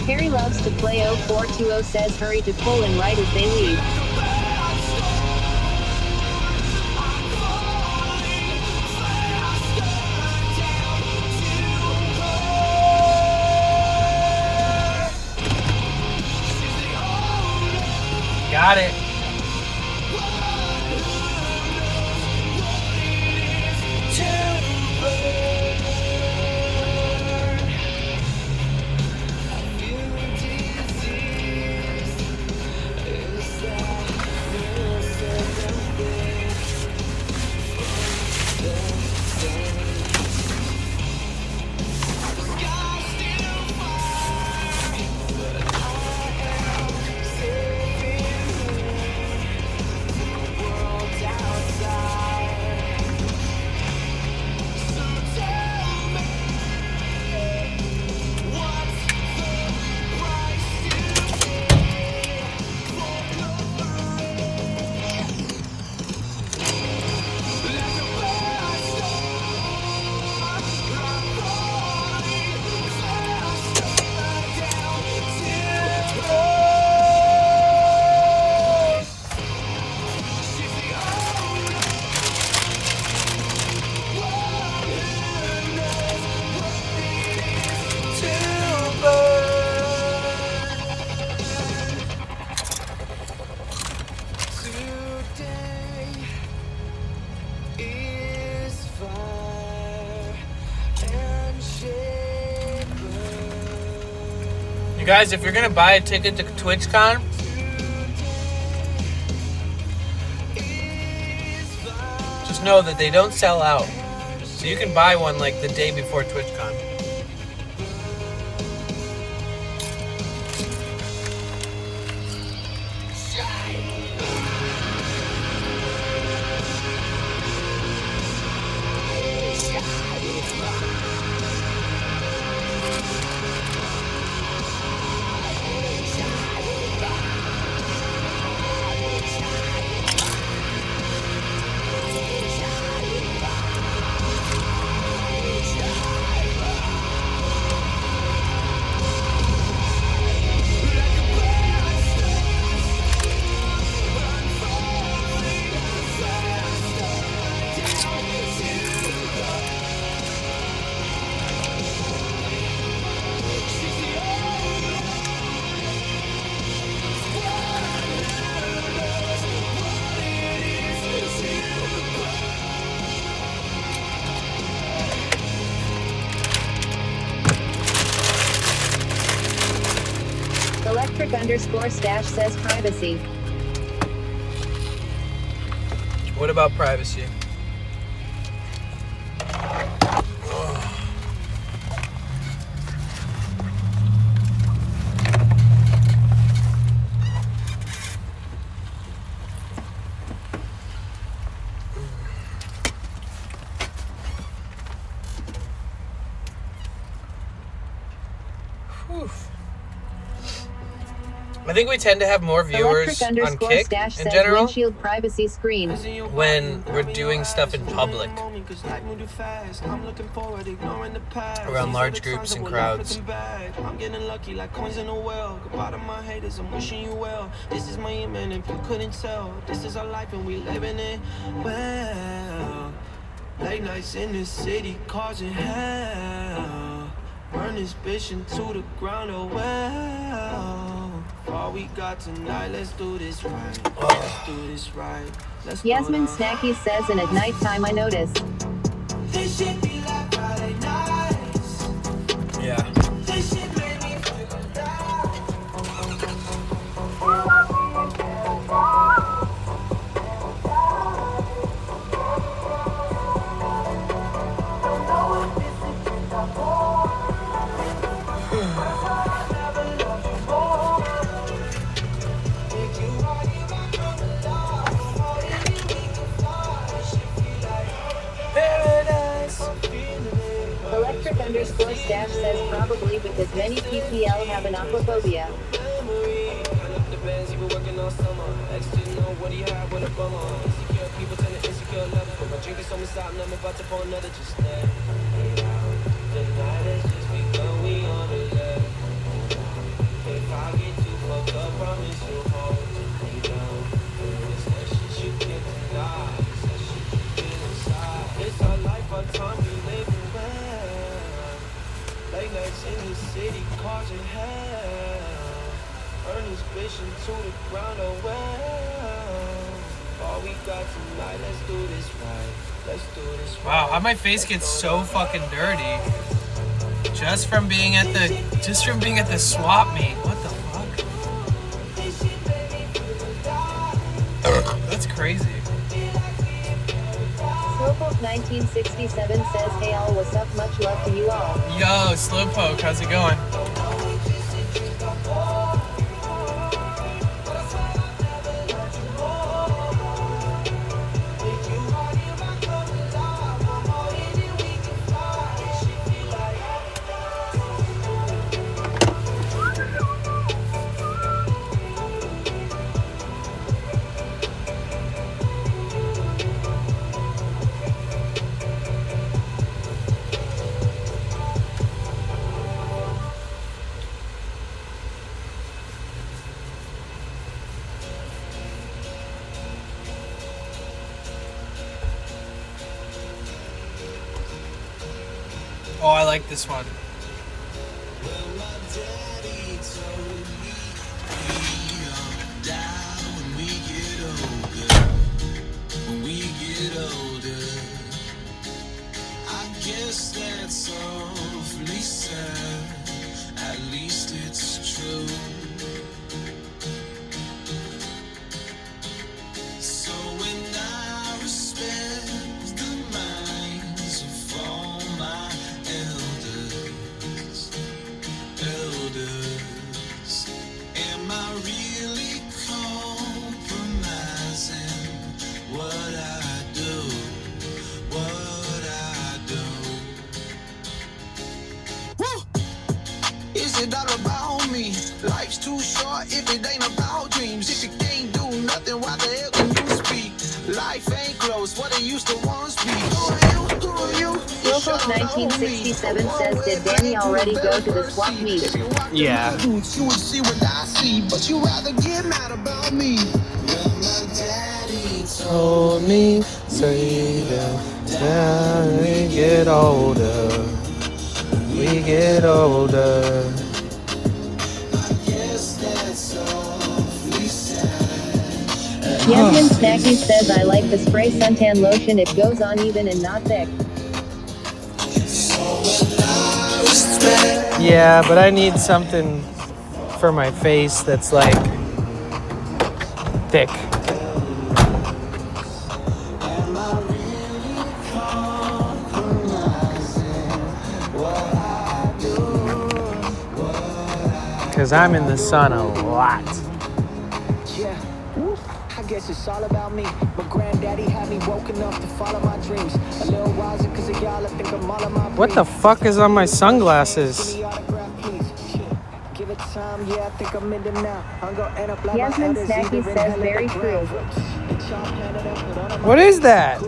Harry loves to play 0420 says hurry to pull in right as they leave. Got it. You guys, if you're gonna buy a ticket to TwitchCon, just know that they don't sell out. So you can buy one like the day before TwitchCon. Electric_stash says privacy. What about privacy? I think we tend to have more viewers on Kick in general windshield privacy screen when we're doing stuff in public around large groups and crowds. I'm getting lucky like coins in a well. Goodbye to my haters, I'm wishing you well. This is my amen if you couldn't tell. This is our life and we living it well. Late nights in the city causing hell. Burn this bitch into the ground, oh well. All we got tonight, let's do this right. Let's do this right. Yasmin Snacky says, and at nighttime I notice. This shit be like Friday nights. Yeah. This shit made me feel down. Josh_stash says probably because many PPL have an aquaphobia. It's our life, our time, we live well. Late nights in the city, causing hell. Earn this vision to the ground, oh well. All we got tonight, let's do this right. Let's do this right. Wow, how my face gets so fucking dirty just from being at the swap meet. What the fuck? That's crazy. Slowpoke 1967 says, hey all, what's up, much love to you all. Yo, Slowpoke, how's it going? Oh, I like this one. When we get older, I guess that's awfully sad. At least it's true. So when I respect the minds of all my elders, am I really compromising what I do? Is it all about me? Life's too short if it ain't about dreams. If you can't do nothing, why the hell can you speak? Life ain't close, what it used to once be. Who are you? Slowpoke 1967 says, did Danny already go to the swap meet? Yeah. You would see what I see, but you rather get mad about me. Well, my daddy Told me, say that we get older. We get older. Yasmin Snacky says, I like the spray suntan lotion, it goes on even and not thick. Yeah, but I need something for my face that's like thick. Because I'm in the sun a lot. Yeah, I guess it's all about me. But granddaddy had me woken up to follow my dreams. A little wiser because of y'all, I think I'm all of my What the fuck is on my sunglasses? Give it time, yeah, I think I'm in them now. I'm gonna end up like Yasmin Snacky says, very true. What is that?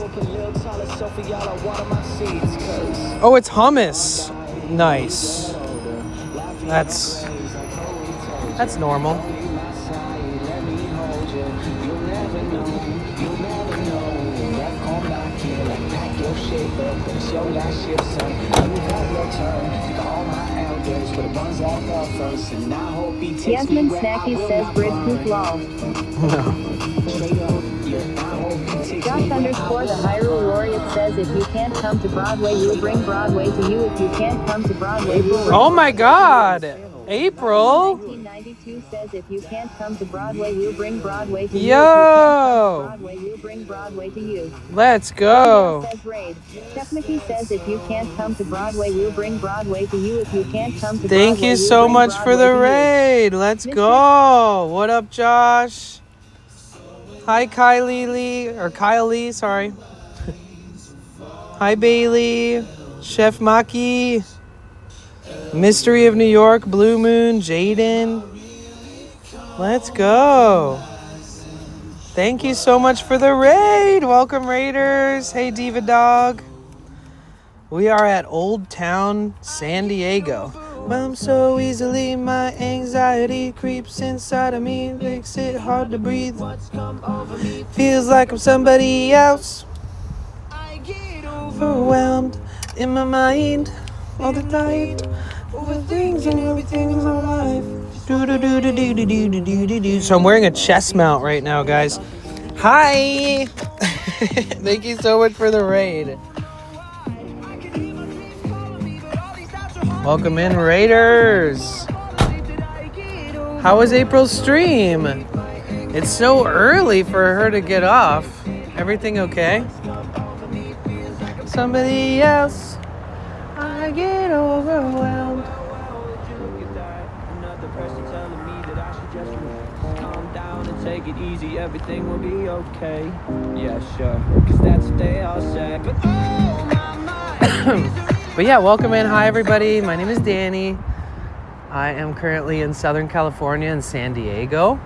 Oh, it's hummus. Nice. That's normal. Yasmin Snacky says, Brit poop lol. Josh_the Hyrule Laureate says, if you can't come to Broadway, we'll bring Broadway to you. If you can't come to Broadway, we'll bring Oh my God! April! 1992 says, if you can't come to Broadway, we'll bring Broadway to you. Yo! If you can't come to Broadway, we'll bring Broadway to you. Let's go! Says Raid. Chef Mickey says, if you can't come to Broadway, we'll bring Broadway to you. If you can't come to Thank Broadway, you we'll so bring much for Broadway the to you. raid. Let's go. What up, Josh? Hi, Kylie, sorry. Hi, Bailey. Chef Maki. Mystery of New York, Blue Moon, Jaden. Let's go. Thank you so much for the raid. Welcome, Raiders. Hey, Diva Dog. We are at Old Town, San Diego. I'm so easily, my anxiety creeps inside of me, makes it hard to breathe. Feels like I'm somebody else. Overwhelmed in my mind all the time. Over things and everything in my life. So I'm wearing a chest mount right now, guys. Hi! Thank you so much for the raid. Welcome in, Raiders. How was April's stream? It's so early for her to get off. Everything okay? Somebody else. I get overwhelmed. Calm down and take it easy, everything will be okay. Yeah, sure, cause that's what they all say. But oh my mind. But yeah, welcome in. Hi, everybody. My name is Danny. I am currently in Southern California in San Diego.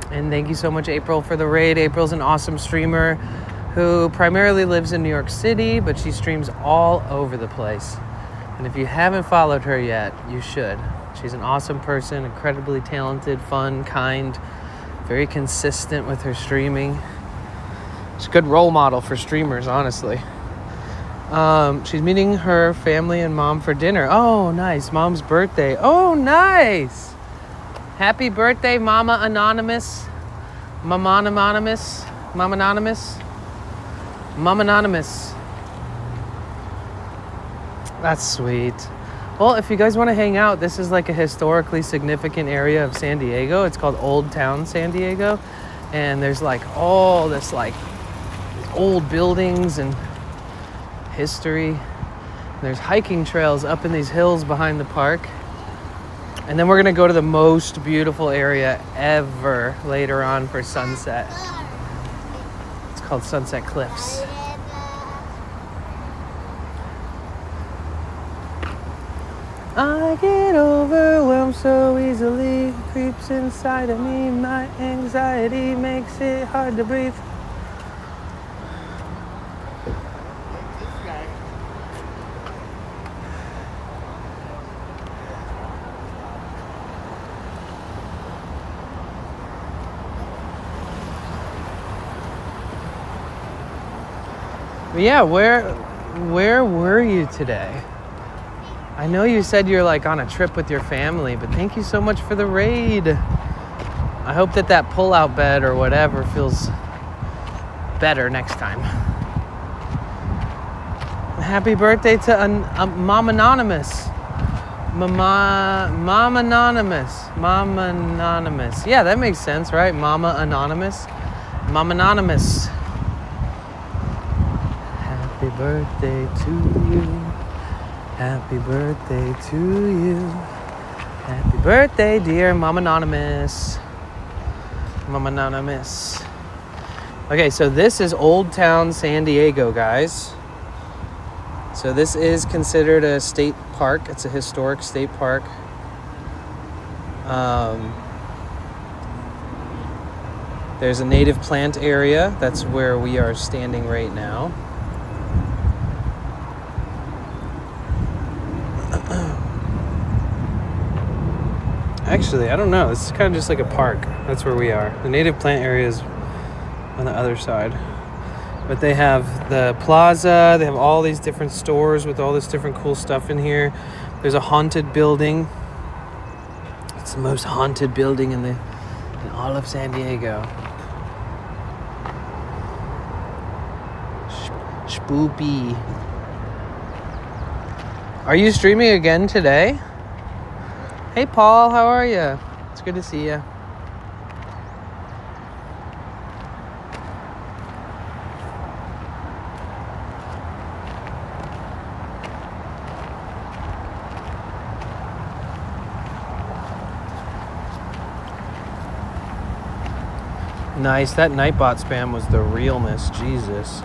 And thank you so much, April, for the raid. April's an awesome streamer who primarily lives in New York City, but she streams all over the place. And if you haven't followed her yet, you should. She's an awesome person, incredibly talented, fun, kind, very consistent with her streaming. She's a good role model for streamers, honestly. She's meeting her family and mom for dinner. Oh, nice. Mom's birthday. Oh, nice. Happy birthday, Mama Anonymous. Mama Anonymous. Mama Anonymous. Mama Anonymous. That's sweet. Well, if you guys want to hang out, this is like a historically significant area of San Diego. It's called Old Town San Diego. And there's like all this like old buildings and history. There's hiking trails up in these hills behind the park. And then we're gonna go to the most beautiful area ever later on for sunset. It's called Sunset Cliffs. I get overwhelmed so easily, it creeps inside of me, my anxiety makes it hard to breathe. But yeah, where were you today? I know you said you're like on a trip with your family, but thank you so much for the raid. I hope that pull-out bed or whatever feels better next time. Happy birthday to Mom Anonymous. Mom Anonymous. Mom Anonymous. Yeah, that makes sense, right? Mama Anonymous. Mom Anonymous. Happy birthday to you. Happy birthday to you. Happy birthday, dear Mom Anonymous. Mom Anonymous. Okay, so this is Old Town San Diego, guys. So this is considered a state park. It's a historic state park. There's a native plant area. That's where we are standing right now. Actually, I don't know. This is kind of just like a park. That's where we are. The native plant area is on the other side. But they have the plaza. They have all these different stores with all this different cool stuff in here. There's a haunted building. It's the most haunted building in all of San Diego. Spoopy. Are you streaming again today? Hey, Paul, how are you? It's good to see you. Nice, that Nightbot spam was the realness, Jesus.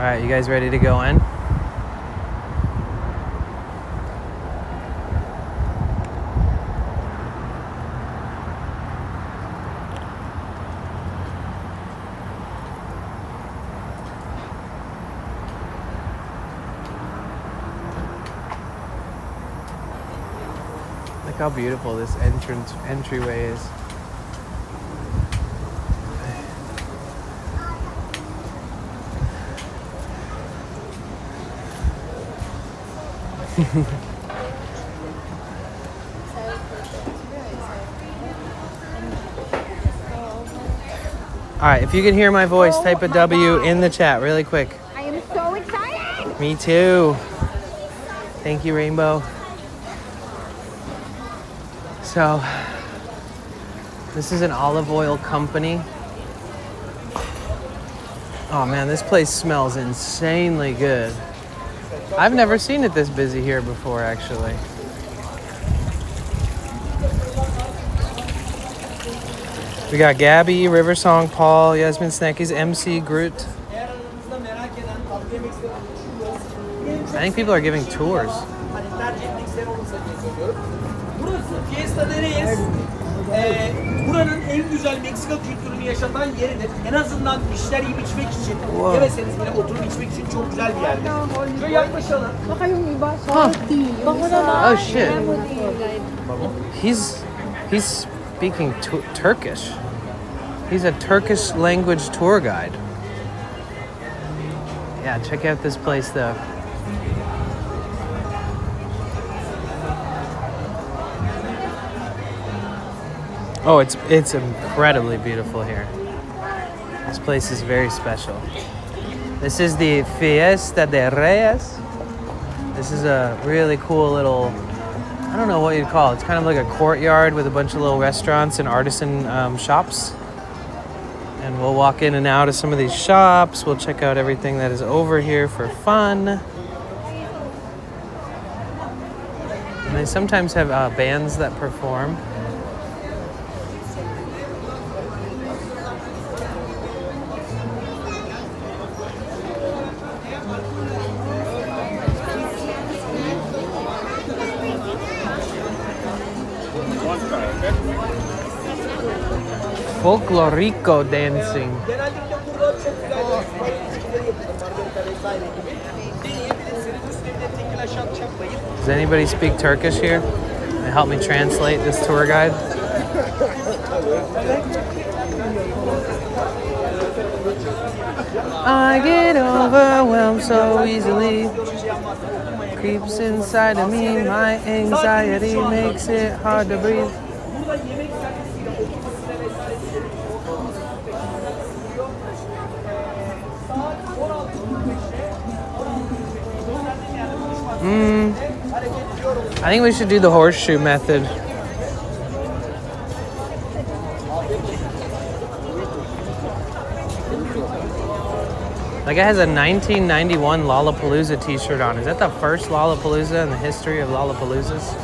right, you guys ready to go in? Look how beautiful this entryway is. All right, if you can hear my voice, type a W in the chat really quick. I am so excited. Me too. Thank you, Rainbow. So, this is an olive oil company. Oh man, this place smells insanely good. I've never seen it this busy here before, actually. We got Gabby, Riversong, Paul, Yasmin Snackies, MC Groot. I think people are giving tours. Buranın en güzel Meksika kültürünü yaşatan yeridir. En azından işler yiyip içmek için, yemeseniz bile oturup içmek için çok güzel bir yerdir. Şöyle yaklaşalım. Oh shit. He's speaking Turkish. He's a Turkish language tour guide. Yeah, check out this place though. Oh, it's incredibly beautiful here. This place is very special. This is the Fiesta de Reyes. This is a really cool little, I don't know what you'd call it. It's kind of like a courtyard with a bunch of little restaurants and artisan shops. And we'll walk in and out of some of these shops. We'll check out everything that is over here for fun. And they sometimes have bands that perform. Folklorico dancing. Does anybody speak Turkish here? Can you help me translate this tour guide? I get overwhelmed so easily. Creeps inside of me, my anxiety makes it hard to breathe. I think we should do the horseshoe method. That guy has a 1991 Lollapalooza t-shirt on. Is that the first Lollapalooza in the history of Lollapaloozas?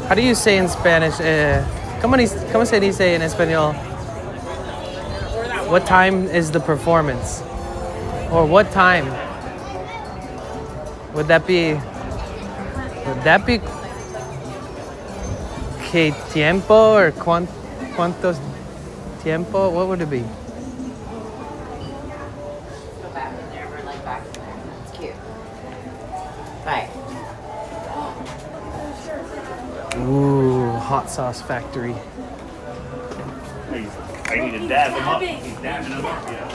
How do you say in Spanish? ¿Cómo se dice en español? What time is the performance? Or what time? Would that be que tiempo or cuántos tiempo? What would it be? Go back in there, run like back in there. It's cute. Bye. Ooh, hot sauce factory. I need to dab him up. He's dabbing him up, yeah.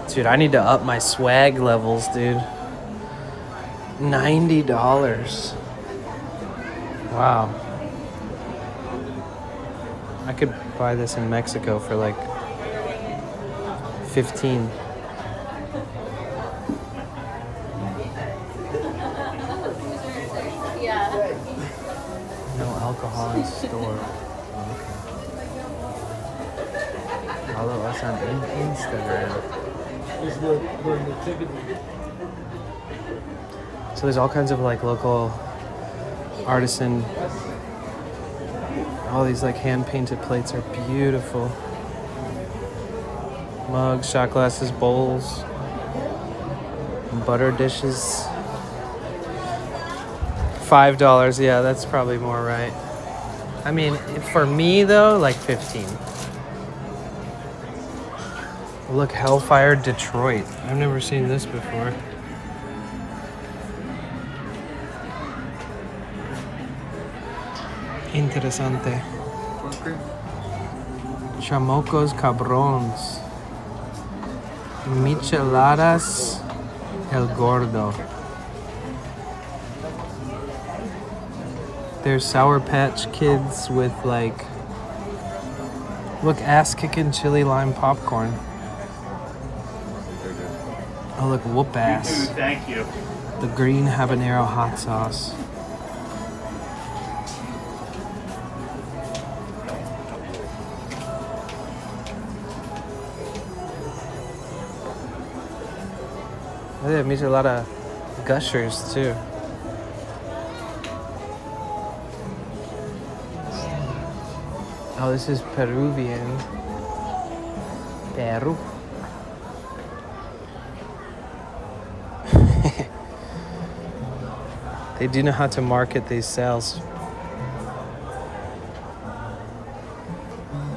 Dude, I need to up my swag levels, dude. $90. Wow. I could buy this in Mexico for like 15. No alcohol in store. Okay. Olive us on Instagram. So there's all kinds of like local artisan. All these like hand painted plates are beautiful. Mugs, shot glasses, bowls, butter dishes. $5, yeah, that's probably more right. I mean, for me though, like 15. Look, Hellfire Detroit. I've never seen this before. Interesante. Chamocos Cabrons. Micheladas El Gordo. There's Sour Patch Kids with like, look, ass-kicking chili lime popcorn. Oh, look, whoop ass. Thank you. The green habanero hot sauce. They have a lot of gushers too. Oh, this is Peruvian. Peru. They do know how to market these sales.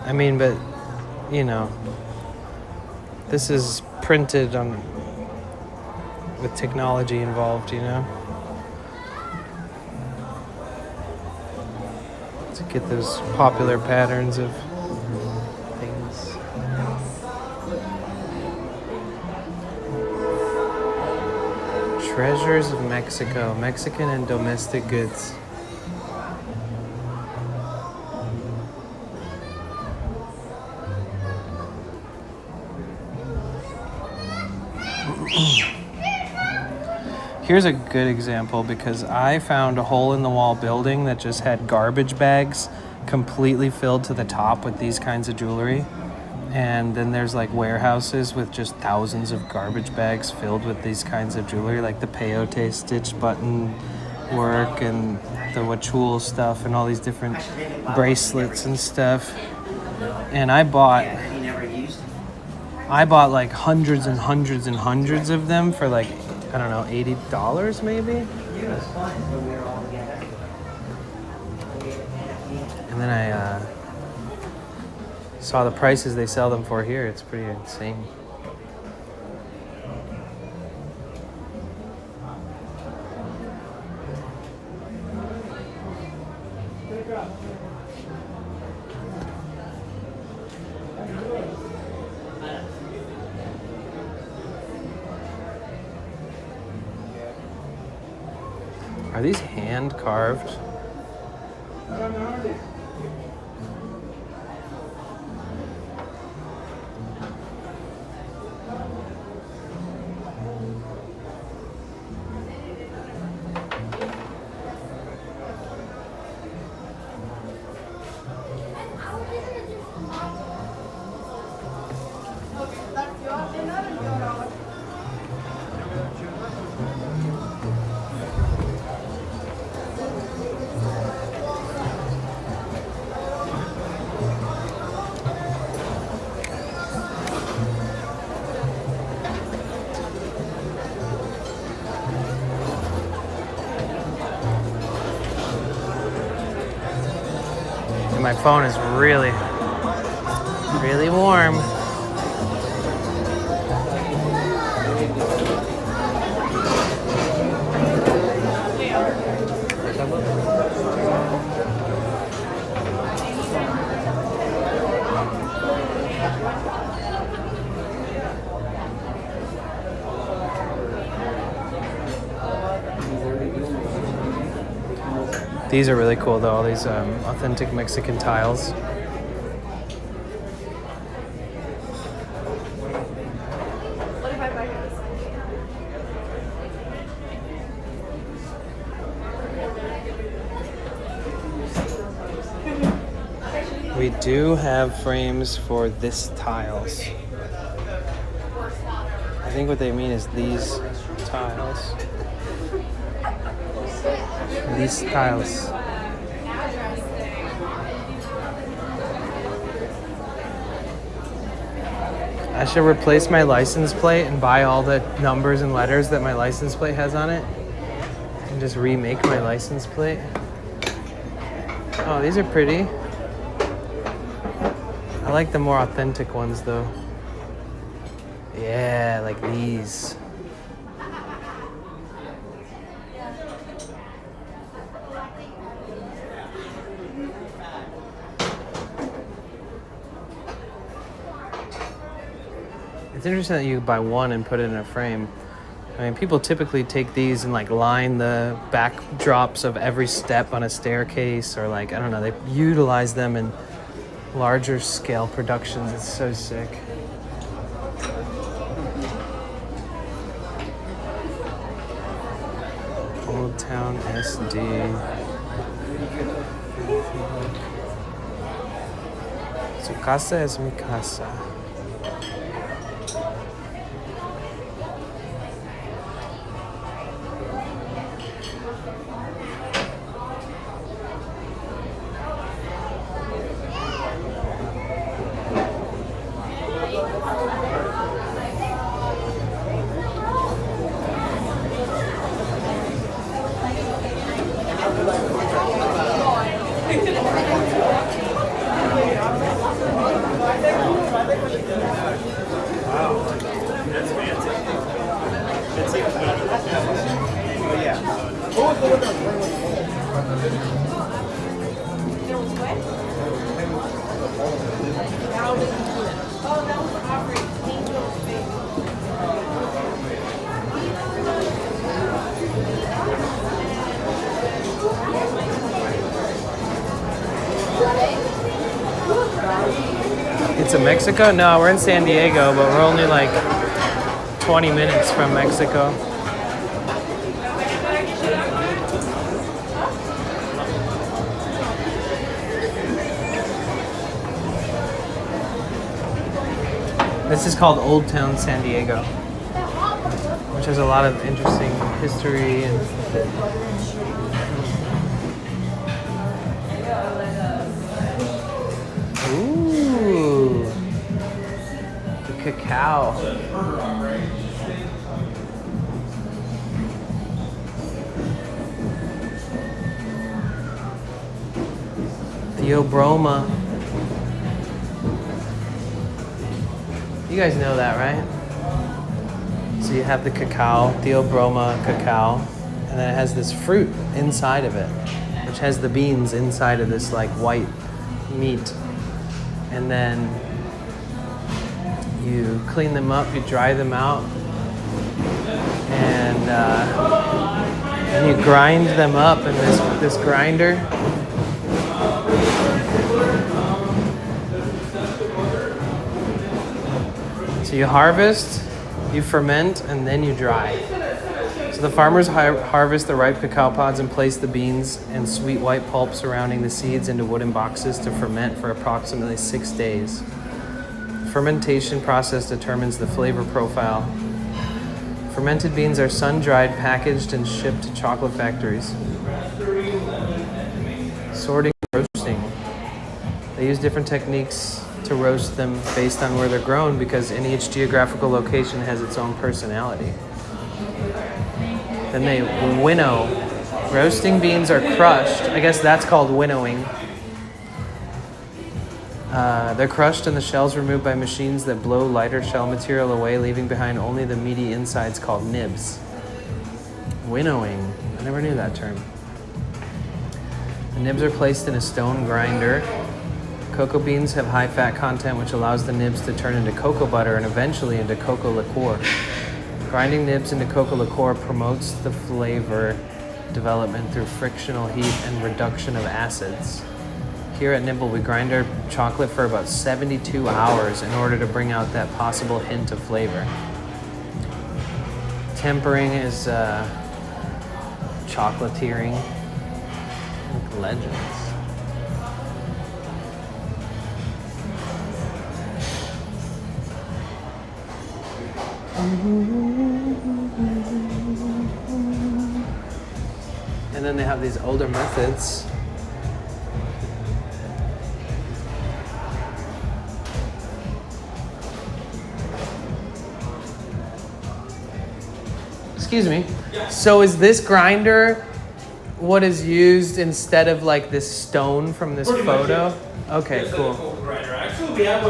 I mean, but, you know, this is printed on with technology involved, you know? To get those popular patterns of things. Treasures of Mexico, Mexican and domestic goods. Here's a good example because I found a hole-in-the-wall building that just had garbage bags completely filled to the top with these kinds of jewelry. And then there's like warehouses with just thousands of garbage bags filled with these kinds of jewelry, like the peyote stitch button work and the huachul stuff and all these different bracelets and stuff. And I bought like hundreds and hundreds and hundreds of them for like, I don't know, $80 maybe? And then I saw the prices they sell them for here. It's pretty insane. Are these hand carved? My phone is really, really warm. These are really cool though, all these authentic Mexican tiles. We do have frames for this tiles. I think what they mean is these tiles. These tiles. I should replace my license plate and buy all the numbers and letters that my license plate has on it and just remake my license plate. Oh, these are pretty. I like the more authentic ones though. Yeah, like these. It's interesting that you buy one and put it in a frame. I mean, people typically take these and like line the backdrops of every step on a staircase, or like, I don't know, they utilize them in larger scale productions. It's so sick. Old Town SD. Su casa es mi casa. It's in Mexico? No, we're in San Diego, but we're only like 20 minutes from Mexico. This is called Old Town San Diego, which has a lot of interesting history and ooh, the cacao. Theobroma. You guys know that, right? So you have the cacao, Theobroma cacao, and then it has this fruit inside of it, which has the beans inside of this like white meat. And then you clean them up, you dry them out, and you grind them up in this grinder. So you harvest, you ferment, and then you dry. So the farmers harvest the ripe cacao pods and place the beans and sweet white pulp surrounding the seeds into wooden boxes to ferment for approximately 6 days. The fermentation process determines the flavor profile. Fermented beans are sun-dried, packaged, and shipped to chocolate factories. Sorting and roasting. They use different techniques to roast them based on where they're grown because each geographical location has its own personality. Then they winnow. Roasting beans are crushed. I guess that's called winnowing. They're crushed and the shells removed by machines that blow lighter shell material away, leaving behind only the meaty insides called nibs. Winnowing. I never knew that term. The nibs are placed in a stone grinder. Cocoa beans have high fat content, which allows the nibs to turn into cocoa butter and eventually into cocoa liqueur. Grinding nibs into cocoa liqueur promotes the flavor development through frictional heat and reduction of acids. Here at Nibble, we grind our chocolate for about 72 hours in order to bring out that possible hint of flavor. Tempering is chocolatiering. Legends. And then they have these older methods. Excuse me. So is this grinder what is used instead of like this stone from this photo? Okay, Yes, cool. that's a Koby grinder. Actually, we have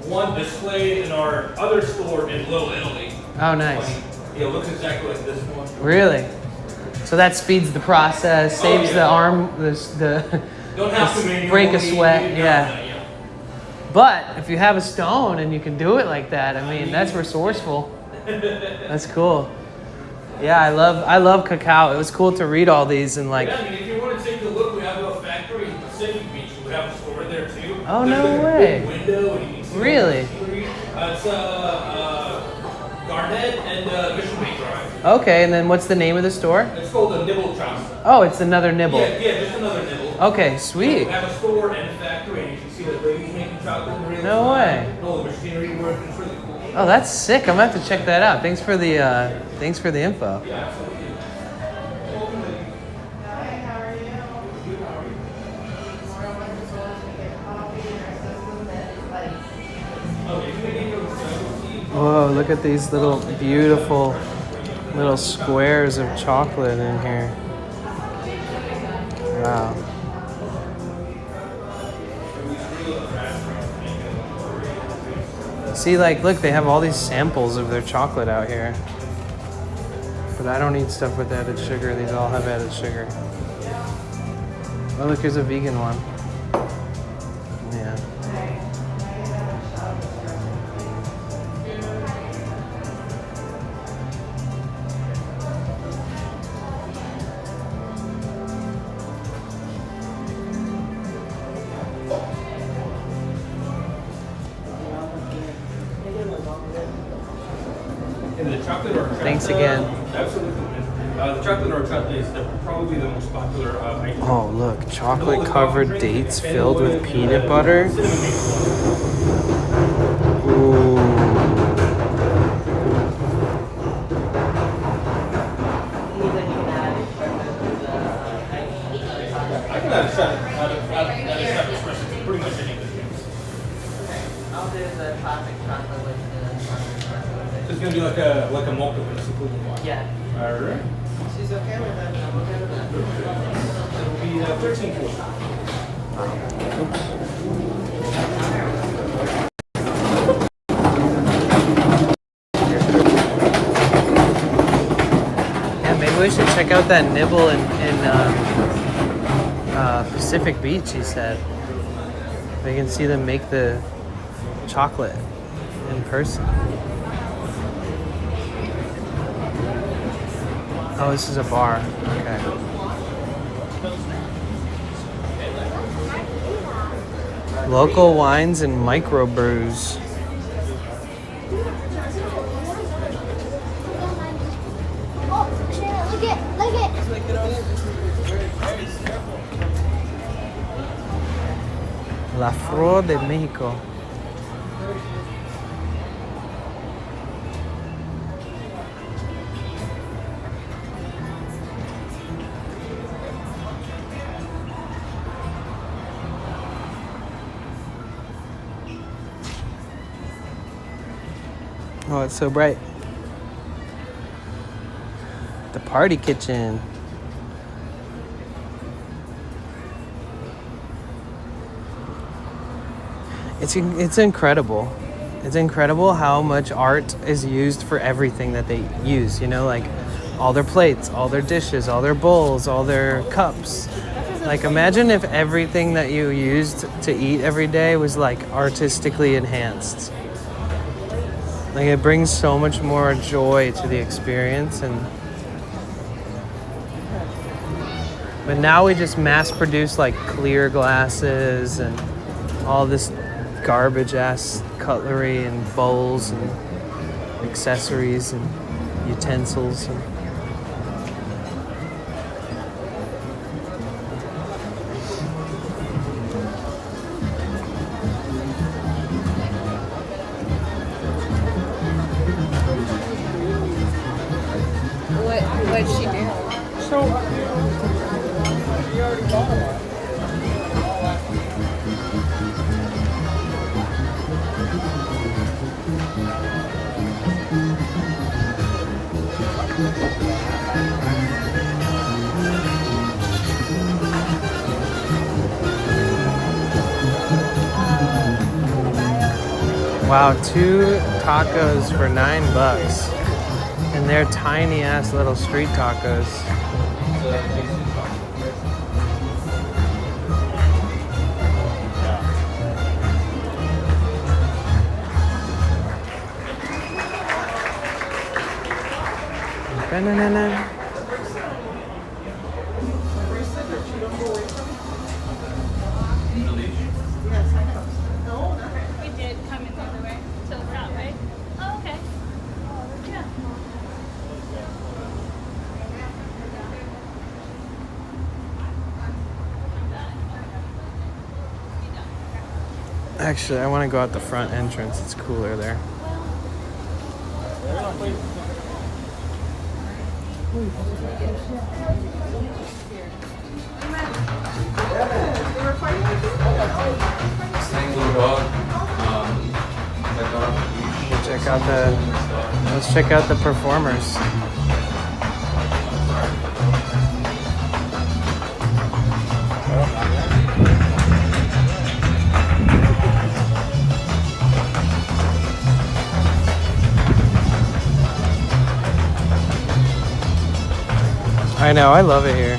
one displayed in our other store in Little Italy. Oh, nice. Yeah, it looks exactly like this one. Really? So that speeds the process, saves the arm, the Don't have to manually break a sweat. do Yeah. that, yeah. But if you have a stone and you can do it like that, I mean, that's resourceful. That's cool. Yeah, I love cacao. It was cool to read all these and like. Yeah, I mean, if you want to take a look, we have a factory in Pacific Beach. We have a store there too. Oh, There's no like a way. big window and you can see Really? It's Garnet and Mission Bay Drive. Okay, and then what's the name of the store? It's called the Nibble Shop. Oh, it's another nibble. Yeah, just another nibble. Okay, sweet. We have a store and a factory, and you can see the ladies making chocolate in real No time. way. All the machinery working. It's really cool. Oh, that's sick. I'm gonna have to check that out. Thanks for the info. Yeah, absolutely. Whoa, look at these little beautiful little squares of chocolate in here. Wow. See, like, look, they have all these samples of their chocolate out here. But I don't eat stuff with added sugar. These all have added sugar. Oh, look, here's a vegan one. Yeah. And the chocolate or Thanks again. Absolutely. The chocolate or chocolate is probably the most popular item. Oh, look, chocolate covered dates filled with peanut butter. Ooh. I can add a shot of espresso to pretty much anything. I'll do the classic chocolate with the It's gonna be like a mocha, but it's including wine. Yeah. All right. She's okay with that. I'm okay with that. It'll be 13.40. Yeah, maybe we should check out that nibble in Pacific Beach, he said. We can see them make the chocolate in person. Oh, this is a bar. Okay. Local wines and microbrews. La Flor de Mexico. Oh, it's so bright. The party kitchen. It's incredible. It's incredible how much art is used for everything that they use, you know, like all their plates, all their dishes, all their bowls, all their cups. Like imagine if everything that you used to eat every day was like artistically enhanced. Like it brings so much more joy to the experience but now we just mass produce like clear glasses and all this garbage ass cutlery and bowls and accessories and utensils and What'd she do? So, You already bought them. Wow, 2 tacos for $9. And they're tiny ass little street tacos. Banana. We did come in the other way, so it's that way. Oh, okay. Yeah. Actually, I want to go out the front entrance. It's cooler there. Let's check out the performers. I know, I love it here.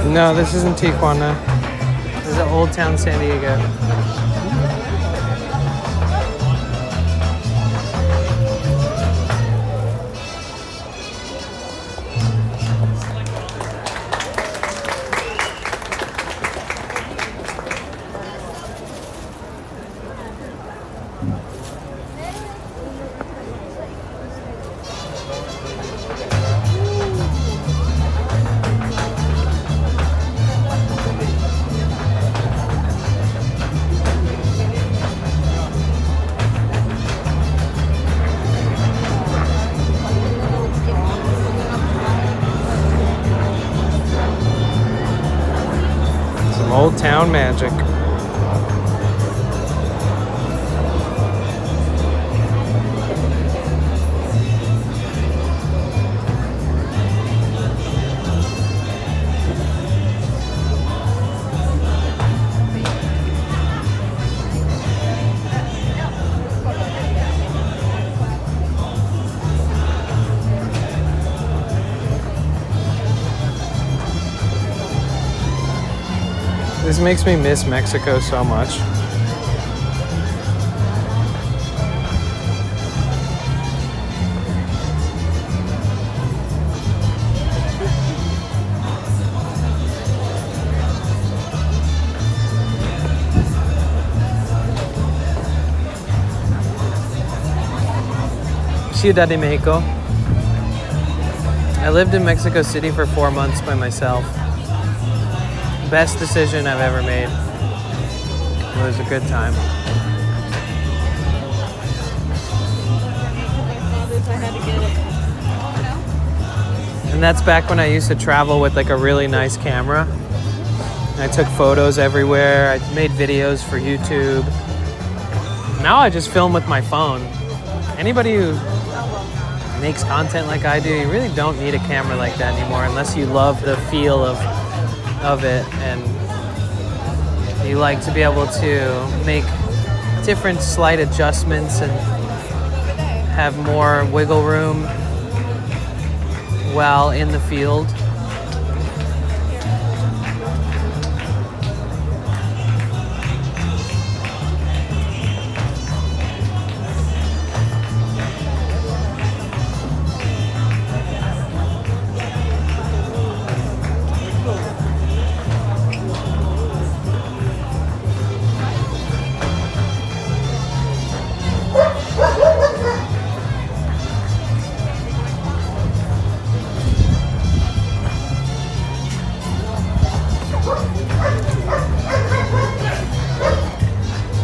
No, this isn't Tijuana. This is Old Town San Diego. Old Town magic. This makes me miss Mexico so much. Ciudad de Mexico. I lived in Mexico City for 4 months by myself. Best decision I've ever made. It was a good time. And that's back when I used to travel with like a really nice camera. I took photos everywhere. I made videos for YouTube. Now I just film with my phone. Anybody who makes content like I do, you really don't need a camera like that anymore unless you love the feel of it and you like to be able to make different slight adjustments and have more wiggle room while in the field.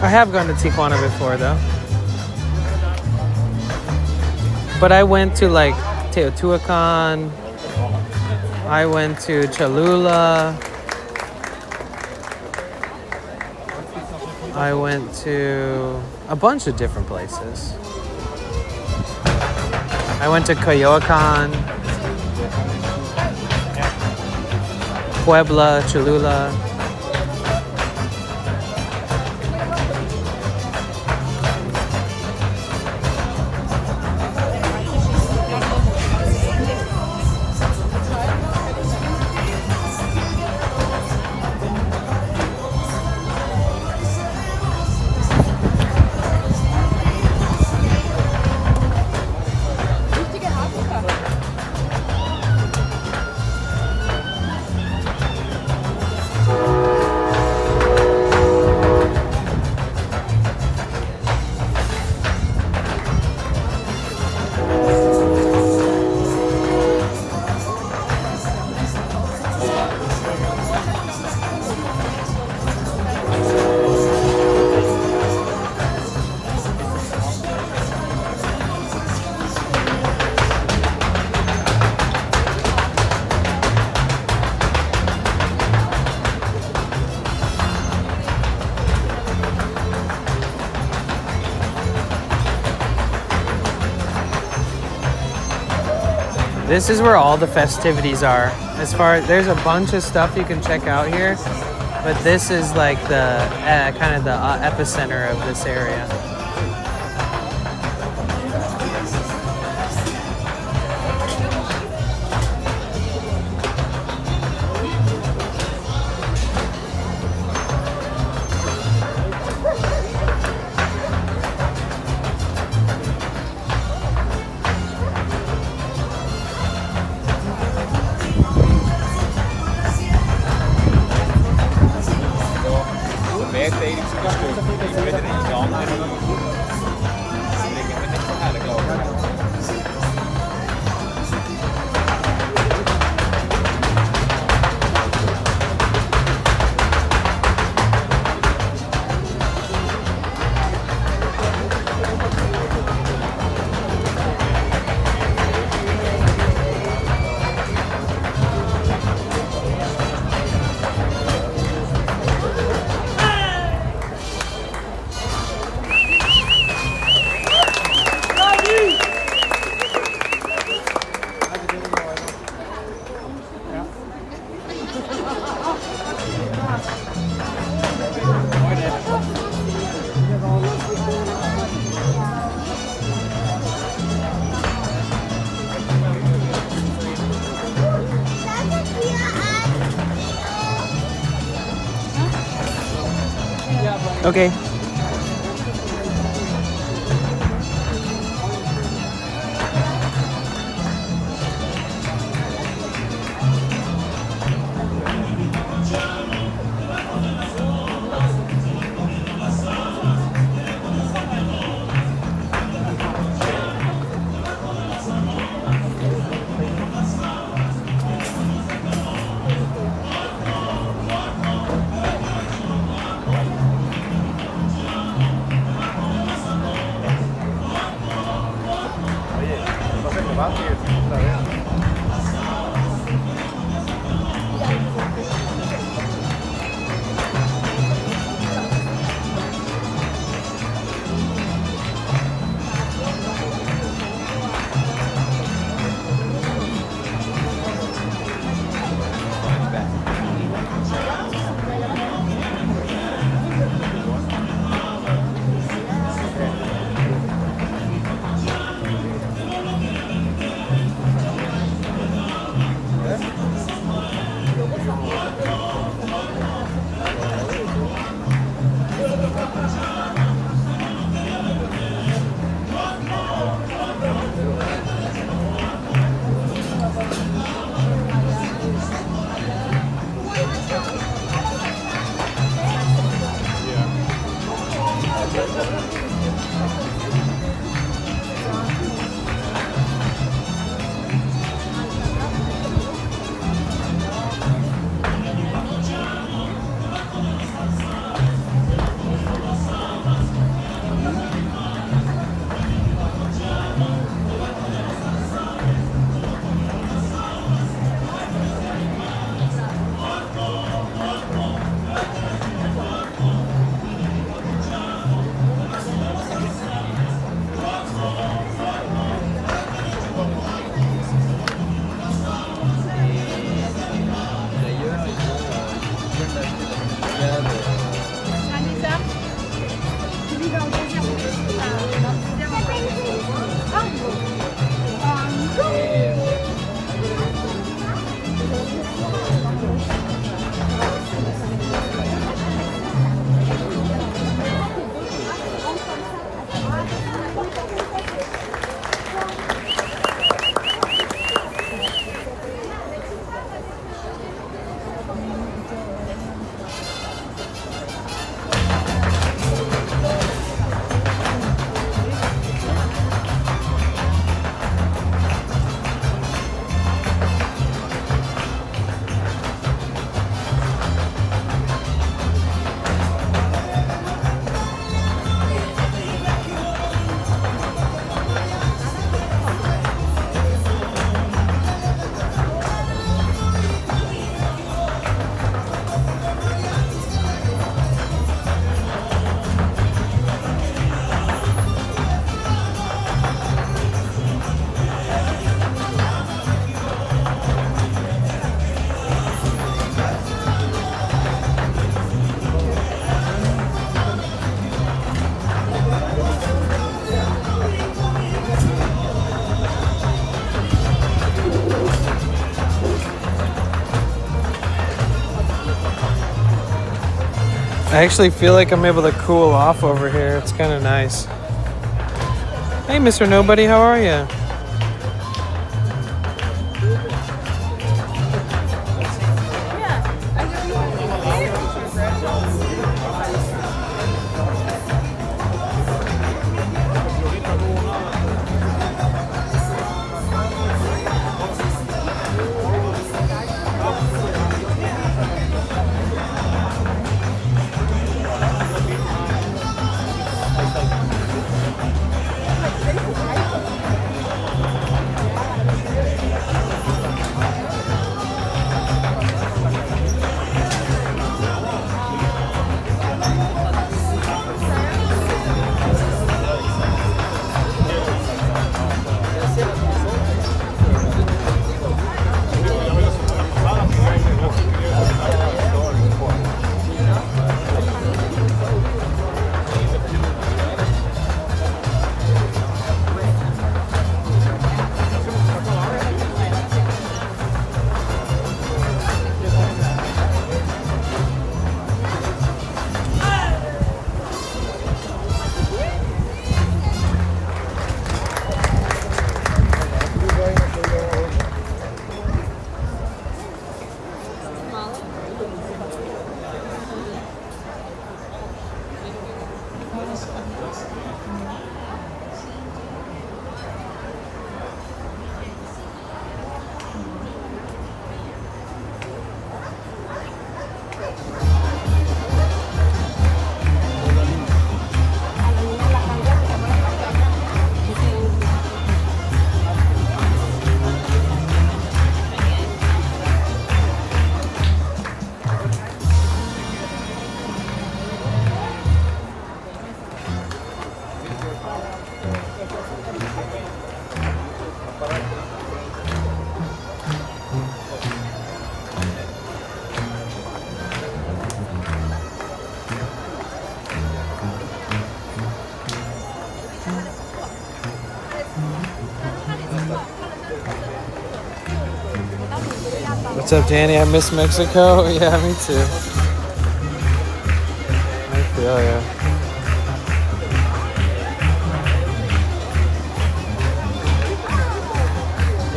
I have gone to Tijuana before though. But I went to like Teotihuacan, I went to Cholula, I went to a bunch of different places. I went to Coyoacan, Puebla, Cholula. This is where all the festivities are. As far as there's a bunch of stuff you can check out here, but this is like the kind of the epicenter of this area. Okay. I actually feel like I'm able to cool off over here. It's kind of nice. Hey, Mr. Nobody, how are you? What's up, Danny? I miss Mexico. Yeah, me too. I feel ya.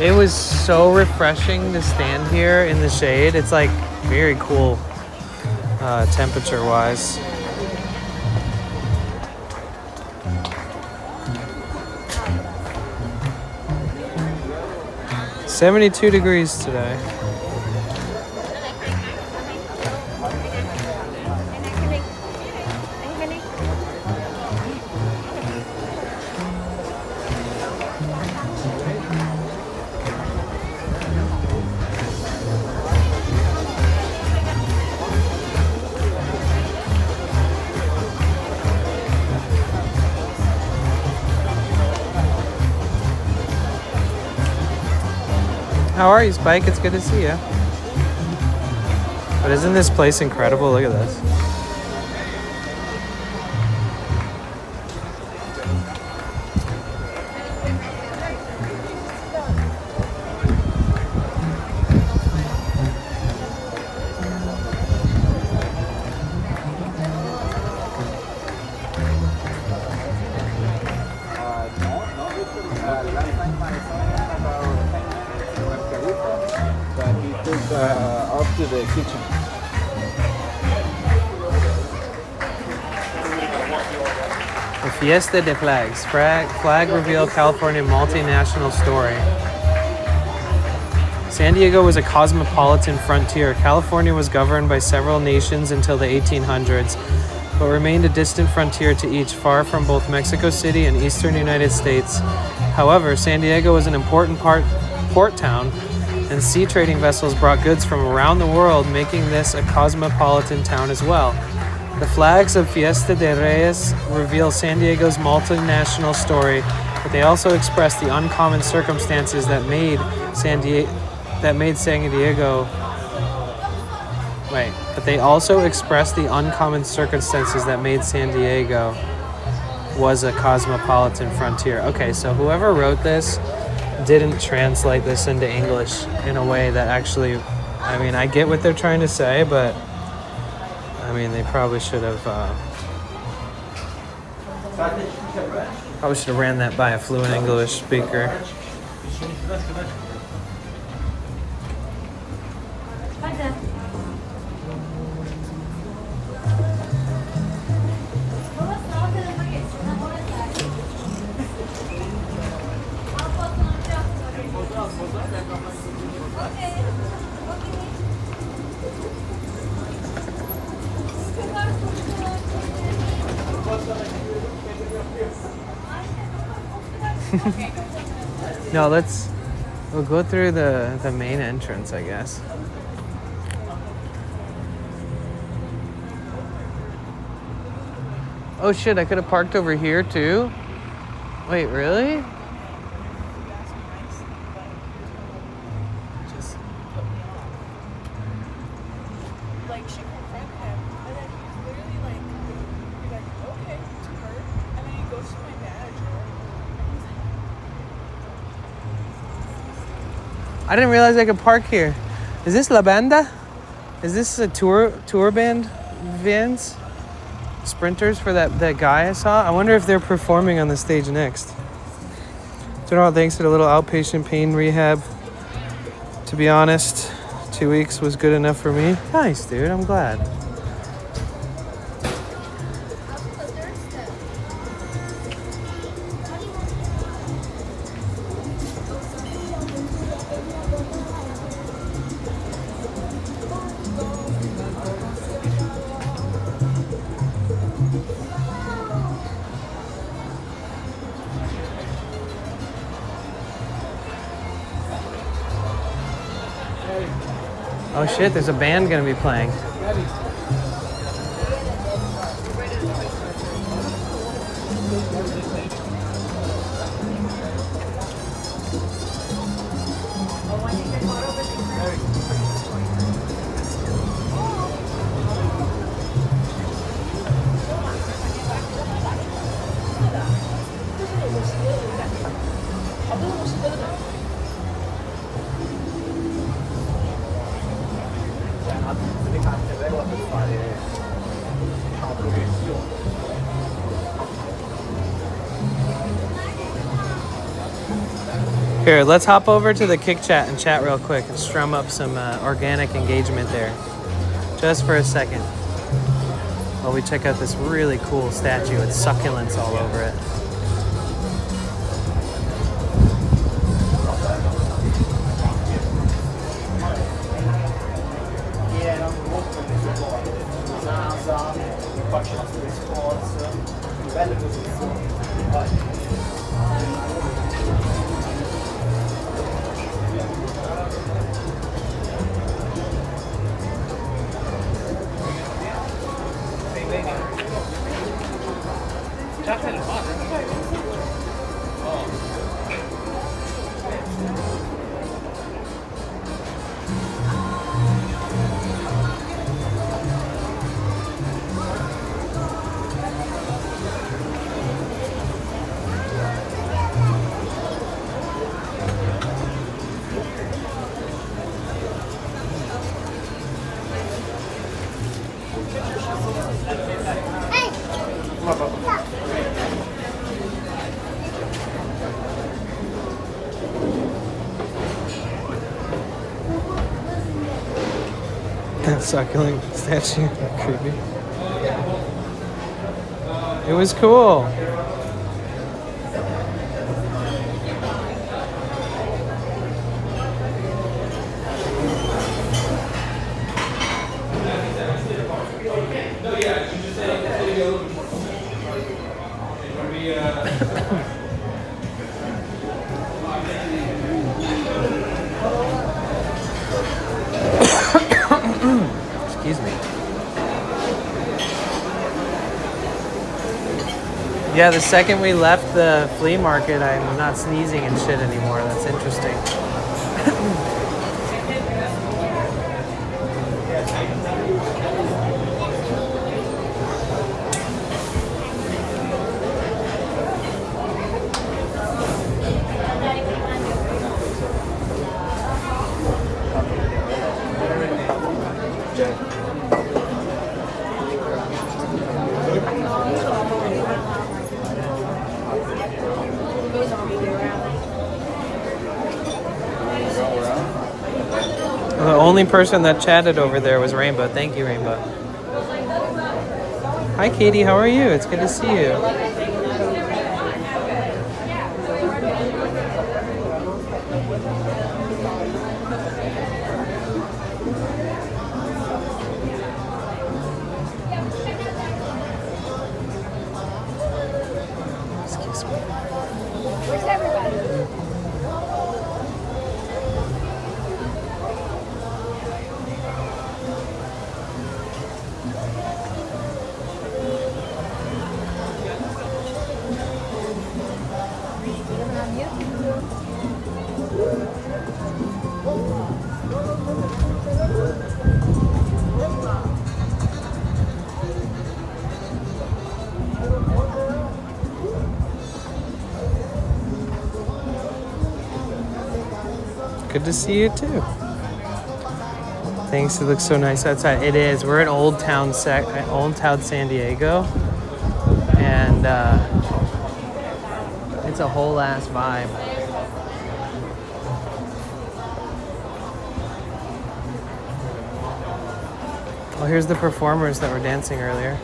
It was so refreshing to stand here in the shade. It's like very cool temperature-wise. 72 degrees today. How are you, Spike? It's good to see you. But isn't this place incredible? Look at this. Up to the kitchen. The Fiesta de Flags. Flag reveal California multinational story. San Diego was a cosmopolitan frontier. California was governed by several nations until the 1800s, but remained a distant frontier to each, far from both Mexico City and eastern United States. However, San Diego was an important port town, and sea trading vessels brought goods from around the world, making this a cosmopolitan town as well. The flags of Fiesta de Reyes reveal San Diego's multinational story, but they also express the uncommon circumstances that made San Diego was a cosmopolitan frontier. Okay, so whoever wrote this didn't translate this into English in a way that actually, I mean, I get what they're trying to say, but I mean, they probably should have ran that by a fluent English speaker. No, we'll go through the main entrance, I guess. Oh shit, I could have parked over here too? Wait, really? Like, she confronted him, and then he was literally like, okay, to her, and then he goes to my manager, and he's like, I didn't realize I could park here. Is this La Banda? Is this a tour band vans? Sprinters for that guy I saw? I wonder if they're performing on the stage next. General, thanks to the little outpatient pain rehab. To be honest, 2 weeks was good enough for me. Nice, dude. I'm glad. Oh shit, there's a band gonna be playing. Here, let's hop over to the Kick Chat and chat real quick and strum up some organic engagement there. Just for a second. While we check out this really cool statue with succulents all over it. Ben de çok istiyorum. That succulent statue, creepy. It was cool. Excuse me. Yeah, the second we left the flea market, I'm not sneezing and shit anymore. That's interesting. The only person that chatted over there was Rainbow. Thank you, Rainbow. Hi, Katie. How are you? It's good to see you. Excuse me. Where's everybody? Good to see you too. Thanks. It looks so nice outside. It is. We're in Old Town San Diego, and it's a whole ass vibe. Oh, here's the performers that were dancing earlier.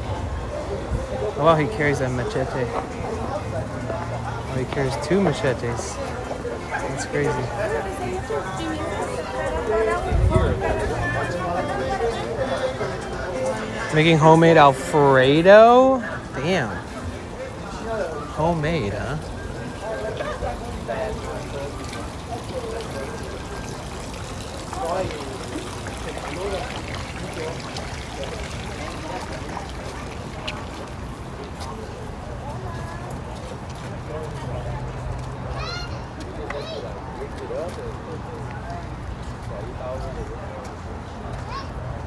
Oh, wow, he carries a machete. Oh, he carries 2 machetes. That's crazy. Making homemade Alfredo? Damn. Homemade, huh?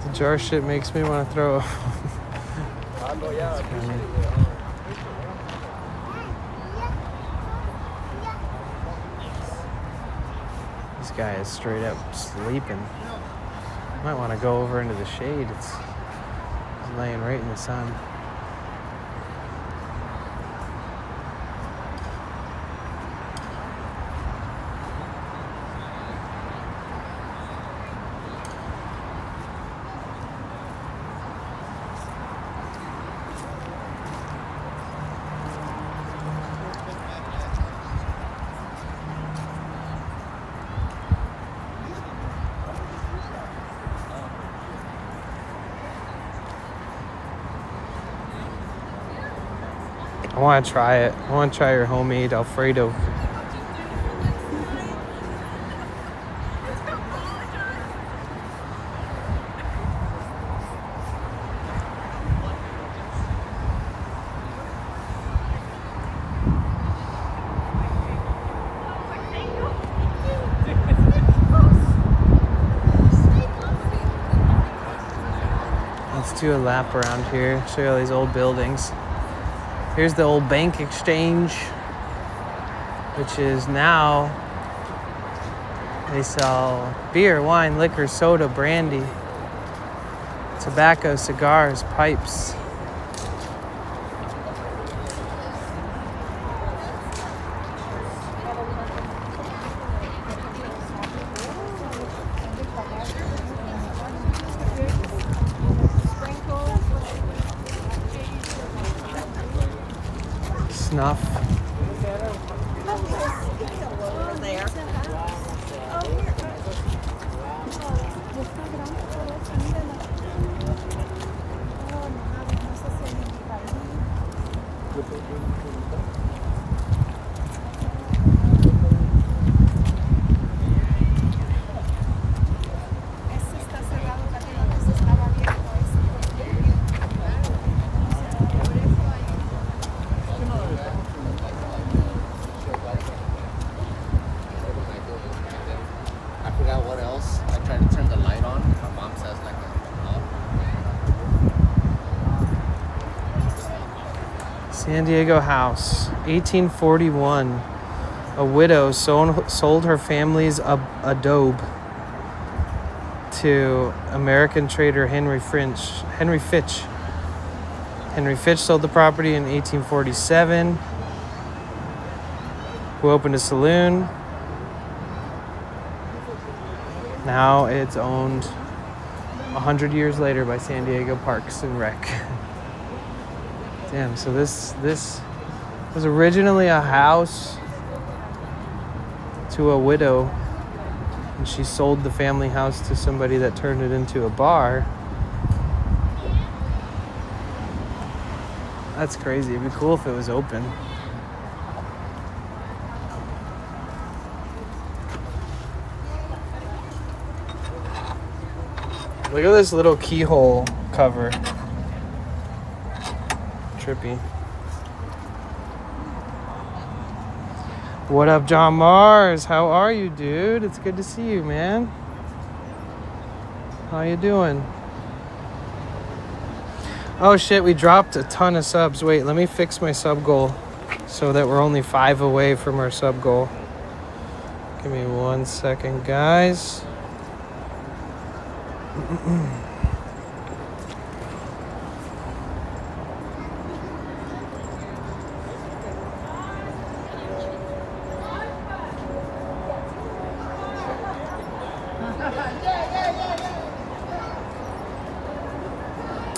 The jar shit makes me want to throw up. This guy is straight up sleeping. Might want to go over into the shade. He's laying right in the sun. want to try it. I want to try your homemade Alfredo. Let's do a lap around here, show you all these old buildings. Here's the old bank exchange, which is now, they sell beer, wine, liquor, soda, brandy, tobacco, cigars, pipes. Snuff. I forgot what else. I tried to turn the light on. My mom says like San Diego house, 1841. A widow sold her family's adobe to American trader Henry Fitch. Henry Fitch sold the property in 1847. Who opened a saloon. Now it's owned 100 years later by San Diego Parks and Rec. Damn, so this was originally a house to a widow, and she sold the family house to somebody that turned it into a bar. That's crazy. It'd be cool if it was open. Look at this little keyhole cover. Trippy. What up, John Mars? How are you, dude? It's good to see you, man. How you doing? Oh shit, we dropped a ton of subs. Wait, let me fix my sub goal so that we're only 5 away from our sub goal. Give me 1 second, guys.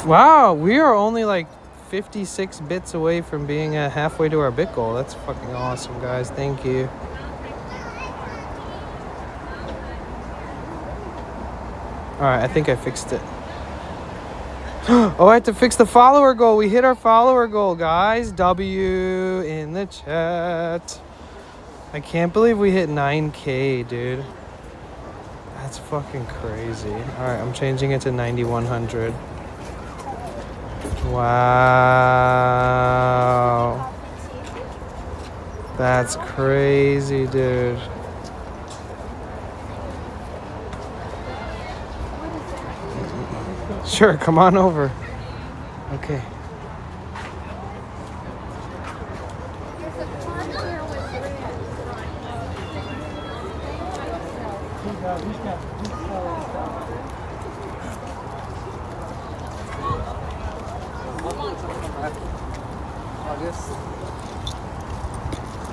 Wow, we are only like 56 bits away from being halfway to our bit goal. That's fucking awesome, guys. Thank you. Alright, I think I fixed it. Oh, I have to fix the follower goal. We hit our follower goal, guys. W in the chat. I can't believe we hit 9K, dude. That's fucking crazy. Alright, I'm changing it to 9,100. Wow. That's crazy, dude. Sure, come on over. Okay.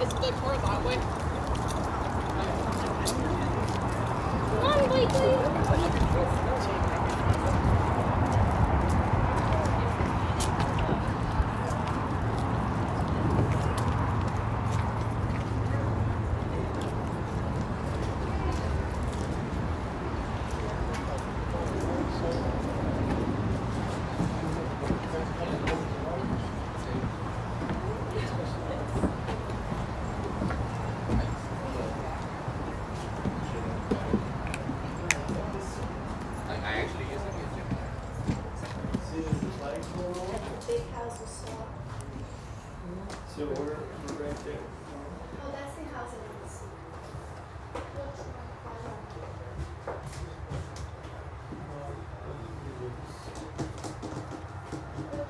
Is the tour that way?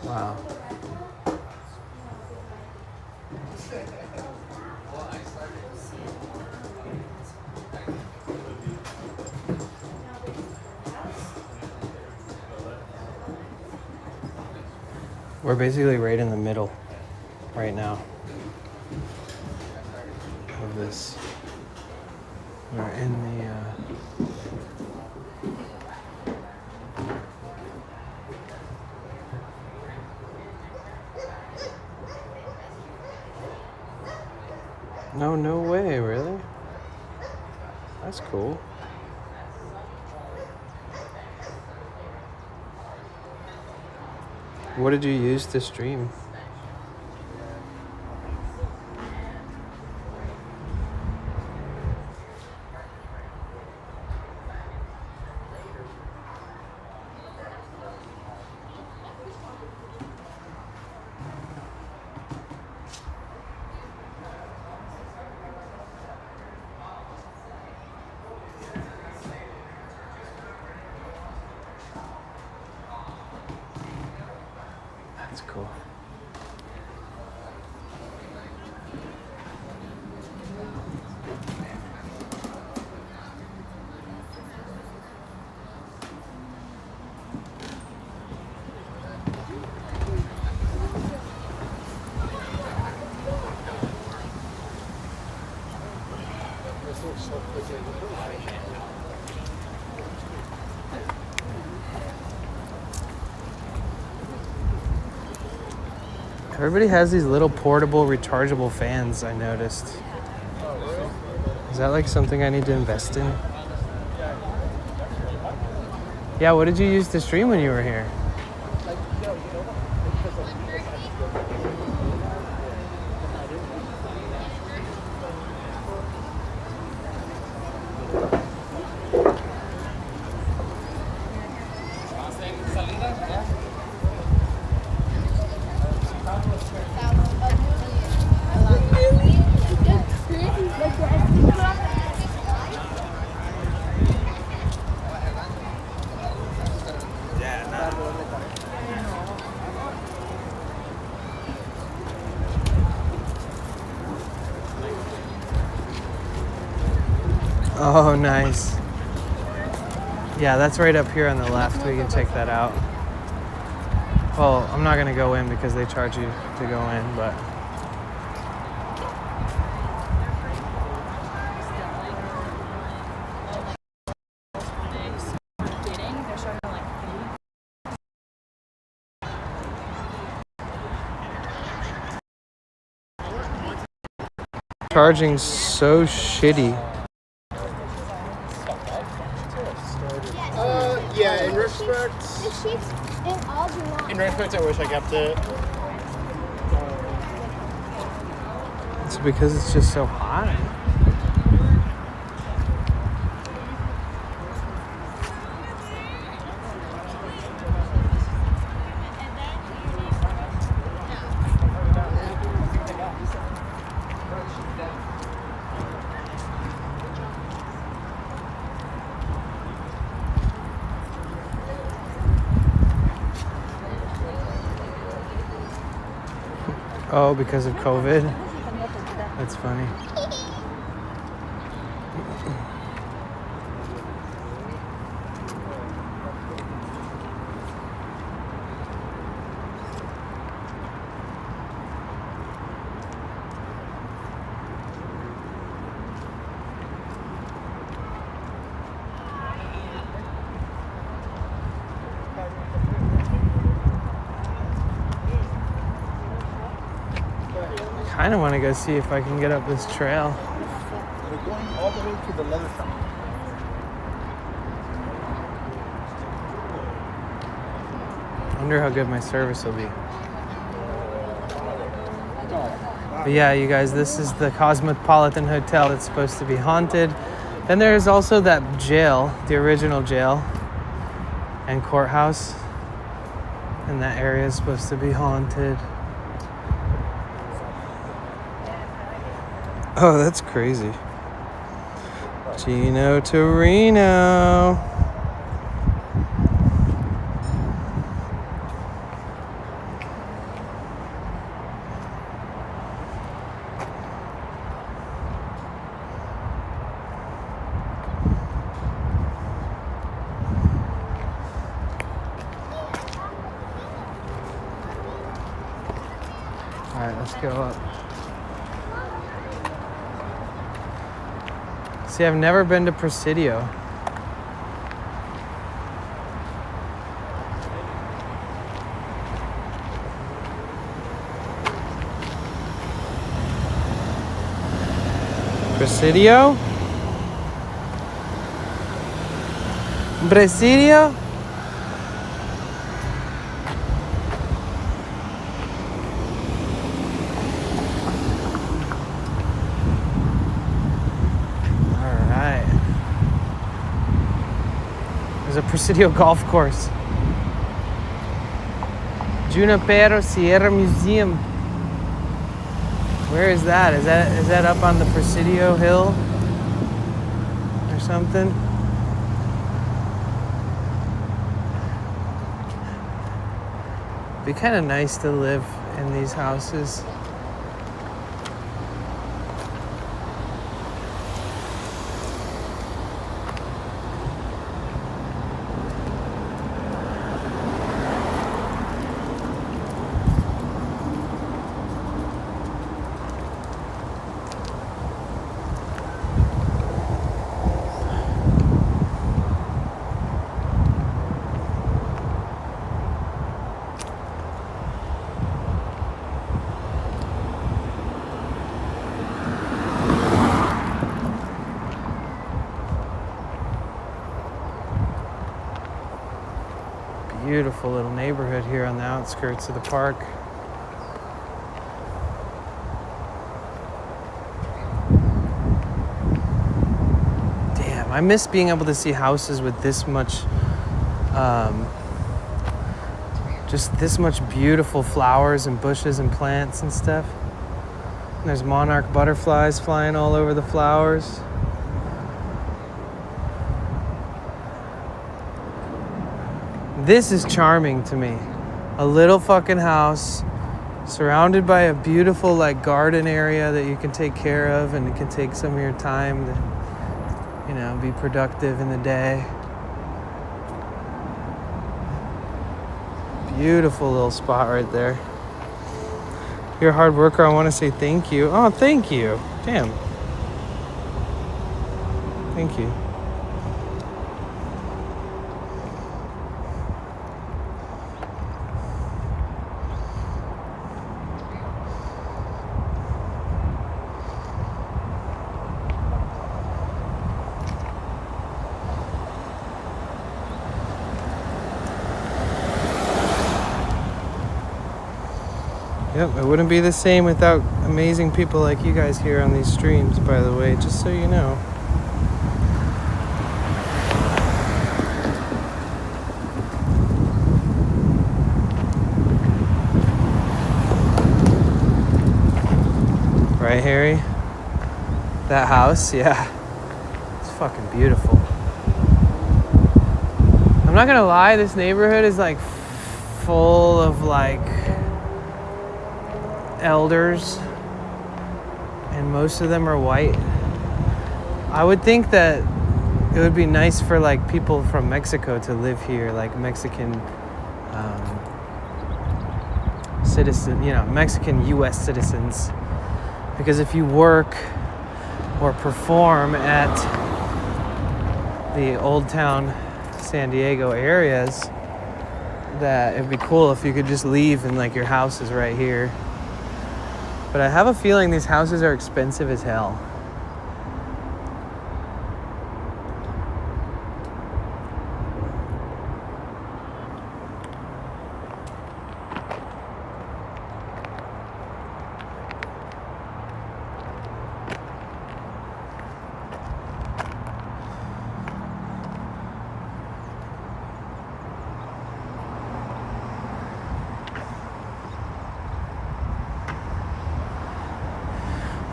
Wow. We're basically right in the middle right now of this. We're in the No way, really? That's cool. What did you use to stream? That's cool. Everybody has these little portable rechargeable fans, I noticed. Is that like something I need to invest in? Yeah, what did you use to stream when you were here? Oh, nice. Yeah, that's right up here on the left. We can check that out. Well, I'm not gonna go in because they charge you to go in, but charging so shitty. Yeah, in retrospect, I wish I kept it. It's because it's just so hot. Oh, because of COVID? That's funny. I kind of want to go see if I can get up this trail. We're going all the way to the leather shop. I wonder how good my service will be. But yeah, you guys, this is the Cosmopolitan Hotel that's supposed to be haunted. Then there's also that jail, the original jail and courthouse. And that area is supposed to be haunted. Oh, that's crazy. Gino Torino. All right, let's go up. See, I've never been to Presidio. Presidio? Presidio? There's a Presidio golf course. Junipero Sierra Museum. Where is that? Is that up on the Presidio Hill or something? Be kind of nice to live in these houses. Beautiful little neighborhood here on the outskirts of the park. Damn, I miss being able to see houses with this much, just this much beautiful flowers and bushes and plants and stuff. And there's monarch butterflies flying all over the flowers. This is charming to me. A little fucking house surrounded by a beautiful like garden area that you can take care of, and it can take some of your time to, you know, be productive in the day. Beautiful little spot right there. You're a hard worker. I want to say thank you. Oh, thank you. Damn. Thank you. Yep, it wouldn't be the same without amazing people like you guys here on these streams, by the way, just so you know. Right, Harry? That house, yeah. It's fucking beautiful. I'm not gonna lie, this neighborhood is like full of like elders, and most of them are white. I would think that it would be nice for like people from Mexico to live here, like Mexican citizen, you know, Mexican U.S. citizens, because if you work or perform at the Old Town San Diego areas, that it'd be cool if you could just leave and like your house is right here. But I have a feeling these houses are expensive as hell.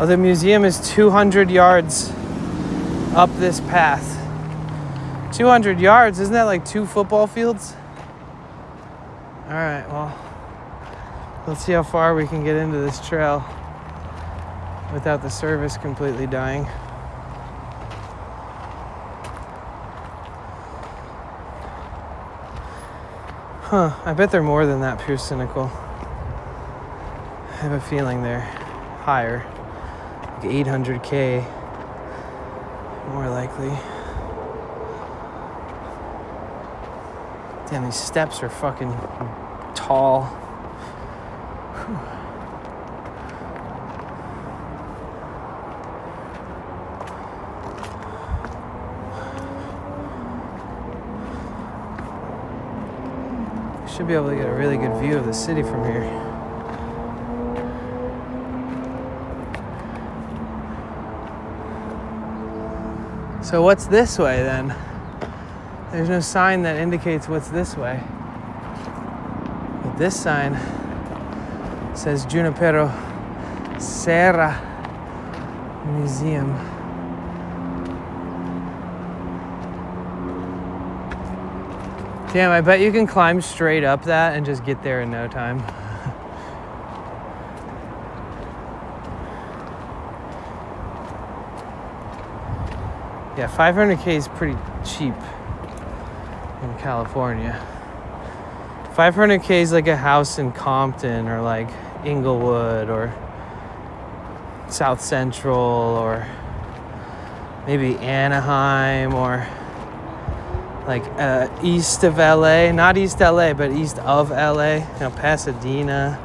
Oh, the museum is 200 yards up this path. 200 yards, isn't that like 2 football fields? All right, well, let's see how far we can get into this trail without the service completely dying. Huh, I bet they're more than that, pure cynical. I have a feeling they're higher, like 800K, more likely. Damn, these steps are fucking tall. Whew. Should be able to get a really good view of the city from here. So what's this way then? There's no sign that indicates what's this way. But this sign says Junipero Serra Museum. Damn, I bet you can climb straight up that and just get there in no time. Yeah, 500K is pretty cheap in California. 500K is like a house in Compton or like Inglewood or South Central or maybe Anaheim or like east of LA, not East LA, but east of LA, you know, Pasadena,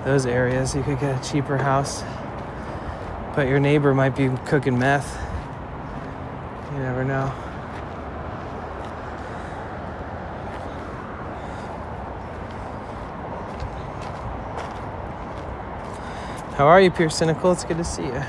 those areas. You could get a cheaper house, but your neighbor might be cooking meth. You never know. How are you, Pure Cynical? It's good to see you.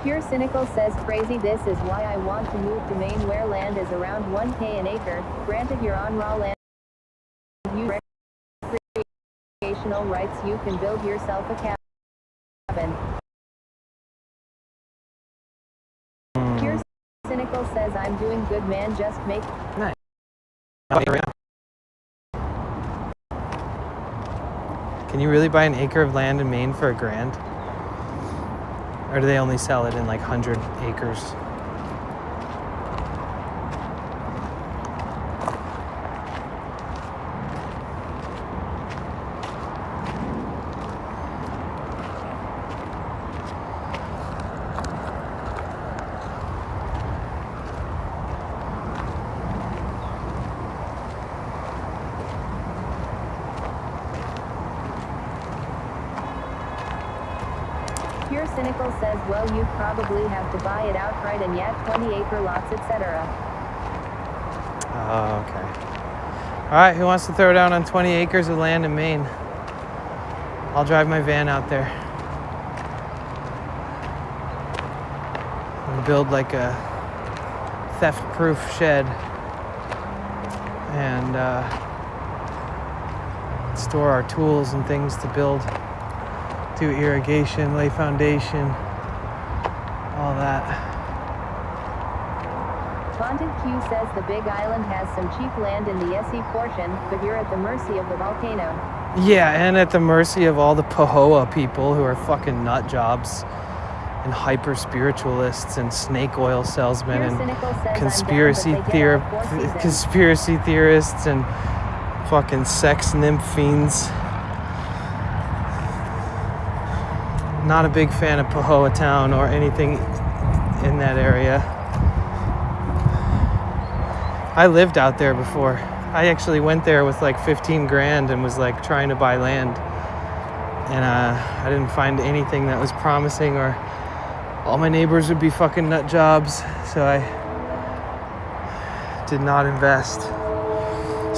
Pure Cynical says crazy. This is why I want to move to Maine where land is around 1K an acre. Granted you're on raw land. You recreational rights, you can build yourself a cabin. Pure Cynical says I'm doing good, man, just make... Nice. Can you really buy an acre of land in Maine for $1,000? Or do they only sell it in like 100 acres? Pure Cynical says, well, you'd probably have to buy it outright and yet 20-acre lots, etc. Oh, okay. All right, who wants to throw down on 20 acres of land in Maine? I'll drive my van out there. And build like a theft-proof shed. And store our tools and things to build. Do irrigation, lay foundation, all that. Haunted Q says the Big Island has some cheap land in the SE portion, but you're at the mercy of the volcano. Yeah, and at the mercy of all the Pahoa people who are fucking nut jobs and hyper spiritualists and snake oil salesmen and conspiracy theorists and fucking sex nymph fiends. Not a big fan of Pahoa Town or anything in that area. I lived out there before. I actually went there with like 15 grand and was like trying to buy land. And I didn't find anything that was promising, or all my neighbors would be fucking nut jobs. So I did not invest.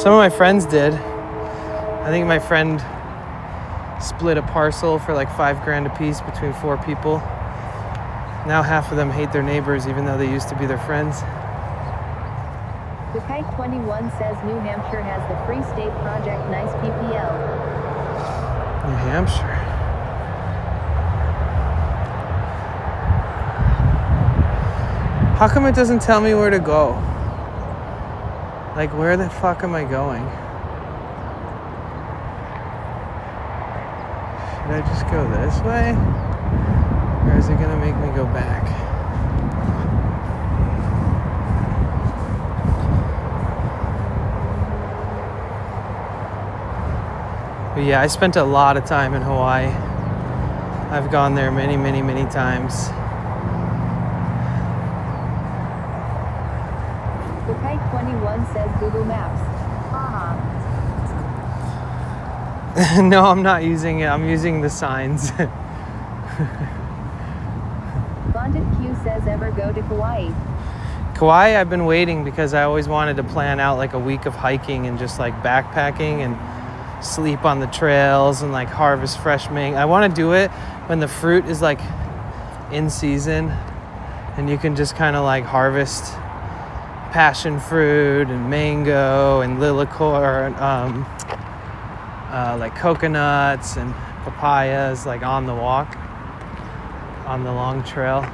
Some of my friends did. I think my friend split a parcel for like $5,000 a piece between 4 people. Now half of them hate their neighbors even though they used to be their friends. The Kite 21 says New Hampshire has the Free State Project Nice PPL. New Hampshire. How come it doesn't tell me where to go? Like, where the fuck am I going? Should I just go this way? Or is it gonna make me go back? But yeah, I spent a lot of time in Hawaii. I've gone there many, many, many times. The Kite 21 says Google Maps. Haha. No, I'm not using it. I'm using the signs. Bonded Q says ever go to Kauai. Kauai, I've been waiting because I always wanted to plan out like a week of hiking and just like backpacking and sleep on the trails and like harvest fresh mango. I want to do it when the fruit is like in season and you can just kind of like harvest passion fruit and mango and lilac-or like coconuts and papayas like on the walk on the long trail.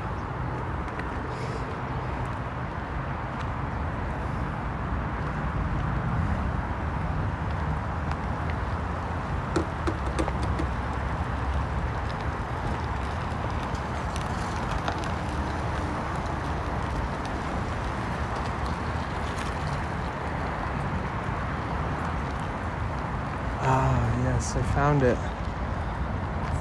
I found it.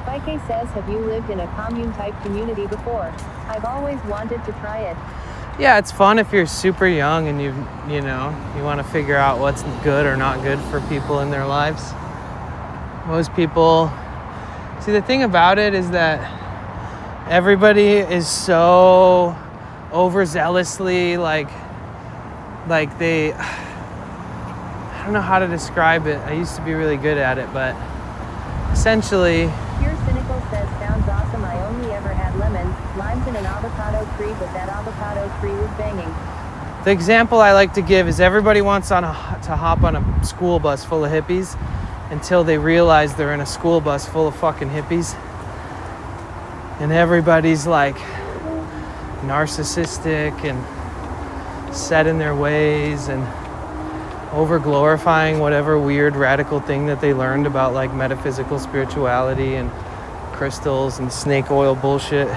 Spike says, have you lived in a commune-type community before? I've always wanted to try it. Yeah, it's fun if you're super young and you want to figure out what's good or not good for people in their lives. Most people, see, the thing about it is that everybody is so overzealously like they, I don't know how to describe it. I used to be really good at it, but essentially... Pure Cynical says, sounds awesome. I only ever had lemons, limes, and an avocado tree, but that avocado tree was banging. The example I like to give is everybody wants to hop on a school bus full of hippies until they realize they're in a school bus full of fucking hippies. And everybody's like narcissistic and set in their ways and over glorifying whatever weird radical thing that they learned about like metaphysical spirituality and crystals and snake oil bullshit.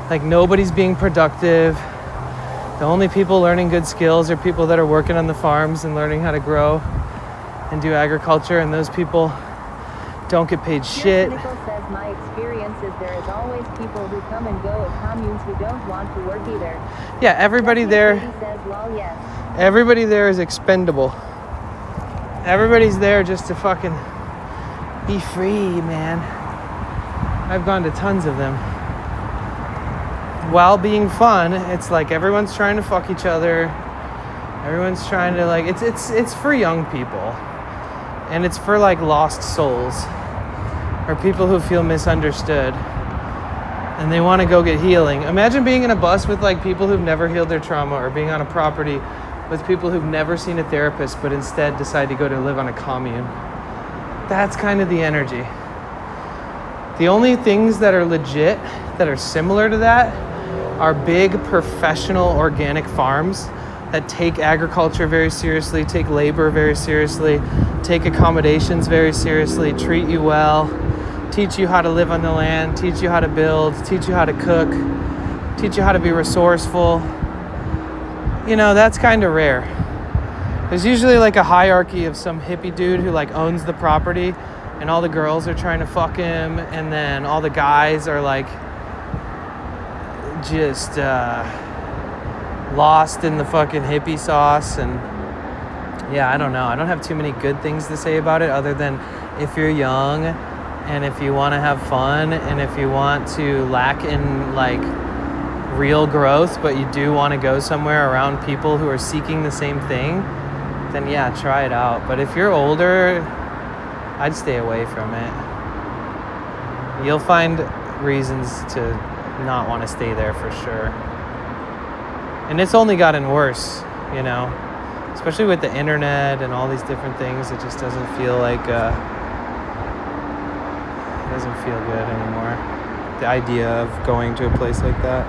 Like nobody's being productive. The only people learning good skills are people that are working on the farms and learning how to grow and do agriculture, and those people don't get paid shit. Cynical says, my experience is there is always people who come and go at communes who don't want to work either. Yeah, everybody there. Says, lol, yes. Everybody there is expendable. Everybody's there just to fucking be free, man. I've gone to tons of them. While being fun, it's like everyone's trying to fuck each other. Everyone's trying to like, it's for young people. And it's for like lost souls or people who feel misunderstood and they want to go get healing. Imagine being in a bus with like people who've never healed their trauma, or being on a property with people who've never seen a therapist but instead decide to go to live on a commune. That's kind of the energy. The only things that are legit, that are similar to that, are big professional organic farms that take agriculture very seriously, take labor very seriously, take accommodations very seriously, treat you well, teach you how to live on the land, teach you how to build, teach you how to cook, teach you how to be resourceful. You know, that's kind of rare. There's usually like a hierarchy of some hippie dude who like owns the property and all the girls are trying to fuck him, and then all the guys are like just lost in the fucking hippie sauce. And yeah, I don't know. I don't have too many good things to say about it other than if you're young and if you want to have fun and if you want to lack in like real growth, but you do want to go somewhere around people who are seeking the same thing, then yeah, try it out. But if you're older, I'd stay away from it. You'll find reasons to not want to stay there for sure. And it's only gotten worse, you know, especially with the internet and all these different things. It just doesn't feel like, it doesn't feel good anymore. The idea of going to a place like that.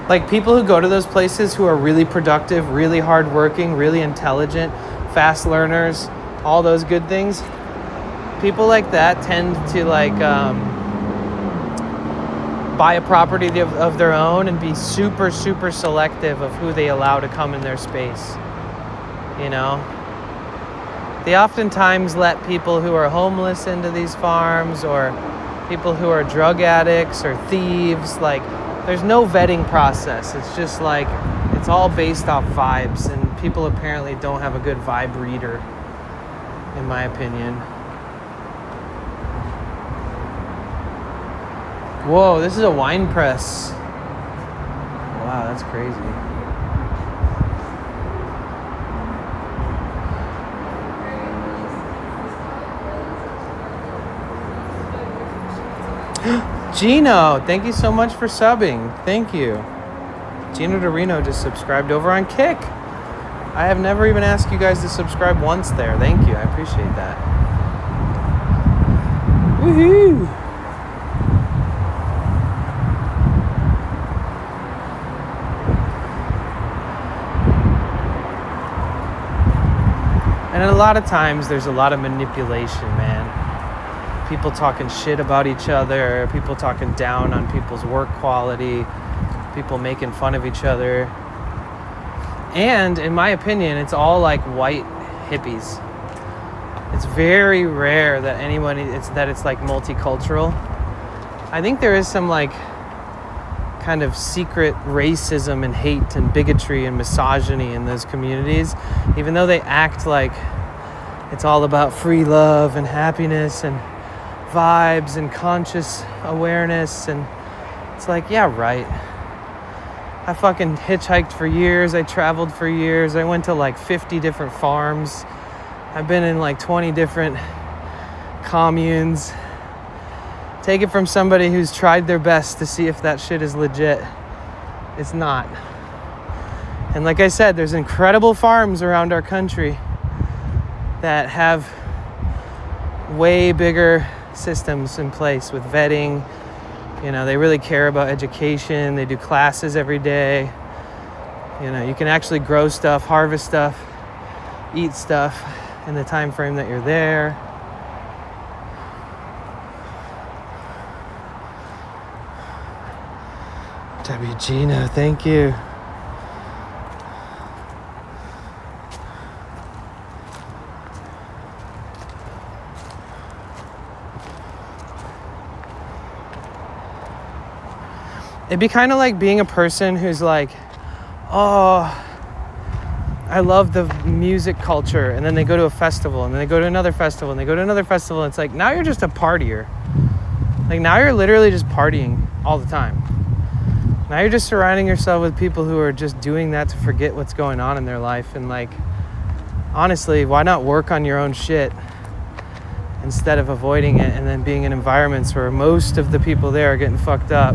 Like people who go to those places who are really productive, really hardworking, really intelligent, fast learners, all those good things. People like that tend to like buy a property of their own and be super, super selective of who they allow to come in their space. You know? They oftentimes let people who are homeless into these farms, or people who are drug addicts or thieves. Like, there's no vetting process. It's just like, it's all based off vibes, and people apparently don't have a good vibe reader, in my opinion. Whoa, this is a wine press. Wow, that's crazy. Gino, thank you so much for subbing. Thank you. Gino Dorino just subscribed over on Kick. I have never even asked you guys to subscribe once there. Thank you. I appreciate that. Woohoo! And a lot of times there's a lot of manipulation, man. People talking shit about each other, people talking down on people's work quality, people making fun of each other. And in my opinion, it's all like white hippies. It's very rare that it's like multicultural. I think there is some like kind of secret racism and hate and bigotry and misogyny in those communities, even though they act like it's all about free love and happiness and vibes and conscious awareness. And it's like, yeah, right. I fucking hitchhiked for years. I traveled for years. I went to like 50 different farms. I've been in like 20 different communes. Take it from somebody who's tried their best to see if that shit is legit. It's not. And like I said, there's incredible farms around our country that have way bigger systems in place with vetting. You know, they really care about education. They do classes every day. You know, you can actually grow stuff, harvest stuff, eat stuff in the time frame that you're there. W. Gino, thank you. It'd be kind of like being a person who's like, oh, I love the music culture. And then they go to a festival, and then they go to another festival, and they go to another festival. And it's like, now you're just a partier. Like, now you're literally just partying all the time. Now you're just surrounding yourself with people who are just doing that to forget what's going on in their life. And like, honestly, why not work on your own shit instead of avoiding it and then being in environments where most of the people there are getting fucked up?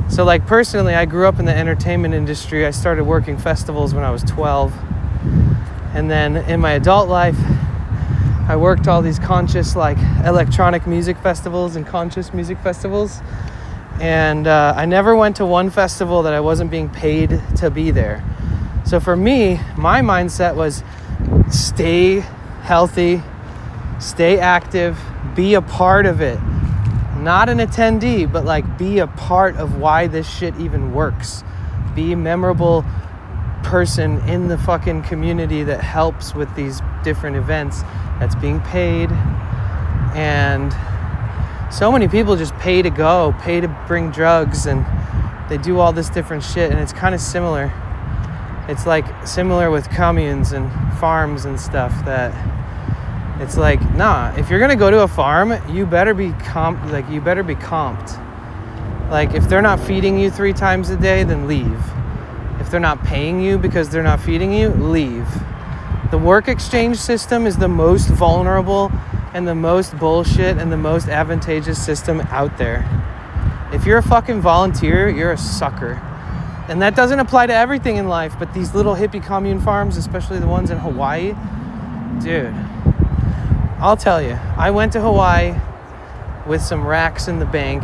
So like personally, I grew up in the entertainment industry. I started working festivals when I was 12. And then in my adult life, I worked all these conscious like electronic music festivals and conscious music festivals. And I never went to one festival that I wasn't being paid to be there. So for me, my mindset was stay healthy, stay active, be a part of it. Not an attendee, but like be a part of why this shit even works. Be a memorable person in the fucking community that helps with these different events, that's being paid, And so many people just pay to go, pay to bring drugs, and they do all this different shit. And it's kind of similar. It's like similar with communes and farms and stuff, that it's like, nah, if you're gonna go to a farm, you better be comped. Like, if they're not feeding you 3 times a day, then leave. If they're not paying you because they're not feeding you, leave. The work exchange system is the most vulnerable and the most bullshit and the most advantageous system out there. If you're a fucking volunteer, you're a sucker. And that doesn't apply to everything in life, but these little hippie commune farms, especially the ones in Hawaii, dude, I'll tell you, I went to Hawaii with some racks in the bank,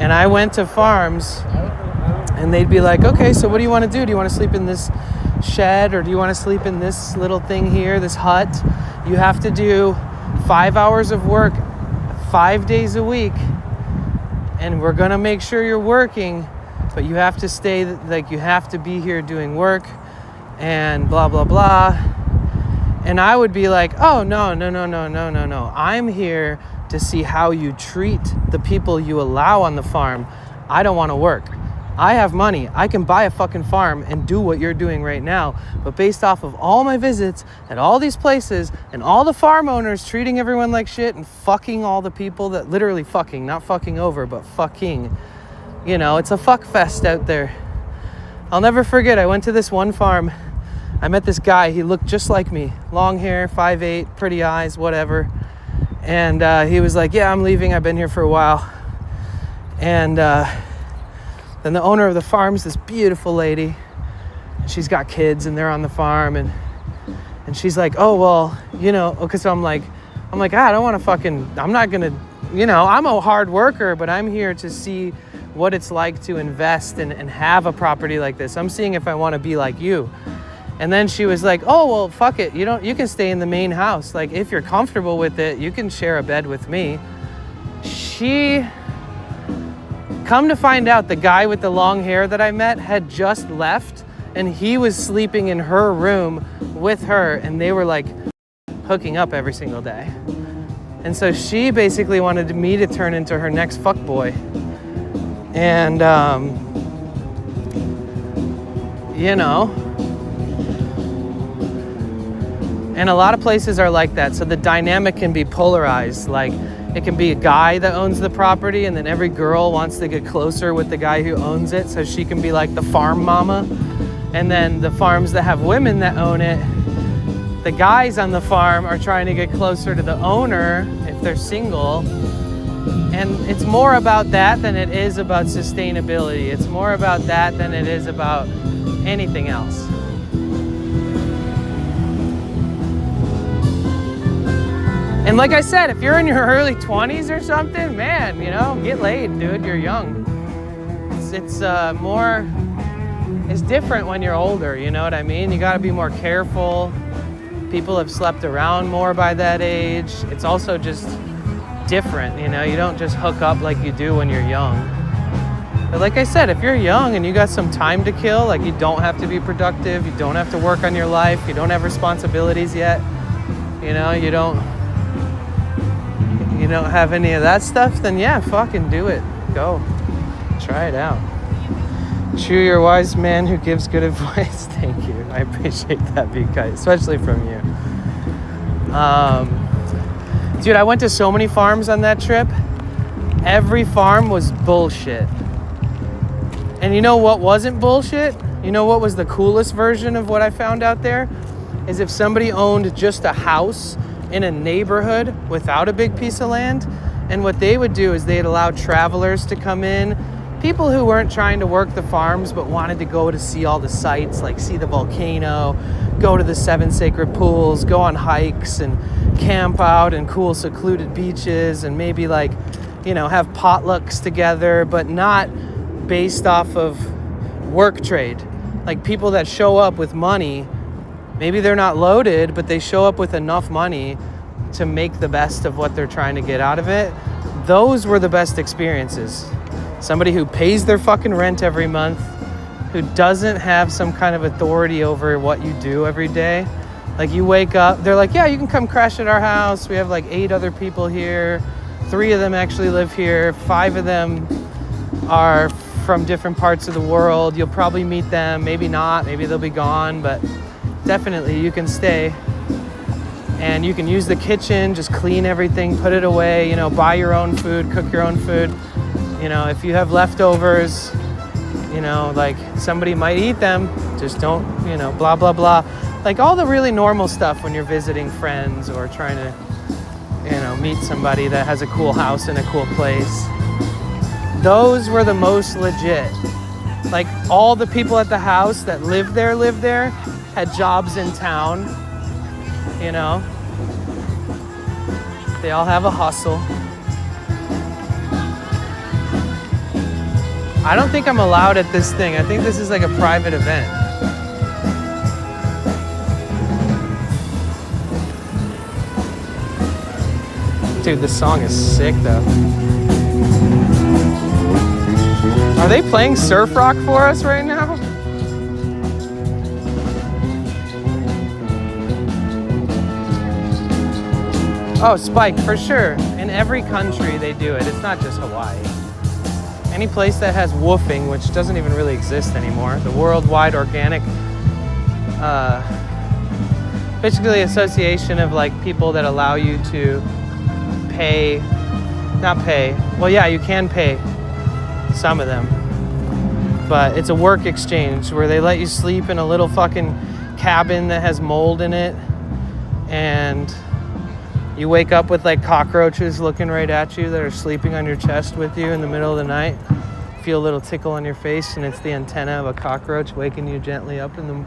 and I went to farms, and they'd be like, okay, so what do you want to do? Do you want to sleep in this shed, or do you want to sleep in this little thing here, this hut? You have to do 5 hours of work 5 days a week, and we're going to make sure you're working, but you have to stay, like, you have to be here doing work, and blah, blah, blah. And I would be like, oh, no. I'm here to see how you treat the people you allow on the farm. I don't want to work. I have money. I can buy a fucking farm and do what you're doing right now. But based off of all my visits at all these places and all the farm owners treating everyone like shit and fucking all the people that literally fucking, not fucking over, but fucking, you know, it's a fuck fest out there. I'll never forget, I went to this one farm. I met this guy. He looked just like me. Long hair, 5'8", pretty eyes, whatever. And he was like, yeah, I'm leaving. I've been here for a while. And then the owner of the farm's this beautiful lady. She's got kids and they're on the farm. And she's like, oh, well, you know, okay, so I'm like, I don't want to fucking, I'm not going to, you know, I'm a hard worker, but I'm here to see what it's like to invest and have a property like this. I'm seeing if I want to be like you. And then she was like, oh, well, fuck it. You can stay in the main house. Like, if you're comfortable with it, you can share a bed with me. Come to find out, the guy with the long hair that I met had just left, and he was sleeping in her room with her, and they were like hooking up every single day. And so she basically wanted me to turn into her next fuckboy. And, you know, and a lot of places are like that. So the dynamic can be polarized. Like, it can be a guy that owns the property, and then every girl wants to get closer with the guy who owns it, so she can be like the farm mama. And then the farms that have women that own it, the guys on the farm are trying to get closer to the owner if they're single. And it's more about that than it is about sustainability. It's more about that than it is about anything else. And like I said, if you're in your early 20s or something, man, you know, get laid, dude. You're young. It's different when you're older, you know what I mean? You gotta be more careful. People have slept around more by that age. It's also just different, you know? You don't just hook up like you do when you're young. But like I said, if you're young and you got some time to kill, like, you don't have to be productive, you don't have to work on your life, you don't have responsibilities yet, you know, you don't have any of that stuff, then yeah, fucking do it. Go. Try it out. True, you're a wise man who gives good advice. Thank you. I appreciate that, because especially from you. Dude, I went to so many farms on that trip. Every farm was bullshit. And you know what wasn't bullshit? You know what was the coolest version of what I found out there? Is if somebody owned just a house in a neighborhood without a big piece of land, and what they would do is they'd allow travelers to come in, people who weren't trying to work the farms but wanted to go to see all the sights, like see the volcano, go to the 7 sacred pools, go on hikes and camp out in cool secluded beaches, and maybe, like, you know, have potlucks together, but not based off of work trade. Like, people that show up with money, maybe they're not loaded, but they show up with enough money to make the best of what they're trying to get out of it. Those were the best experiences. Somebody who pays their fucking rent every month, who doesn't have some kind of authority over what you do every day, Like you wake up, they're like, yeah, you can come crash at our house. We have like 8 other people here. 3 of them actually live here. 5 of them are from different parts of the world. You'll probably meet them, maybe not, maybe they'll be gone, but definitely you can stay. And you can use the kitchen, just clean everything, put it away, you know, buy your own food, cook your own food. You know, if you have leftovers, you know, like somebody might eat them, just don't, you know, blah, blah, blah. Like all the really normal stuff when you're visiting friends or trying to, you know, meet somebody that has a cool house in a cool place. Those were the most legit. Like all the people at the house that lived there, had jobs in town. You know, they all have a hustle. I don't think I'm allowed at this thing. I think this is like a private event. Dude, this song is sick though. Are they playing surf rock for us right now? Oh, Spike, for sure. In every country they do it. It's not just Hawaii. Any place that has woofing, which doesn't even really exist anymore, the Worldwide Organic, basically association of like people that allow you to pay, not pay, well yeah, you can pay some of them, but it's a work exchange where they let you sleep in a little fucking cabin that has mold in it, and you wake up with like cockroaches looking right at you that are sleeping on your chest with you in the middle of the night. Feel a little tickle on your face and it's the antenna of a cockroach waking you gently up in the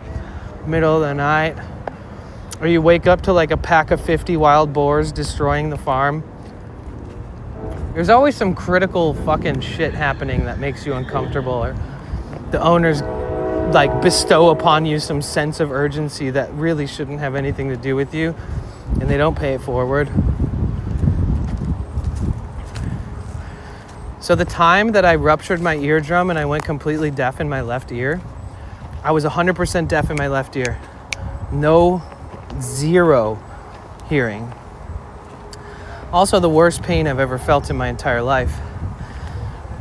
middle of the night. Or you wake up to like a pack of 50 wild boars destroying the farm. There's always some critical fucking shit happening that makes you uncomfortable, or the owners like bestow upon you some sense of urgency that really shouldn't have anything to do with you, and they don't pay it forward. So the time that I ruptured my eardrum and I went completely deaf in my left ear, I was 100% deaf in my left ear. Zero hearing. Also the worst pain I've ever felt in my entire life.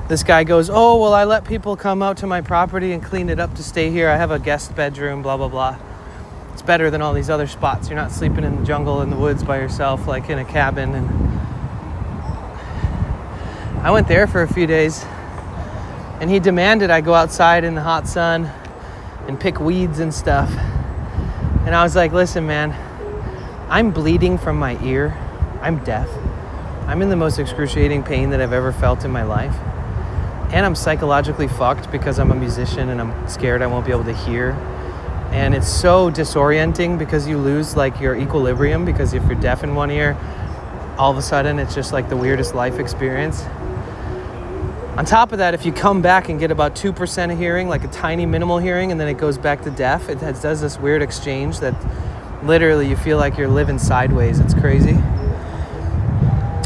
This guy goes, oh, well, I let people come out to my property and clean it up to stay here. I have a guest bedroom, blah, blah, blah. It's better than all these other spots. You're not sleeping in the jungle in the woods by yourself, like in a cabin. And I went there for a few days, and he demanded I go outside in the hot sun and pick weeds and stuff. And I was like, listen, man, I'm bleeding from my ear. I'm deaf. I'm in the most excruciating pain that I've ever felt in my life. And I'm psychologically fucked because I'm a musician and I'm scared I won't be able to hear. And it's so disorienting because you lose like your equilibrium, because if you're deaf in one ear, all of a sudden it's just like the weirdest life experience. On top of that, if you come back and get about 2% of hearing, like a tiny minimal hearing, and then it goes back to deaf, it does this weird exchange that literally you feel like you're living sideways. It's crazy.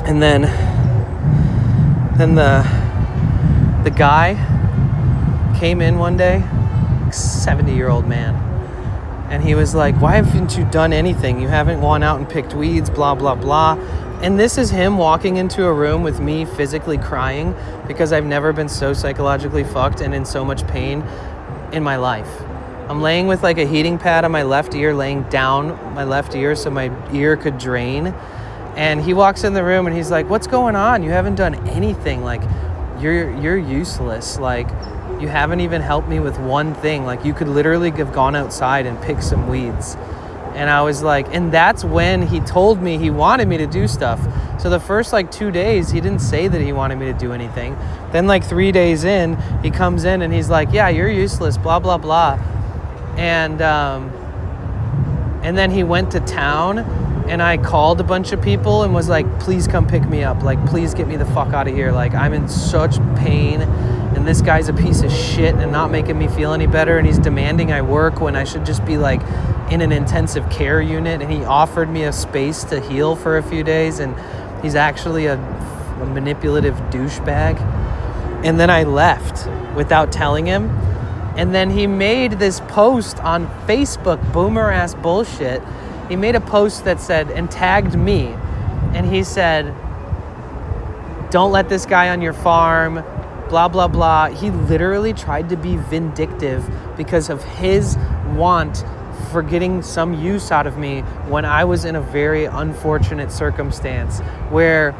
And then the guy came in one day, 70-year-old man, and he was like, why haven't you done anything? You haven't gone out and picked weeds, blah, blah, blah. And this is him walking into a room with me physically crying because I've never been so psychologically fucked and in so much pain in my life. I'm laying with like a heating pad on my left ear, laying down my left ear so my ear could drain. And he walks in the room and he's like, what's going on? You haven't done anything. Like, you're useless. Like, you haven't even helped me with one thing. Like, you could literally have gone outside and picked some weeds. And I was like, and that's when he told me he wanted me to do stuff. So the first like 2 days, he didn't say that he wanted me to do anything. Then like 3 days in, he comes in and he's like, yeah, you're useless, blah, blah, blah. And then he went to town, and I called a bunch of people and was like, please come pick me up. Like, please get me the fuck out of here. Like, I'm in such pain, and this guy's a piece of shit and not making me feel any better. And he's demanding I work when I should just be like in an intensive care unit. And he offered me a space to heal for a few days. And he's actually a manipulative douchebag. And then I left without telling him. And then he made this post on Facebook, boomer ass bullshit. He made a post that said, and tagged me, and he said, don't let this guy on your farm, blah, blah, blah. He literally tried to be vindictive because of his want for getting some use out of me when I was in a very unfortunate circumstance where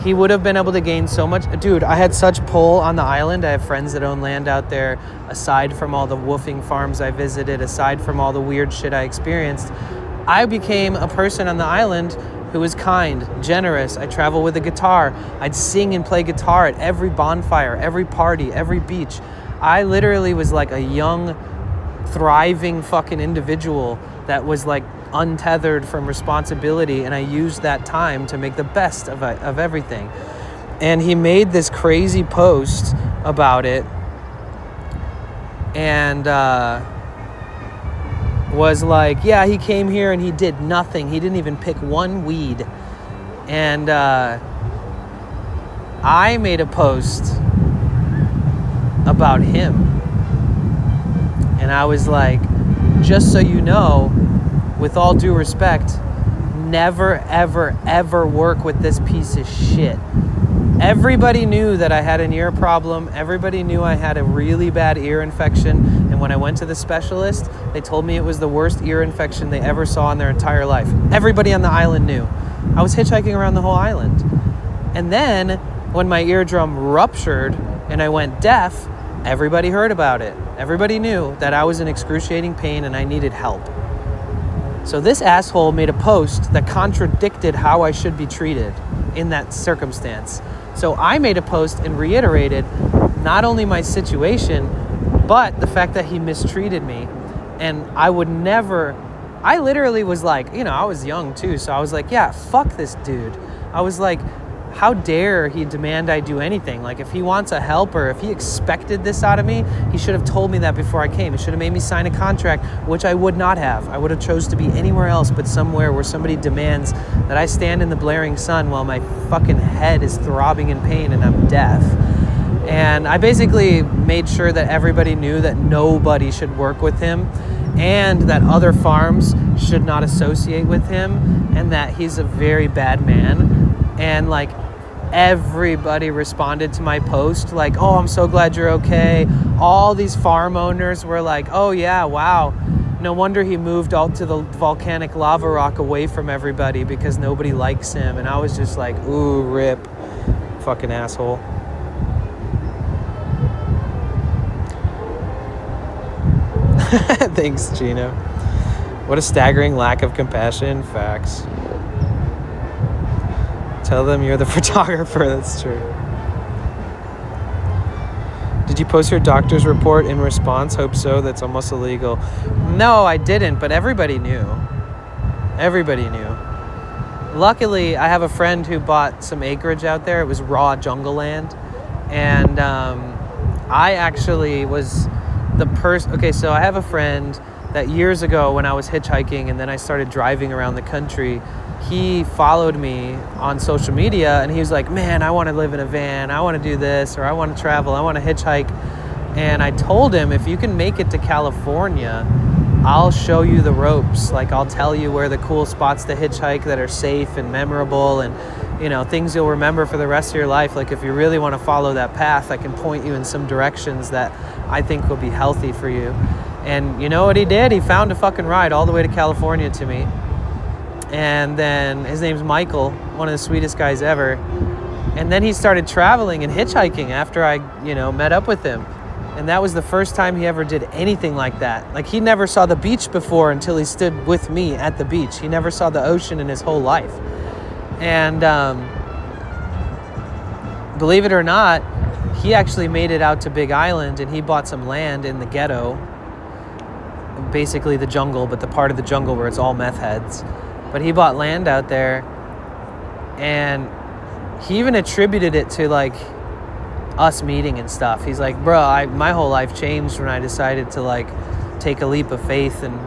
he would have been able to gain so much. Dude, I had such pull on the island. I have friends that own land out there, aside from all the woofing farms I visited, aside from all the weird shit I experienced. I became a person on the island who was kind, generous. I travel with a guitar. I'd sing and play guitar at every bonfire, every party, every beach. I literally was like a young, thriving fucking individual that was like untethered from responsibility, and I used that time to make the best of everything. And he made this crazy post about it, and was like, yeah, he came here and he did nothing. He didn't even pick one weed. And I made a post about him. And I was like, just so you know, with all due respect, never, ever, ever work with this piece of shit. Everybody knew that I had an ear problem. Everybody knew I had a really bad ear infection. And when I went to the specialist, they told me it was the worst ear infection they ever saw in their entire life. Everybody on the island knew. I was hitchhiking around the whole island. And then when my eardrum ruptured and I went deaf, everybody heard about it. Everybody knew that I was in excruciating pain and I needed help. So this asshole made a post that contradicted how I should be treated in that circumstance. So I made a post and reiterated not only my situation, but the fact that he mistreated me. And I would never, I literally was like, you know, I was young too. So I was like, yeah, fuck this dude. I was like, how dare he demand I do anything? Like, if he wants a helper, if he expected this out of me, he should have told me that before I came. He should have made me sign a contract, which I would not have. I would have chose to be anywhere else but somewhere where somebody demands that I stand in the blaring sun while my fucking head is throbbing in pain and I'm deaf. And I basically made sure that everybody knew that nobody should work with him and that other farms should not associate with him and that he's a very bad man. And like, everybody responded to my post like, oh, I'm so glad you're okay. All these farm owners were like, oh yeah, wow, no wonder he moved out to the volcanic lava rock away from everybody because nobody likes him. And I was just like, ooh, rip, fucking asshole. Thanks, Gino. What a staggering lack of compassion. Facts. Tell them you're the photographer. That's true. Did you post your doctor's report in response? Hope so. That's almost illegal. No, I didn't, but everybody knew. Everybody knew. Luckily, I have a friend who bought some acreage out there. It was raw jungle land. And I actually was the person... Okay, so I have a friend that years ago when I was hitchhiking and then I started driving around the country, he followed me on social media and he was like, man, I want to live in a van. I want to do this, or I want to travel. I want to hitchhike. And I told him, if you can make it to California, I'll show you the ropes. Like, I'll tell you where the cool spots to hitchhike that are safe and memorable and, you know, things you'll remember for the rest of your life. Like, if you really want to follow that path, I can point you in some directions that I think will be healthy for you. And you know what he did? He found a fucking ride all the way to California to me. And then his name's Michael, one of the sweetest guys ever. And then he started traveling and hitchhiking after I, you know, met up with him. And that was the first time he ever did anything like that. Like, he never saw the beach before until he stood with me at the beach. He never saw the ocean in his whole life. And believe it or not, he actually made it out to Big Island and he bought some land in the ghetto. Basically the jungle, but the part of the jungle where it's all meth heads. But he bought land out there, and he even attributed it to, like, us meeting and stuff. He's like, bro, my whole life changed when I decided to, like, take a leap of faith and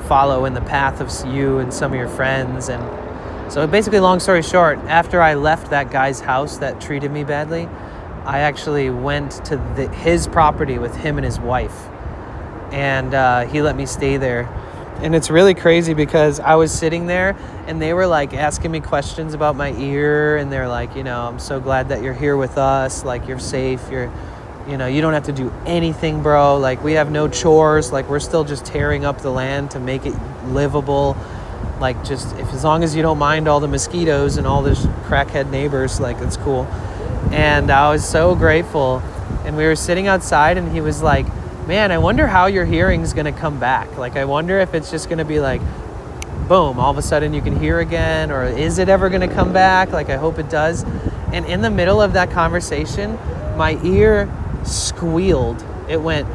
follow in the path of you and some of your friends. And so basically, long story short, after I left that guy's house that treated me badly, I actually went to his property with him and his wife. And he let me stay there And it's really crazy because I was sitting there and they were like asking me questions about my ear, and they're like, you know, I'm so glad that you're here with us. Like, you're safe. You know, you don't have to do anything, bro. Like, we have no chores. Like, we're still just tearing up the land to make it livable. Like, just as long as you don't mind all the mosquitoes and all the crackhead neighbors, like, it's cool. And I was so grateful. And we were sitting outside and he was like, man, I wonder how your hearing's going to come back. Like, I wonder if it's just going to be like, boom, all of a sudden you can hear again, or is it ever going to come back? Like, I hope it does. And in the middle of that conversation, my ear squealed. It went,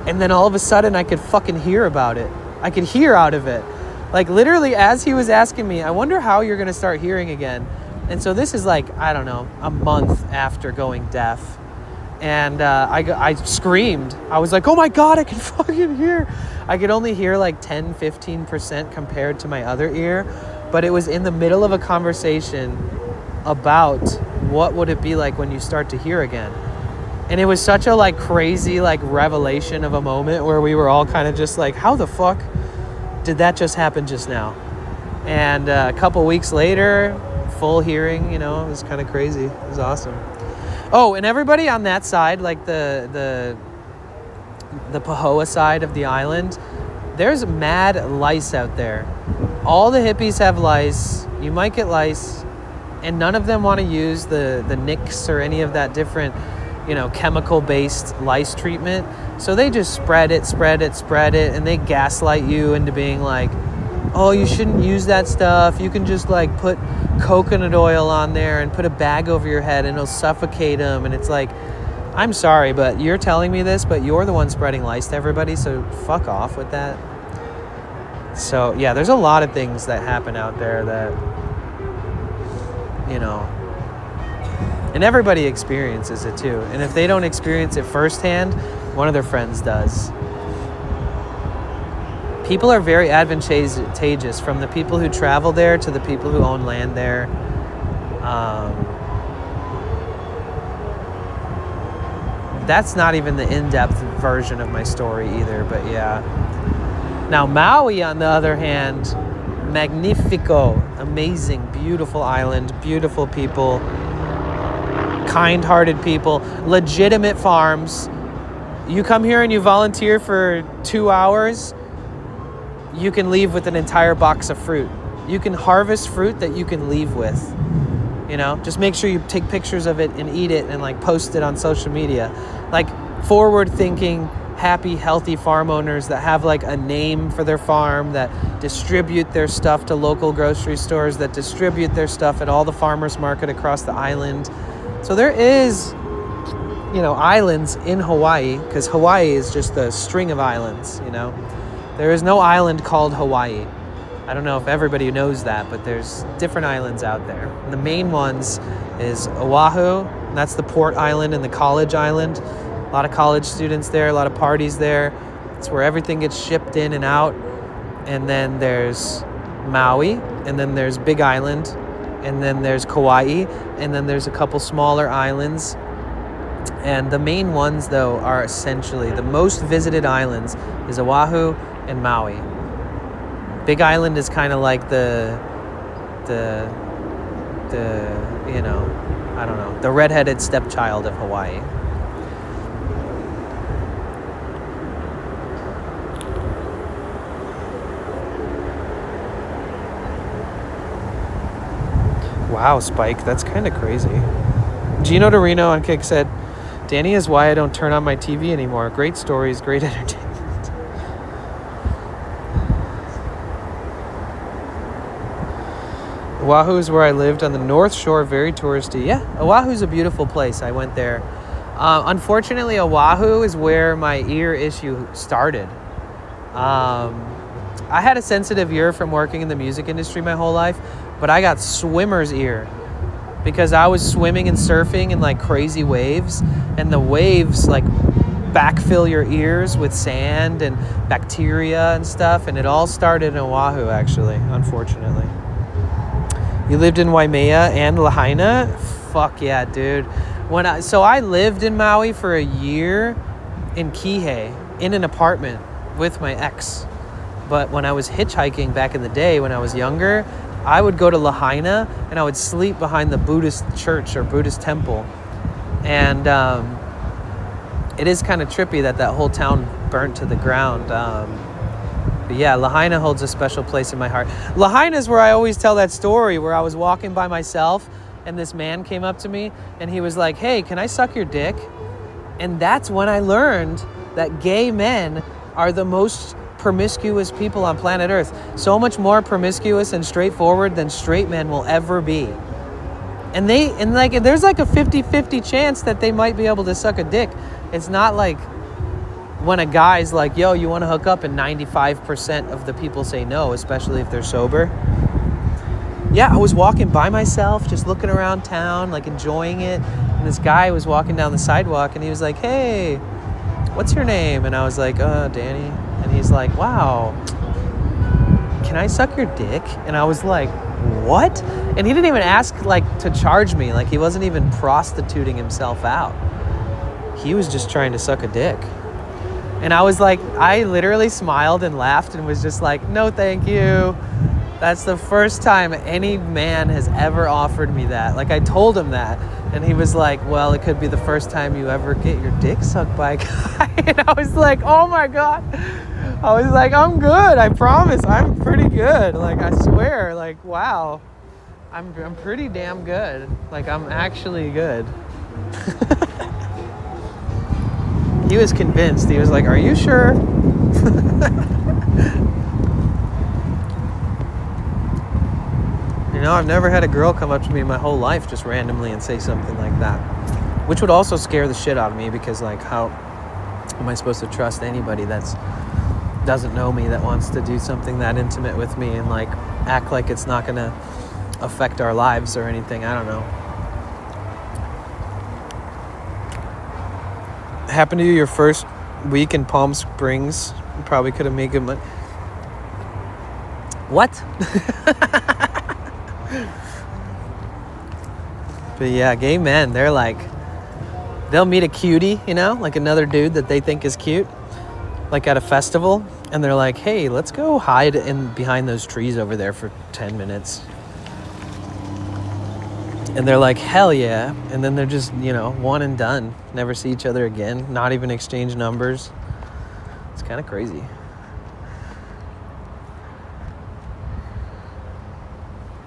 and then all of a sudden I could fucking hear about it. I could hear out of it. Like, literally as he was asking me, I wonder how you're going to start hearing again. And so this is like, I don't know, a month after going deaf. And I screamed. I was like, oh my God, I can fucking hear. I could only hear like 10, 15% compared to my other ear. But it was in the middle of a conversation about what would it be like when you start to hear again. And it was such a like crazy like revelation of a moment where we were all kind of just like, how the fuck did that just happen just now? And a couple weeks later, full hearing, you know, it was kind of crazy. It was awesome. Oh, and everybody on that side, like the Pahoa side of the island, there's mad lice out there. All the hippies have lice. You might get lice, and none of them want to use the Nix or any of that different, you know, chemical-based lice treatment. So they just spread it, and they gaslight you into being like, oh, you shouldn't use that stuff. You can just like put coconut oil on there and put a bag over your head and it'll suffocate them. And it's like, I'm sorry, but you're telling me this, but you're the one spreading lice to everybody, so fuck off with that. So yeah, there's a lot of things that happen out there that, you know, and everybody experiences it too. And if they don't experience it firsthand, one of their friends does. People are very advantageous, from the people who travel there to the people who own land there. That's not even the in-depth version of my story either, but yeah. Now, Maui, on the other hand, magnifico, amazing, beautiful island, beautiful people, kind-hearted people, legitimate farms. You come here and you volunteer for 2 hours, you can leave with an entire box of fruit. You can harvest fruit that you can leave with. You know, just make sure you take pictures of it and eat it and like post it on social media. Like, forward-thinking, happy, healthy farm owners that have like a name for their farm, that distribute their stuff to local grocery stores, that distribute their stuff at all the farmers market across the island. So there is, you know, islands in Hawaii, because Hawaii is just a string of islands, you know. There is no island called Hawaii. I don't know if everybody knows that, but there's different islands out there. And the main ones is Oahu, and that's the port island and the college island. A lot of college students there, a lot of parties there. It's where everything gets shipped in and out. And then there's Maui, and then there's Big Island, and then there's Kauai, and then there's a couple smaller islands. And the main ones, though, are essentially the most visited islands is Oahu and Maui. Big Island is kind of like the you know, I don't know, the redheaded stepchild of Hawaii. Wow, Spike, that's kind of crazy. Gino Torino on Kick said, Danny is why I don't turn on my TV anymore. Great stories, great entertainment. Oahu is where I lived on the North Shore, very touristy. Yeah, Oahu's a beautiful place. I went there. Unfortunately, Oahu is where my ear issue started. I had a sensitive ear from working in the music industry my whole life, but I got swimmer's ear because I was swimming and surfing in like crazy waves, and the waves like backfill your ears with sand and bacteria and stuff, and it all started in Oahu, actually, unfortunately. You lived in Waimea and Lahaina? Fuck yeah, dude. So I lived in Maui for a year in Kihei, in an apartment with my ex. But when I was hitchhiking back in the day, when I was younger, I would go to Lahaina and I would sleep behind the Buddhist church or Buddhist temple. And it is kind of trippy that whole town burnt to the ground. But yeah, Lahaina holds a special place in my heart. Lahaina is where I always tell that story where I was walking by myself and this man came up to me and he was like, hey, can I suck your dick? And that's when I learned that gay men are the most promiscuous people on planet Earth. So much more promiscuous and straightforward than straight men will ever be. And there's like a 50-50 chance that they might be able to suck a dick. It's not like when a guy's like, yo, you want to hook up, and 95% of the people say no, especially if they're sober. Yeah, I was walking by myself, just looking around town, like enjoying it. And this guy was walking down the sidewalk and he was like, hey, what's your name? And I was like, Danny. And he's like, wow, can I suck your dick? And I was like, what? And he didn't even ask like to charge me. Like he wasn't even prostituting himself out. He was just trying to suck a dick. And I was like, I literally smiled and laughed and was just like, no, thank you. That's the first time any man has ever offered me that. Like I told him that. And he was like, well, it could be the first time you ever get your dick sucked by a guy. And I was like, oh my God. I was like, I'm good. I promise. I'm pretty good. Like, I swear. Like, wow. I'm pretty damn good. Like, I'm actually good. He was convinced. He was like, are you sure? You know, I've never had a girl come up to me my whole life just randomly and say something like that. Which would also scare the shit out of me because, like, how am I supposed to trust anybody that's doesn't know me that wants to do something that intimate with me and, like, act like it's not going to affect our lives or anything? I don't know. Happened to you your first week in Palm Springs? You probably could have made good money. What? But yeah, gay men, they're like, they'll meet a cutie, you know, like another dude that they think is cute, like at a festival, and they're like, hey, let's go hide in behind those trees over there for 10 minutes. And they're like, hell yeah. And then they're just, you know, one and done. Never see each other again. Not even exchange numbers. It's kind of crazy.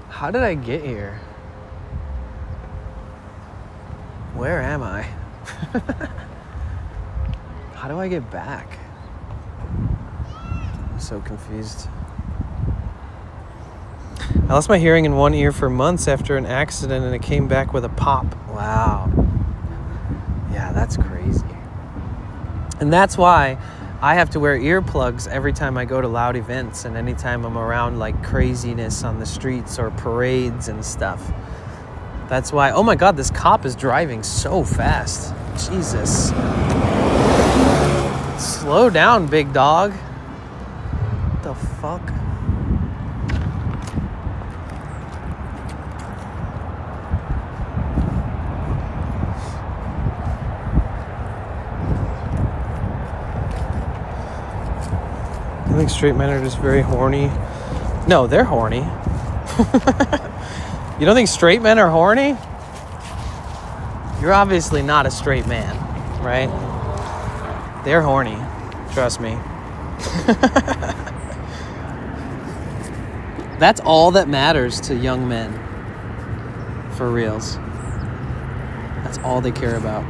How did I get here? Where am I? How do I get back? I'm so confused. I lost my hearing in one ear for months after an accident and it came back with a pop. Wow. Yeah, that's crazy. And that's why I have to wear earplugs every time I go to loud events and anytime I'm around like craziness on the streets or parades and stuff. That's why, oh my God, this cop is driving so fast. Jesus. Slow down, big dog. What the fuck? I think straight men are just very horny. No, they're horny. You don't think straight men are horny? You're obviously not a straight man, right? They're horny. Trust me. That's all that matters to young men. For reals. That's all they care about.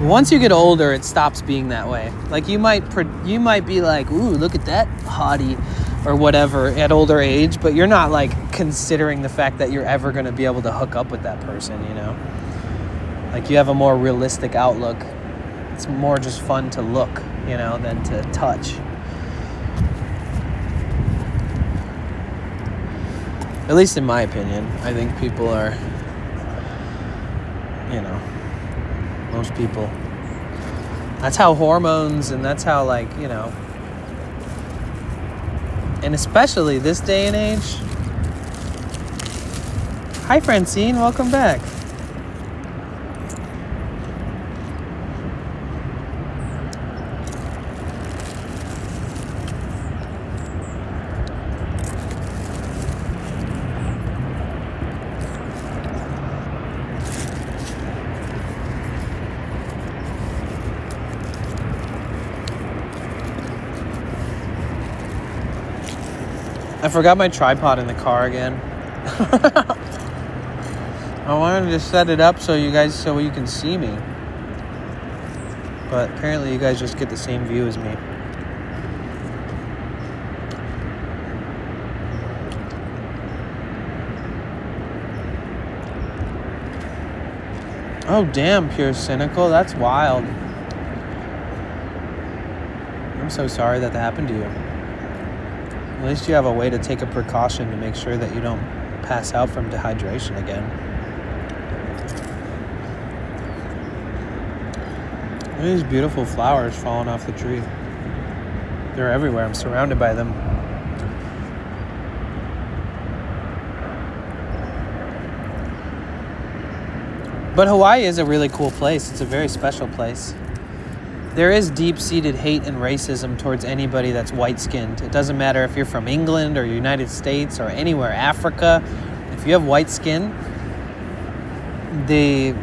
Once you get older, it stops being that way. Like you might be like, ooh, look at that hottie or whatever at older age, but you're not like considering the fact that you're ever going to be able to hook up with that person, you know? Like you have a more realistic outlook. It's more just fun to look, you know, than to touch. At least in my opinion, I think people are, you know, most people. That's how hormones and that's how, like, you know, and especially this day and age. Hi, Francine. Welcome back. I forgot my tripod in the car again. I wanted to set it up so you can see me. But apparently you guys just get the same view as me. Oh, damn, Pure Cynical. That's wild. I'm so sorry that happened to you. At least you have a way to take a precaution to make sure that you don't pass out from dehydration again. Look at these beautiful flowers falling off the tree. They're everywhere. I'm surrounded by them. But Hawaii is a really cool place. It's a very special place. There is deep-seated hate and racism towards anybody that's white-skinned. It doesn't matter if you're from England or United States or anywhere, Africa. If you have white skin, there's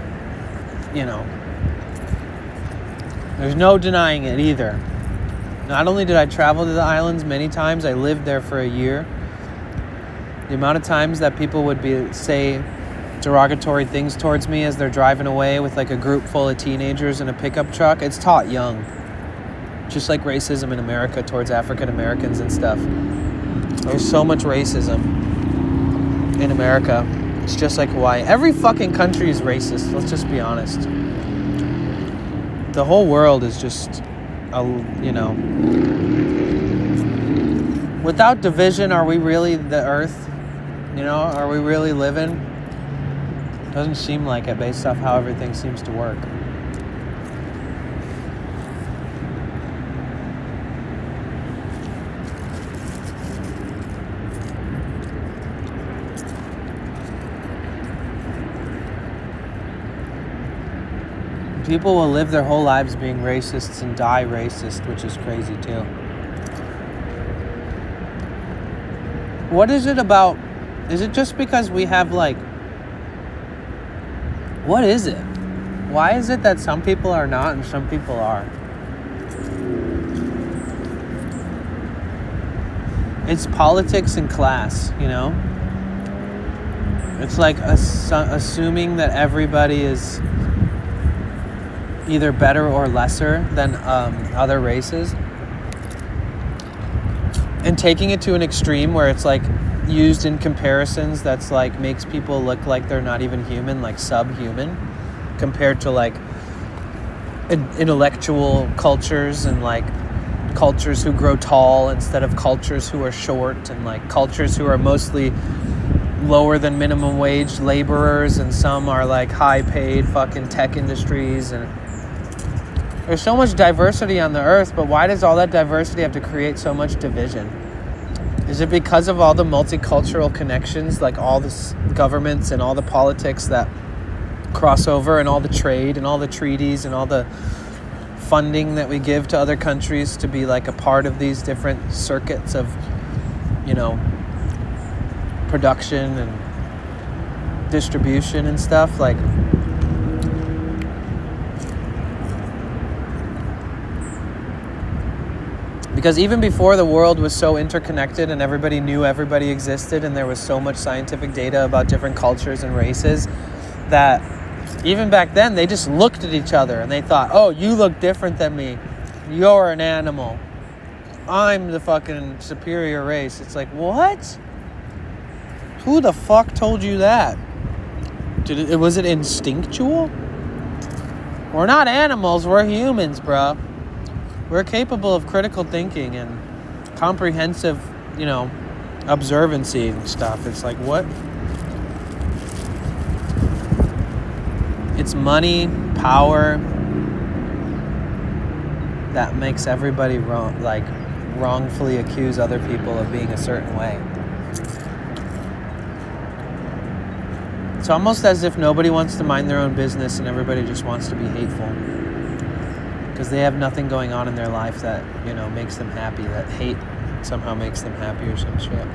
no denying it either. Not only did I travel to the islands many times, I lived there for a year. The amount of times that people would say derogatory things towards me as they're driving away with like a group full of teenagers in a pickup truck, it's taught young. Just like racism in America towards African Americans and stuff. There's so much racism in America. It's just like Hawaii. Every fucking country is racist, let's just be honest. The whole world is just, without division, are we really the earth? Are we really living? Doesn't seem like it based off how everything seems to work. People will live their whole lives being racists and die racist, which is crazy too. What is it about? Is it just because we have what is it? Why is it that some people are not and some people are? It's politics and class, It's like assuming that everybody is either better or lesser than other races. And taking it to an extreme where it's used in comparisons that's makes people look like they're not even human, like subhuman, compared to intellectual cultures and cultures who grow tall instead of cultures who are short, and cultures who are mostly lower than minimum wage laborers, and some are high paid fucking tech industries. And there's so much diversity on the earth, but why does all that diversity have to create so much division? Is it because of all the multicultural connections, all the governments and all the politics that cross over, and all the trade and all the treaties and all the funding that we give to other countries to be a part of these different circuits of, production and distribution and stuff? Because even before the world was so interconnected and everybody knew everybody existed, and there was so much scientific data about different cultures and races, that even back then they just looked at each other and they thought, oh, you look different than me. You're an animal. I'm the fucking superior race. It's what? Who the fuck told you that? Was it instinctual? We're not animals, we're humans, bro. We're capable of critical thinking and comprehensive, observancy and stuff. It's what? It's money, power that makes everybody wrongfully accuse other people of being a certain way. It's almost as if nobody wants to mind their own business and everybody just wants to be hateful. Because they have nothing going on in their life that, makes them happy. That hate somehow makes them happy or some shit.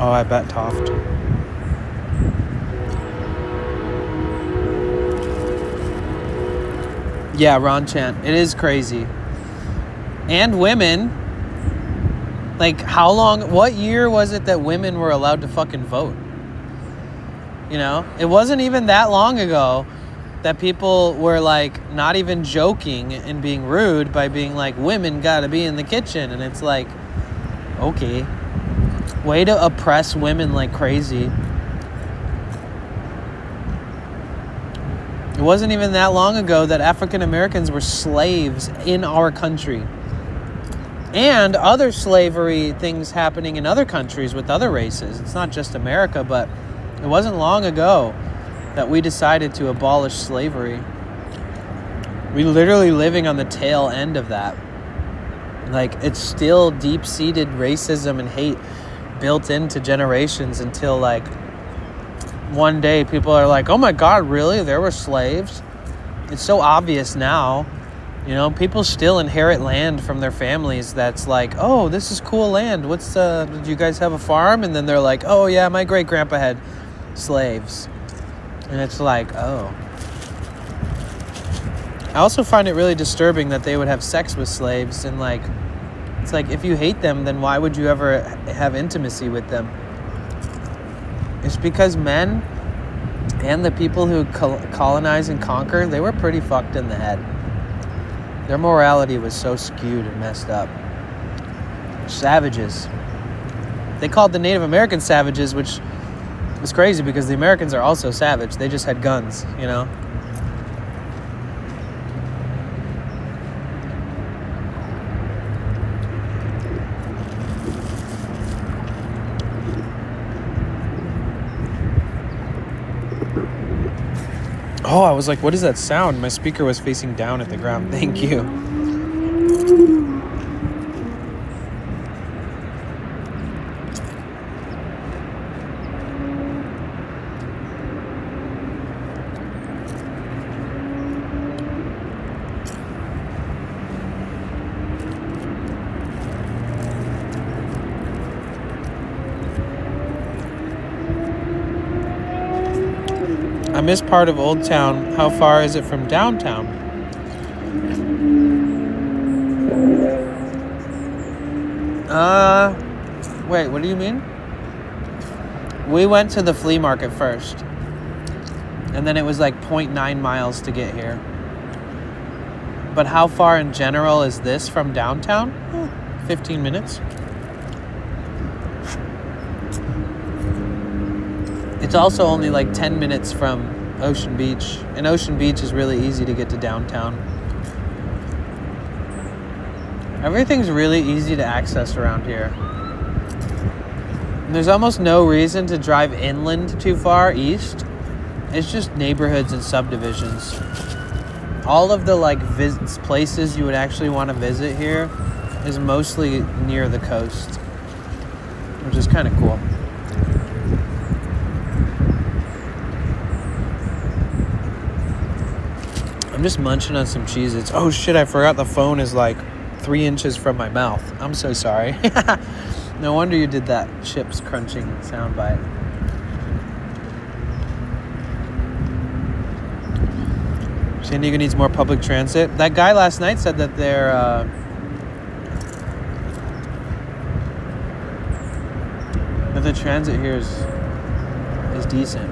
Oh, I bet Toft. Yeah, Ron Chant. It is crazy. And women. Like, how long, what year was it that women were allowed to fucking vote? You know? It wasn't even that long ago that people were, like, not even joking and being rude by being like, women gotta be in the kitchen. And it's like, okay. Way to oppress women like crazy. It wasn't even that long ago that African Americans were slaves in our country. And other slavery things happening in other countries with other races. It's not just America, but it wasn't long ago that we decided to abolish slavery. We're literally living on the tail end of that. Like, it's still deep-seated racism and hate built into generations until, like, one day people are like, oh my God, really? There were slaves? It's so obvious now. You know, people still inherit land from their families that's like, oh, this is cool land. Did you guys have a farm? And then they're like, oh yeah, my great-grandpa had slaves. And it's like, oh. I also find it really disturbing that they would have sex with slaves. And like, it's like, if you hate them, then why would you ever have intimacy with them? It's because men and the people who colonize and conquer, they were pretty fucked in the head. Their morality was so skewed and messed up. Savages. They called the Native Americans savages, which was crazy because the Americans are also savage. They just had guns, you know? Oh, I was like, what is that sound? My speaker was facing down at the ground. Thank you. I miss part of Old Town. How far is it from downtown? Wait, what do you mean? We went to the flea market first. And then it was like 0.9 miles to get here. But how far in general is this from downtown? 15 minutes. It's also only like 10 minutes from Ocean Beach. And Ocean Beach is really easy to get to downtown. Everything's really easy to access around here. And there's almost no reason to drive inland too far east. It's just neighborhoods and subdivisions. All of the like places you would actually want to visit here is mostly near the coast, which is kind of cool. I'm just munching on some Cheez-Its. Oh shit, I forgot the phone is like 3 inches from my mouth. I'm so sorry. No wonder you did that chips crunching soundbite. San Diego needs more public transit. That guy last night said that that the transit here is decent.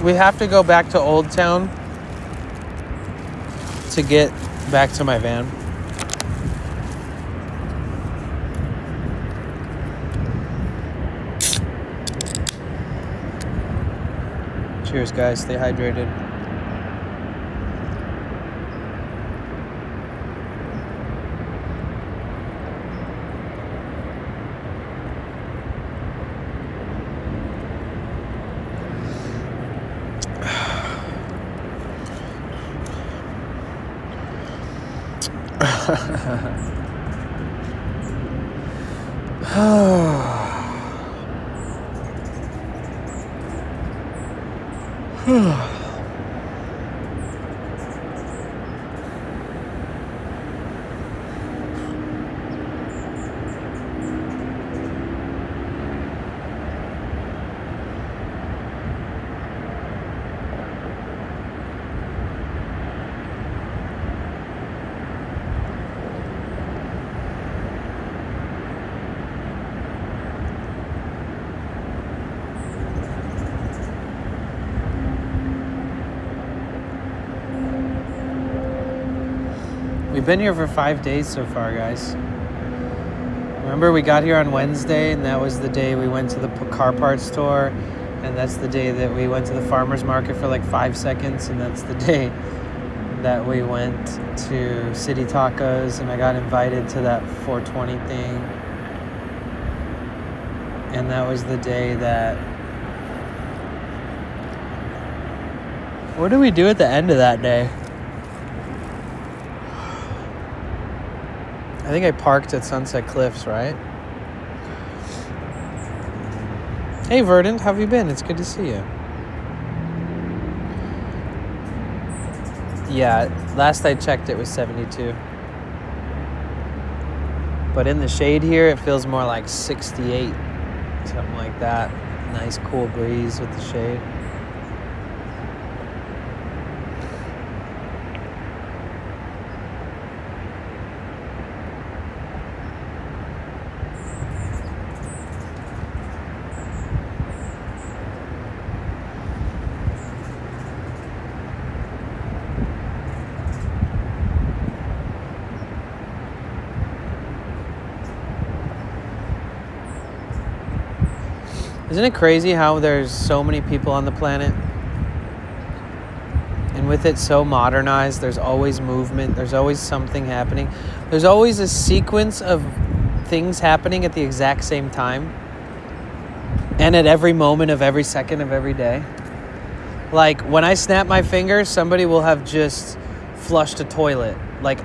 We have to go back to Old Town to get back to my van. Cheers, guys. Stay hydrated. We've been here for 5 days so far, guys. Remember, we got here on Wednesday, and that was the day we went to the car parts store, and that's the day that we went to the farmer's market for like 5 seconds, and that's the day that we went to City Tacos, and I got invited to that 420 thing. And that was the day that... What did we do at the end of that day? I think I parked at Sunset Cliffs, right? Hey, Verdant, how have you been? It's good to see you. Yeah, last I checked, it was 72. But in the shade here, it feels more like 68, something like that. Nice, cool breeze with the shade. Isn't it crazy how there's so many people on the planet? And with it so modernized, there's always movement, there's always something happening. There's always a sequence of things happening at the exact same time. And at every moment of every second of every day. Like, when I snap my fingers, somebody will have just flushed a toilet. Like,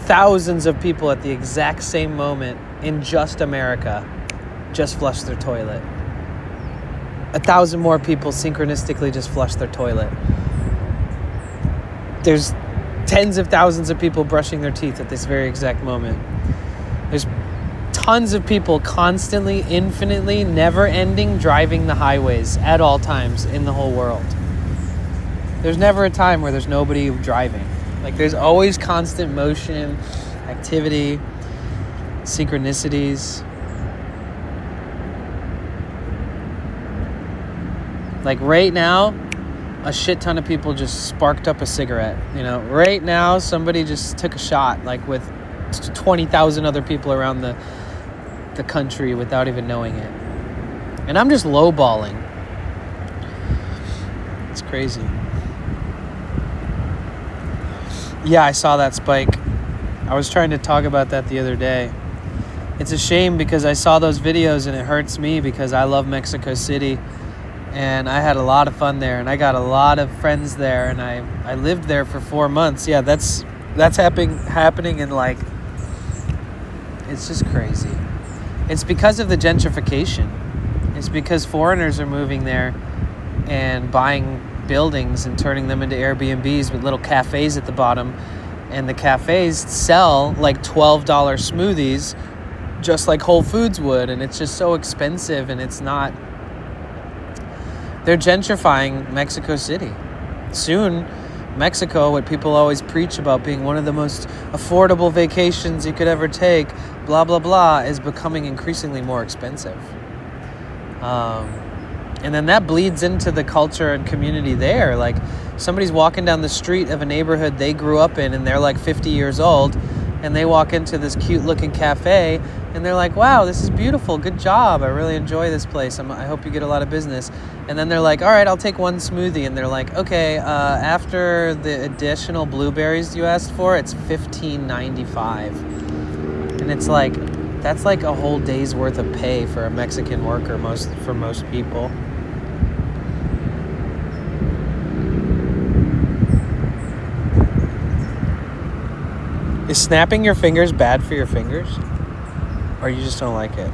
thousands of people at the exact same moment in just America just flushed their toilet. 1,000 more people synchronistically just flushed their toilet. There's tens of thousands of people brushing their teeth at this very exact moment. There's tons of people constantly, infinitely, never-ending driving the highways at all times in the whole world. There's never a time where there's nobody driving. Like, there's always constant motion, activity, synchronicities. Like, right now, a shit ton of people just sparked up a cigarette. You know, right now, somebody just took a shot, like, with 20,000 other people around the country without even knowing it. And I'm just lowballing. It's crazy. Yeah, I saw that spike. I was trying to talk about that the other day. It's a shame because I saw those videos and it hurts me because I love Mexico City. And I had a lot of fun there, and I got a lot of friends there, and I lived there for 4 months. Yeah, that's happening, and like, it's just crazy. It's because of the gentrification. It's because foreigners are moving there and buying buildings and turning them into Airbnbs with little cafes at the bottom, and the cafes sell like $12 smoothies just like Whole Foods would, and it's just so expensive, and it's not... They're gentrifying Mexico City. Soon, Mexico, what people always preach about being one of the most affordable vacations you could ever take, blah, blah, blah, is becoming increasingly more expensive. And then that bleeds into the culture and community there. Like, somebody's walking down the street of a neighborhood they grew up in, and they're like 50 years old, and they walk into this cute-looking cafe, and they're like, wow, this is beautiful. Good job. I really enjoy this place. I hope you get a lot of business. And then they're like, all right, I'll take one smoothie. And they're like, okay, after the additional blueberries you asked for, it's $15.95. And it's like, that's like a whole day's worth of pay for a Mexican worker for most people. Is snapping your fingers bad for your fingers? Or you just don't like it?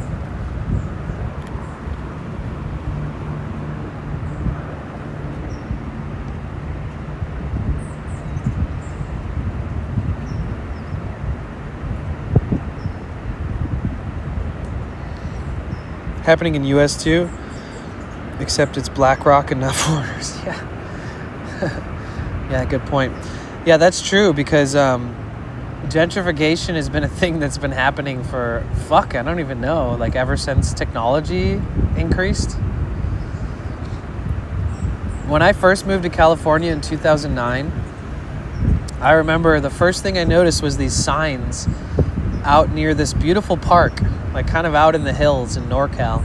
Happening in US too, except it's BlackRock and not foreigners. Yeah. Yeah, good point. Yeah, that's true because gentrification has been a thing that's been happening for, I don't even know, like ever since technology increased. When I first moved to California in 2009, I remember the first thing I noticed was these signs out near this beautiful park, like kind of out in the hills in NorCal.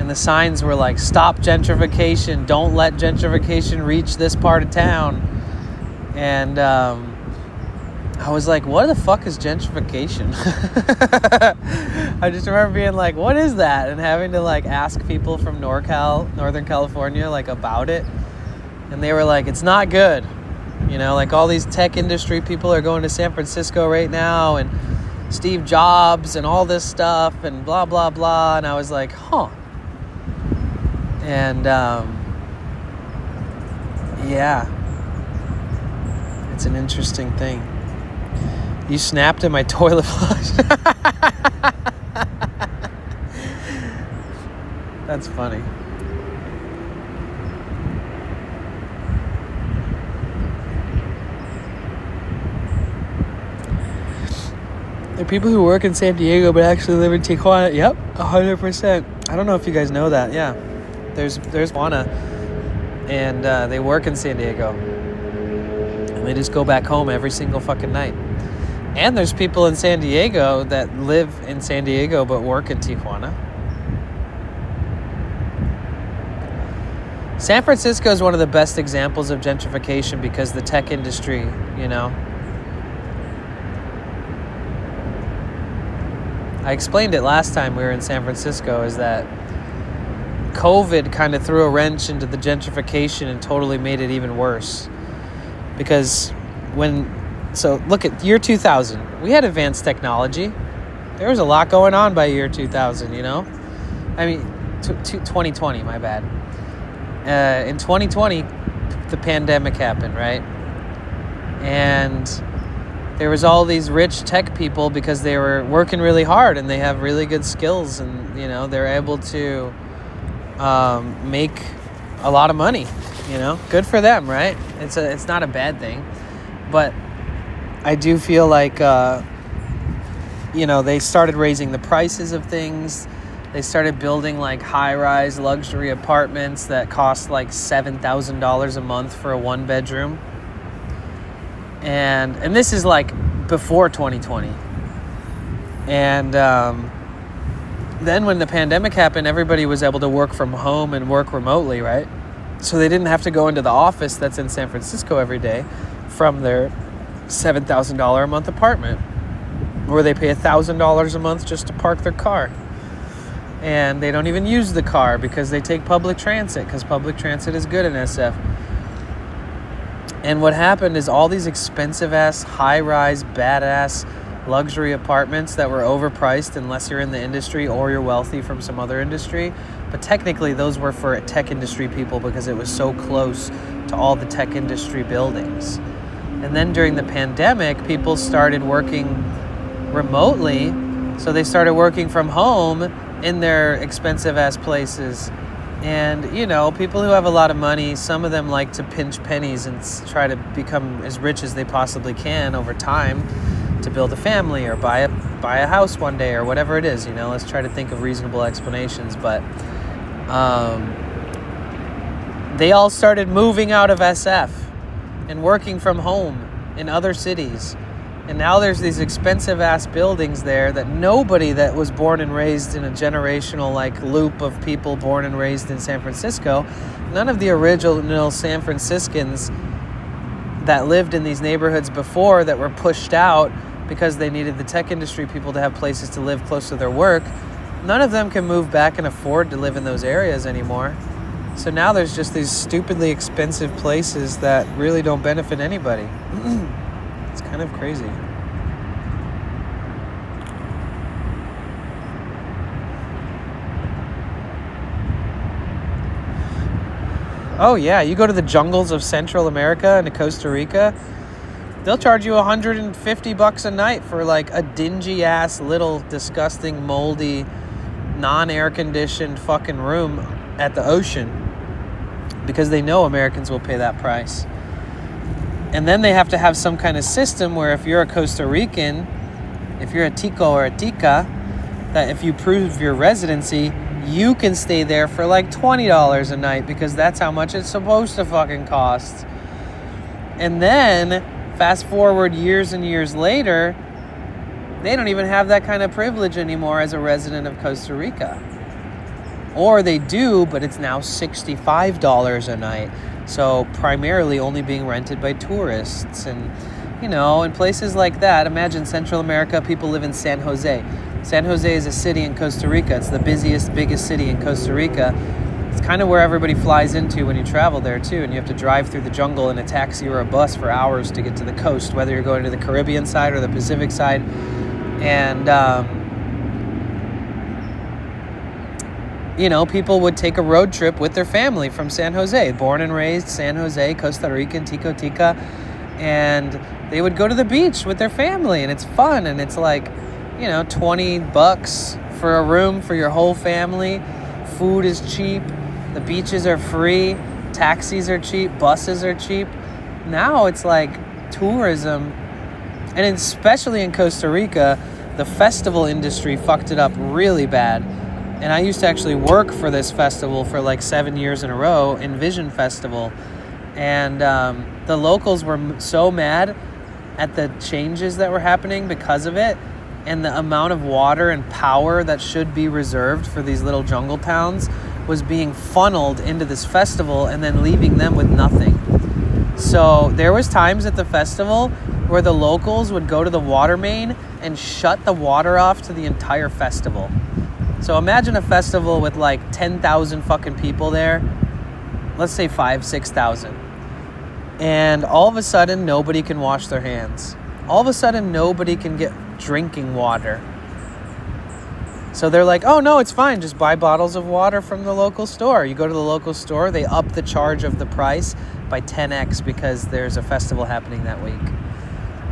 And the signs were like, stop gentrification, don't let gentrification reach this part of town. And I was like, what the fuck is gentrification? I just remember being like, what is that? And having to like ask people from NorCal, Northern California, like about it. And they were like, it's not good. You know, like all these tech industry people are going to San Francisco right now and Steve Jobs and all this stuff and blah, blah, blah. And I was like, huh. And yeah, it's an interesting thing. You snapped at my toilet flush. That's funny. There are people who work in San Diego but actually live in Tijuana. Yep, 100%. I don't know if you guys know that. Yeah, there's Juana, and they work in San Diego, and they just go back home every single fucking night. And there's people in San Diego that live in San Diego but work in Tijuana. San Francisco is one of the best examples of gentrification because the tech industry, you know. I explained it last time we were in San Francisco, is that COVID kind of threw a wrench into the gentrification and totally made it even worse. Because so look at year 2000. We had advanced technology. There was a lot going on by year 2000, you know? I mean, 2020, my bad. In 2020, the pandemic happened, right? And there was all these rich tech people because they were working really hard and they have really good skills and, you know, they're able to make a lot of money, you know? Good for them, right? It's not a bad thing. But I do feel like, you know, they started raising the prices of things. They started building like high-rise luxury apartments that cost like $7,000 a month for a one-bedroom. And this is like before 2020. And then when the pandemic happened, everybody was able to work from home and work remotely, right? So they didn't have to go into the office that's in San Francisco every day from their $7,000 a month apartment, where they pay $1,000 a month just to park their car. And they don't even use the car because they take public transit, because public transit is good in SF. And what happened is all these expensive-ass, high-rise, badass luxury apartments that were overpriced unless you're in the industry or you're wealthy from some other industry. But technically, those were for tech industry people because it was so close to all the tech industry buildings. And then during the pandemic, people started working remotely. So they started working from home in their expensive-ass places. And, you know, people who have a lot of money, some of them like to pinch pennies and try to become as rich as they possibly can over time to build a family or buy a house one day or whatever it is, you know. Let's try to think of reasonable explanations. But they all started moving out of SF and working from home in other cities. And now there's these expensive-ass buildings there that nobody that was born and raised in a generational, like, loop of people born and raised in San Francisco, none of the original San Franciscans that lived in these neighborhoods before that were pushed out because they needed the tech industry people to have places to live close to their work, none of them can move back and afford to live in those areas anymore. So now there's just these stupidly expensive places that really don't benefit anybody. It's kind of crazy. Oh yeah, you go to the jungles of Central America and to Costa Rica, they'll charge you $150 a night for like a dingy ass little disgusting moldy non-air conditioned fucking room at the ocean because they know Americans will pay that price. And then they have to have some kind of system where if you're a Costa Rican, if you're a Tico or a Tica, that if you prove your residency, you can stay there for like $20 a night because that's how much it's supposed to fucking cost. And then fast forward years and years later, they don't even have that kind of privilege anymore as a resident of Costa Rica. Or they do, but it's now $65 a night. So primarily only being rented by tourists. And, you know, in places like that, imagine Central America, people live in San Jose. San Jose is a city in Costa Rica. It's the busiest, biggest city in Costa Rica. It's kind of where everybody flies into when you travel there, too. And you have to drive through the jungle in a taxi or a bus for hours to get to the coast, whether you're going to the Caribbean side or the Pacific side. And, you know, people would take a road trip with their family from San Jose, born and raised San Jose, Costa Rican, Tico Tica, and they would go to the beach with their family, and it's fun, and it's like, you know, $20 for a room for your whole family. Food is cheap, the beaches are free, taxis are cheap, buses are cheap. Now it's like tourism, and especially in Costa Rica, the festival industry fucked it up really bad. And I used to actually work for this festival for like 7 years in a row, Envision Festival. And the locals were so mad at the changes that were happening because of it, and the amount of water and power that should be reserved for these little jungle towns was being funneled into this festival and then leaving them with nothing. So there was times at the festival where the locals would go to the water main and shut the water off to the entire festival. So imagine a festival with like 10,000 fucking people there. Let's say 6,000. And all of a sudden, nobody can wash their hands. All of a sudden, nobody can get drinking water. So they're like, oh no, it's fine. Just buy bottles of water from the local store. You go to the local store, they up the charge of the price by 10x because there's a festival happening that week.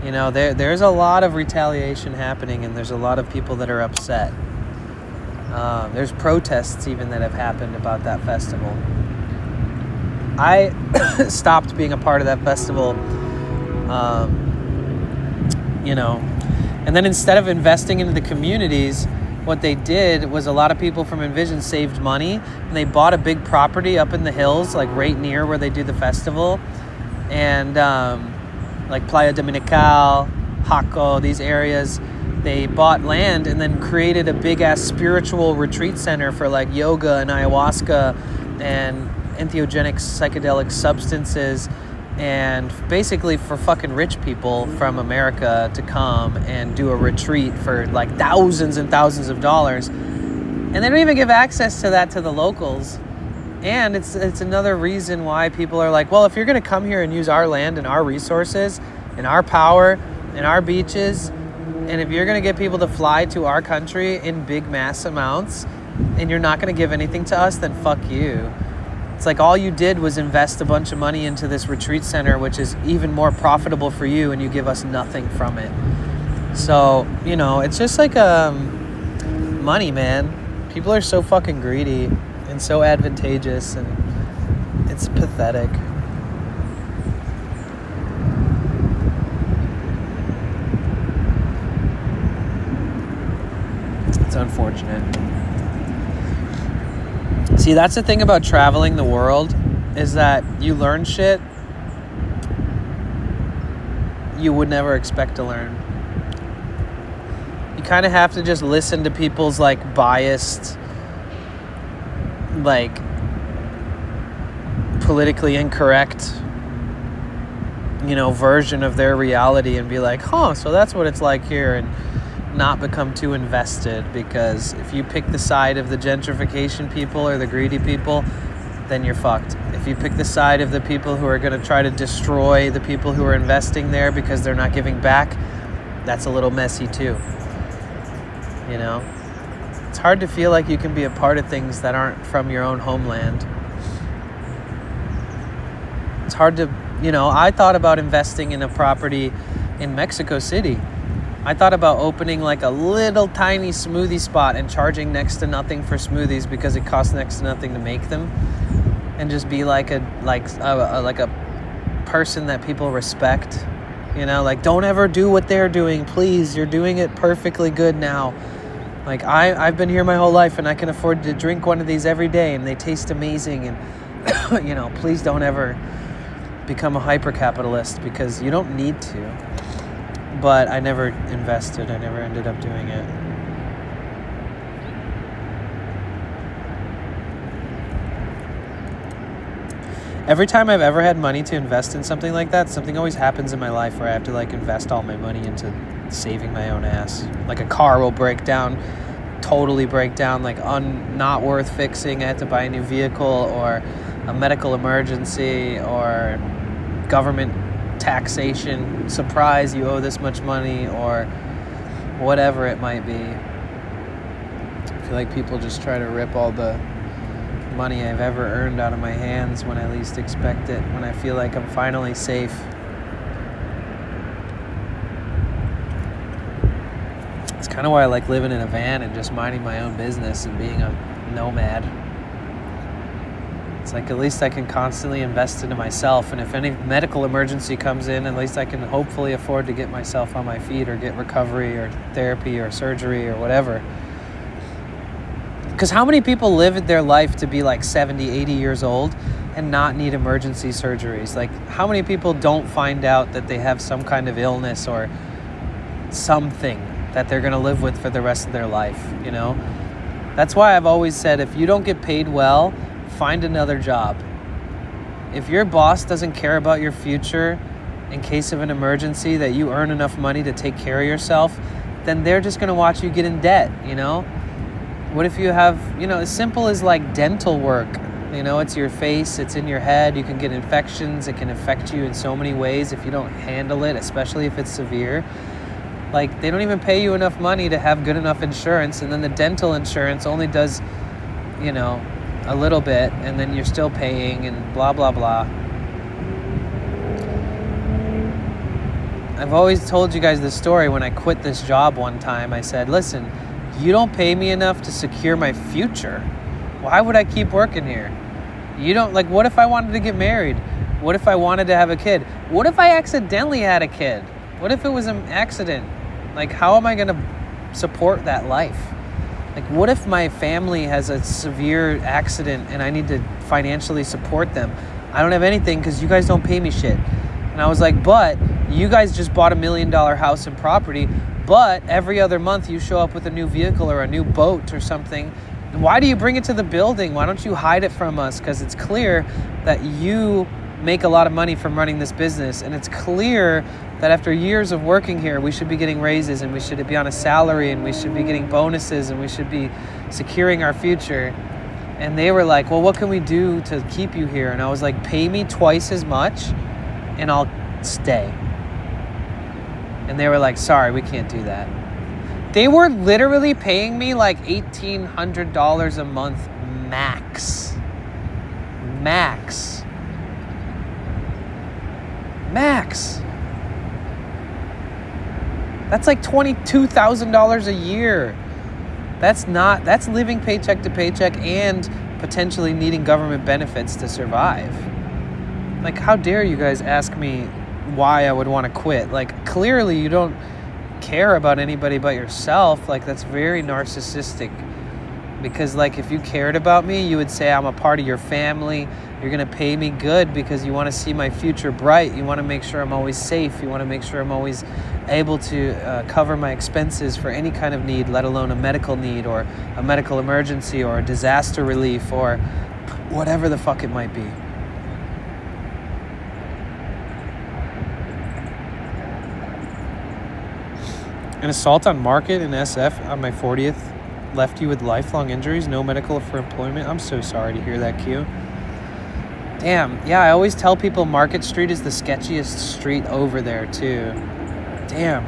You know, there's a lot of retaliation happening, and there's a lot of people that are upset. There's protests even that have happened about that festival. I stopped being a part of that festival, you know, and then instead of investing into the communities, what they did was a lot of people from Envision saved money, and they bought a big property up in the hills, like right near where they do the festival, and like Playa Dominical, Jaco, these areas. They bought land and then created a big-ass spiritual retreat center for like yoga and ayahuasca and entheogenic psychedelic substances, and basically for fucking rich people from America to come and do a retreat for like thousands and thousands of dollars. And they don't even give access to that to the locals. And it's another reason why people are like, well, if you're going to come here and use our land and our resources and our power and our beaches, and if you're going to get people to fly to our country in big mass amounts and you're not going to give anything to us, then fuck you. It's like all you did was invest a bunch of money into this retreat center, which is even more profitable for you, and you give us nothing from it. So, you know, it's just like money, man. People are so fucking greedy and so advantageous, and it's pathetic. It's unfortunate. See, that's the thing about traveling the world, is that you learn shit you would never expect to learn. You kind of have to just listen to people's like biased, like politically incorrect, you know, version of their reality and be like, huh, so that's what it's like here, and not become too invested. Because if you pick the side of the gentrification people or the greedy people, then you're fucked. If you pick the side of the people who are going to try to destroy the people who are investing there because they're not giving back, that's a little messy too. You know, it's hard to feel like you can be a part of things that aren't from your own homeland. It's hard to, I thought about investing in a property in Mexico City. I thought about opening like a little tiny smoothie spot and charging next to nothing for smoothies because it costs next to nothing to make them, and just be like a person that people respect. Like, don't ever do what they're doing, please. You're doing it perfectly good now. Like, I've been here my whole life and I can afford to drink one of these every day and they taste amazing. And, please don't ever become a hyper-capitalist because you don't need to. But I never invested. I never ended up doing it. Every time I've ever had money to invest in something like that, something always happens in my life where I have to like invest all my money into saving my own ass. Like a car will break down, totally break down, like not worth fixing. I have to buy a new vehicle, or a medical emergency, or government taxation. Surprise, you owe this much money, or whatever it might be. I feel like people just try to rip all the money I've ever earned out of my hands when I least expect it, when I feel like I'm finally safe. It's kind of why I like living in a van and just minding my own business and being a nomad. It's like, at least I can constantly invest into myself, and if any medical emergency comes in, at least I can hopefully afford to get myself on my feet or get recovery or therapy or surgery or whatever. Because how many people live their life to be like 70, 80 years old and not need emergency surgeries? Like, how many people don't find out that they have some kind of illness or something that they're going to live with for the rest of their life, That's why I've always said, if you don't get paid well, find another job. If your boss doesn't care about your future in case of an emergency, that you earn enough money to take care of yourself, then they're just going to watch you get in debt, What if you have, as simple as like dental work, it's your face, it's in your head, you can get infections, it can affect you in so many ways if you don't handle it, especially if it's severe. Like, they don't even pay you enough money to have good enough insurance, and then the dental insurance only does, a little bit, and then you're still paying, and blah, blah, blah. I've always told you guys this story. When I quit this job one time, I said, listen, you don't pay me enough to secure my future. Why would I keep working here? You don't, like, what if I wanted to get married? What if I wanted to have a kid? What if I accidentally had a kid? What if it was an accident? Like, how am I going to support that life? Like, what if my family has a severe accident and I need to financially support them? I don't have anything because you guys don't pay me shit. And I was like, but you guys just bought $1 million house and property, but every other month you show up with a new vehicle or a new boat or something. Why do you bring it to the building? Why don't you hide it from us? Because it's clear that you make a lot of money from running this business, and it's clear that after years of working here, we should be getting raises, and we should be on a salary, and we should be getting bonuses, and we should be securing our future. And they were like, well, what can we do to keep you here? And I was like, pay me twice as much and I'll stay. And they were like, sorry, we can't do that. They were literally paying me like $1,800 a month max. Max. That's like $22,000 a year. That's living paycheck to paycheck and potentially needing government benefits to survive. Like, how dare you guys ask me why I would want to quit? Like, clearly you don't care about anybody but yourself. Like, that's very narcissistic. Because, like, if you cared about me, you would say I'm a part of your family. You're going to pay me good because you want to see my future bright. You want to make sure I'm always safe. You want to make sure I'm always able to cover my expenses for any kind of need, let alone a medical need or a medical emergency or a disaster relief or whatever the fuck it might be. An assault on Market in SF on my 40th left you with lifelong injuries, no medical for employment. I'm so sorry to hear that, Q. Damn, yeah, I always tell people Market Street is the sketchiest street over there, too. Damn.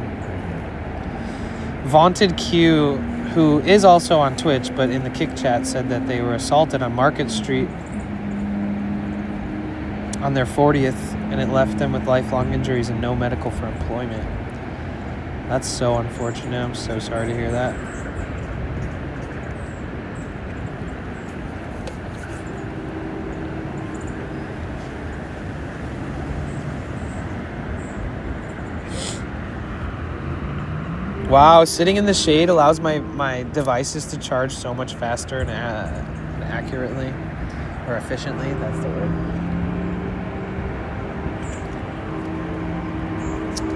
Vaunted Q, who is also on Twitch, but in the Kick Chat said that they were assaulted on Market Street on their 40th, and it left them with lifelong injuries and no medical for employment. That's so unfortunate. I'm so sorry to hear that. Wow, sitting in the shade allows my devices to charge so much faster and accurately, or efficiently, that's the word.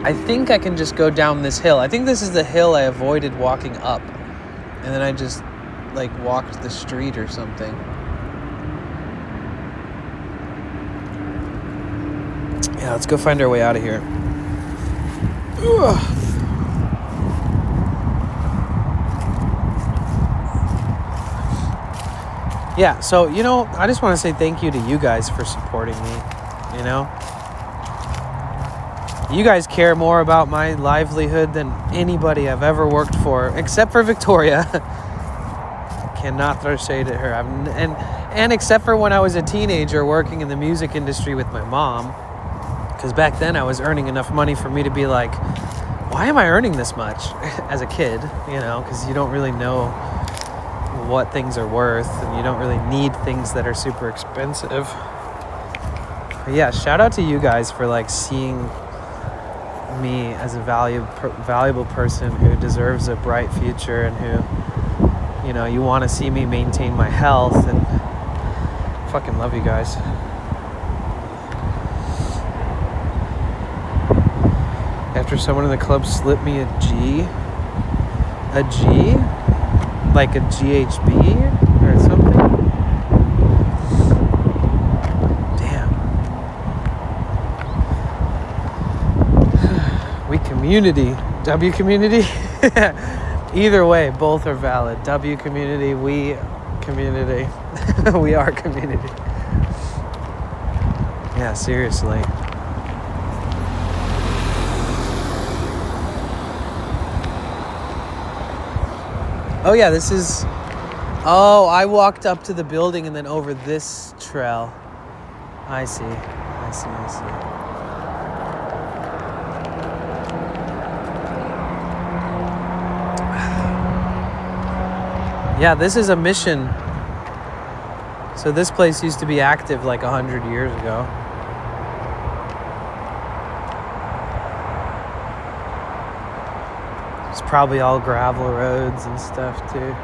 I think I can just go down this hill. I think this is the hill I avoided walking up. And then I just, like, walked the street or something. Yeah, let's go find our way out of here. Ugh. Yeah, so, you know, I just want to say thank you to you guys for supporting me, you know? You guys care more about my livelihood than anybody I've ever worked for, except for Victoria. Cannot throw shade at her. And except for when I was a teenager working in the music industry with my mom, because back then I was earning enough money for me to be like, why am I earning this much as a kid, you know, because you don't really know what things are worth, and you don't really need things that are super expensive. But yeah, shout out to you guys for like seeing me as a valuable person who deserves a bright future, and who, you know, you want to see me maintain my health, and fucking love you guys. After someone in the club slipped me a G, like a GHB or something. Damn. We community. W community? Either way, both are valid. W community, we community. We are community. Yeah, seriously. Oh yeah, this is... Oh, I walked up to the building and then over this trail. I see. Yeah, this is a mission. So this place used to be active like 100 years ago. It's probably all gravel roads and stuff too.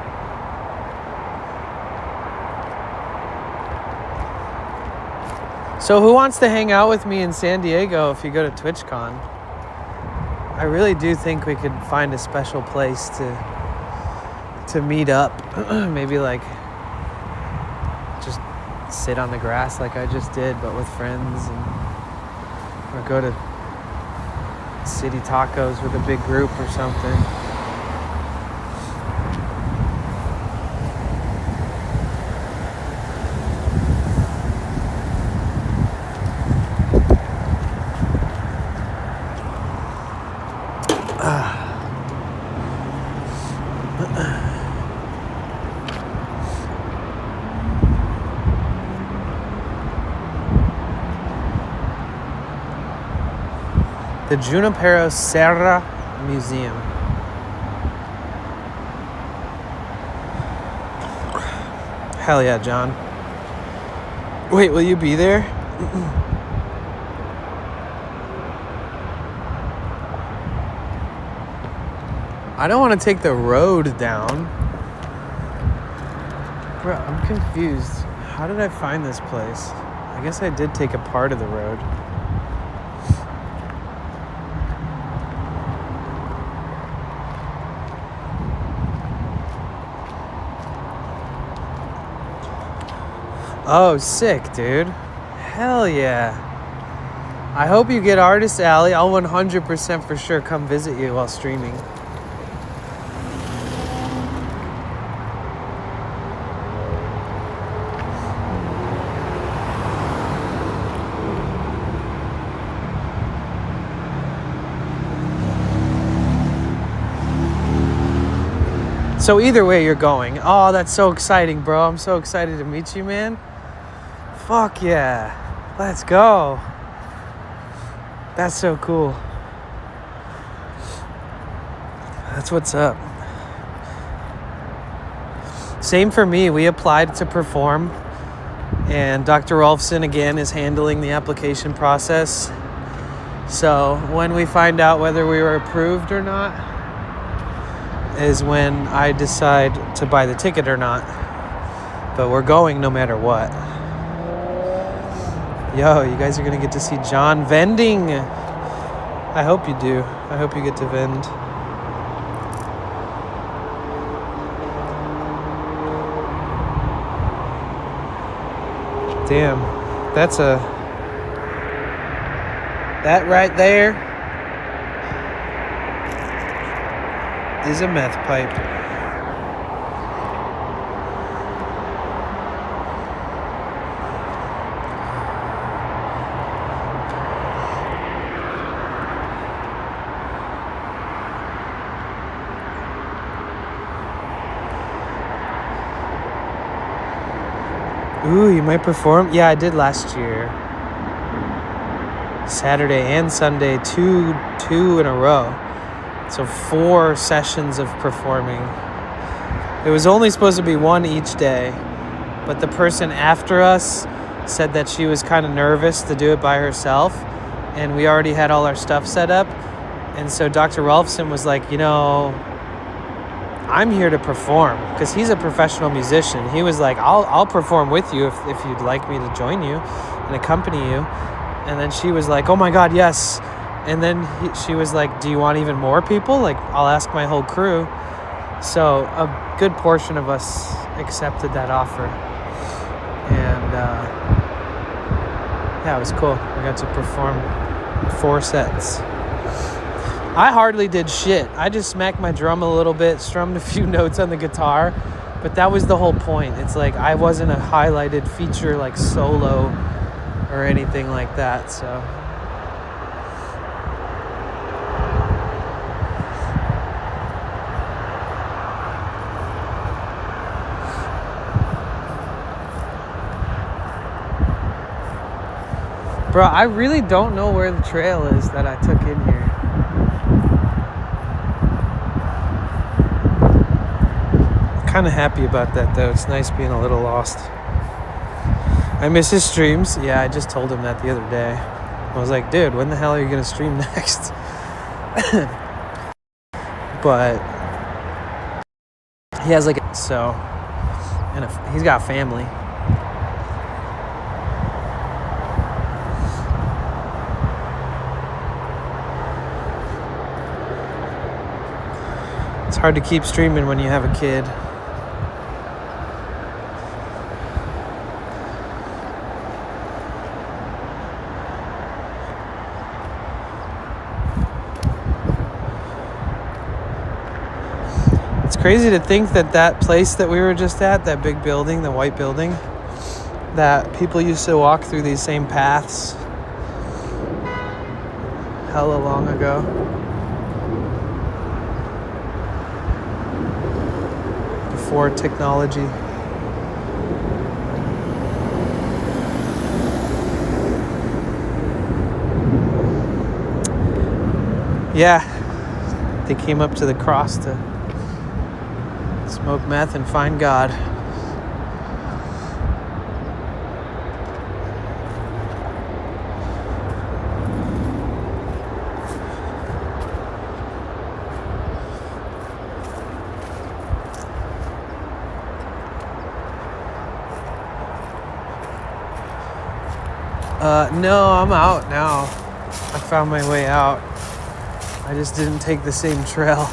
So who wants to hang out with me in San Diego if you go to TwitchCon? I really do think we could find a special place to meet up. Maybe like just sit on the grass like I just did, but with friends, or go to City Tacos with a big group or something. The Junipero Serra Museum. Hell yeah, John. Wait, will you be there? I don't want to take the road down. Bro, I'm confused. How did I find this place? I guess I did take a part of the road. Oh, sick, dude. Hell yeah. I hope you get Artist Alley. I'll 100% for sure come visit you while streaming. So either way you're going. Oh, that's so exciting, bro. I'm so excited to meet you, man. Fuck yeah. Let's go. That's so cool. That's what's up. Same for me. We applied to perform, and Dr. Rolfson again is handling the application process. So when we find out whether we were approved or not is when I decide to buy the ticket or not. But we're going no matter what. Yo, you guys are gonna get to see John vending. I hope you do. I hope you get to vend. Damn, that right there is a meth pipe. Ooh, you might perform? Yeah, I did last year. Saturday and Sunday, two in a row. So 4 sessions of performing. It was only supposed to be 1 each day, but the person after us said that she was kind of nervous to do it by herself, and we already had all our stuff set up. And so Dr. Rolfson was like, you know, I'm here to perform, because he's a professional musician. He was like, I'll perform with you if you'd like me to join you and accompany you. And then she was like, oh my God, yes. And then she was like, do you want even more people? Like, I'll ask my whole crew. So a good portion of us accepted that offer. And yeah, it was cool. I got to perform 4 sets. I hardly did shit. I just smacked my drum a little bit, strummed a few notes on the guitar, but that was the whole point. It's like I wasn't a highlighted feature like solo or anything like that, so. Bro, I really don't know where the trail is that I took in here. Kind of happy about that though. It's nice being a little lost. I miss his streams. Yeah, I just told him that the other day. I was like, dude, when the hell are you gonna stream next? But he has like so, and he's got family. It's hard to keep streaming when you have a kid. It's crazy to think that place that we were just at, that big building, the white building, that people used to walk through these same paths hella long ago. Before technology. Yeah, they came up to the cross to smoke meth and find God. No, I'm out now. I found my way out. I just didn't take the same trail.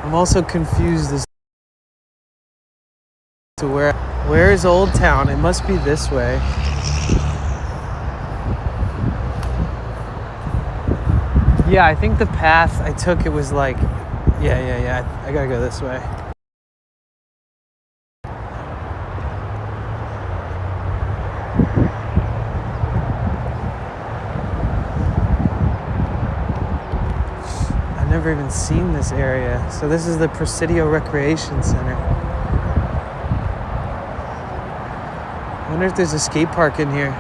I'm also confused as to where is Old Town? It must be this way. Yeah, I think the path I took, it was like, yeah. I gotta go this way. I've never even seen this area. So this is the Presidio Recreation Center. I wonder if there's a skate park in here.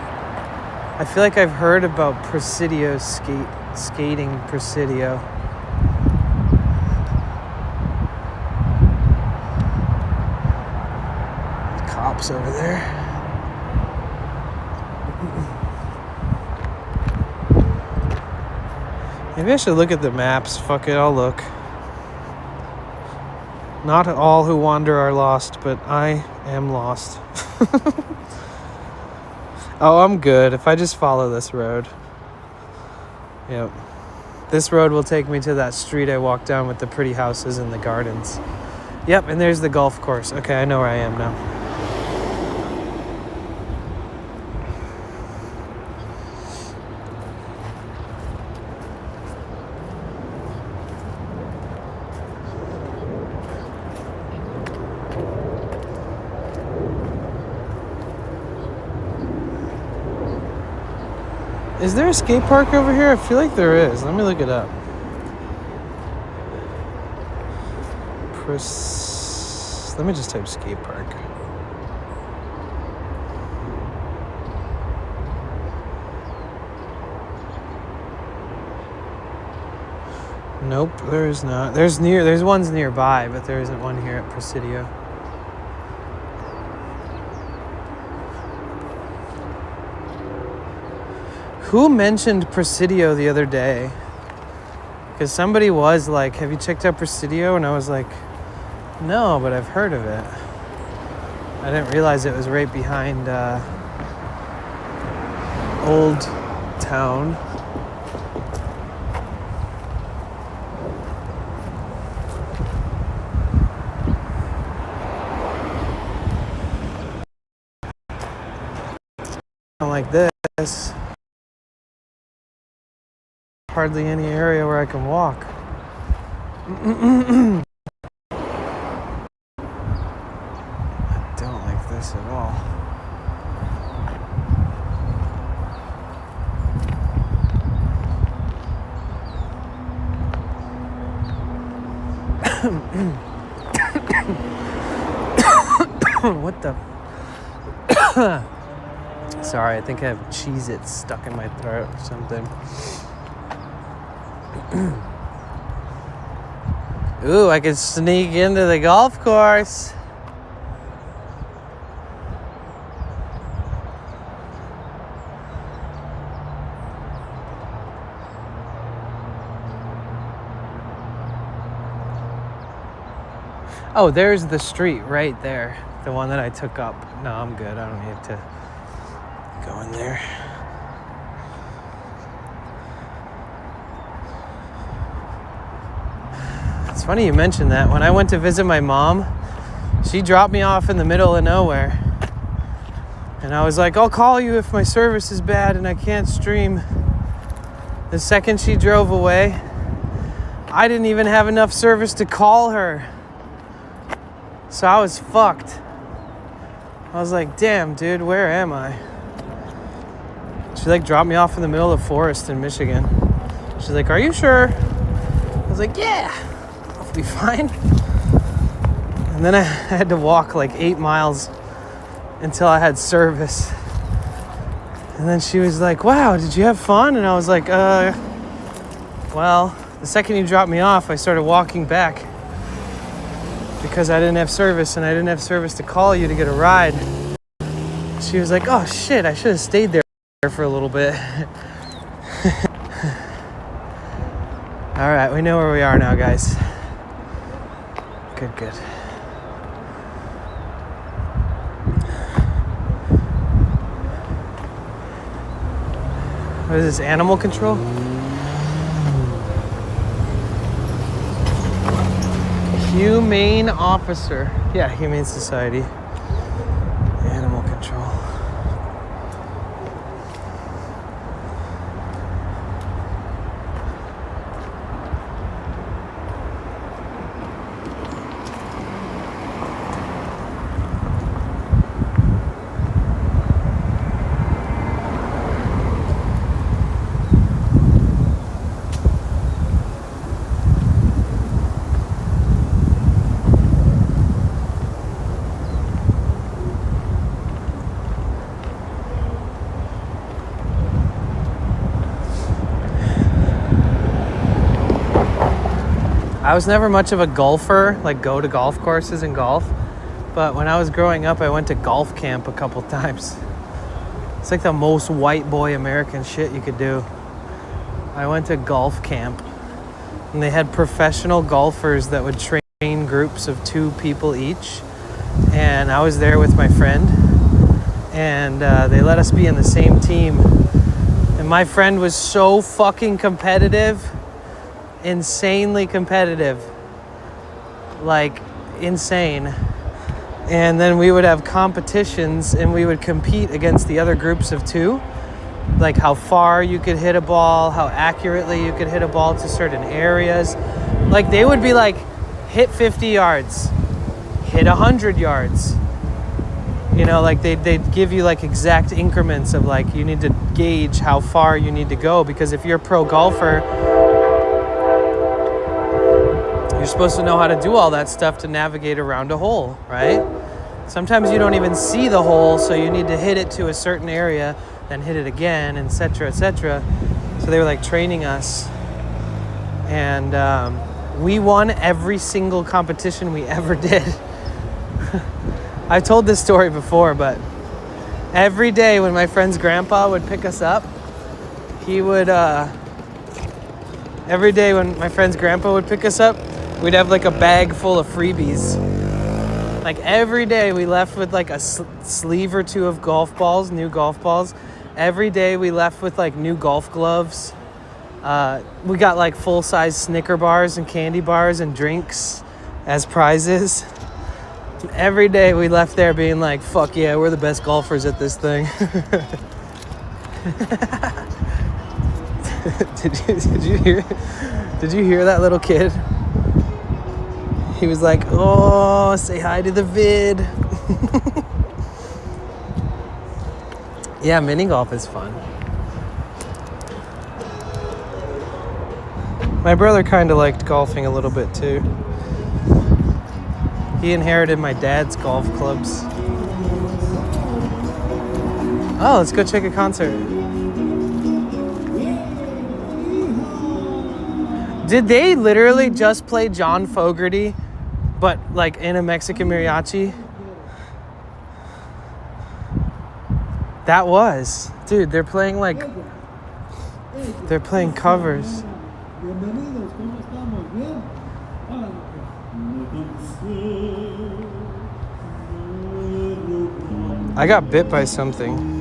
I feel like I've heard about Presidio skating Presidio. Cops over there. Maybe I should look at the maps. Fuck it, I'll look. Not all who wander are lost, but I am lost. Oh, I'm good if I just follow this road. Yep. This road will take me to that street I walked down with the pretty houses and the gardens. Yep, and there's the golf course. Okay, I know where I am now. Is there a skate park over here? I feel like there is. Let me look it up. Let me just type skate park. Nope, there is not. There's ones nearby, but there isn't one here at Presidio. Who mentioned Presidio the other day? Because somebody was like, have you checked out Presidio? And I was like, no, but I've heard of it. I didn't realize it was right behind Old Town. Like this. Hardly any area where I can walk. I don't like this at all. What the? Sorry, I think I have Cheez-It stuck in my throat or something. Ooh, I could sneak into the golf course. Oh, there's the street right there. The one that I took up. No, I'm good. I don't need to go in there. It's funny you mentioned that. When I went to visit my mom, she dropped me off in the middle of nowhere. And I was like, I'll call you if my service is bad and I can't stream. The second she drove away, I didn't even have enough service to call her. So I was fucked. I was like, damn, dude, where am I? She like dropped me off in the middle of the forest in Michigan. She's like, are you sure? I was like, yeah. Be fine. And then I had to walk like 8 miles until I had service. And then she was like, wow, did you have fun? And I was like, well, the second you dropped me off, I started walking back because I didn't have service and I didn't have service to call you to get a ride. She was like, oh shit, I should have stayed there for a little bit. All right, we know where we are now, guys. Good. What is this, animal control? Humane officer. Yeah, Humane Society. Animal control. I was never much of a golfer, like go to golf courses and golf. But when I was growing up, I went to golf camp a couple times. It's like the most white boy American shit you could do. I went to golf camp, and they had professional golfers that would train groups of 2 people each. And I was there with my friend, and they let us be in the same team. And my friend was so fucking competitive, insanely competitive, like insane. And then we would have competitions, and we would compete against the other groups of 2, like how far you could hit a ball, how accurately you could hit a ball to certain areas. Like they would be like, hit 50 yards, hit 100 yards. You know, like they'd give you like exact increments of like, you need to gauge how far you need to go, because if you're a pro golfer, you're supposed to know how to do all that stuff to navigate around a hole, right? Sometimes you don't even see the hole, so you need to hit it to a certain area, then hit it again, etc., etc. So they were like training us, and we won every single competition we ever did. I've told this story before, but every day when my friend's grandpa would pick us up, he would, every day when my friend's grandpa would pick us up, we'd have like a bag full of freebies. Like every day we left with like a sleeve or 2 of golf balls, new golf balls. Every day we left with like new golf gloves. We got like full-size Snicker bars and candy bars and drinks as prizes. Every day we left there being like, fuck yeah, we're the best golfers at this thing. Did you hear that little kid? He was like, oh, say hi to the vid. Yeah, mini golf is fun. My brother kind of liked golfing a little bit too. He inherited my dad's golf clubs. Oh, let's go check a concert. Did they literally just play John Fogerty, but like in a Mexican mariachi? That was. Dude, they're playing covers. I got bit by something.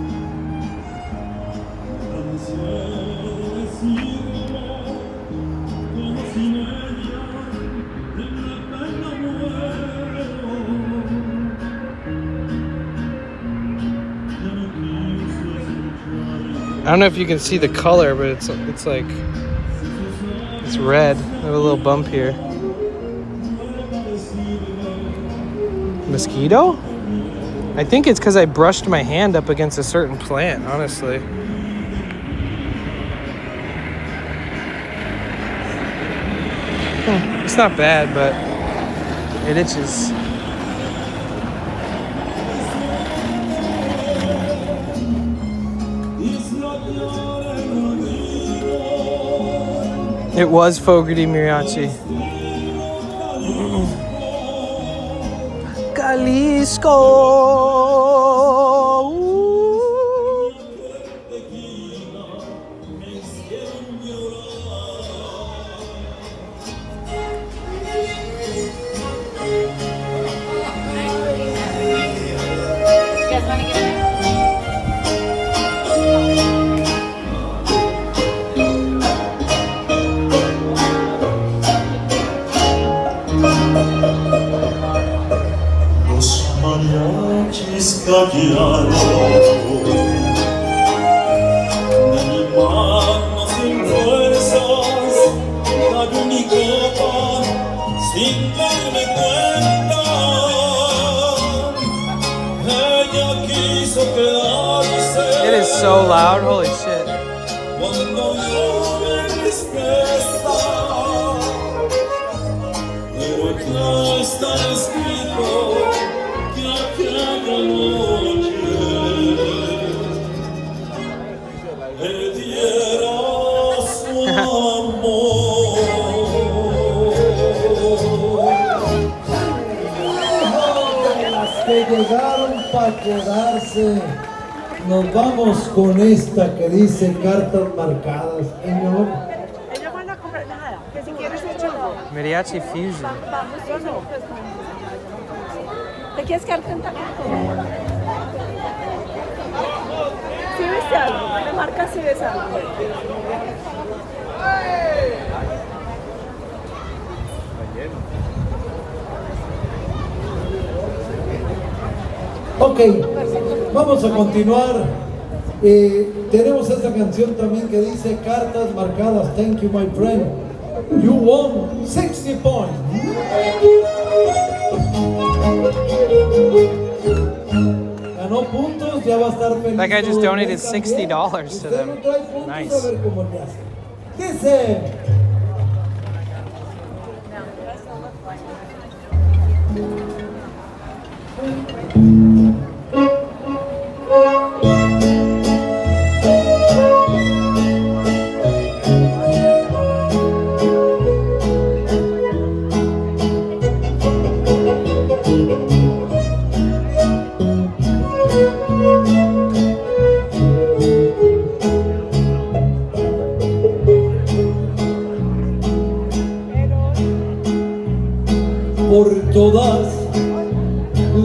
I don't know if you can see the color, but it's like, it's red. I have a little bump here. Mosquito? I think it's because I brushed my hand up against a certain plant, honestly. It's not bad, but it itches. It was Fogerty Mariachi. Jalisco. It is so loud, holy shit. llegaron para quedarse. Nos vamos con esta que dice cartas marcadas, señor. Ellos van a comprar nada, que si quieres hecho no. Mariachi Fusion. Vamos, yo no. ¿Te quieres quedar cantando? Si ves algo, me marca si ves algo. Ok, vamos a continuar. Tenemos esta canción también que dice cartas marcadas. Thank you, my friend. You won 60 points. Ganó puntos, ya va a estar feliz. That guy just todo el donated mes también. $60 to Usted them. no trae puntos, Nice. a ver cómo le hace. Dice. Por todas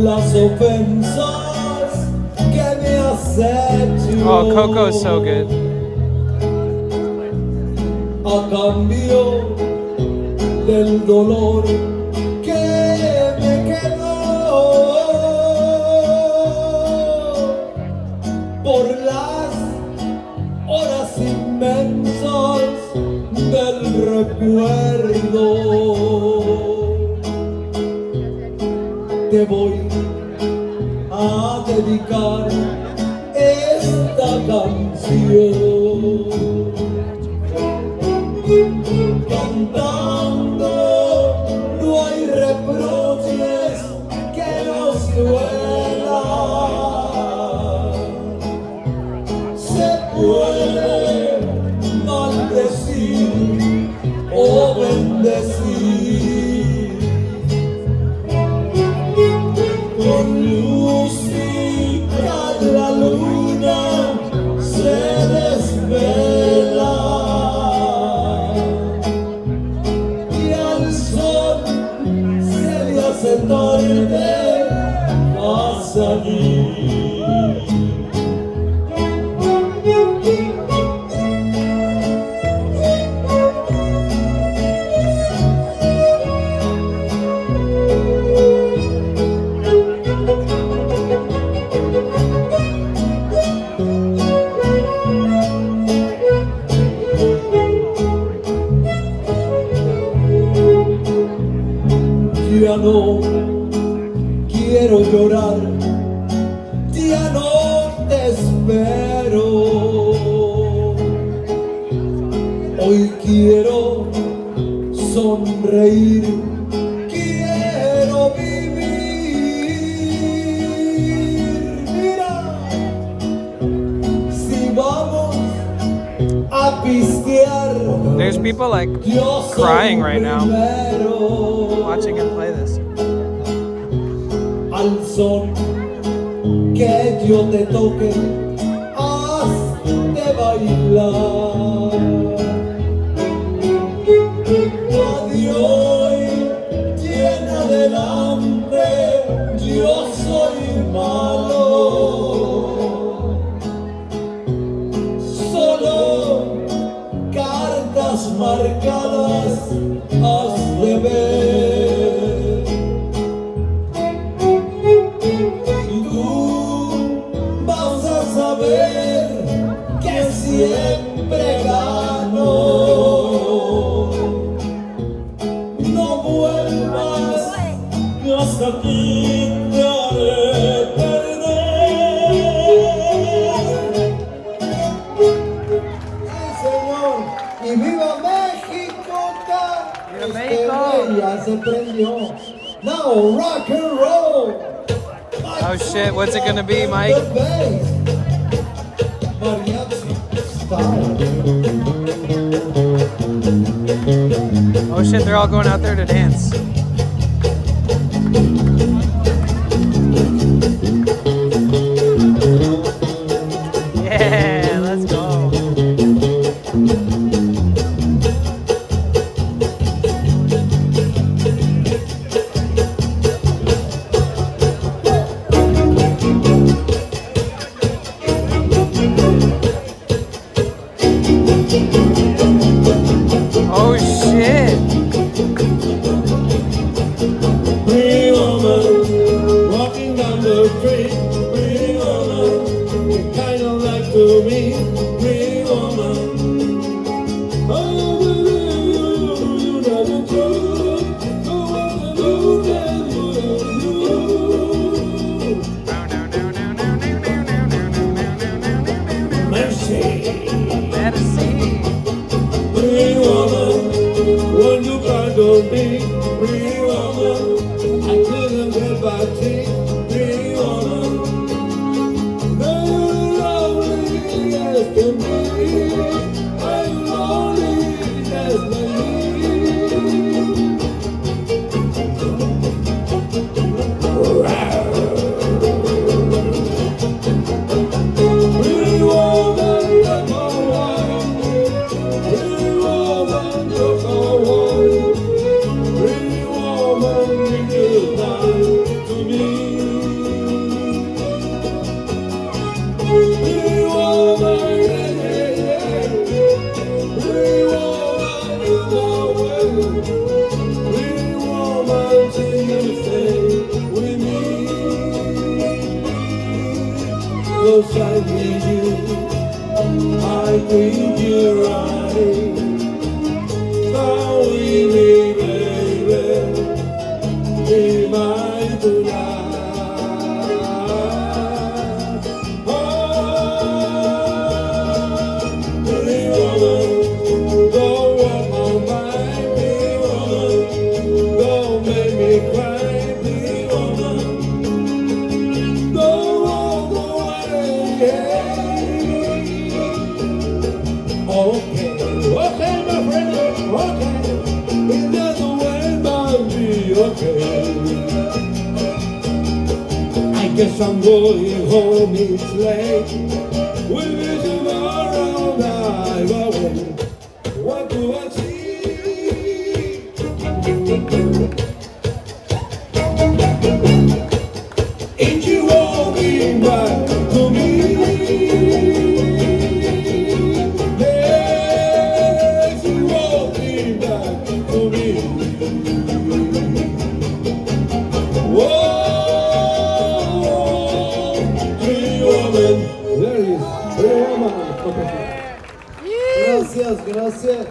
las ofensas que me has hecho. Oh, Coco's so good. A cambio del dolor que me quedó, por las horas inmensas del recuerdo. Te voy a dedicar esta canción, cantando no hay reproches que nos duelan, se puede maldecir o bendecir. Con música la luna se desvela y al sol se le hace tarde a salir. Ya no quiero llorar, ya no te espero. Hoy quiero sonreír, quiero vivir. Mira, si vamos a pistear, There's people like crying right now watching him play this. Al son que yo te toque, haz de bailar. Adiós, llena adelante, yo soy malo. Solo cartas marcadas has de ver. Y tú vas a saber que siempre gano. No vuelvas, hasta aquí te haré perder. Sí, señor. Y viva México, ¡Viva México! Ya se prendió. Now rock and roll. Oh shit, what's it gonna be, Mike? Oh shit, they're all going out there to dance. Pretty woman, when you cried on me, pretty woman, I couldn't get back to you, pretty woman. Now you're lonely as can be, I'm lonely as pretty woman, that's my wife. Pretty woman, you're so white. Pretty woman, you give life to me. Pretty woman, yeah, yeah, yeah. Pretty woman, you're my way. Pretty woman, till you stay with me. 'Cause I need you, I need you right. Now with me, baby, be mine tonight. Oh, pretty woman, don't walk my mind, pretty woman, don't make me cry, pretty woman, don't walk away. Okay, okay, my friend, okay. It doesn't way about me, okay. I guess I'm going home, it's late. We'll be tomorrow night, away. What do I see? Ain't you walking back to me? Gracias, gracias.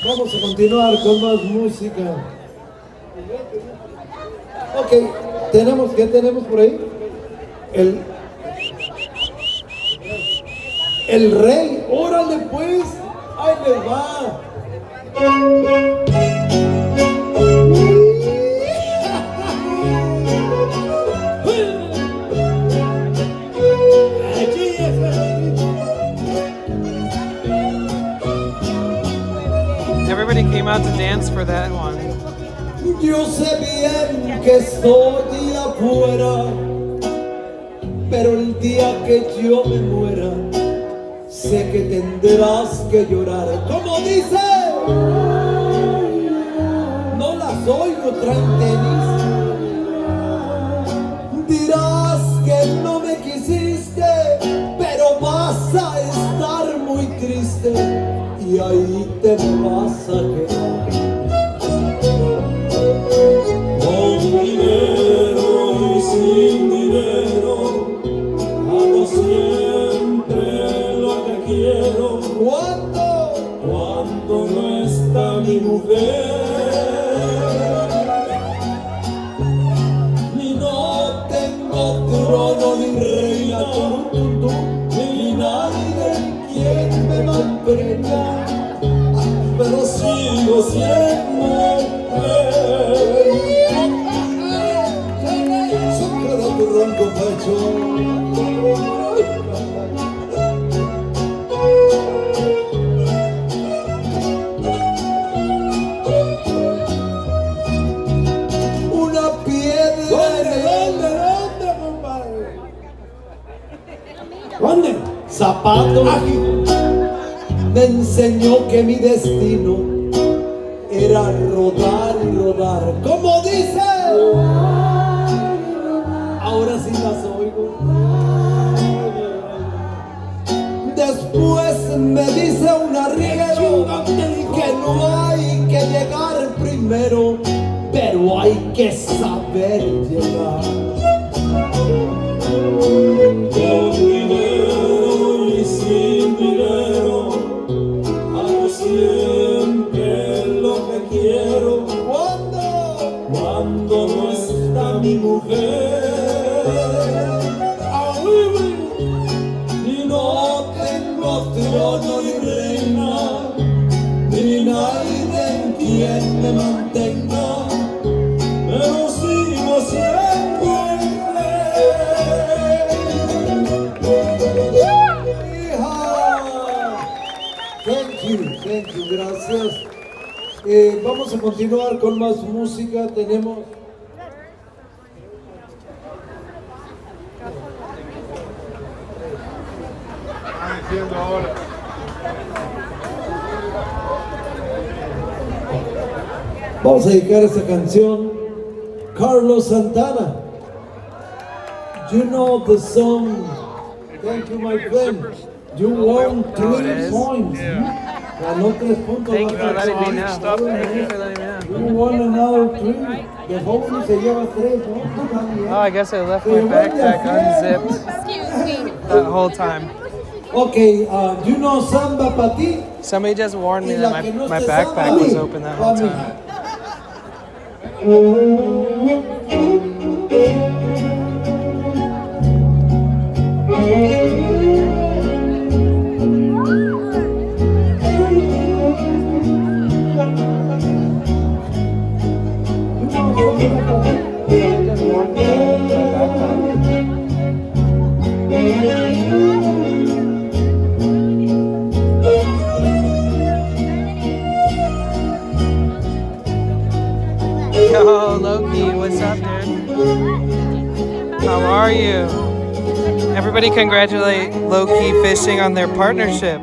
Vamos a continuar con más música. Ok, ¿qué tenemos por ahí? El rey, órale pues, ahí les va. Everybody came out to dance for that one. Yo sé bien que estoy afuera, pero el día que yo me muera, sé que tendrás que llorar. Como dice, no las oigo, traen tenis. Dirás que no me quisiste, pero vas a estar muy triste y ahí te vas a quedar. Con dinero y sin dinero, hago siempre lo que quiero. Cuando no está mi mujer, ni no tengo trono ni reina, ni nadie quien me malprenda, pero sigo siendo rey. Sopla tu ronco pecho. Una piedra. ¿Dónde, compadre? ¿Dónde? Zapato me enseñó que mi destino era rodar y rodar. Como dice, ahora sí las oigo. Después me dice un arriero que no hay que llegar primero, pero hay que saber llegar. Con dinero y sin dinero, bien me mantenga, pero sigo siendo Thank you, gracias. Vamos a continuar con más música. Tenemos... Vamos a dedicar esta canción Carlos Santana. You know the song. Thank you, my friend. You won 3 points. Ganó 3 puntos. Thank you for letting me know. Thank you for letting me know. You won another 3. The whole se lleva 3, ¿no? Oh, I guess I left my backpack unzipped. Excuse me. That whole time. Okay, you know Samba Pa' Ti? Somebody just warned me that my backpack was open that whole time. Yo, Loki, what's up, dude? How are you? Everybody congratulate Loki Fishing on their partnership.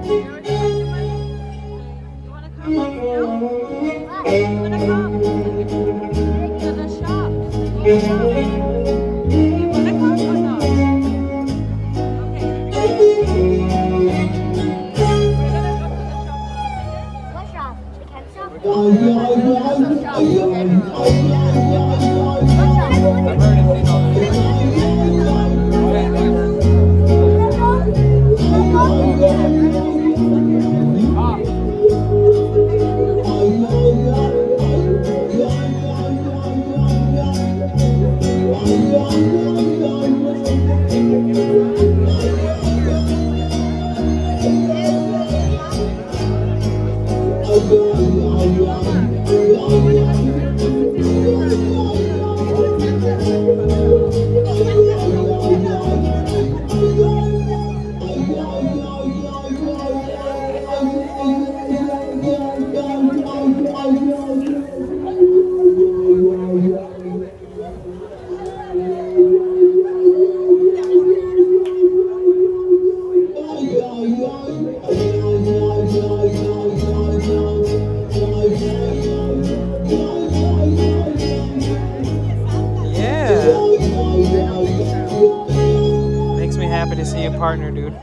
Makes me happy to see you partner, dude.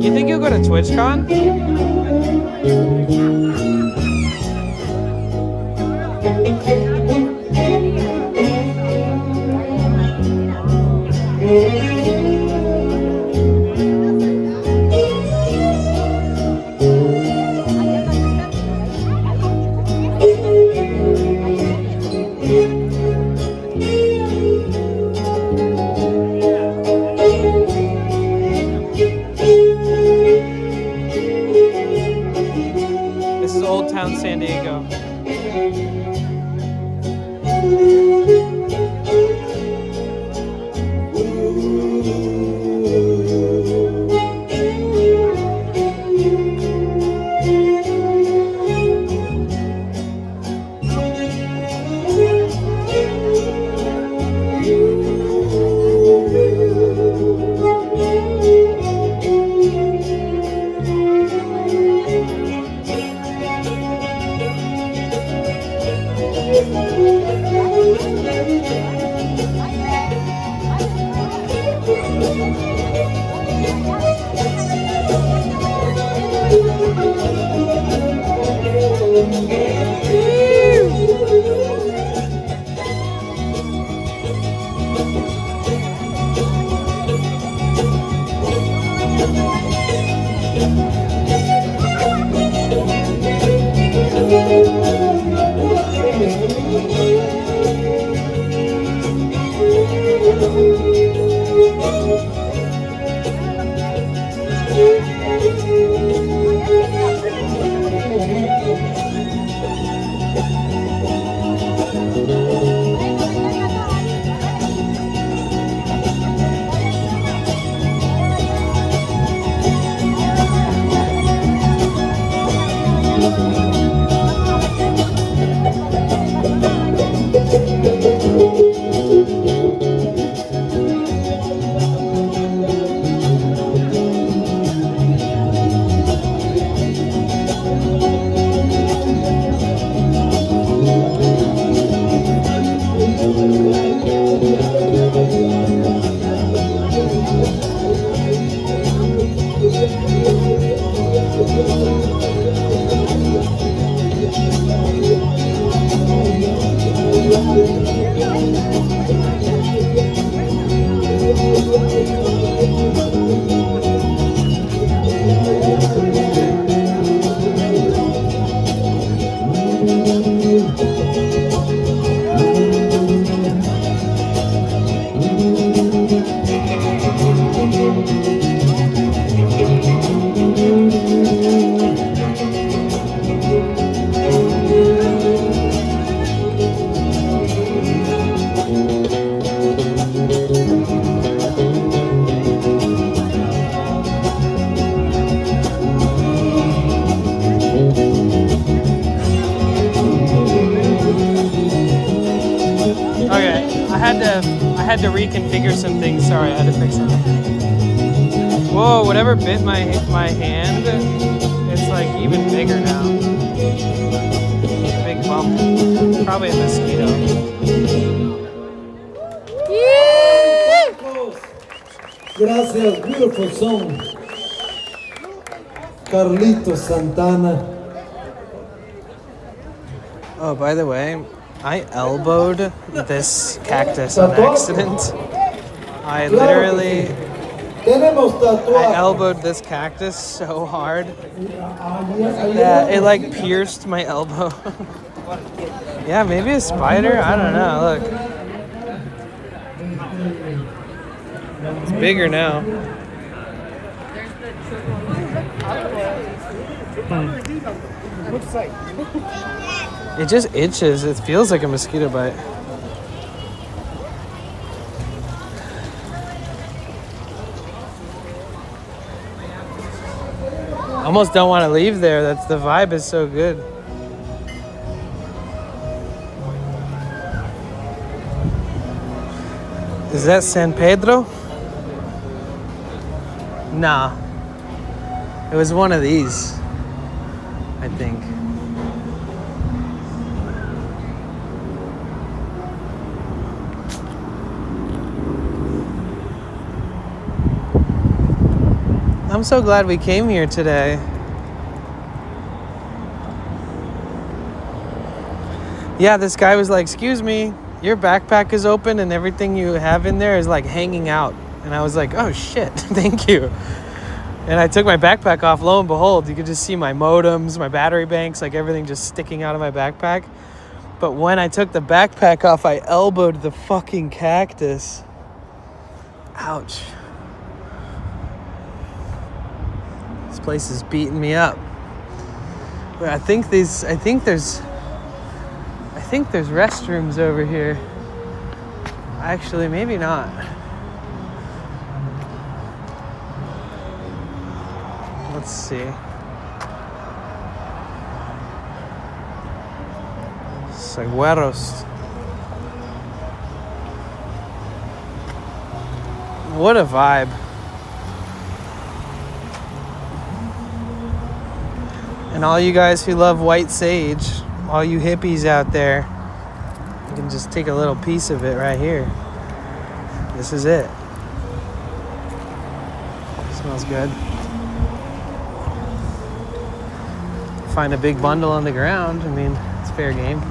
You think you'll go to TwitchCon? This is Old Town San Diego. Okay, I had to reconfigure some things. Sorry, I had to fix something. Whoa, whatever bit my hand, it's like even bigger now. Big bump. Probably a mosquito. Gracias, beautiful song. Carlitos Santana. Oh, by the way, I elbowed this cactus on accident. I literally, I elbowed this cactus so hard that it like pierced my elbow. Yeah, maybe a spider? I don't know, look. It's bigger now. It just itches. It feels like a mosquito bite. Almost don't want to leave there. That's the vibe is so good. Is that San Pedro? Nah. It was one of these, I think. I'm so glad we came here today. Yeah, this guy was like, "Excuse me, your backpack is open and everything you have in there is like hanging out." And I was like, "Oh shit, thank you." And I took my backpack off. Lo and behold, you could just see my modems, my battery banks, like everything just sticking out of my backpack. But when I took the backpack off, I elbowed the fucking cactus. Ouch. This place is beating me up. But I think there's restrooms over here. Actually, maybe not. Let's see. Sagüeros. What a vibe. And all you guys who love white sage, all you hippies out there, you can just take a little piece of it right here. This is it. Smells good. Find a big bundle on the ground. I mean, it's fair game.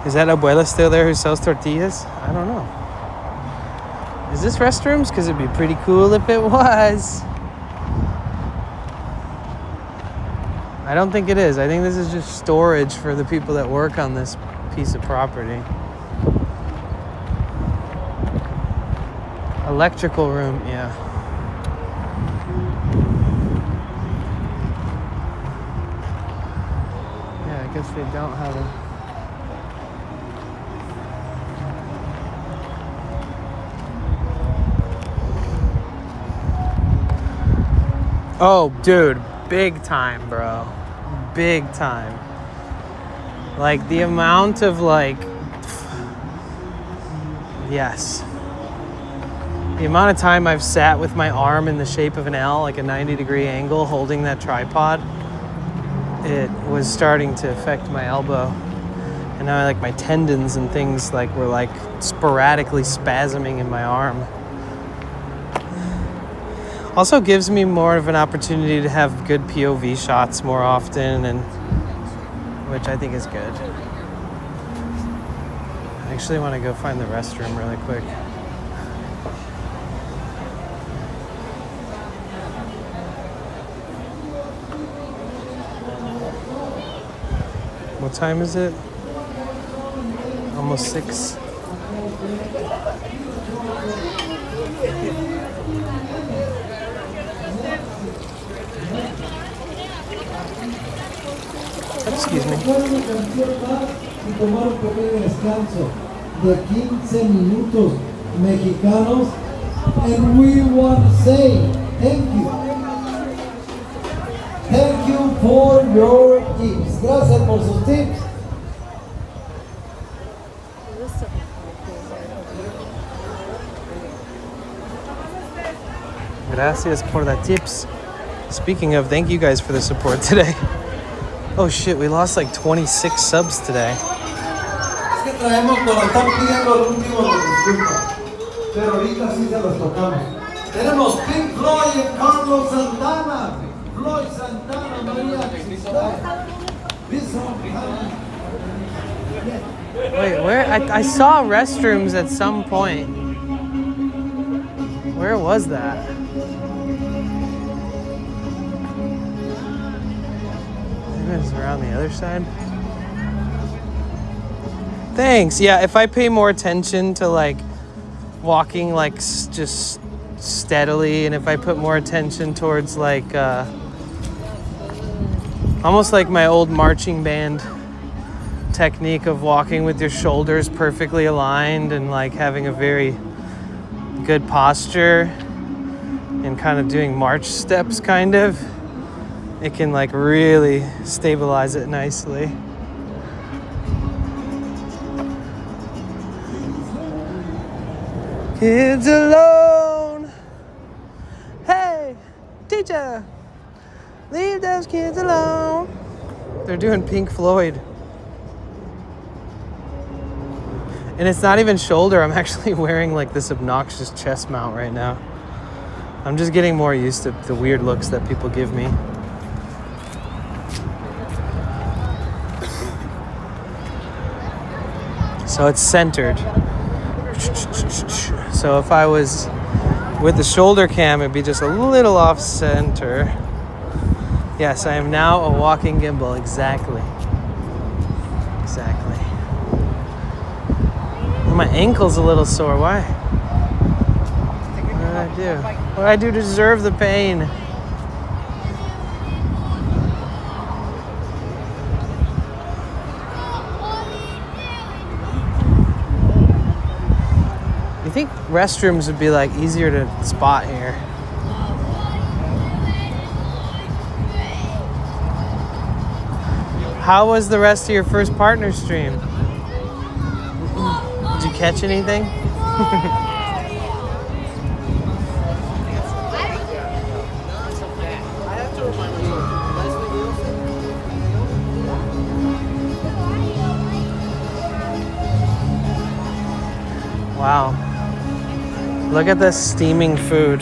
Is that abuela still there who sells tortillas? I don't know. Is this restrooms? Because it'd be pretty cool if it was. I don't think it is. I think this is just storage for the people that work on this piece of property. Electrical room, yeah. Yeah, I guess they don't have a... Oh, dude, big time, bro. Big time. Like, the amount of, like... Yes. The amount of time I've sat with my arm in the shape of an L, like a 90-degree angle, holding that tripod. it was starting to affect my elbow. And now like my tendons and things like were like sporadically spasming in my arm. Also gives me more of an opportunity to have good POV shots more often, and which I think is good. I actually want to go find the restroom really quick. What time is it? Almost 6. Excuse me. Y tomar un pequeño descanso de 15 minutos mexicanos. And we want to say thank you. Thank you for your tips. Gracias por sus tips. Gracias por the tips. Speaking of, thank you guys for the support today. Oh shit, we lost like 26 subs today. Es que traemos, cuando están pidiendo el último nos disculpa. Pero ahorita sí se los tocamos. Tenemos Pink Floyd y Carlos Santana. Floyd Santana, María. Wait, where? I saw restrooms at some point. Where was that? Maybe it's around the other side. Thanks. Yeah, if I pay more attention to like walking like just steadily, and if I put more attention towards like almost like my old marching band technique of walking with your shoulders perfectly aligned and like having a very good posture and kind of doing march steps kind of, it can like really stabilize it nicely. Kids alone. Hey, teacher, leave those kids alone. They're doing Pink Floyd. And it's not even shoulder. I'm actually wearing like this obnoxious chest mount right now. I'm just getting more used to the weird looks that people give me. So it's centered. So if I was with the shoulder cam, it'd be just a little off center. Yes, I am now a walking gimbal. Exactly. Exactly. My ankle's a little sore. Why? What did I do? What did I do to deserve the pain? You think restrooms would be like easier to spot here? How was the rest of your first partner stream? Did you catch anything? Wow. Look at this steaming food.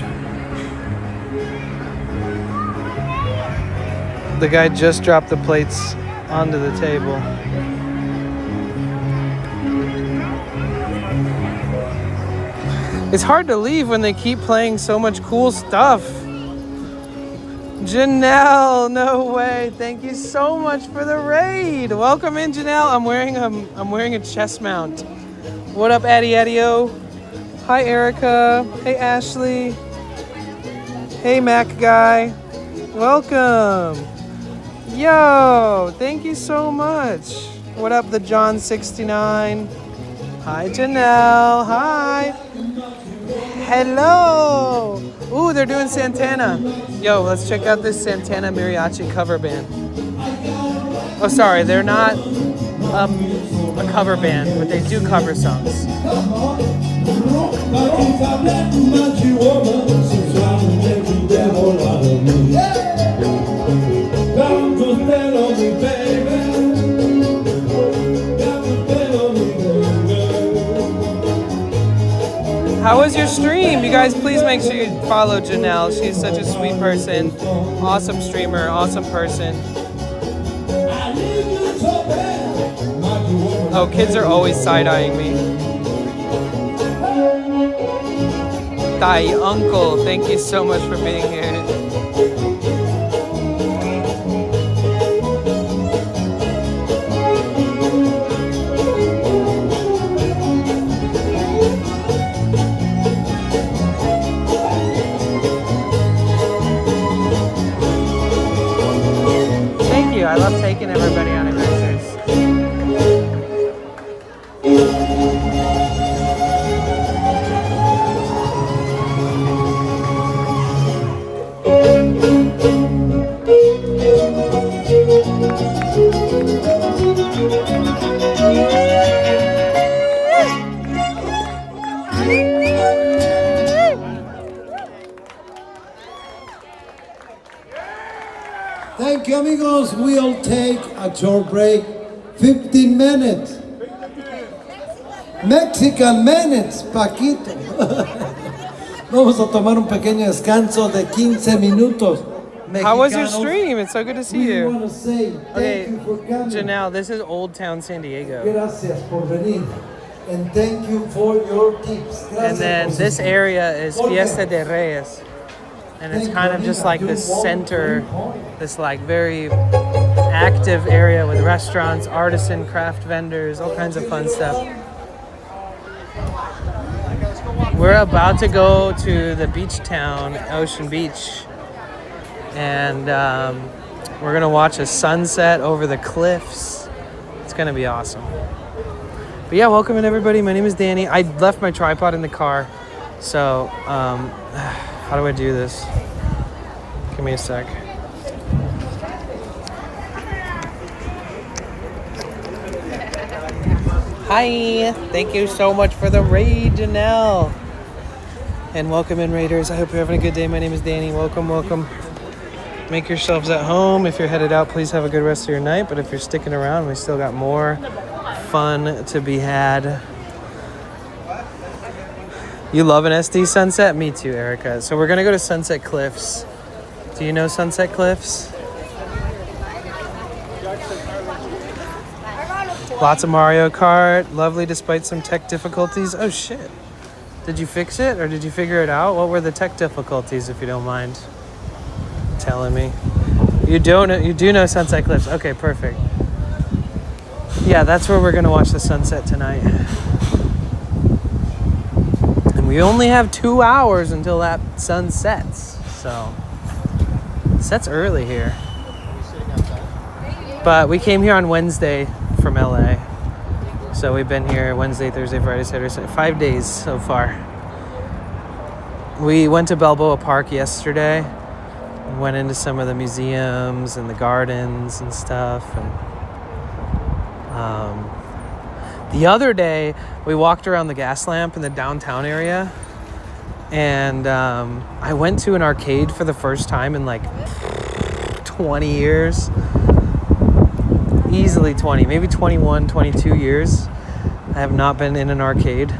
The guy just dropped the plates onto the table. It's hard to leave when they keep playing so much cool stuff. Janelle, no way. Thank you so much for the raid. Welcome in, Janelle. I'm wearing a chest mount. What up, Addy-o? Hi, Erica. Hey, Ashley. Hey, Mac guy. Welcome. Yo, thank you so much. What up, the John 69? Hi, Janelle. Hi. Hello. Ooh, they're doing Santana. Yo, let's check out this Santana mariachi cover band. Oh, sorry, they're not a cover band, but they do cover songs. Yeah. on me, baby. Got to bet on me, baby. How was your stream? You guys, please make sure you follow Janelle. She's such a sweet person. Awesome streamer, awesome person. Oh, kids are always side-eyeing me. Thai uncle, thank you so much for being here. Thank you. I love taking everybody on adventures. Thank you, amigos. We'll take a short break. 15 minutes. Mexican minutes, Paquito. Vamos a tomar un pequeño descanso de 15 minutos. How was your Mexicanos, stream? It's so good to see we you. want to say thank you for coming. Janelle, this is Old Town San Diego. Gracias por venir. And thank you for your tips. Gracias And then por this sus- area is Fiesta de Reyes. And it's kind of just like this center, this like very active area with restaurants, artisan craft vendors, all kinds of fun stuff. We're about to go to the beach town, Ocean Beach. And we're gonna watch a sunset over the cliffs. It's gonna be awesome. But yeah, welcome in everybody. My name is Danny. I left my tripod in the car. So, how do I do this? Give me a sec. Hi, thank you so much for the raid, Janelle. And welcome in, Raiders. I hope you're having a good day. My name is Danny. Welcome, welcome. Make yourselves at home. If you're headed out, please have a good rest of your night. But if you're sticking around, we still got more fun to be had. You love an SD sunset? Me too, Erica. So we're gonna go to Sunset Cliffs. Do you know Sunset Cliffs? Lots of Mario Kart. Lovely despite some tech difficulties. Oh shit. Did you fix it or did you figure it out? What were the tech difficulties, if you don't mind telling me? You do know Sunset Cliffs. Okay, perfect. Yeah, that's where we're gonna watch the sunset tonight. And we only have 2 hours until that sun sets. So it sets early here. But we came here on Wednesday from LA. So we've been here Wednesday, Thursday, Friday, Saturday, Sunday, 5 days so far. We went to Balboa Park yesterday. Went into some of the museums and the gardens and stuff. And the other day, we walked around the gas lamp in the downtown area. And I went to an arcade for the first time in like 20 years. Easily 20, maybe 21, 22 years. I have not been in an arcade.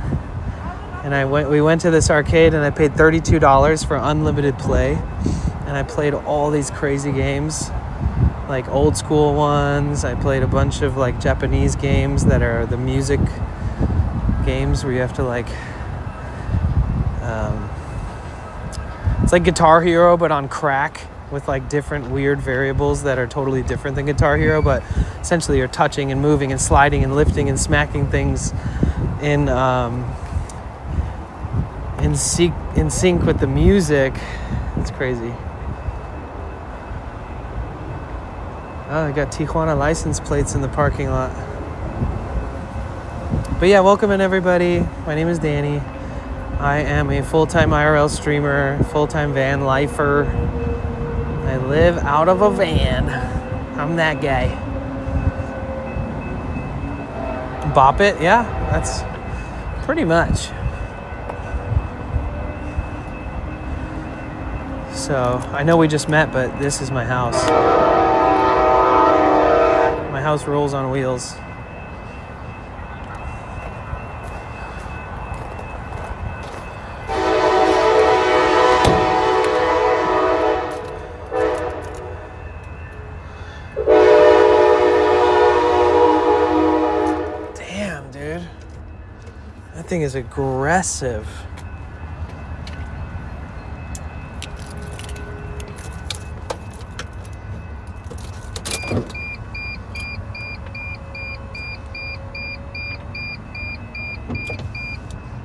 And we went to this arcade and I paid $32 for unlimited play. And I played all these crazy games, like old school ones. I played a bunch of like Japanese games that are the music games where you have to like, it's like Guitar Hero, but on crack with like different weird variables that are totally different than Guitar Hero, but essentially you're touching and moving and sliding and lifting and smacking things in sync with the music. It's crazy. Oh, I got Tijuana license plates in the parking lot. But yeah, welcome in everybody. My name is Danny. I am a full-time IRL streamer, full-time van lifer. I live out of a van. I'm that guy. Bop it? Yeah, that's pretty much. So, I know we just met, but this is my house. house rolls on wheels. Damn, dude. That thing is aggressive.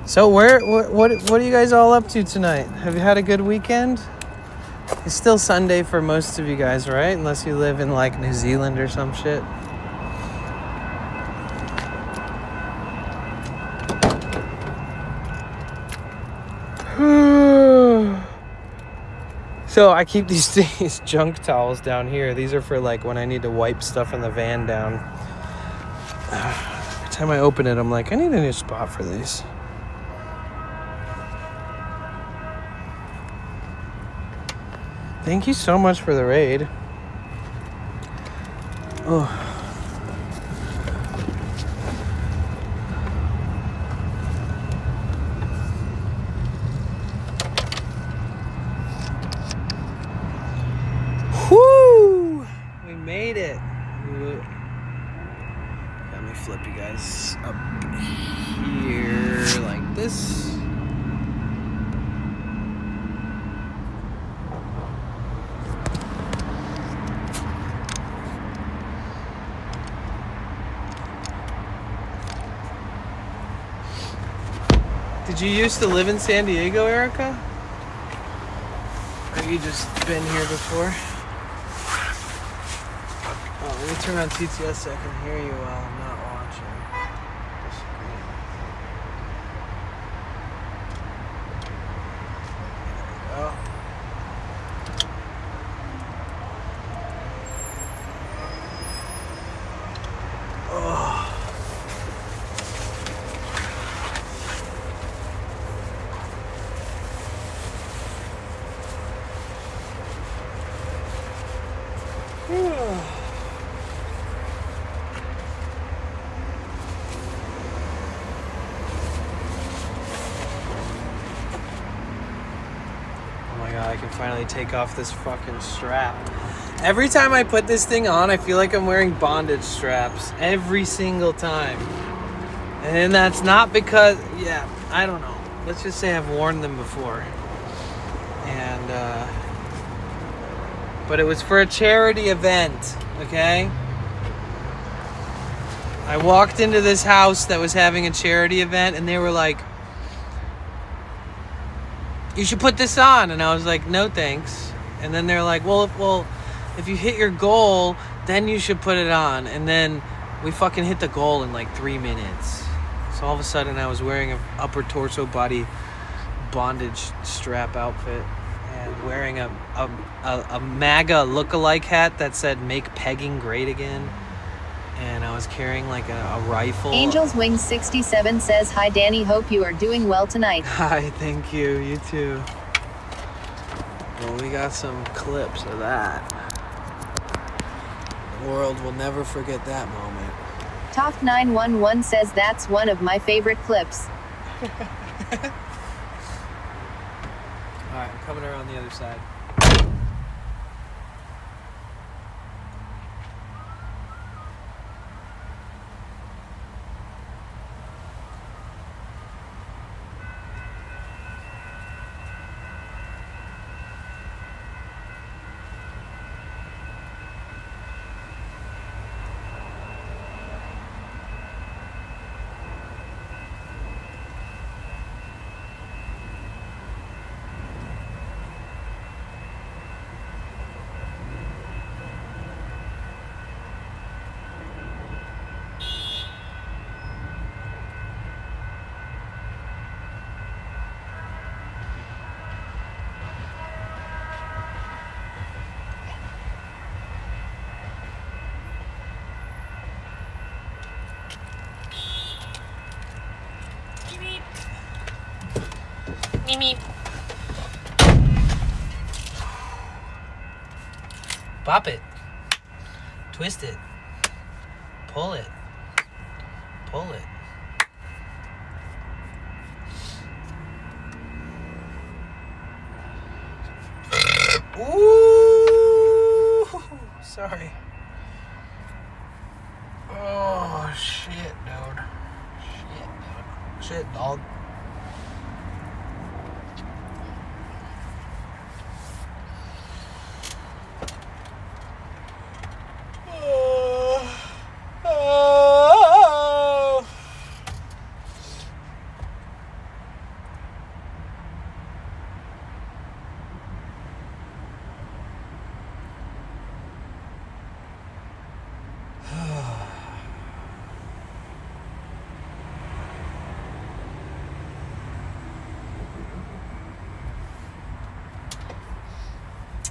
So what are you guys all up to tonight? Have you had a good weekend? It's still Sunday for most of you guys, right? Unless you live in like New Zealand or some shit. So I keep these junk towels down here. These are for like when I need to wipe stuff in the van down. Every time I open it, I'm like, I need a new spot for these. Thank you so much for the raid. Oh. Whoo! We made it. Let me flip you guys up here like this. Did you used to live in San Diego, Erica? Or you just been here before? Oh, let me turn on TTS so I can hear you while I'm not watching the screen. There we go. Oh. Oh my god, I can finally take off this fucking strap. Every time I put this thing on, I feel like I'm wearing bondage straps. Every single time. And that's not because, yeah, I don't know. Let's just say I've worn them before. And, but it was for a charity event, okay? I walked into this house that was having a charity event, and they were like, you should put this on. And I was like, no thanks. And then they're like, well, if you hit your goal, then you should put it on. And then we fucking hit the goal in like 3 minutes. So all of a sudden I was wearing an upper torso body bondage strap outfit and wearing a MAGA look-alike hat that said make pegging great again. And I was carrying like a rifle. Angel's Wings 67 says, hi Danny, hope you are doing well tonight. Hi, thank you. You too. Well, we got some clips of that. The world will never forget that moment. Toft911 says that's one of my favorite clips. Alright, I'm coming around the other side. Mimi. Bop it. Twist it. Pull it. Pull it. Ooh! Sorry. Oh, shit, dude. Shit, dog.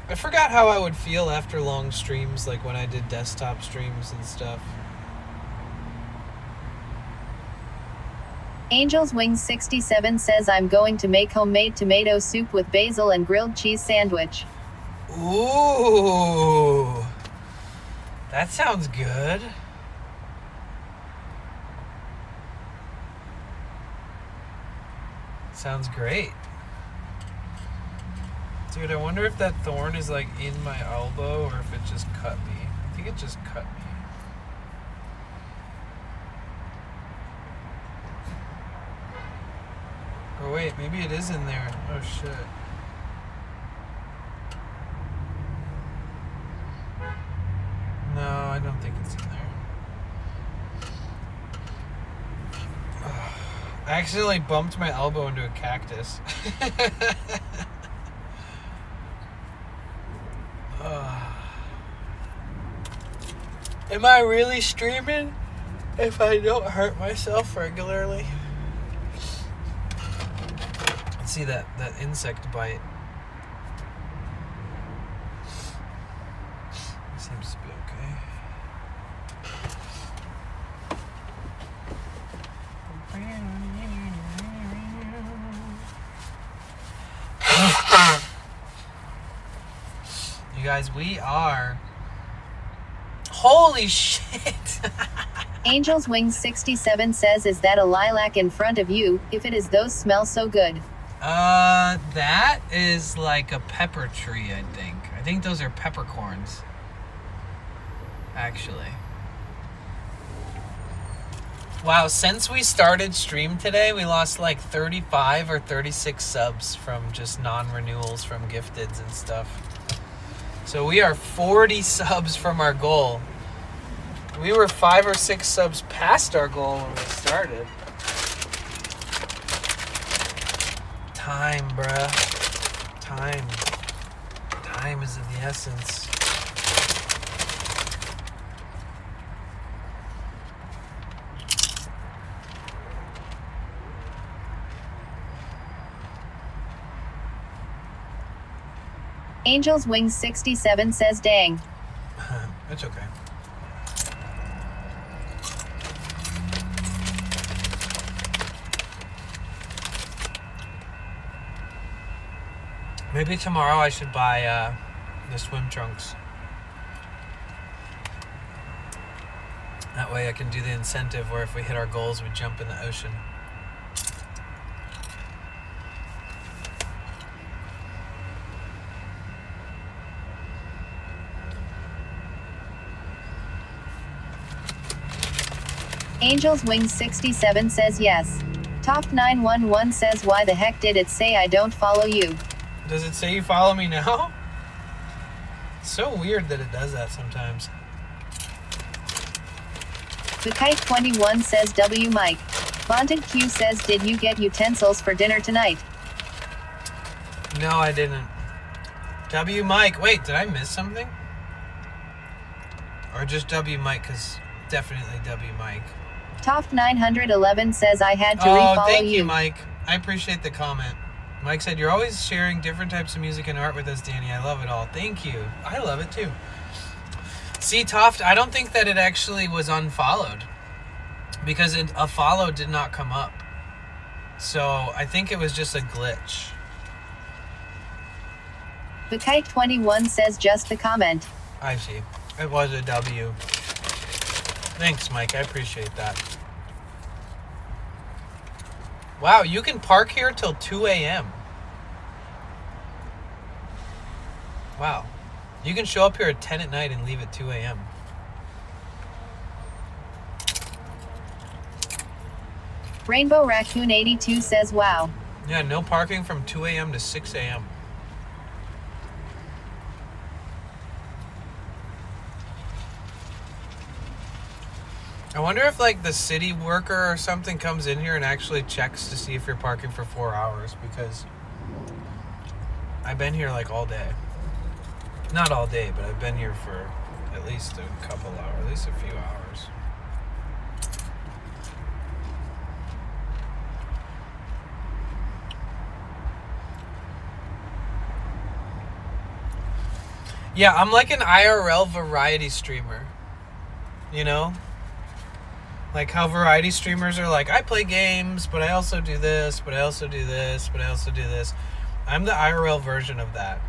I forgot how I would feel after long streams, like when I did desktop streams and stuff. Angel's Wings 67 says I'm going to make homemade tomato soup with basil and grilled cheese sandwich. Ooh, that sounds good. Sounds great. Dude, I wonder if that thorn is like in my elbow or if it just cut me. I think it just cut me. Oh wait, maybe it is in there. Oh shit. No, I don't think it's in there. I accidentally bumped my elbow into a cactus. Am I really streaming if I don't hurt myself regularly? Let's see that insect bite. Seems to be okay. You guys, we are... Holy shit! Angel's Wings 67 says, is that a lilac in front of you? If it is, those smell so good. That is like a pepper tree, I think. I think those are peppercorns. Actually. Wow, since we started stream today, we lost like 35 or 36 subs from just non-renewals from gifteds and stuff. So we are 40 subs from our goal. We were 5 or 6 subs past our goal when we started. Time, bruh. Time. Time is of the essence. Angel's Wings 67 says, dang. It's okay. Maybe tomorrow I should buy the swim trunks. That way I can do the incentive where if we hit our goals, we jump in the ocean. Angel's Wings 67 says yes. Top 911 says, why the heck did it say I don't follow you? Does it say you follow me now? It's so weird that it does that sometimes. The Kite 21 says, W Mike. Vaunted Q says, did you get utensils for dinner tonight? No, I didn't. W Mike. Wait, did I miss something? Or just W Mike, because definitely W Mike. Toft 911 says, I had to refollow you. Oh, thank you, Mike. I appreciate the comment. Mike said, you're always sharing different types of music and art with us, Danny. I love it all. Thank you. I love it too. See, Toft, I don't think that it actually was unfollowed because a follow did not come up. So I think it was just a glitch. The Kite 21 says, just the comment. I see. It was a W. Thanks, Mike. I appreciate that. Wow, you can park here till 2 a.m. Wow. You can show up here at 10 at night and leave at 2 a.m. Rainbow Raccoon 82 says, wow. Yeah, no parking from 2 a.m. to 6 a.m. I wonder if like the city worker or something comes in here and actually checks to see if you're parking for 4 hours, because I've been here like all day. Not all day, but I've been here for at least a couple hours, at least a few hours. Yeah, I'm like an IRL variety streamer. You know? Like how variety streamers are like, I play games, but I also do this, but I also do this, but I also do this. I'm the IRL version of that.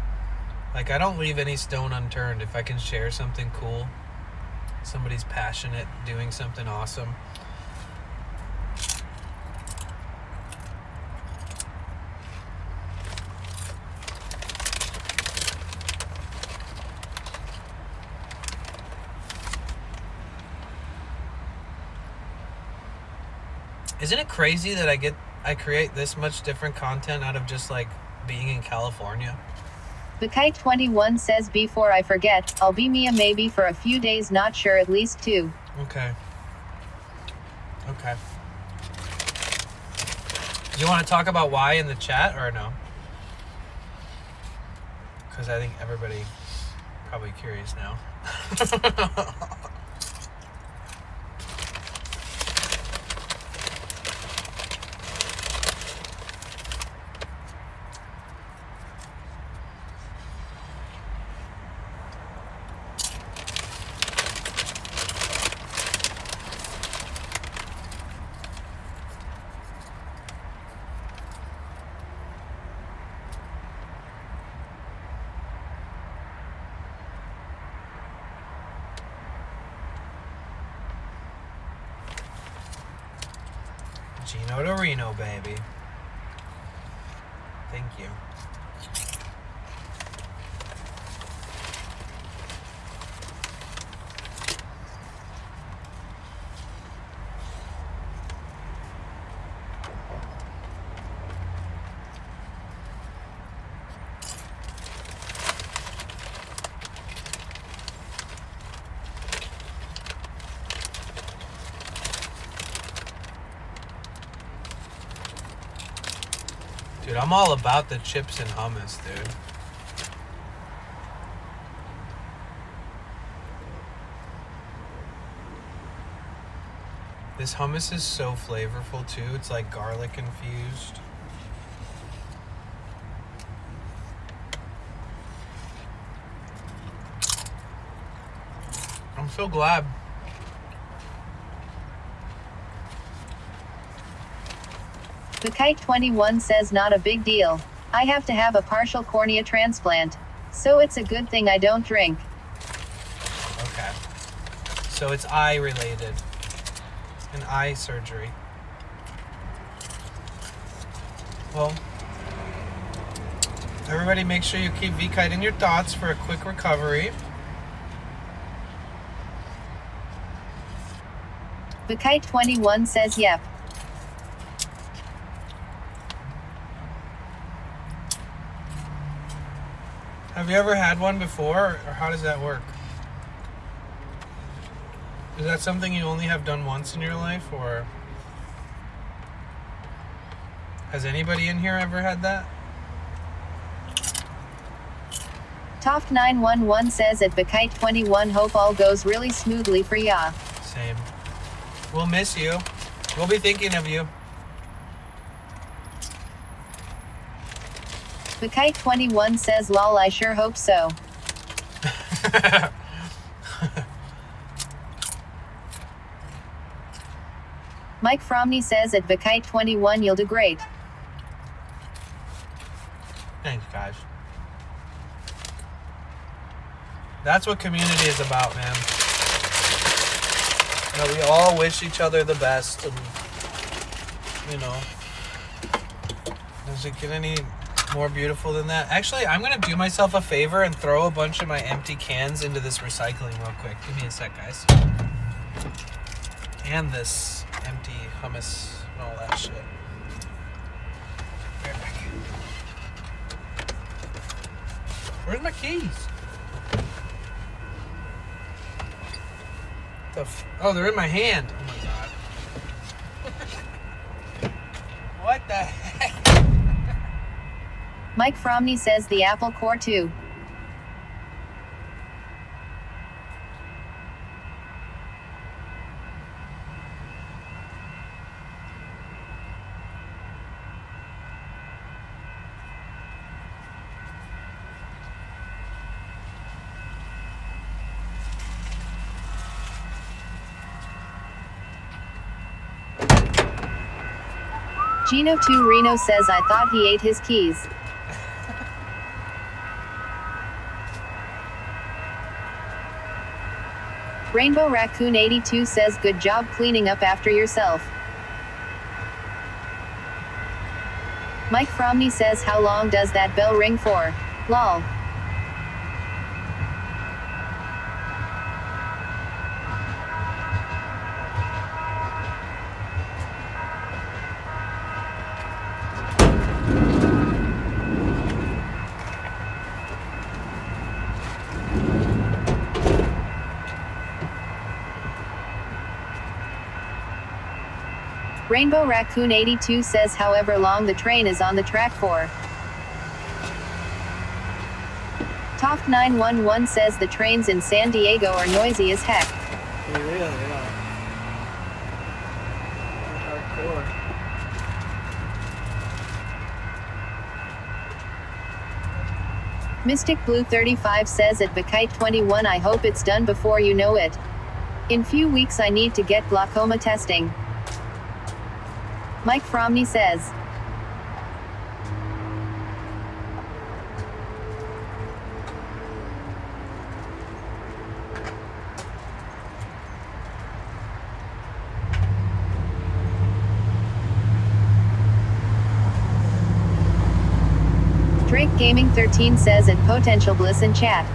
Like, I don't leave any stone unturned. If I can share something cool, somebody's passionate, doing something awesome. Isn't it crazy that I create this much different content out of just like being in California? The Kite 21 says, before I forget, I'll be Mia maybe for a few days, not sure, at least 2. Okay. Okay. You want to talk about why in the chat or no? Because I think everybody probably curious now. Gino to Reno, baby. Thank you. Dude, I'm all about the chips and hummus, dude. This hummus is so flavorful too. It's like garlic infused. I'm so glad. The Kite 21 says, not a big deal. I have to have a partial cornea transplant. So it's a good thing I don't drink. Okay. So it's eye related. An eye surgery. Well, everybody make sure you keep V-Kite in your thoughts for a quick recovery. The Kite 21 says, yep. Have you ever had one before, or how does that work? Is that something you only have done once in your life, or has anybody in here ever had that? Toft 911 says, at the Kite 21, hope all goes really smoothly for ya. Same. We'll miss you. We'll be thinking of you. The Kite 21 says, lol, I sure hope so. Mike Fromney says, at the Kite 21, you'll do great. Thanks, guys. That's what community is about, man. we all wish each other the best, and does it get any more beautiful than that? Actually, I'm gonna do myself a favor and throw a bunch of my empty cans into this recycling real quick. Give me a sec, guys. And this empty hummus and all that shit. Right back. Where's my keys? Oh, they're in my hand. Oh my god. What the heck? Mike Fromney says the Apple Core 2. Gino 2 Reno says I thought he ate his keys. Rainbow Raccoon 82 says good job cleaning up after yourself. Mike Fromney says how long does that bell ring for? Lol. Rainbow Raccoon 82 says however long the train is on the track for. Toft 911 says the trains in San Diego are noisy as heck. They really are. Hardcore. Mystic Blue 35 says at Bakite 21 I hope it's done before you know it. In few weeks I need to get glaucoma testing. Mike Fromney says. Drake Gaming 13 says at Potential Bliss in chat.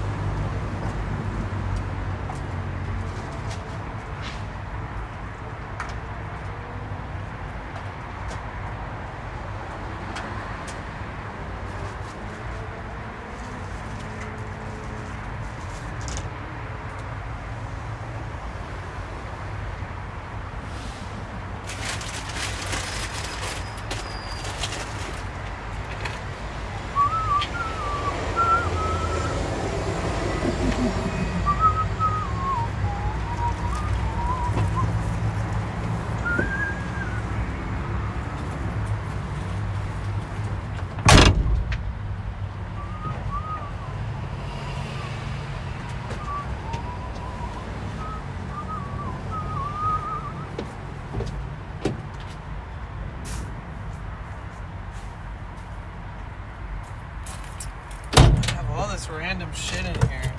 All this random shit in here.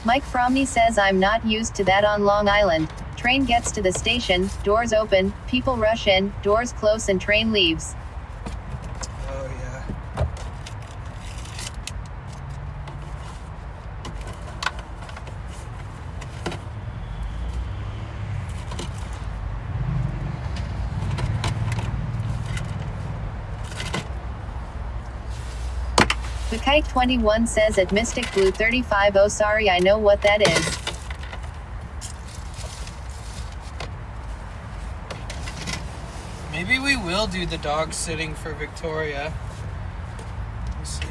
Mike Fromney says I'm not used to that on Long Island. Train gets to the station, doors open, people rush in, doors close and train leaves. Oh yeah. Bakite 21 says at Mystic Blue 35 oh sorry I know what that is. Maybe we will do the dog sitting for Victoria. We'll see.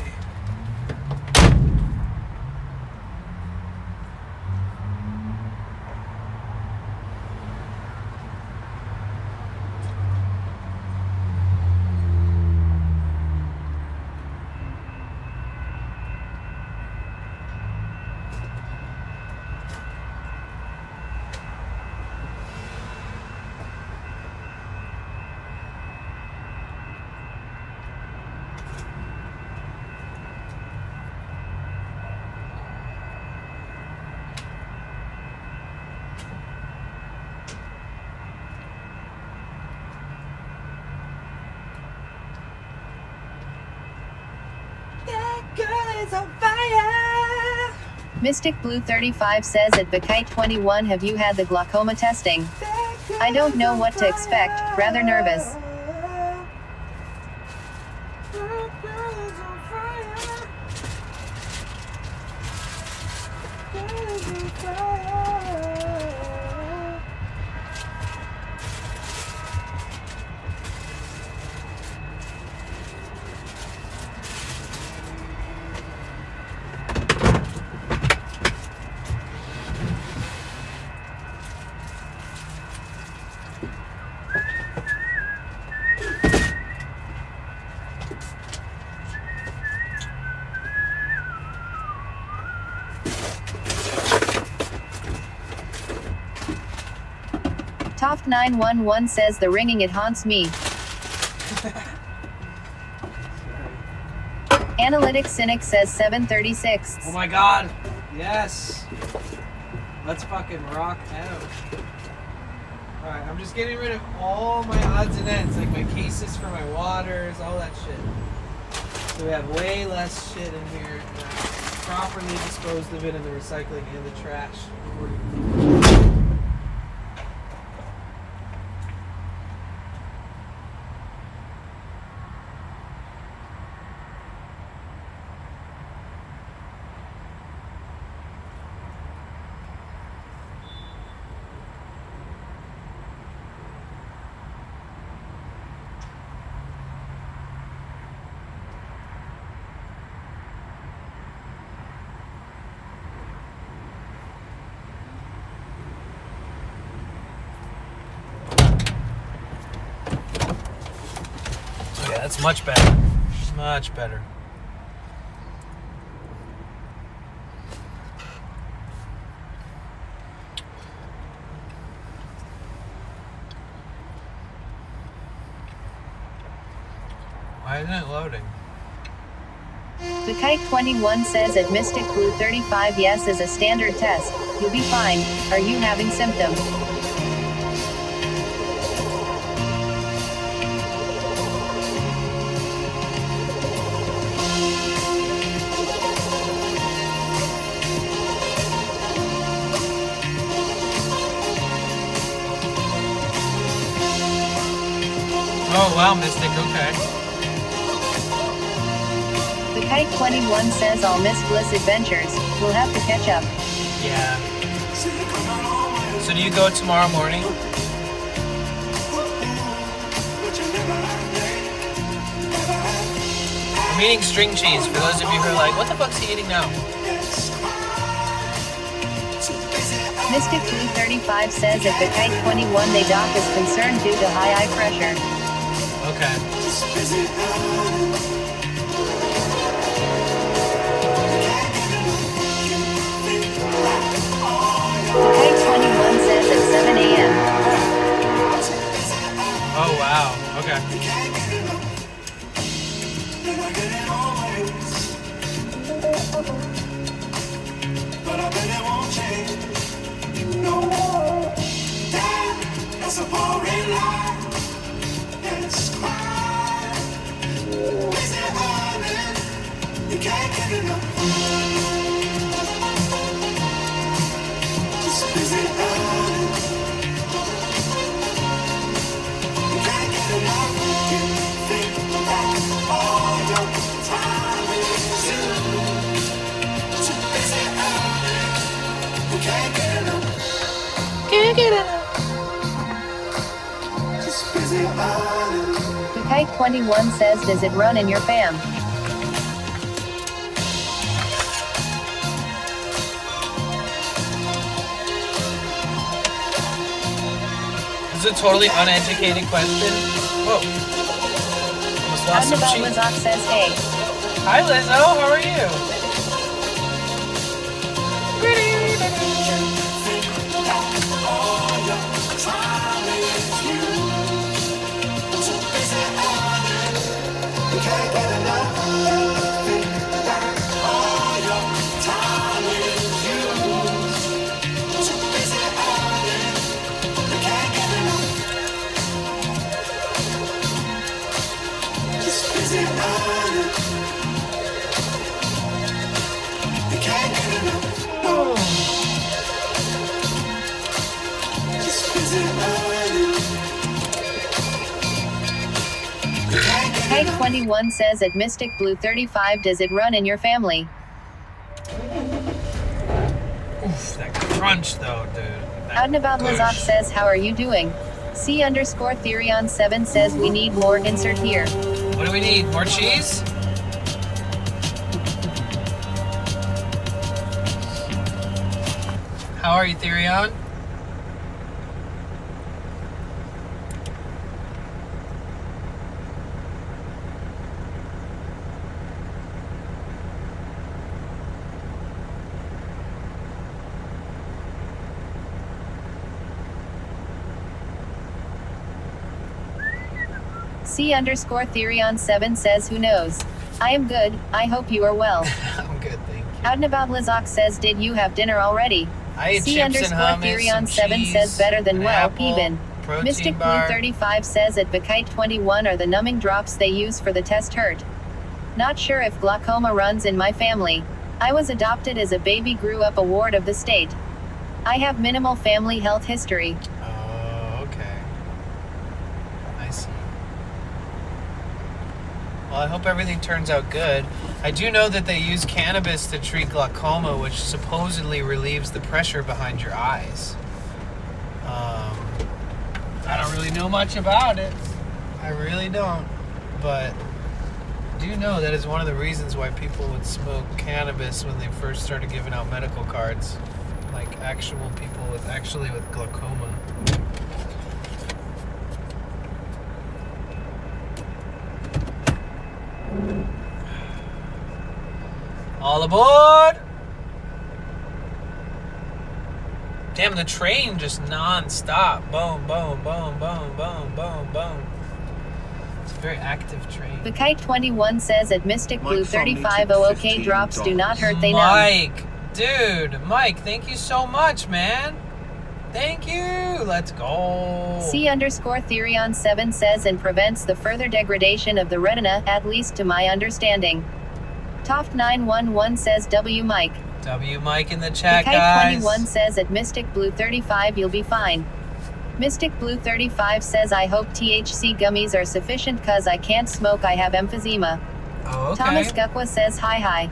world's on fire. Mystic Blue 35 says at Bakite 21, have you had the glaucoma testing? I don't know what to expect, rather nervous. Toft 911 says the ringing it haunts me. Analytic Cynic says 736. Oh my god. Yes. Let's fucking rock out. Alright, I'm just getting rid of all my odds and ends, like my cases for my waters, all that shit. So we have way less shit in here. And I properly disposed of it in the recycling and the trash. Yeah, that's much better. Much better. Why isn't it loading? The Kite 21 says at Mystic Blue 35, yes is a standard test. You'll be fine. Are you having symptoms? Oh wow, Mystic, okay. The Kite 21 says I'll miss Bliss Adventures. We'll have to catch up. Yeah. So do you go tomorrow morning? I'm eating string cheese, for those of you who are like, what the fuck's he eating now? Mystic Blue 35 says at the Kite 21 they doc is concerned due to high eye pressure. Okay. The Kite 21 says at 7 a.m. Oh wow, okay. But I bet it won't change. No more. Damn, that's a boring life. It's quiet. Is it honest? You can't get enough. Just busy honest. You can't get enough. You think that all your time is you. Too busy honest. You can't get enough. Can't get enough. Just busy honest. The Kite 21 says does it run in your fam? This is a totally uneducated question. Whoa. Almost lost some Roundabout cheese. Lizak says hey. Hi Lizzo, how are you? Kite 21 says at Mystic Blue 35, does it run in your family? Oof, that crunch though, dude. Out and About Lazak says, how are you doing? C_Therion7 says we need more, insert here. What do we need? More cheese? How are you, Therion? C_Therion7 says, who knows? I am good, I hope you are well. I'm good, thank you. Out and About Lazak says, did you have dinner already? I ate chips and hummus, some C_Therion7 cheese, says, better than an well, apple, even. protein Mystic bar. Blue 35 says at Bakite 21 are the numbing drops they use for the test hurt. Not sure if glaucoma runs in my family. I was adopted as a baby, grew up a ward of the state. I have minimal family health history. Oh, okay. I see. Well, I hope everything turns out good. I do know that they use cannabis to treat glaucoma, which supposedly relieves the pressure behind your eyes. I don't really know much about it. I really don't. But I do know that is one of the reasons why people would smoke cannabis when they first started giving out medical cards. Like actual people with glaucoma. All aboard! Damn, the train just non-stop. Boom, boom, boom, boom, boom, boom, boom. It's a very active train. Bakite 21 says at Mystic Blue 35 OK drops do not hurt, they numb. Mike, dude, Mike, thank you so much, man. Thank you. Let's go. C_Therion7 says and prevents the further degradation of the retina, at least to my understanding. Toft 911 says W Mike. W Mike in the chat, Kite guys. 21 says at Mystic Blue 35 you'll be fine. Mystic Blue 35 says I hope THC gummies are sufficient cause I can't smoke, I have emphysema. Oh, okay. Thomas Gukwa says hi.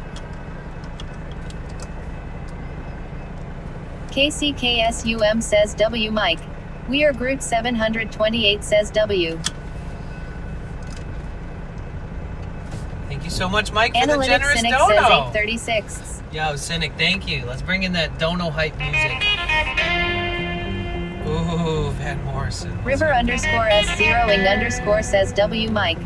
KCKSUM says W Mike. We are Groot 728 says W. Thank you so much, Mike, for the Analytics generous Cynic dono. says 836. Yo, Cynic, thank you. Let's bring in that dono hype music. Ooh, Van Morrison. River_S0ing_ says W Mike.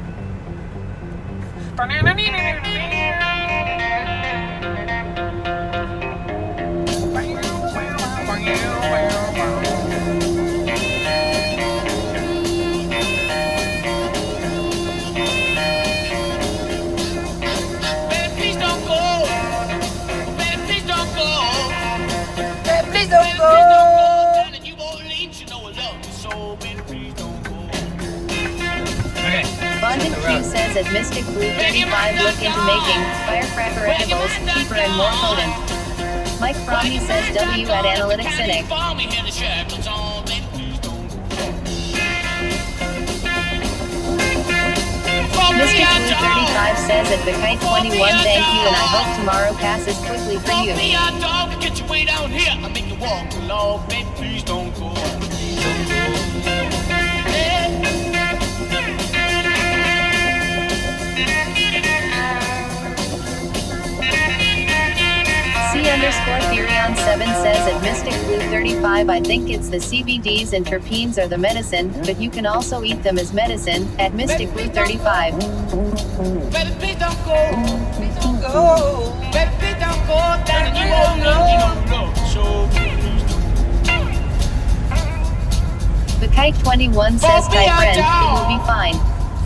Bonded Q says at Mystic Blue 35 look into making firecracker edibles cheaper and more potent. Mike Fromney says W at Analytics Cynic. Mystic Blue 35 says at Bakite 21 thank you and I hope tomorrow passes quickly for you. Get your way down here, I make you walk along, baby, please don't go. C_Therion7 says at Mystic Blue 35 I think it's the CBDs and terpenes are the medicine, but you can also eat them as medicine, at Mystic Blue 35. Baby, please don't go. Please don't go. Baby, please don't go down and you won't know. So Bakite 21 says my friend, it will be fine.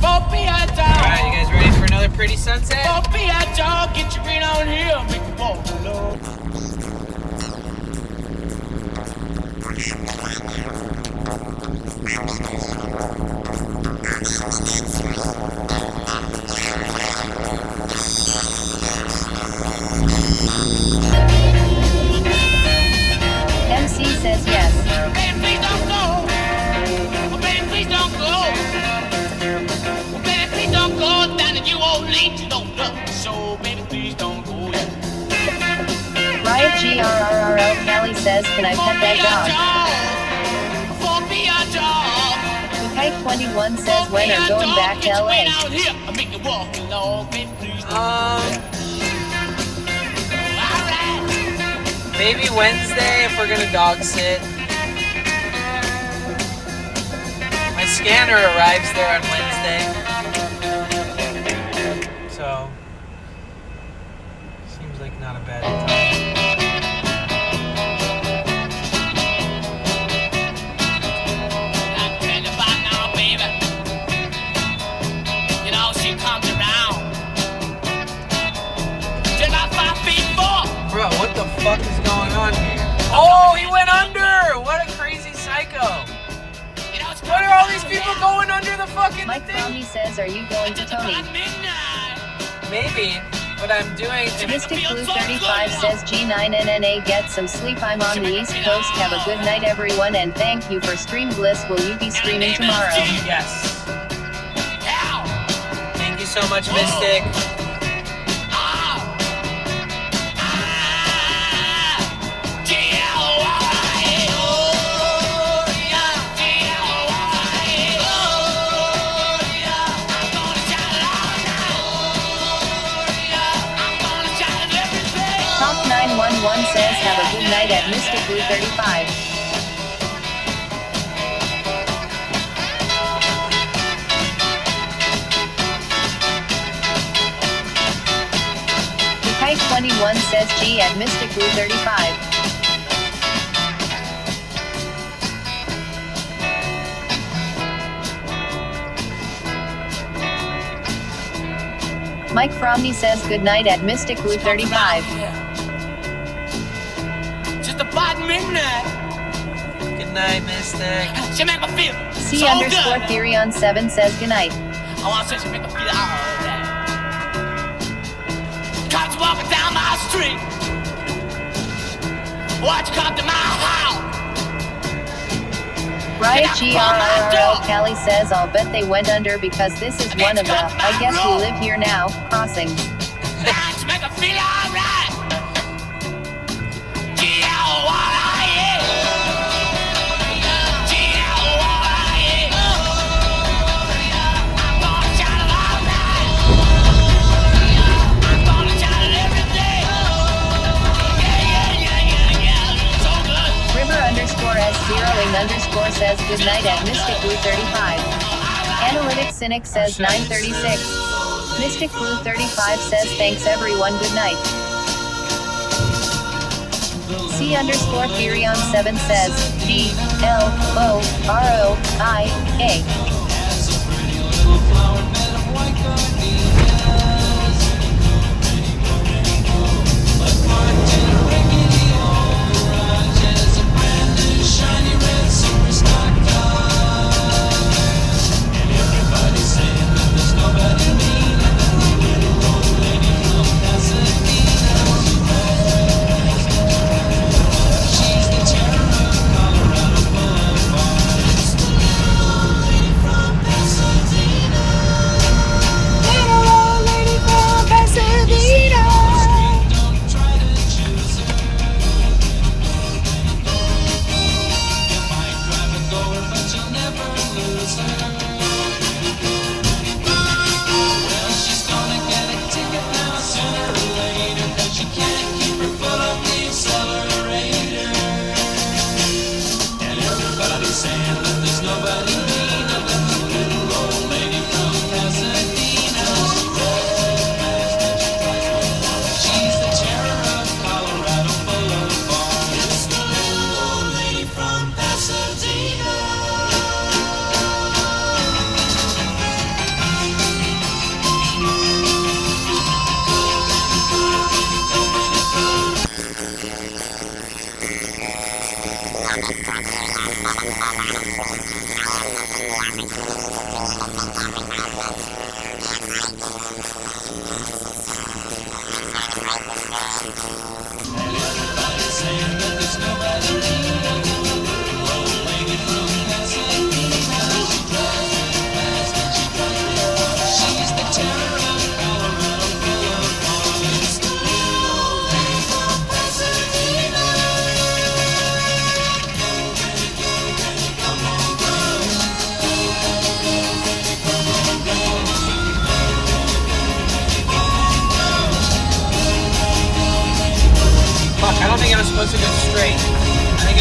Alright, you guys ready for another pretty sunset? Get your feet on here, make you walk alone. MC says yes. Baby, please don't go. says, can I pet that dog? Kite21 says, when are going back to LA? Maybe Wednesday if we're gonna dog sit. My scanner arrives there on Wednesday. So, seems like not a bad time. I tell you about now, baby. You know, she comes around. She's about 5'4". Bro, what the fuck is going on here? Oh, he went under! What a crazy psycho! What are all these people going under the fucking Mike Brownie says, are you going to Tony? Maybe, but I'm doing... Mystic Blue 35 says, G9NNA, get some sleep. I'm on the East Coast. Have a good night, everyone, and thank you for Stream Bliss. Will you be streaming tomorrow? Yes. Thank you so much, Mystic. Top 911 says, have a good night at Mystic Blue 35. Kite21 says, G at Mystic Blue 35. Mike Fromney says, good night at Mystic Blue 35. Just about midnight. Good night, Mystic. She make me feel C so underscore good. Therion 7 says, good night. I want to say she make me feel alright. Cops walking down my street. Watch you come to my house. Riot GRRL Callie says, I'll bet they went under because this is one of the, I guess we live here now, crossings. Let's make me feel alright. River underscore S0ing underscore says, good night at Mystic Blue 35. Analytic Cynic says, 936. Mystic Blue 35 says, thanks everyone, good night. C underscore Therion 7 says, GLOROIA.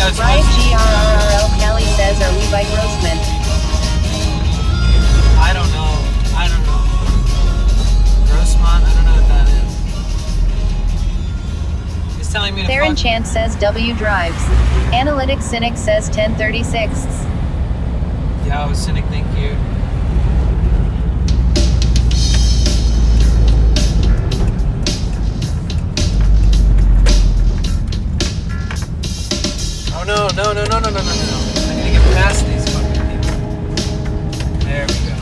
Yeah, it's Riot GRRRL Cali says, are we by Grossman? I don't know. Grossmont, I don't know what that is. It's telling me to Theron fuck. Chant says W drives. Analytic Cynic says 1036. Yeah, Cynic, thank you. Oh no. I gotta get past these fucking people. There we go.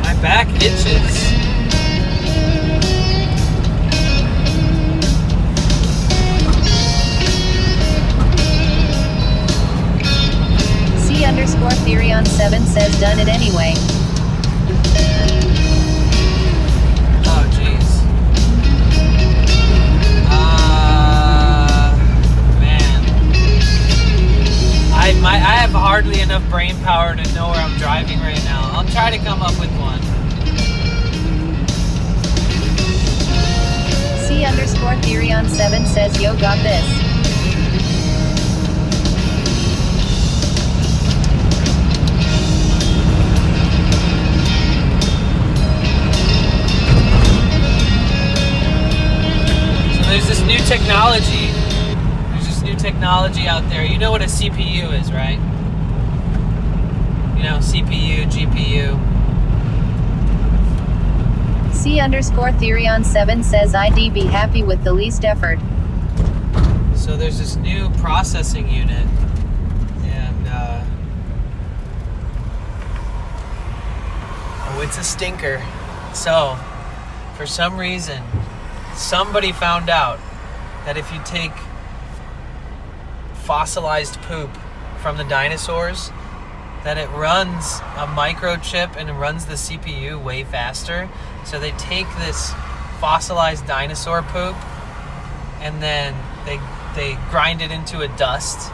My back itches. C_Therion7 says done it anyway. Oh jeez. Man. I have hardly enough brain power to know where I'm driving right now. I'll try to come up with one. C_Therion7 says yo got this. There's this new technology. There's this new technology out there. You know what a CPU is, right? You know, CPU, GPU. C_Therion7 says I'd be happy with the least effort. So there's this new processing unit, and oh, it's a stinker. So, for some reason, somebody found out that if you take fossilized poop from the dinosaurs, that it runs a microchip and it runs the CPU way faster. So they take this fossilized dinosaur poop and then they grind it into a dust,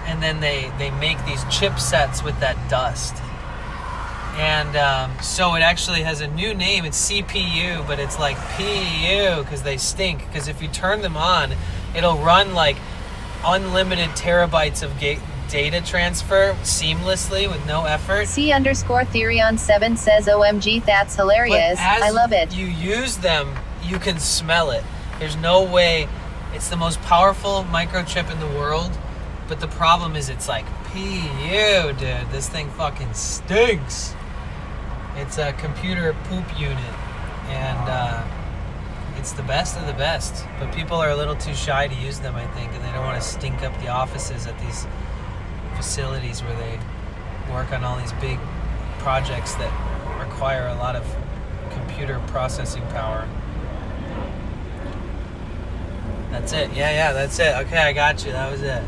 and then they make these chipsets with that dust. And so it actually has a new name. It's CPU, but it's like PU because they stink. Because if you turn them on, it'll run like unlimited terabytes of data transfer seamlessly with no effort. C_Therion7 says OMG, that's hilarious. I love it. You use them, you can smell it. There's no way. It's the most powerful microchip in the world, but the problem is it's like PU, dude. This thing fucking stinks. It's a computer poop unit, and it's the best of the best. But people are a little too shy to use them, I think, and they don't want to stink up the offices at these facilities where they work on all these big projects that require a lot of computer processing power. That's it. Yeah, that's it. Okay, I got you. That was it.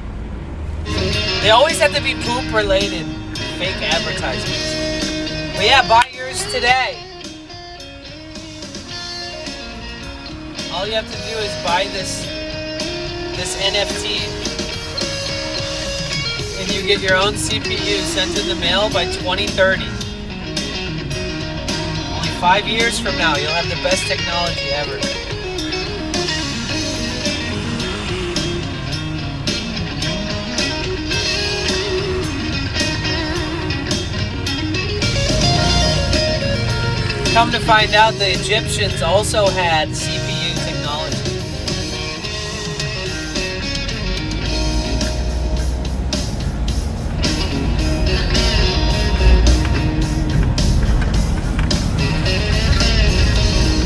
They always have to be poop related fake advertisements. But yeah, buy yours today. All you have to do is buy this NFT, and you get your own CPU sent in the mail by 2030. Only 5 years from now, you'll have the best technology ever. Come to find out, the Egyptians also had CPU technology.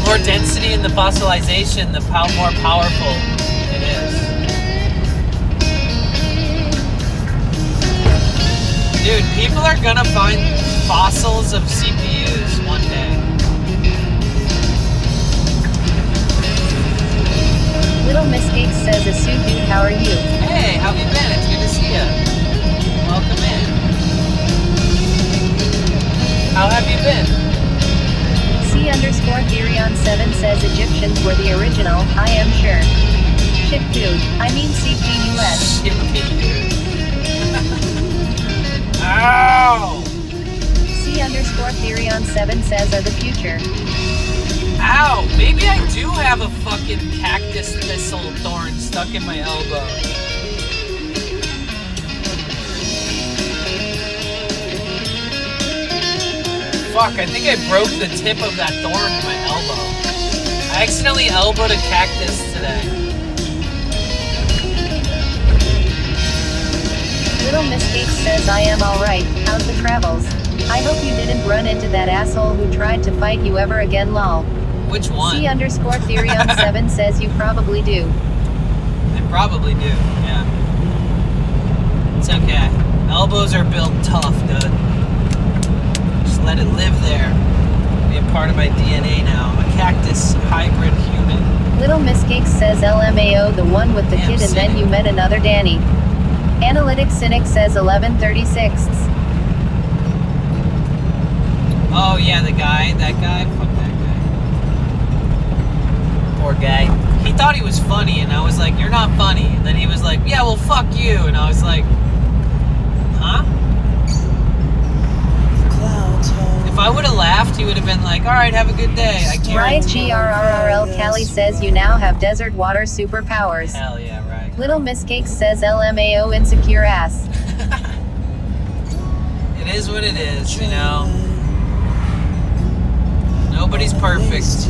More density in the fossilization, the more powerful it is. Dude, people are gonna find fossils of CPUs one day. Little Miss Cake says, Asu dude, how are you? Hey, how have you been? It's good to see you. Welcome in. How have you been? 7 says Egyptians were the original, I am sure. Shit dude, I mean CPUS. Ow! C_Therion7 says are the future. Ow! Maybe I do have a fucking cactus thistle thorn stuck in my elbow. Fuck, I think I broke the tip of that thorn in my elbow. I accidentally elbowed a cactus today. Little Miss Cake says I am alright, how's the travels? I hope you didn't run into that asshole who tried to fight you ever again lol. Which one? C_Therion7 says you probably do. I probably do, yeah. It's okay. Elbows are built tough, dude. Just let it live there. Be a part of my DNA now. I'm a cactus hybrid human. Little Miss Cake says LMAO the one with the kid and then you met another Danny. Analytic Cynic says 1136. Oh yeah, that guy. Fuck that guy. Poor guy. He thought he was funny, and I was like, "You're not funny." And then he was like, "Yeah, well, fuck you." And I was like, "Huh?" If I would have laughed, he would have been like, "All right, have a good day." I Riot guarantee. GRRRL Cali says you now have desert water superpowers. Hell yeah, right. Little Miss Cake says LMAO insecure ass. It is what it is, you know. Nobody's perfect.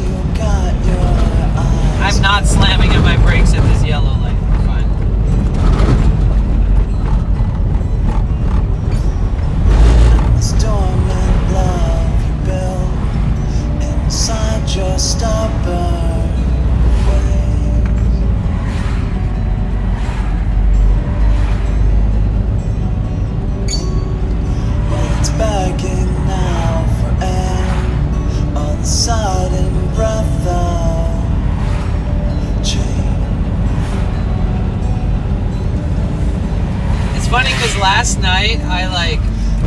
I'm not slamming on my brakes at this yellow light. We're fine. This dormant love you build inside your stubborn ways. Well, it's begging now for air, all the sudden breath of change. It's funny because last night I like.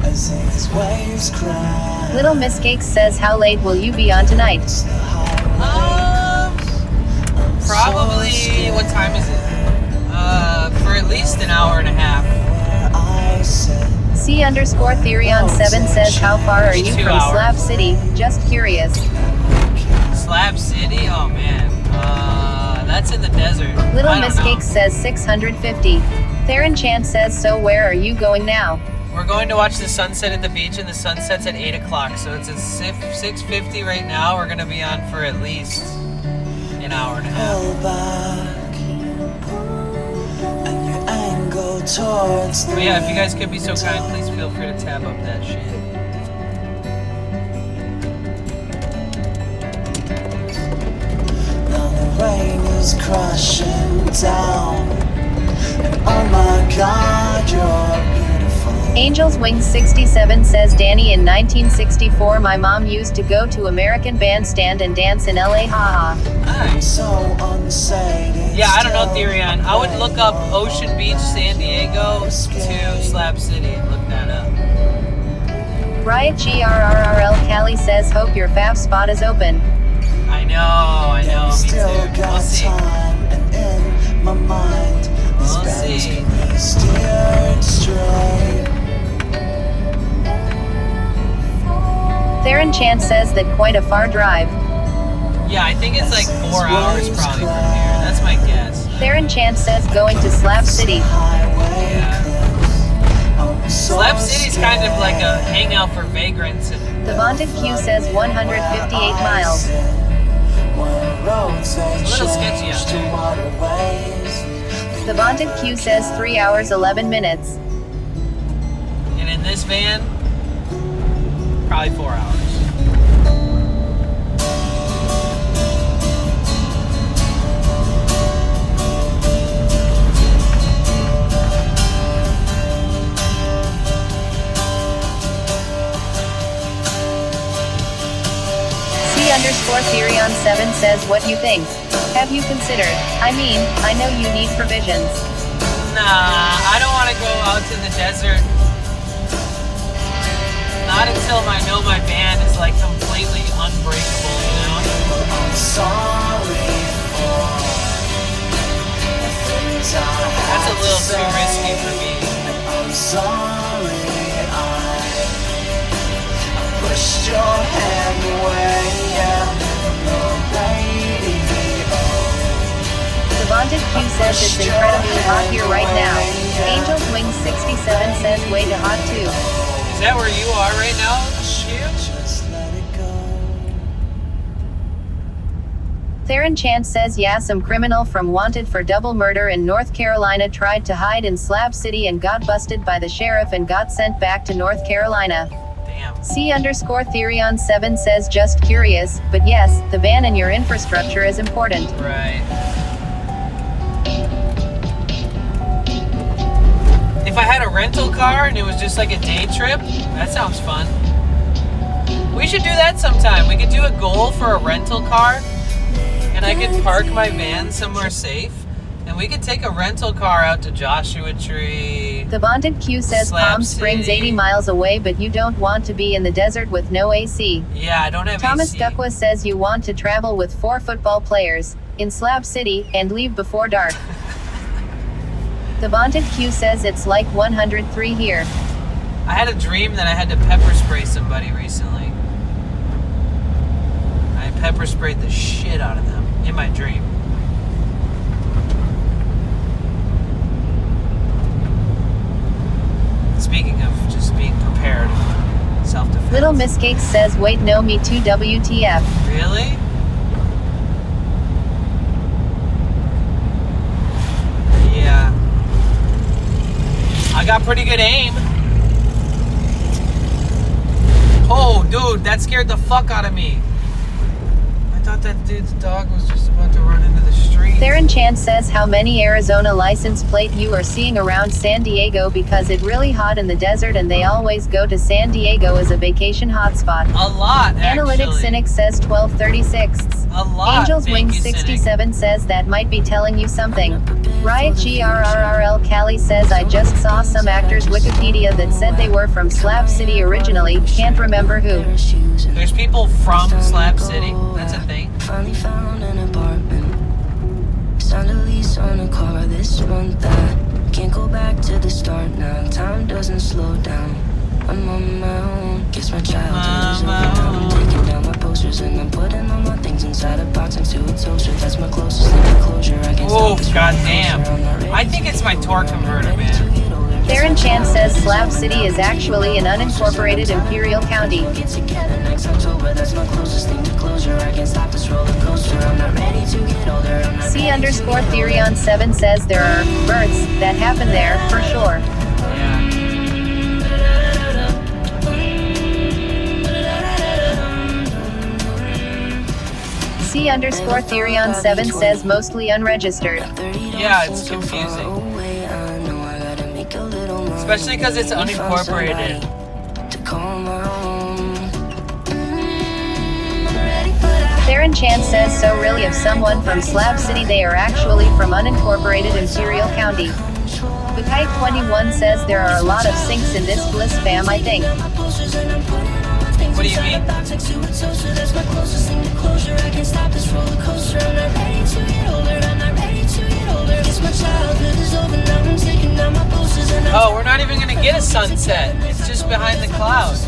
As these waves cry. Little Miss Cake says how late will you be on tonight? Probably, what time is it? For at least an hour and a half. C_Therion7 says how far are you 2 from hours. Slab City? Just curious. Slab City? Oh man. That's in the desert. Little I don't Miss know. Cake says 650. Theron Chant says so where are you going now? We're going to watch the sunset at the beach, and the sunset's at 8 o'clock, so it's at 6:50 right now. We're going to be on for at least an hour and a half. But yeah, if you guys could be so kind, please feel free to tab up that shit. Now the rain is crashing down, and oh my God, you're beautiful. Angels Wings 67 says Danny in 1964 my mom used to go to American Bandstand and dance in LA haha. I'm so unsated. Yeah, I don't know, Therion. I would look up Ocean Beach, San Diego to Slab City and look that up. Riot GRRRL Cali says hope your FAF spot is open. I know, me too. We'll see. My mind is steered straight. Theron Chant says that quite a far drive. Yeah, I think it's like 4 hours probably from here. That's my guess. Theron Chant says going to Slab City. Slab City's kind of like a hangout for vagrants. And The Vaunted Q says 158 miles. it's a little sketchy out there. The Vaunted Q says 3 hours 11 minutes. And in this van, probably 4 hours. C_Therion7 says what you think. Have you considered? I mean, I know you need provisions. Nah, I don't want to go out to the desert. Not until I know my van is like completely unbreakable, you know? That's a little too risky for me. I'm sorry, I pushed your hand away, yeah, from the radio. Devonted Q says it's incredibly hot here right now. Angel's Wings 67 says way too hot too. Is that where you are right now, Q? Theron Chance says yeah, some criminal from wanted for double murder in North Carolina tried to hide in Slab City and got busted by the sheriff and got sent back to North Carolina. Damn. C_Therion7 says just curious, but yes, the van and your infrastructure is important. Right. If I had a rental car and it was just like a day trip, that sounds fun. We should do that sometime. We could do a goal for a rental car. And I could park my van somewhere safe, and we could take a rental car out to Joshua Tree. The Bonded Q says Slab Palm Springs City. 80 miles away, but you don't want to be in the desert with no AC. Yeah, I don't have Thomas AC. Duckwa says you want to travel with 4 football players in Slab City and leave before dark. The Bonded Q says it's like 103 here. I had a dream that I had to pepper spray somebody recently. I pepper sprayed the shit out of them in my dream. Speaking of just being prepared, self-defense. Little Miss Cakes says wait no me too WTF. Really? Yeah. I got pretty good aim. Oh, dude, that scared the fuck out of me. I thought that dude's dog was just about to run into the street. Theron Chance says how many Arizona license plate you are seeing around San Diego because it's really hot in the desert and they always go to San Diego as a vacation hotspot. A lot, Analytic actually. Cynic says 1236. A lot. Angels Thank Wings you, 67 says that might be telling you something. Riot GRRRL Cali says I just saw some actors Wikipedia that said they were from Slab City originally, can't remember who. There's people from Slab City. That's a thing. Finally found an apartment. Signed a lease on a car this month. I can't go back to the start now. Time doesn't slow down. I'm on my own. Guess my childhood is over now. I'm taking down my posters and I'm putting all my things inside a box into a toaster. That's my closest thing to closure. I can't Oh, stop this goddamn. I think it's my torque converter, man. Theron Chance says Slab City is actually an unincorporated Imperial County. Get together next October. That's my closest thing to closure. I can't stop this roller coaster. I'm not ready to get older. I'm not C_Therion7 says there are births that happen there, for sure. C_Therion7 says mostly unregistered. Yeah, it's confusing. Especially because it's unincorporated. Theron Chance says so really if someone from Slab City they are actually from unincorporated Imperial County. Bukite21 says there are a lot of sinks in this bliss fam I think. What do you mean? Oh, we're not even gonna get a sunset. It's just behind the clouds.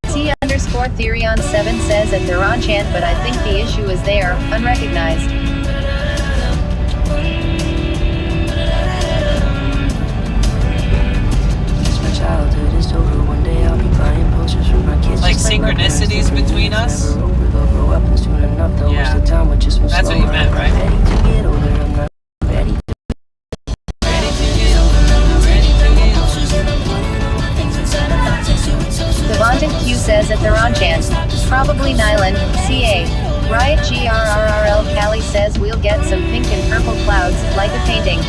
C_Therion7 says that they're on chant, but I think the issue is they are unrecognized. Childhood is over. One day I'll be buying posters for my kids. Like synchronicities between us? Yeah. That's what you meant, right? Devonted Q says that they're on chance. Probably Nyland, CA. Riot GRRRL Cali says we'll get some pink and purple clouds, like a painting.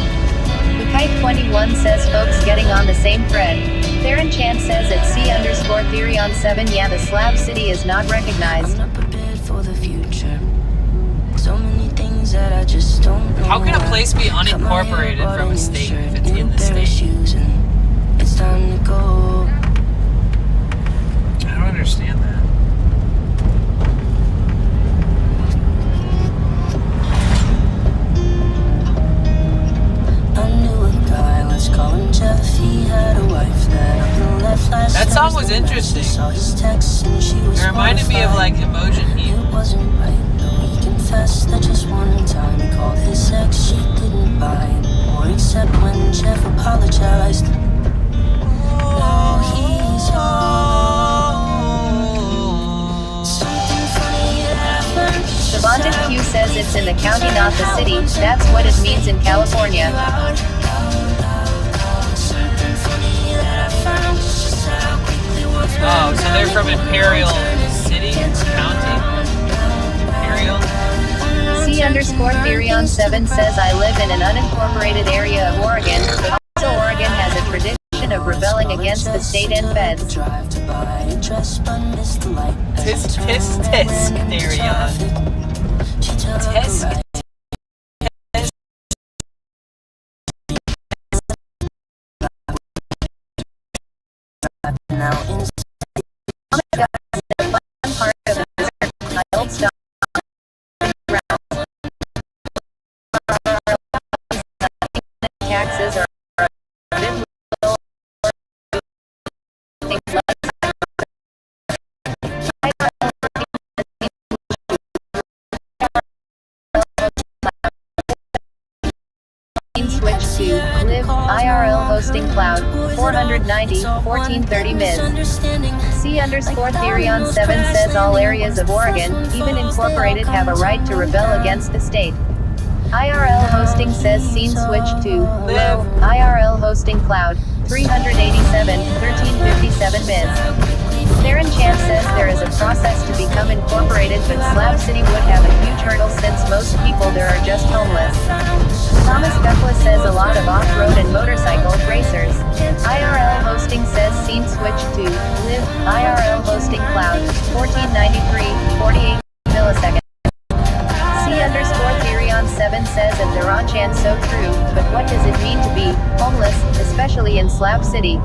Bukite21 says folks getting on the same thread. Theron Chance says at C_Therion7 yeah the Slab City is not recognized. For the future. So many things that I just don't know. How can a place be unincorporated from a state if it's in the state? It's time to go. I don't understand that. That song was interesting. It reminded me of like Emotion Heat. It wasn't right, though he confessed that just one time he called his ex, she didn't buy it, or accept when Jeff apologized. Now he's home. Something funny happened. Devonta Q says it's in the county, not the city. That's what it means in California. Oh, so they're from Imperial City? County? Imperial? C_Therion7 says I live in an unincorporated area of Oregon, but also Oregon has a tradition of rebelling against the state and feds. Tisk, Therion. Tisk. Taxes are a bit low. Switch to Live IRL hosting cloud 490 1430 Ms. C_Therion7 says all areas of Oregon, even incorporated, have a right to rebel against the state. IRL hosting says scene switch to Low IRL hosting cloud 387 1357 Ms. Theron Chan says there is a process to become incorporated, but Slab City would have a huge hurdle since most people there are just homeless. Thomas Douglas says a lot of off-road and motorcycle racers. IRL hosting says scene switch to Live IRL hosting cloud 1493 48 milliseconds. C_Therion7 says if Theron Chan so true, but what does it mean to be homeless, especially in Slab City?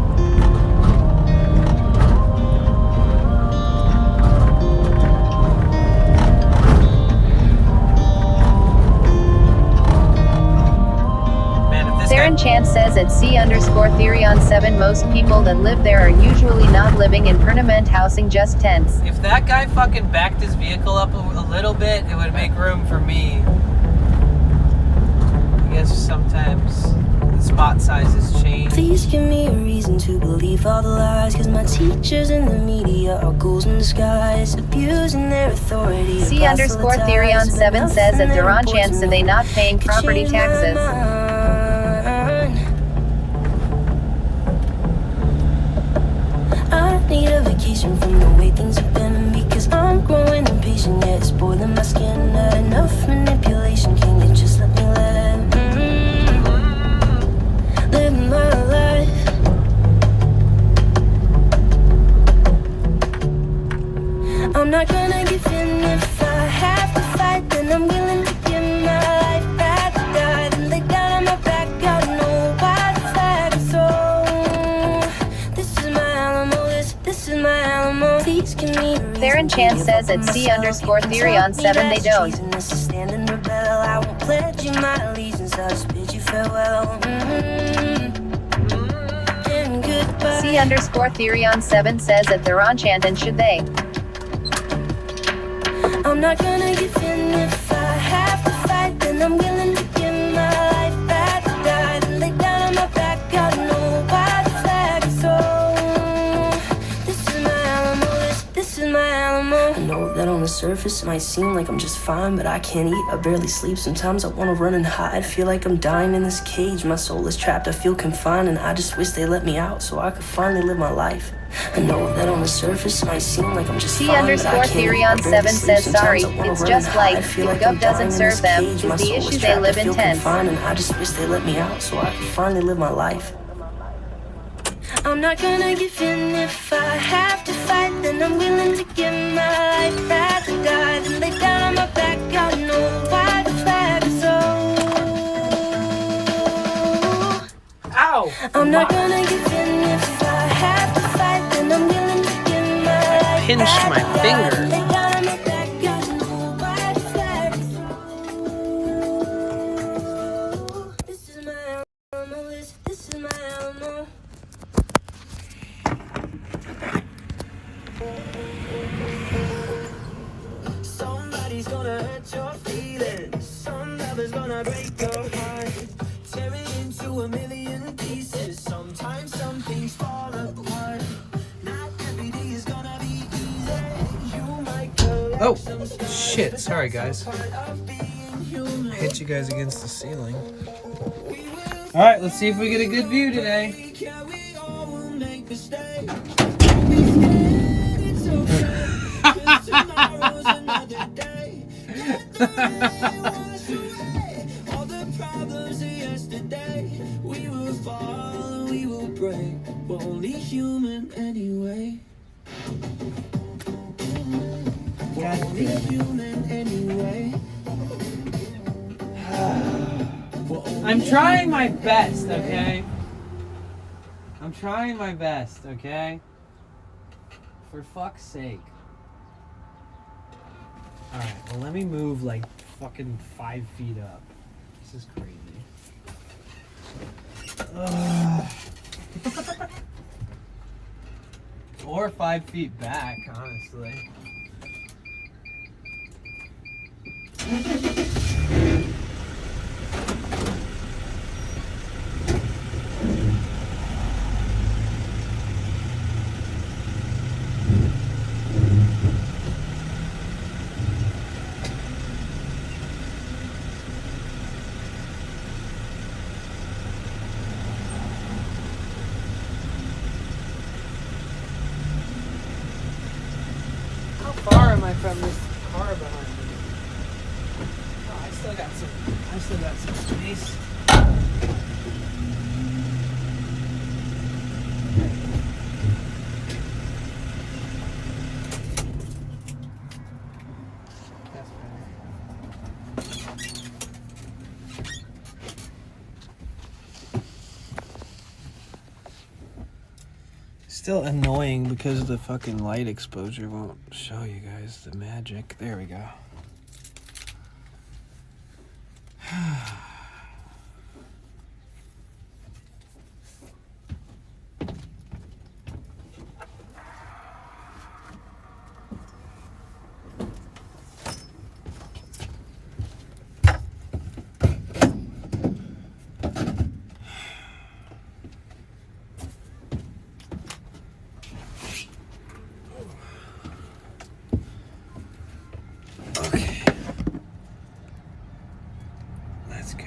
Theron Chan says at C_Therion7 most people that live there are usually not living in permanent housing, just tents. If that guy fucking backed his vehicle up a little bit, it would make room for me. I guess sometimes the spot sizes change. Please give me a reason to believe all the lies, cause my teachers in the media are ghouls in disguise, abusing their authority. C_Therion7 says at Theron Chan so they not paying property taxes. I need a vacation from the way things have been, because I'm growing impatient, yeah, it's spoiling my skin. Not enough manipulation, can you just let me live my life? I'm not gonna give in. If I have to fight, then I'm willing to give my life back. Die, then lay down on my back, I know why the flag is so. This is my Alamo, this is my Alamo. Please give me a reason. Theron Chan says at C_Therion7 they don't. Stand and rebel, I won't pledge you my allegiance, I'll just bid you farewell. And goodbye. C_Therion7 says at Theron Chan and should they? I'm not gonna give in. If I have to fight, then I'm willing to give my life back. Die, then lay down on my back, I know why the flag is so. This is my Alamo, this is my Alamo. I know that on the surface it might seem like I'm just fine, but I can't eat, I barely sleep. Sometimes I wanna run and hide, feel like I'm dying in this cage. My soul is trapped, I feel confined, and I just wish they let me out so I could finally live my life. I know that on the surface it might seem like I'm just C_Therion7 says sorry, it's just like, if Gov doesn't serve them, is the issue they live in tents. And I just wish they let me out so I could finally live my life. I'm not gonna give in. If I have to fight, then I'm willing to give my life back. Die, then lay down on my back, I know why the flag is so. Ow! I'm not gonna give in. If I have to fight, then I'm willing to give my life pinched my finger. Somebody's gonna hurt your feelings. Some lover's gonna break your heart. Tear it into a million pieces. Sometimes some things fall apart. Not every day is gonna be easy. You might collect Oh, some scars. shit. Sorry, guys. Part of being human. I hit you guys against the ceiling. All right, let's see if we get a good view today. Yeah, we all will make mistakes. Tomorrow's another day. Let the rain wash away all the problems of yesterday. We will fall, we will break. We're only human anyway. We're only human anyway. I'm trying my best, okay? I'm trying my best, okay? For fuck's sake. Alright, well let me move like fucking 5 feet up. This is crazy. Or 5 feet back, honestly. How far am I from this car behind me? Oh, I still got some space. That's better. Still annoying because the fucking light exposure won't show you guys the magic. There we go. Okay. That's good.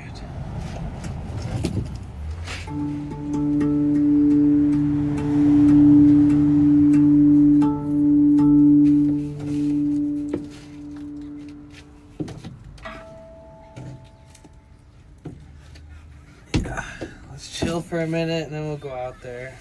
Yeah. Let's chill for a minute and then we'll go out there.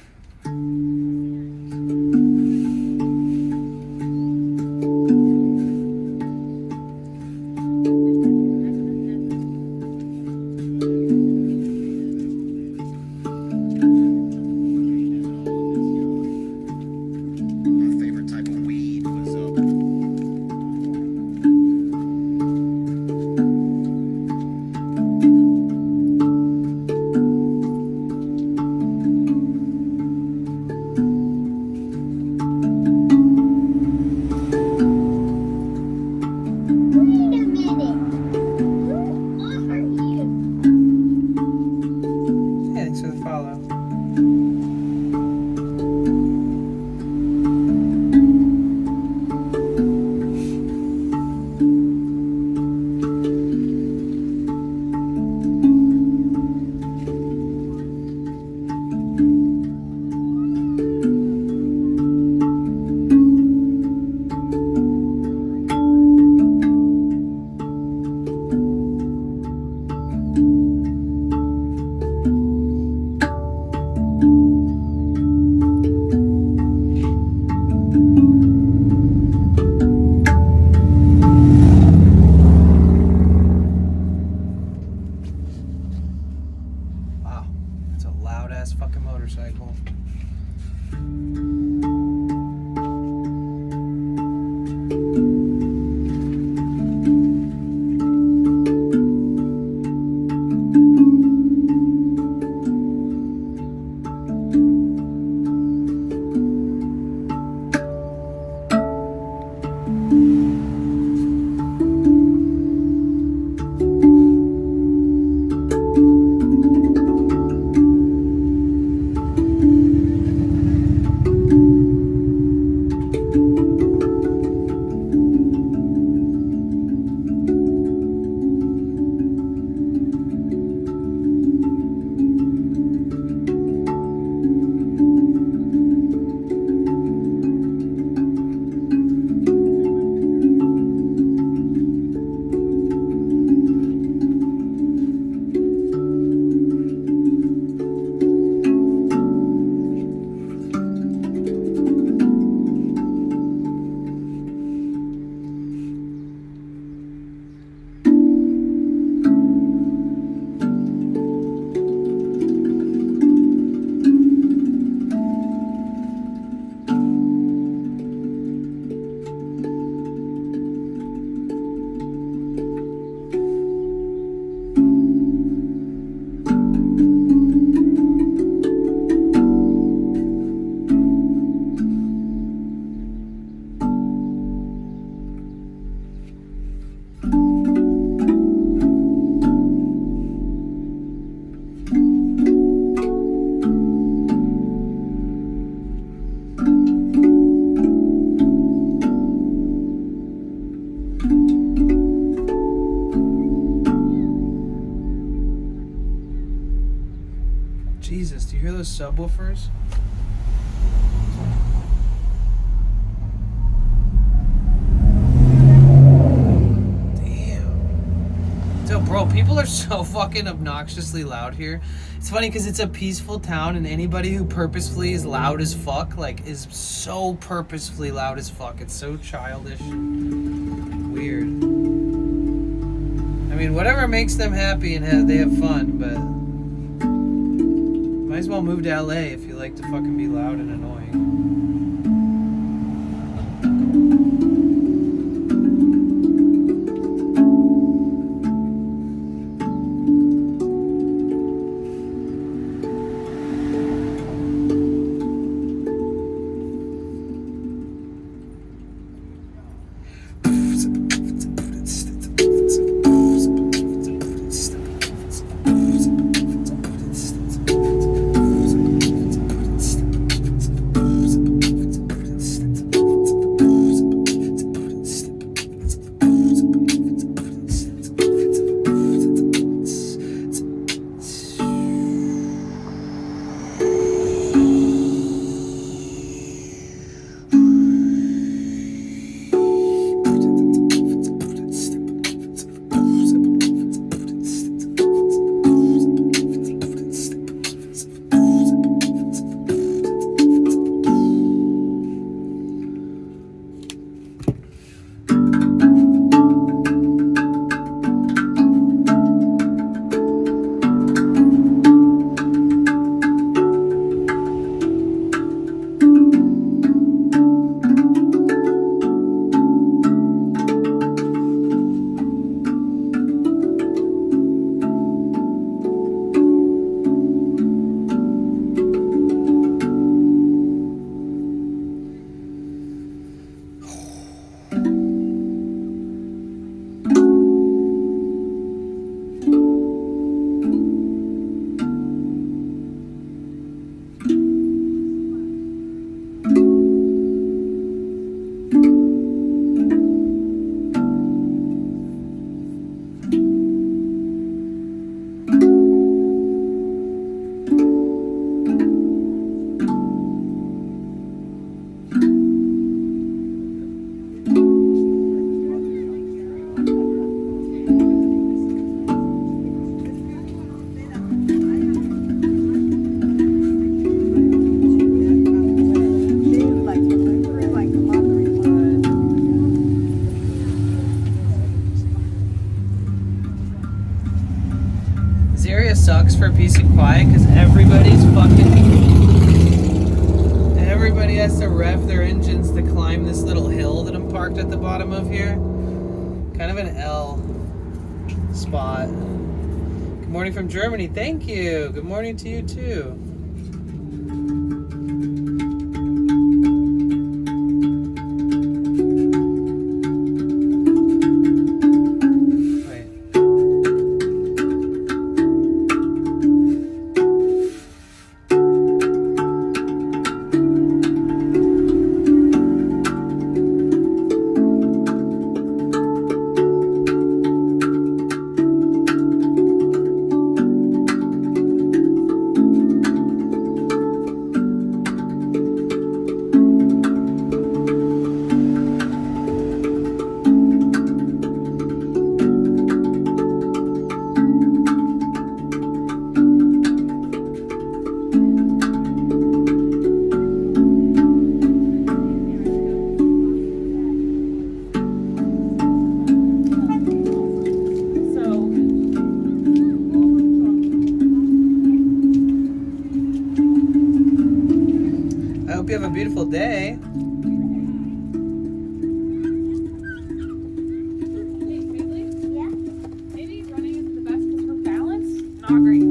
those subwoofers? So, bro, people are so fucking obnoxiously loud here. It's funny because it's a peaceful town, and anybody who purposefully is loud as fuck, like, is so purposefully loud as fuck. It's so childish and weird. I mean, whatever makes them happy and they have fun, but might as well move to LA if you like to fucking be loud and annoying. Sucks for peace and quiet because everybody has to rev their engines to climb this little hill that I'm parked at the bottom of here. Kind of an L spot. Good morning from Germany. Thank you. Good morning to you too. You have a beautiful day. Maybe running isn't the best because her balance, not great.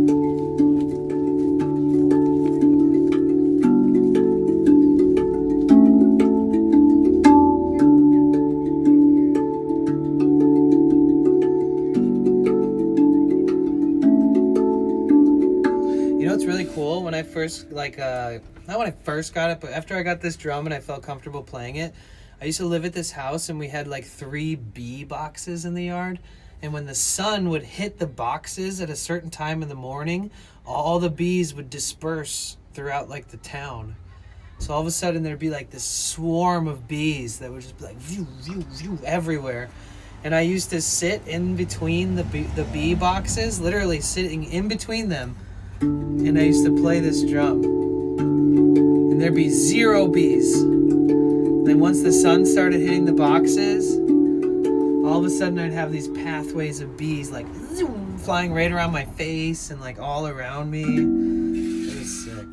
You know what's really cool? When I first, not when I first got it, but after I got this drum and I felt comfortable playing it, I used to live at this house and we had like 3 bee boxes in the yard. And when the sun would hit the boxes at a certain time in the morning, all the bees would disperse throughout like the town. So all of a sudden there'd be like this swarm of bees that would just be like view, view, view everywhere. And I used to sit in between the bee boxes, literally sitting in between them. And I used to play this drum. And there'd be 0 bees. Then once the sun started hitting the boxes, all of a sudden I'd have these pathways of bees like zoom, flying right around my face and like all around me. It was sick.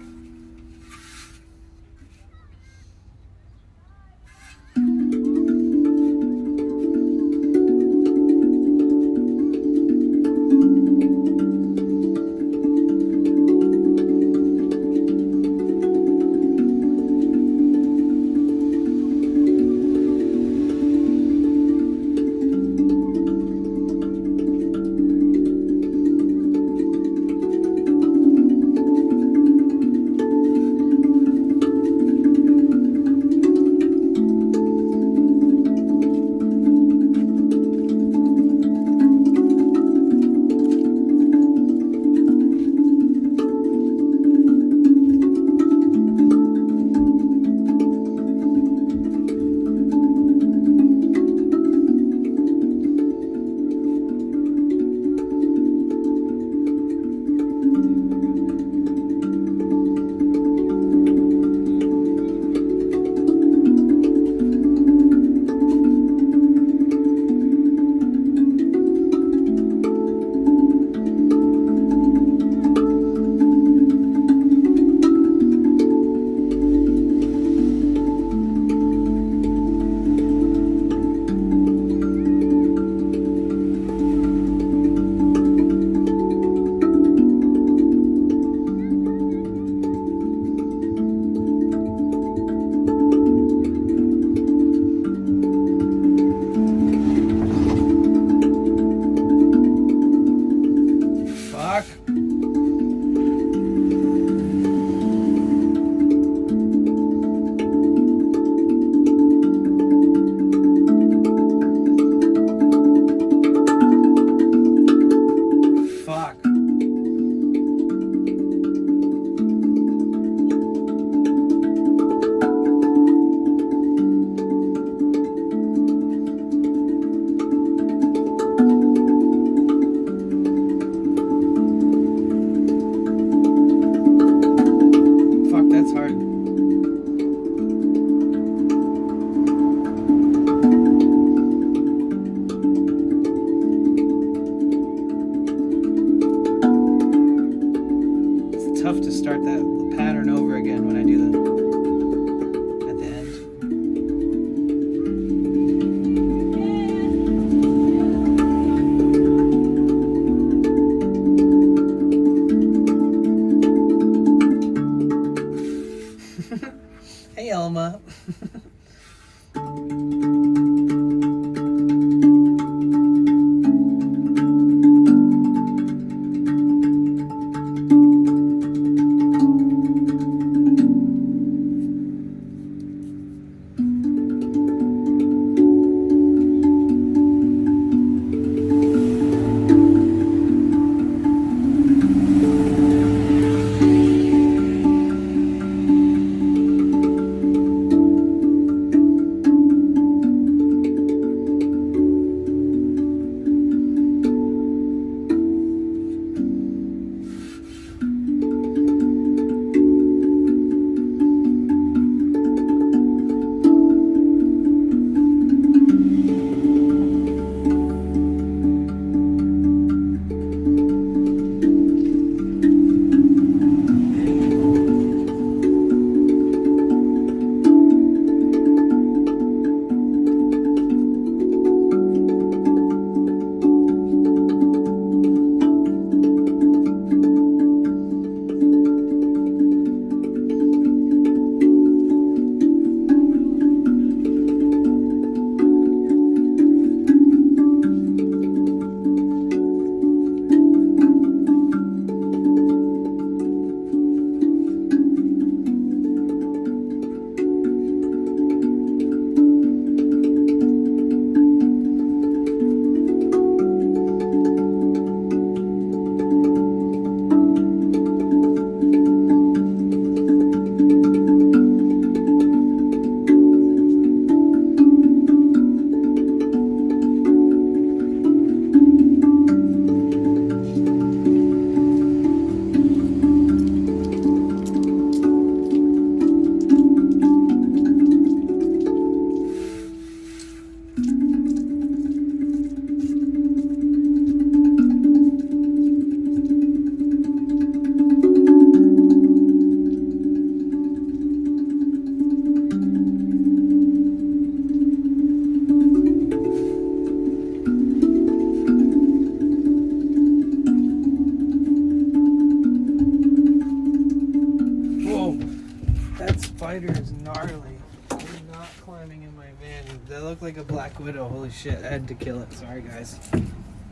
like a black widow. Holy shit, I had to kill it. Sorry, guys.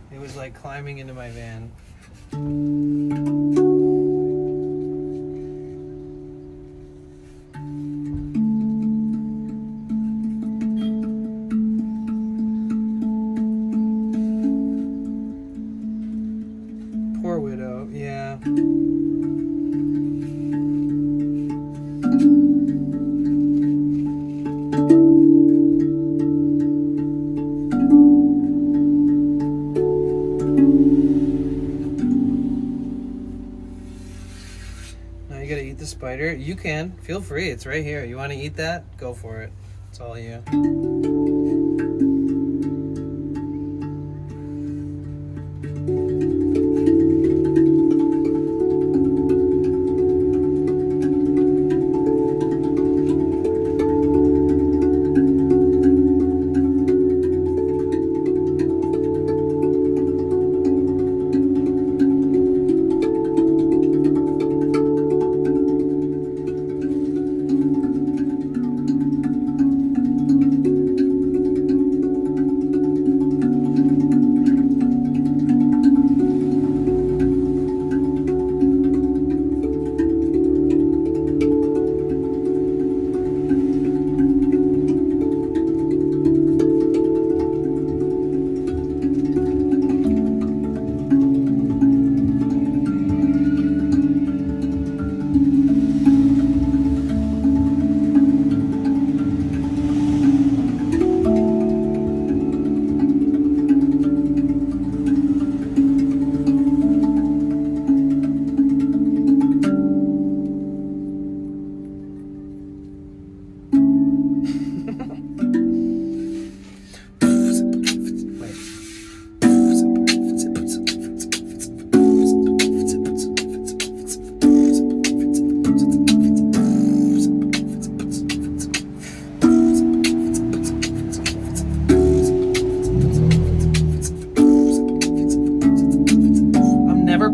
It was like climbing into my van. Poor widow, yeah. Now you gotta eat the spider. You can. Feel free. It's right here. You want to eat that? Go for it. It's all you.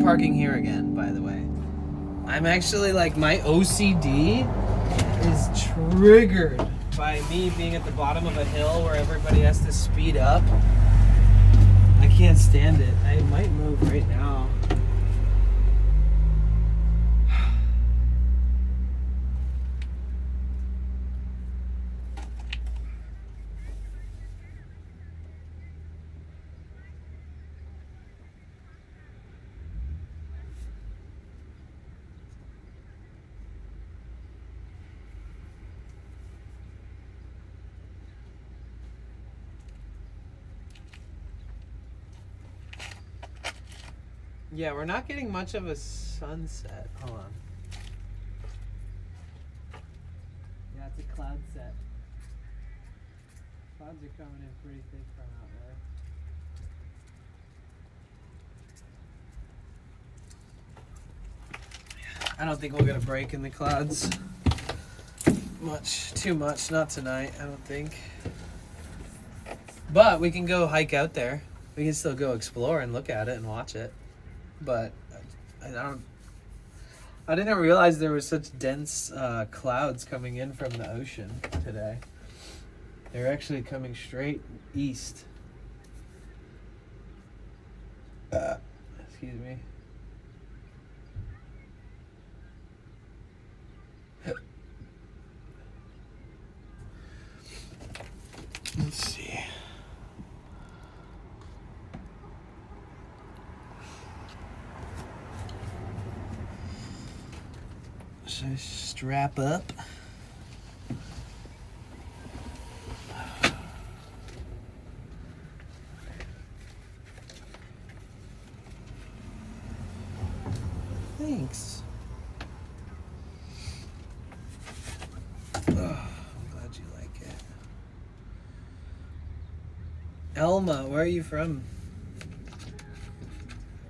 Parking here again, by the way. I'm actually like, my OCD is triggered by me being at the bottom of a hill where everybody has to speed up. I can't stand it. I might move right now. Yeah, we're not getting much of a sunset. Hold on. Yeah, it's a cloud set. Clouds are coming in pretty thick from out there. I don't think we'll get a break in the clouds. Too much. Not tonight, I don't think. But we can go hike out there. We can still go explore and look at it and watch it. But I didn't realize there was such dense clouds coming in from the ocean today. They're actually coming straight east. Excuse me. Let's see. So strap up. Thanks. Oh, I'm glad you like it. Elma, where are you from?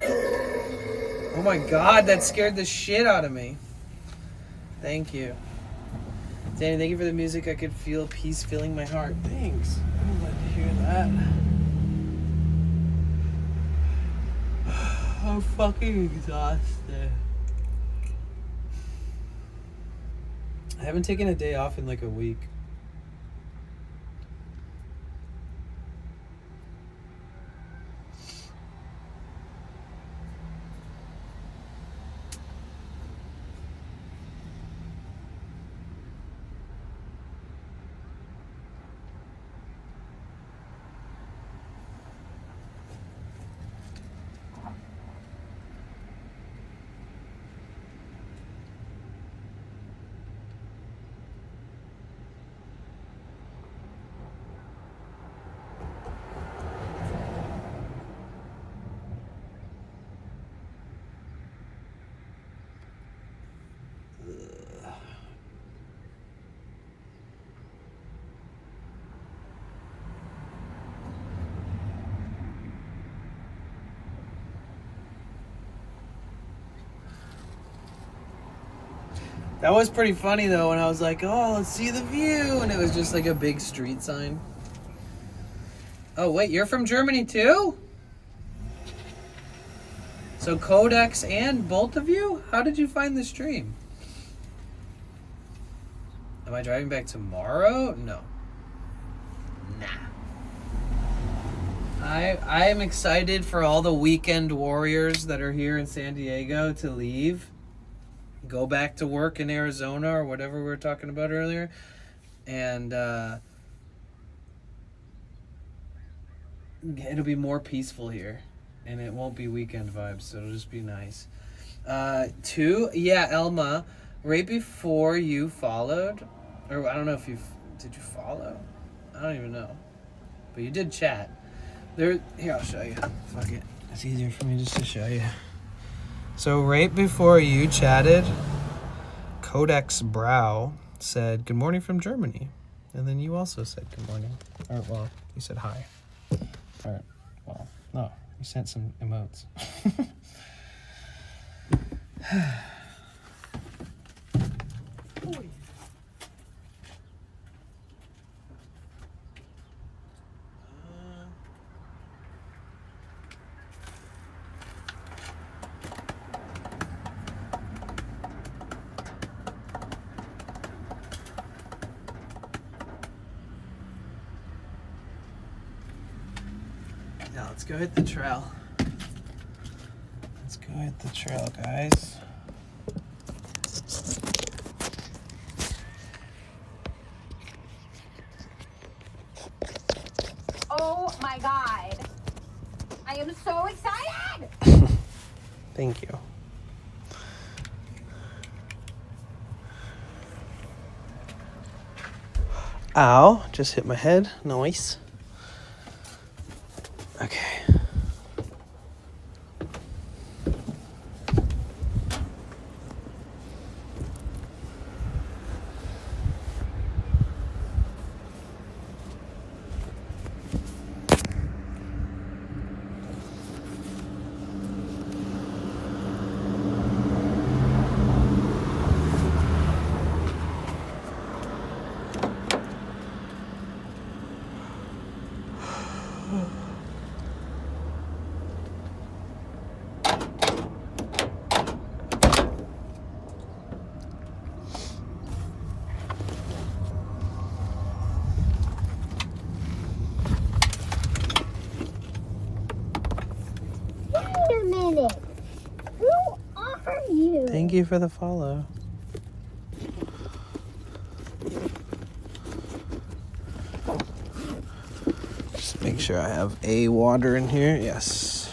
Oh my god, that scared the shit out of me. Thank you. Danny, thank you for the music. I could feel peace filling my heart. Thanks. I'm glad to hear that. I'm fucking exhausted. I haven't taken a day off in like a week. That was pretty funny though when I was like, oh, let's see the view, and it was just like a big street sign. Oh wait, you're from Germany too? So Codex and both of you? How did you find the stream? Am I driving back tomorrow? No. Nah. I am excited for all the weekend warriors that are here in San Diego to leave. Go back to work in Arizona or whatever we were talking about earlier. And it'll be more peaceful here. And it won't be weekend vibes, so it'll just be nice. 2, yeah, Elma, right before you followed, or I don't know if did you follow? I don't even know. But you did chat. Here, I'll show you. Fuck it. It's easier for me just to show you. So right before you chatted, Codex Brow said, good morning from Germany. And then you also said good morning. Or, well, you said hi. Or, well, no, you sent some emotes. Now let's go hit the trail. Let's go hit the trail, guys. Oh my God. I am so excited. Thank you. Ow, just hit my head. Nice. Okay. Wait a minute. Who are you? Thank you for the follow. Just make sure I have a water in here. Yes.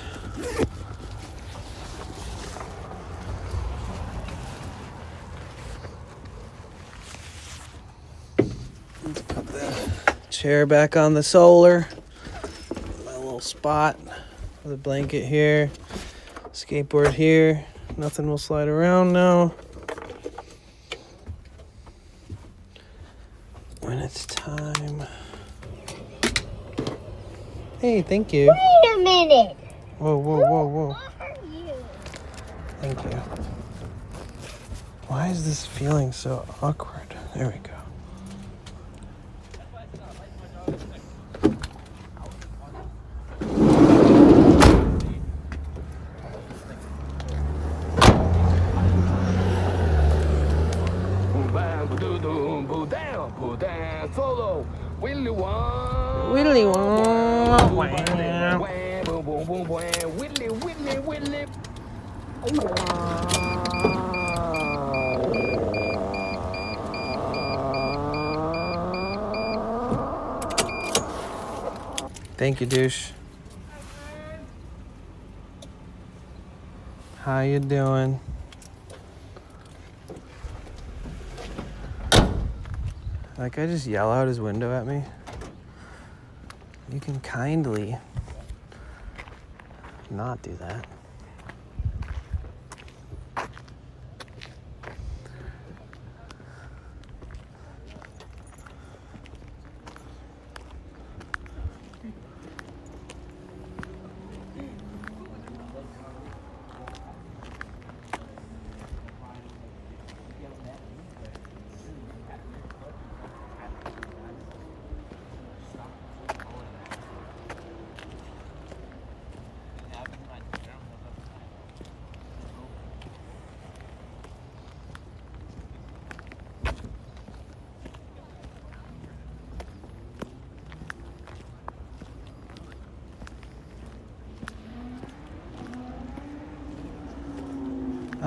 Let's put the chair back on the solar. My little spot. The blanket here. Skateboard here. Nothing will slide around now. When it's time. Hey, thank you. Wait a minute. Whoa, whoa, whoa, whoa. Who are you? Thank you. Why is this feeling so awkward? There we go. Willy Willy. Thank you, douche. How you doing? That guy just yell out his window at me. You can kindly not do that.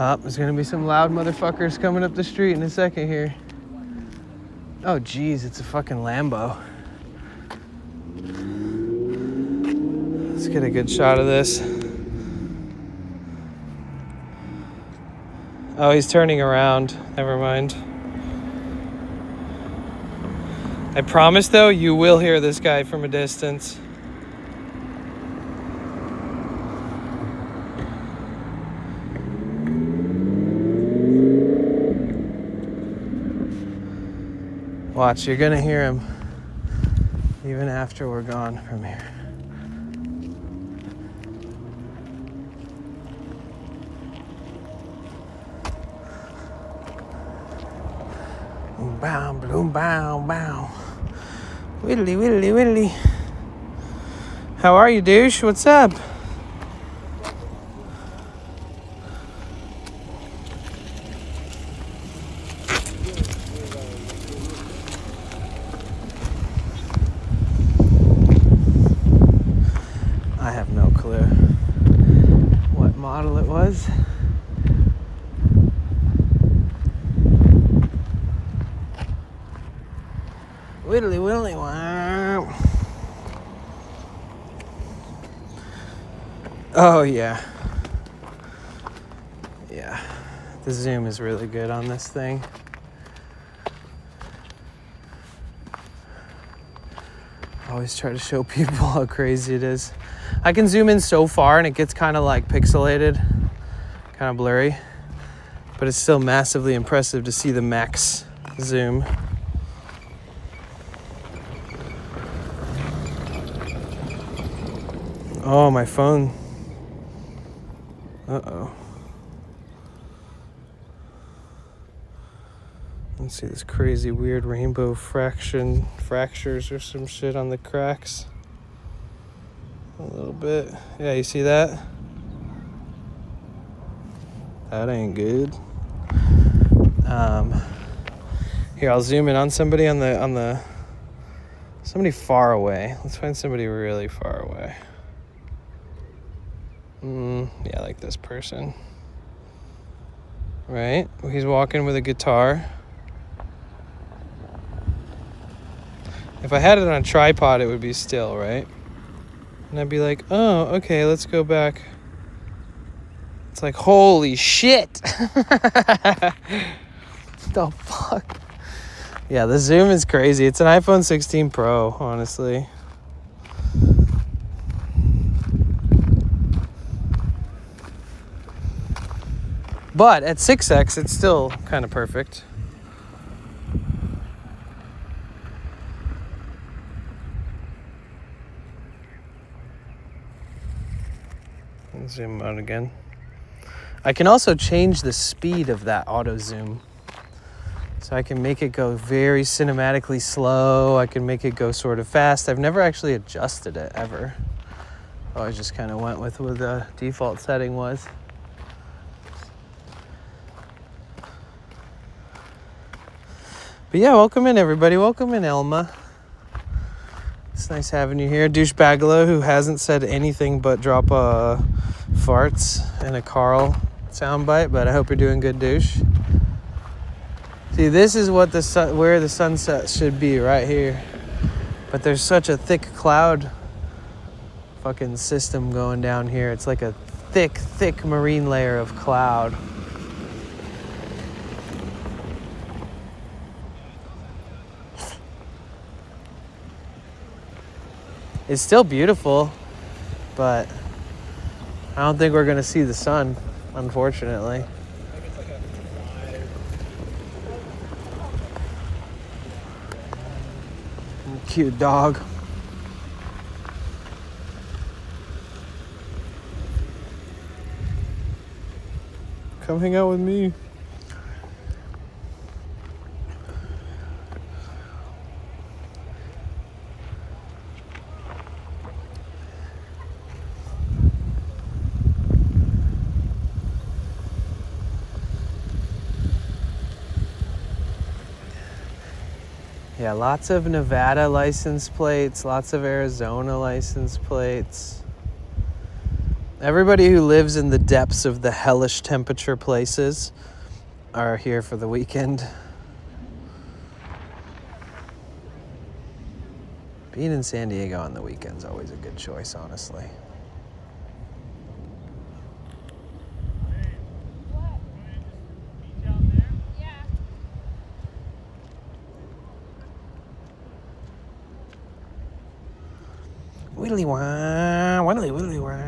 Oh, there's gonna be some loud motherfuckers coming up the street in a second here. Oh, geez, it's a fucking Lambo. Let's get a good shot of this. Oh, he's turning around. Never mind. I promise, though, you will hear this guy from a distance. Watch, you're gonna hear him even after we're gone from here. Bow, bloom, bow, bow. Whittly, whittly, whittly. How are you, douche? What's up? I have no clue what model it was. Whittly, whittly, wow. Oh, yeah. Yeah. The zoom is really good on this thing. I always try to show people how crazy it is. I can zoom in so far and it gets kind of like pixelated, kind of blurry, but it's still massively impressive to see the max zoom. Oh, my phone. Uh-oh. Let's see this crazy weird rainbow fractures or some shit on the cracks. A little bit. Yeah, you see that? That ain't good. Here, I'll zoom in on somebody on the somebody far away. Let's find somebody really far away. Yeah, like this person. Right? He's walking with a guitar. If I had it on a tripod, it would be still, right? And I'd be like, oh, okay, let's go back. It's like, holy shit! The fuck? Yeah, the zoom is crazy. It's an iPhone 16 Pro, honestly. But at 6x, it's still kind of perfect. Zoom out again. I can also change the speed of that auto zoom. So I can make it go very cinematically slow. I can make it go sort of fast. I've never actually adjusted it ever. Oh, I just kind of went with what the default setting was. But yeah, welcome in everybody. Welcome in Elma. It's nice having you here. Douchebagalo, who hasn't said anything but drop farts and a Carl soundbite, but I hope you're doing good, douche. See, this is what where the sunset should be, right here. But there's such a thick cloud fucking system going down here. It's like a thick marine layer of cloud. It's still beautiful, but I don't think we're gonna see the sun, unfortunately. Cute dog. Come hang out with me. Yeah, lots of Nevada license plates, lots of Arizona license plates. Everybody who lives in the depths of the hellish temperature places are here for the weekend. Being in San Diego on the weekend's always a good choice, honestly. Widdly wah, widdly widdly wah.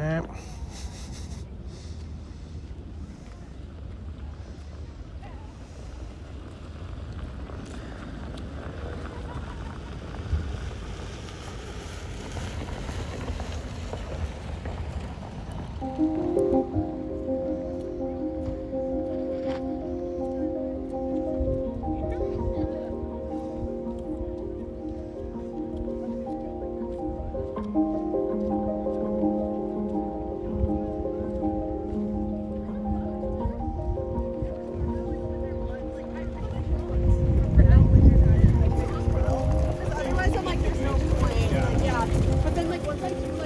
Otherwise, I'm like, there's no point. Yeah. But then, like, once I'm actually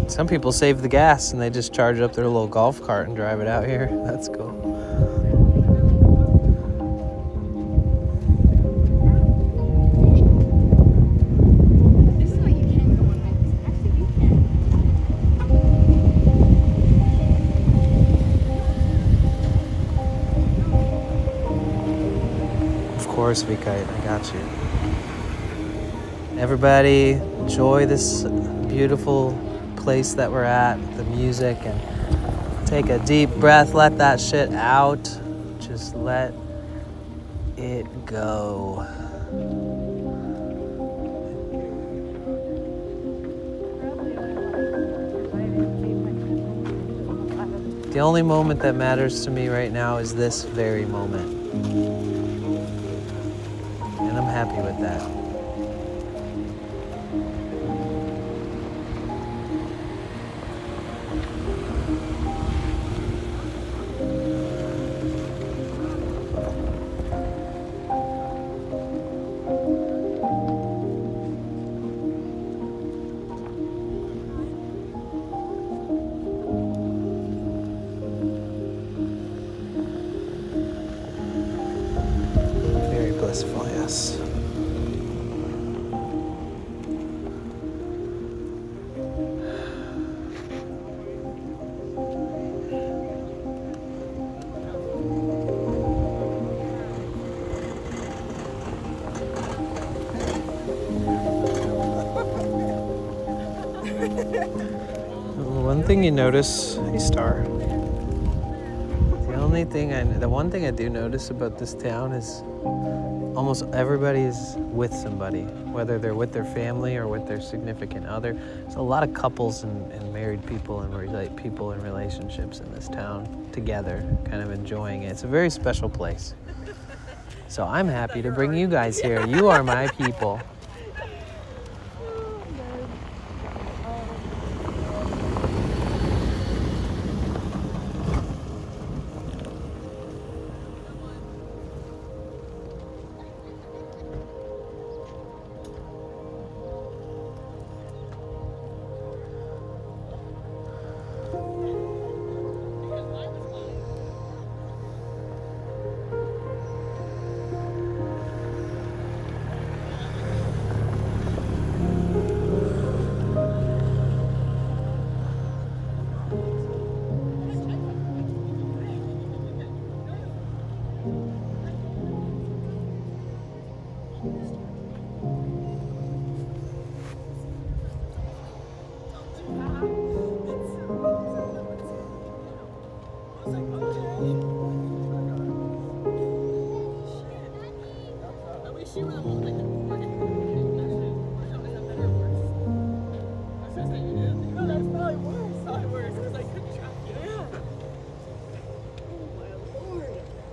on Some people save the gas and they just charge up their little golf cart and drive it out here. That's cool. This is why you can't go on hikes. Actually, you can. Of course, Vikite, I got you. Everybody, enjoy this beautiful place that we're at, the music, and take a deep breath, let that shit out. Just let it go. The only moment that matters to me right now is this very moment. And I'm happy with that. Very blissful, yes. One thing you notice, hey Star. The one thing I do notice about this town is almost everybody is with somebody, whether they're with their family or with their significant other. There's a lot of couples and married people and people in relationships in this town together, kind of enjoying it. It's a very special place. So I'm happy to bring you guys here. You are my people.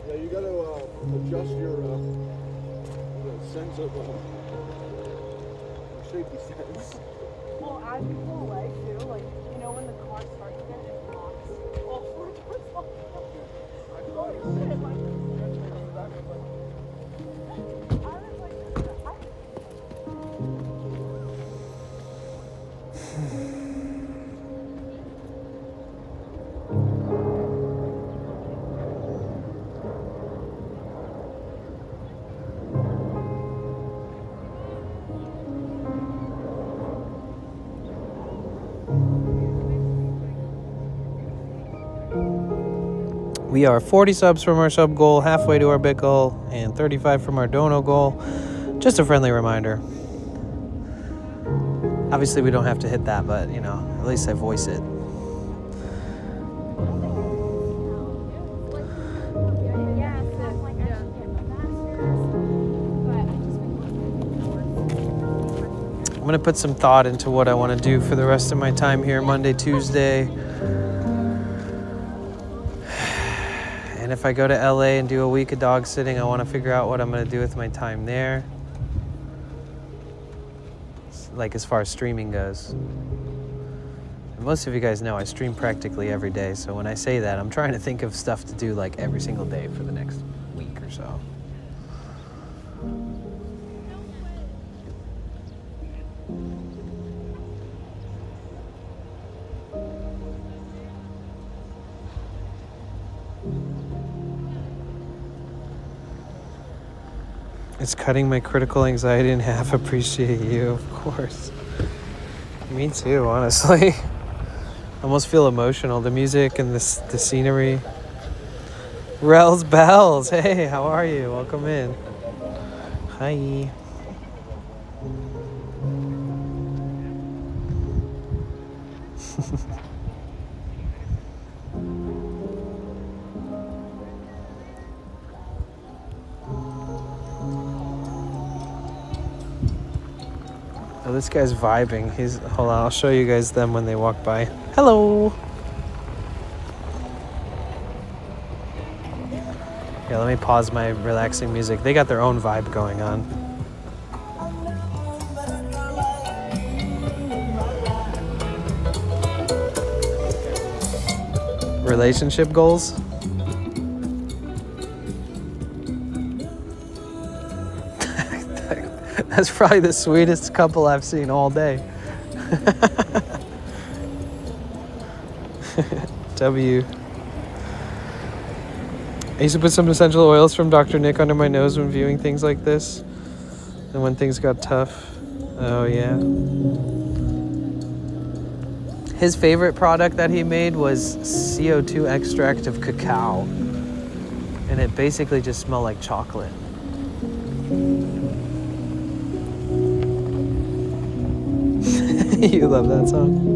Yeah, you got to adjust your sense of safety sense. Well, as you pull away too, like, you know when the car starts again, it locks. All four doors lock. Holy shit, my... We are 40 subs from our sub goal, halfway to our big goal, and 35 from our dono goal. Just a friendly reminder. Obviously, we don't have to hit that, but, you know, at least I voice it. I'm going to put some thought into what I want to do for the rest of my time here, Monday, Tuesday. And if I go to LA and do a week of dog sitting, I want to figure out what I'm going to do with my time there. Like as far as streaming goes. And most of you guys know I stream practically every day, so when I say that, I'm trying to think of stuff to do like every single day for the next week or so. It's cutting my critical anxiety in half. Appreciate you, of course. Me too, honestly. I almost feel emotional. The music and the scenery. Rel's Bells. Hey, how are you? Welcome in. Hi. Oh, this guy's vibing. Hold on, I'll show you guys them when they walk by. Hello. Yeah, let me pause my relaxing music. They got their own vibe going on. Relationship goals? That's probably the sweetest couple I've seen all day. W. I used to put some essential oils from Dr. Nick under my nose when viewing things like this. And when things got tough. Oh, yeah. His favorite product that he made was CO2 extract of cacao. And it basically just smelled like chocolate. You love that song?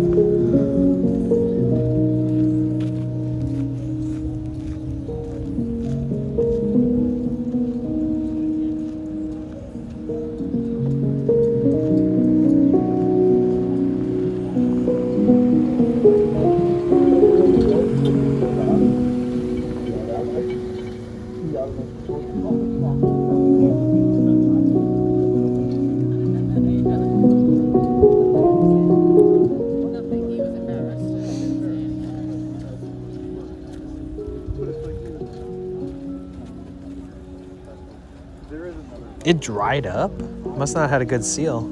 It dried up? Must not have had a good seal.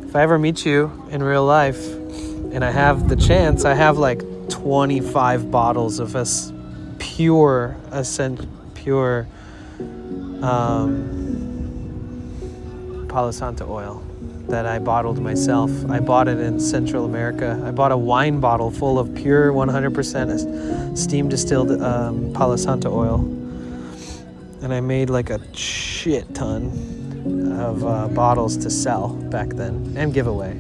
If I ever meet you in real life and I have the chance, I have like 25 bottles of pure Palo Santo oil that I bottled myself. I bought it in Central America. I bought a wine bottle full of pure 100% steam distilled Palo Santo oil. And I made like a shit ton of bottles to sell back then and give away.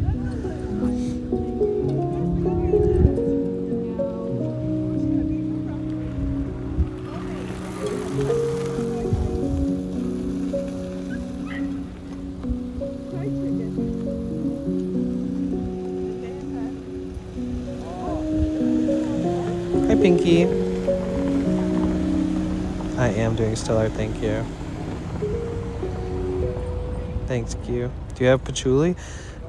Hi, Pinky. I am doing stellar, thank you. Thanks, Q. Do you have patchouli?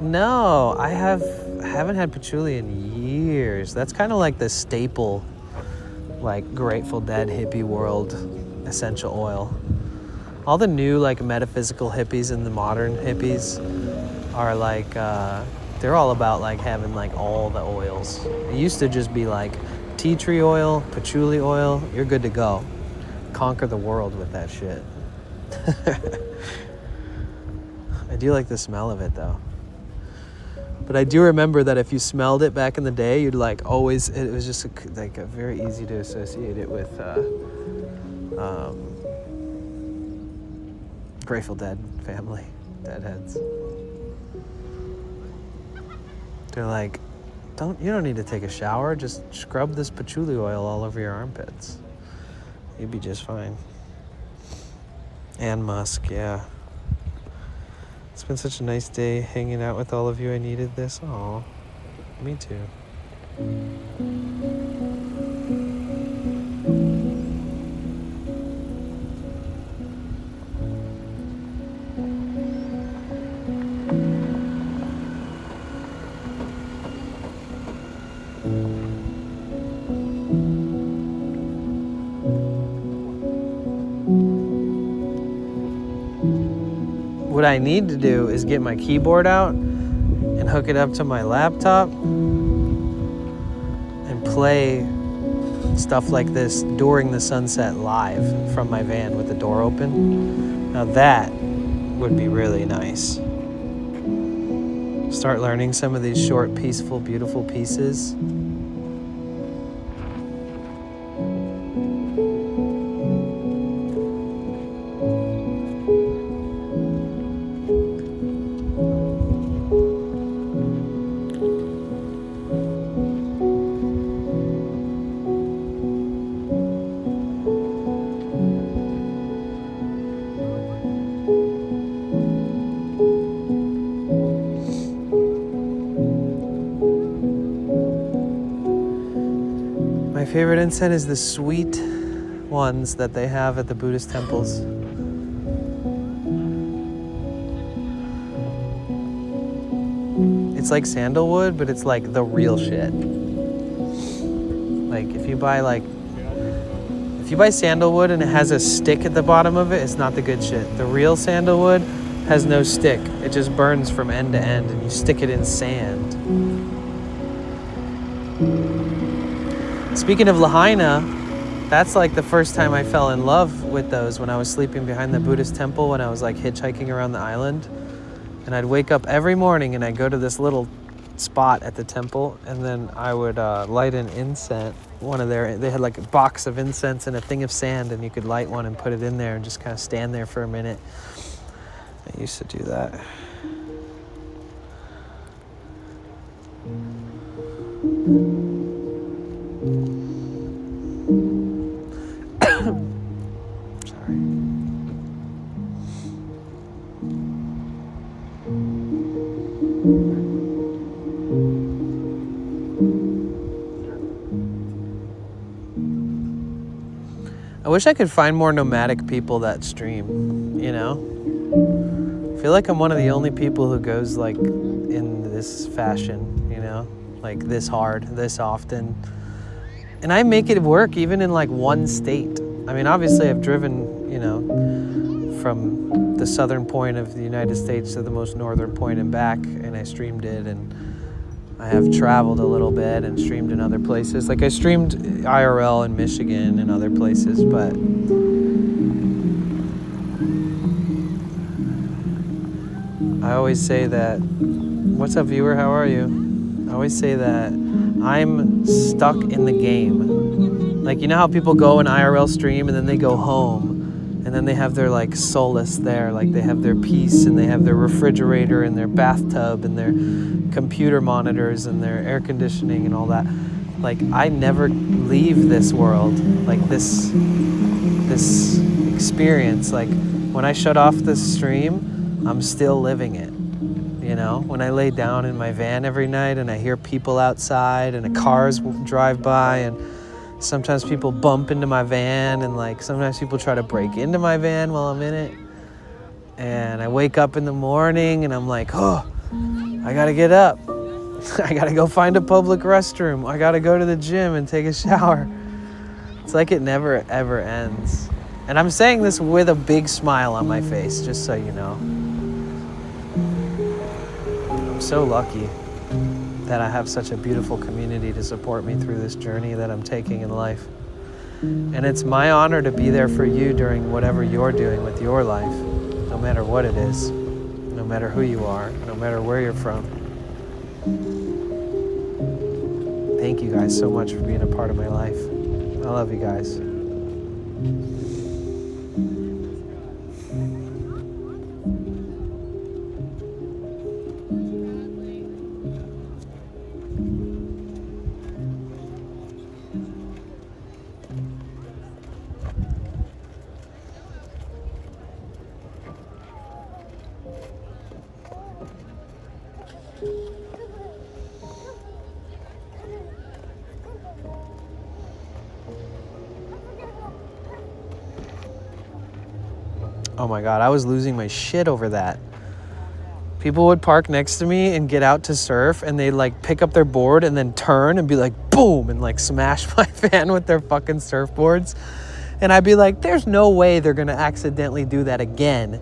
No, I haven't had patchouli in years. That's kind of like the staple, like Grateful Dead hippie world essential oil. All the new like metaphysical hippies and the modern hippies are like, they're all about like having like all the oils. It used to just be like tea tree oil, patchouli oil, you're good to go. Conquer the world with that shit. I do like the smell of it though. But I do remember that if you smelled it back in the day, you'd like always, it was just like a very easy to associate it with Grateful Dead family, Deadheads. They're like, you don't need to take a shower, just scrub this patchouli oil all over your armpits. You'd be just fine. And musk, yeah. It's been such a nice day hanging out with all of you. I needed this. Aw, me too. What I need to do is get my keyboard out and hook it up to my laptop and play stuff like this during the sunset live from my van with the door open. Now that would be really nice. Start learning some of these short, peaceful, beautiful pieces. My favorite incense is the sweet ones that they have at the Buddhist temples. It's like sandalwood, but it's like the real shit. Like if you buy sandalwood and it has a stick at the bottom of it, it's not the good shit. The real sandalwood has no stick. It just burns from end to end and you stick it in sand. Speaking of Lahaina, that's like the first time I fell in love with those, when I was sleeping behind the Buddhist temple when I was like hitchhiking around the island. And I'd wake up every morning and I'd go to this little spot at the temple, and then I would light an incense. They had like a box of incense and a thing of sand, and you could light one and put it in there and just kind of stand there for a minute. I used to do that. I wish I could find more nomadic people that stream, you know? I feel like I'm one of the only people who goes like in this fashion, you know? Like this hard, this often. And I make it work even in like one state. I mean, obviously I've driven, you know, from the southern point of the United States to the most northern point and back, and I streamed it, and I have traveled a little bit and streamed in other places. Like I streamed IRL in Michigan and other places, but I always say that, what's up viewer, how are you? I always say that I'm stuck in the game. Like, you know how people go in IRL stream and then they go home and then they have their like solace there, like they have their peace and they have their refrigerator and their bathtub and their computer monitors and their air conditioning and all that. Like, I never leave this world, like this experience. Like when I shut off the stream, I'm still living it. You know, when I lay down in my van every night and I hear people outside and cars drive by, and sometimes people bump into my van, and like sometimes people try to break into my van while I'm in it. And I wake up in the morning and I'm like, oh, I gotta get up. I gotta go find a public restroom. I gotta go to the gym and take a shower. It's like it never ever ends. And I'm saying this with a big smile on my face, just so you know. I'm so lucky that I have such a beautiful community to support me through this journey that I'm taking in life. And it's my honor to be there for you during whatever you're doing with your life, no matter what it is, no matter who you are, no matter where you're from. Thank you guys so much for being a part of my life. I love you guys. Oh my God, I was losing my shit over that. People would park next to me and get out to surf, and they'd like pick up their board and then turn and be like, boom, and like smash my van with their fucking surfboards. And I'd be like, there's no way they're gonna accidentally do that again.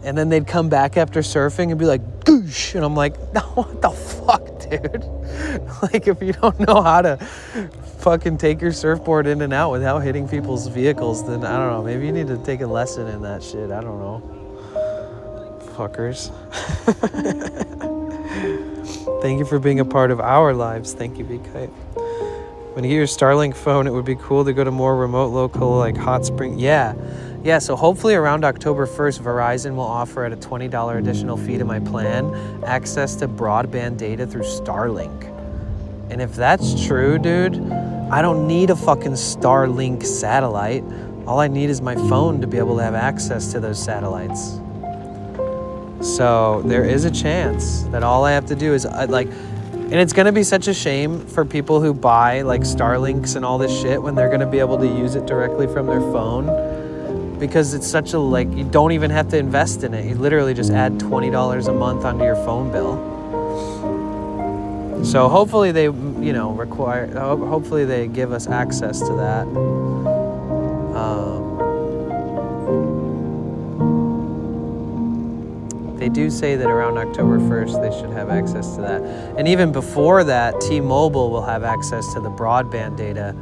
And then they'd come back after surfing and be like, goosh. And I'm like, no, what the fuck, dude? Like, if you don't know how to fucking take your surfboard in and out without hitting people's vehicles, then I don't know, maybe you need to take a lesson in that shit. I don't know. Fuckers. Thank you for being a part of our lives. Thank you, Big Kite. When you get your Starlink phone, it would be cool to go to more remote, local, like hot spring. Yeah, so hopefully around October 1st, Verizon will offer at a $20 additional fee to my plan access to broadband data through Starlink. And if that's true, dude, I don't need a fucking Starlink satellite. All I need is my phone to be able to have access to those satellites. So there is a chance that all I have to do is and it's going to be such a shame for people who buy like Starlinks and all this shit when they're going to be able to use it directly from their phone, because it's such a, like, you don't even have to invest in it. You literally just add $20 a month onto your phone bill. So hopefully they, hopefully they give us access to that. They do say that around October 1st, they should have access to that. And even before that, T-Mobile will have access to the broadband data,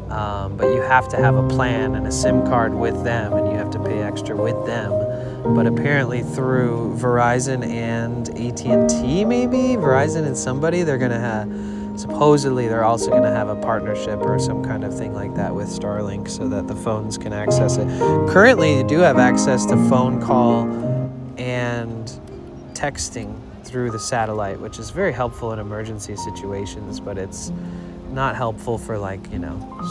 but you have to have a plan and a SIM card with them, and you have to pay extra with them. But apparently through Verizon and AT&T, maybe? Verizon and somebody, they're gonna have, supposedly they're also gonna have a partnership or some kind of thing like that with Starlink so that the phones can access it. Currently, you do have access to phone call and texting through the satellite, which is very helpful in emergency situations, but it's not helpful for, like,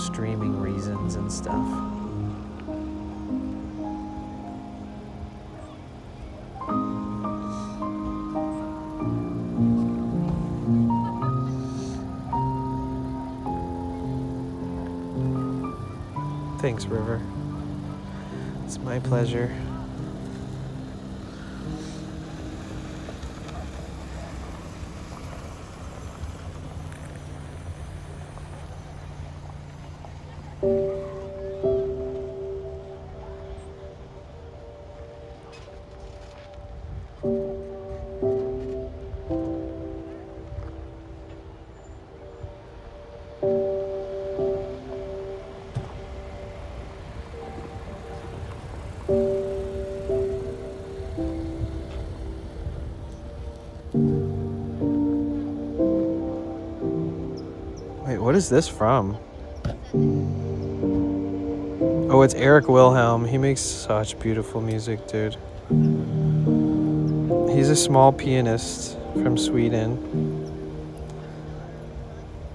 streaming reasons and stuff. Thanks, River. It's my pleasure. Wait, what is this from? Oh, it's Eric Wilhelm. He makes such beautiful music, dude. He's a small pianist from Sweden.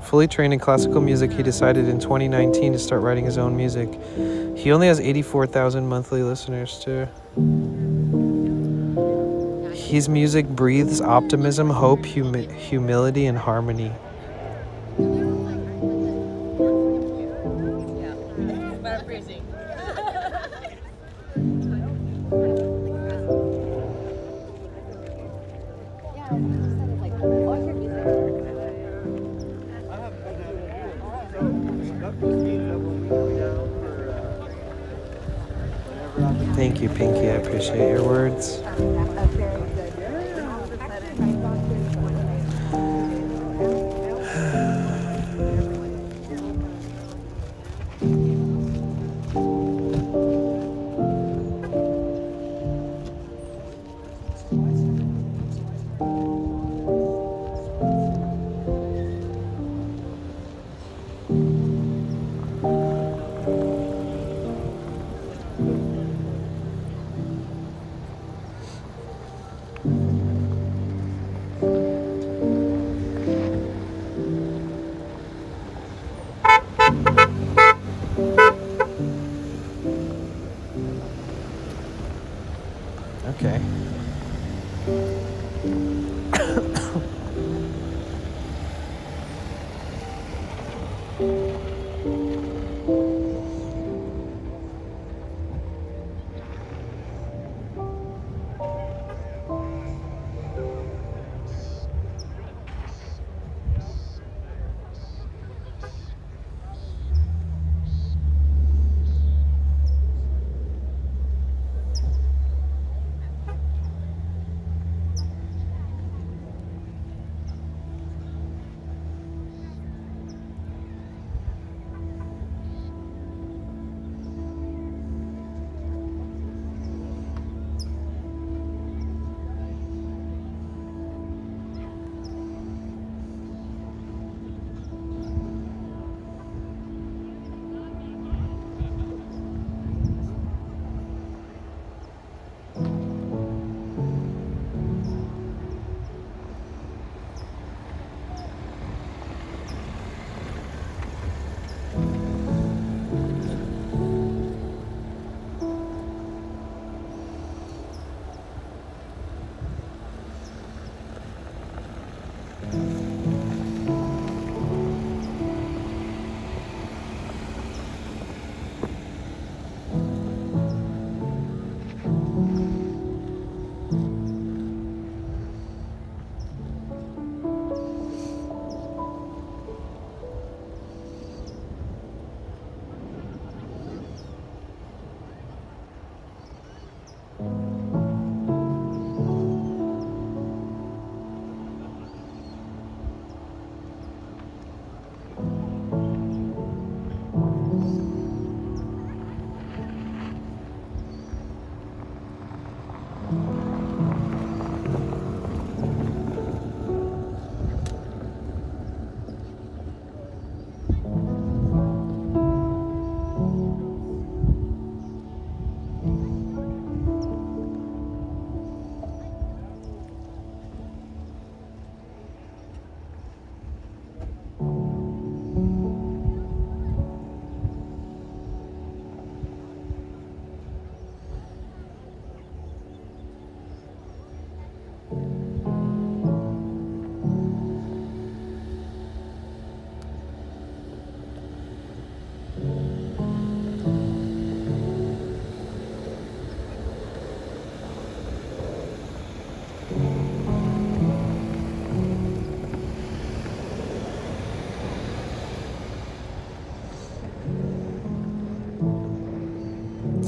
Fully trained in classical music, he decided in 2019 to start writing his own music. He only has 84,000 monthly listeners, too. His music breathes optimism, hope, humility, and harmony. Thank you, Pinky. I appreciate your words.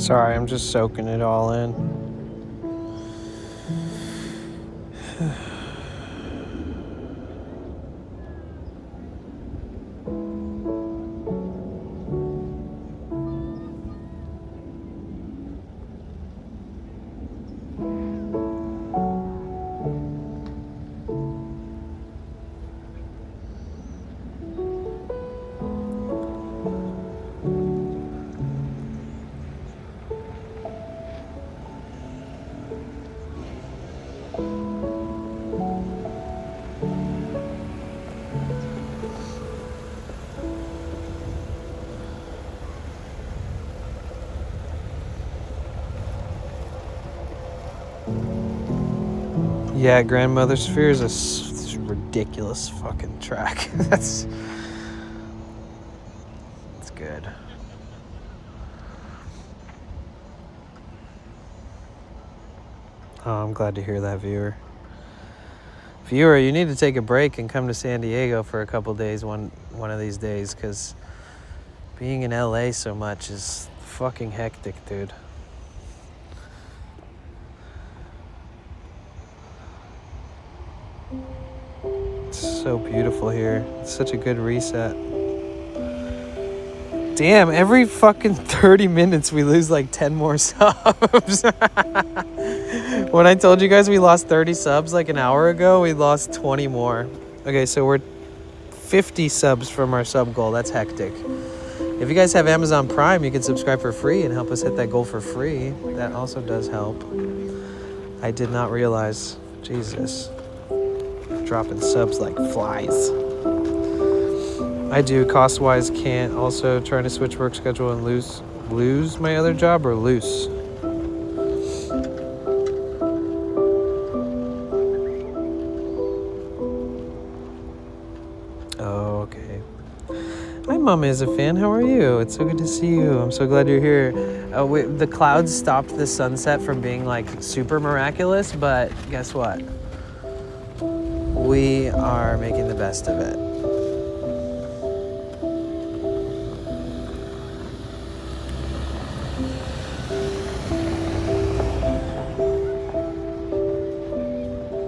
Sorry, I'm just soaking it all in. Yeah, Grandmother's Fear is a ridiculous fucking track. That's good. Oh, I'm glad to hear that, viewer. Viewer, you need to take a break and come to San Diego for a couple days one of these days, because being in LA so much is fucking hectic, dude. It's so beautiful here. It's such a good reset. Damn, every fucking 30 minutes we lose like 10 more subs. When I told you guys we lost 30 subs like an hour ago, we lost 20 more. Okay, so we're 50 subs from our sub goal. That's hectic. If you guys have Amazon Prime, you can subscribe for free and help us hit that goal for free. That also does help. I did not realize. Jesus. Dropping subs like flies. I do, cost-wise can't. Also trying to switch work schedule and lose my other job, or loose? Oh, okay. Hi, Mama is a fan. How are you? It's so good to see you. I'm so glad you're here. The clouds stopped the sunset from being like super miraculous, but guess what? We are making the best of it.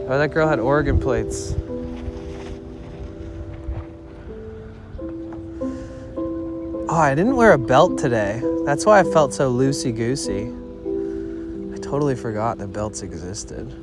Oh, that girl had organ plates. Oh, I didn't wear a belt today. That's why I felt so loosey-goosey. I totally forgot that belts existed.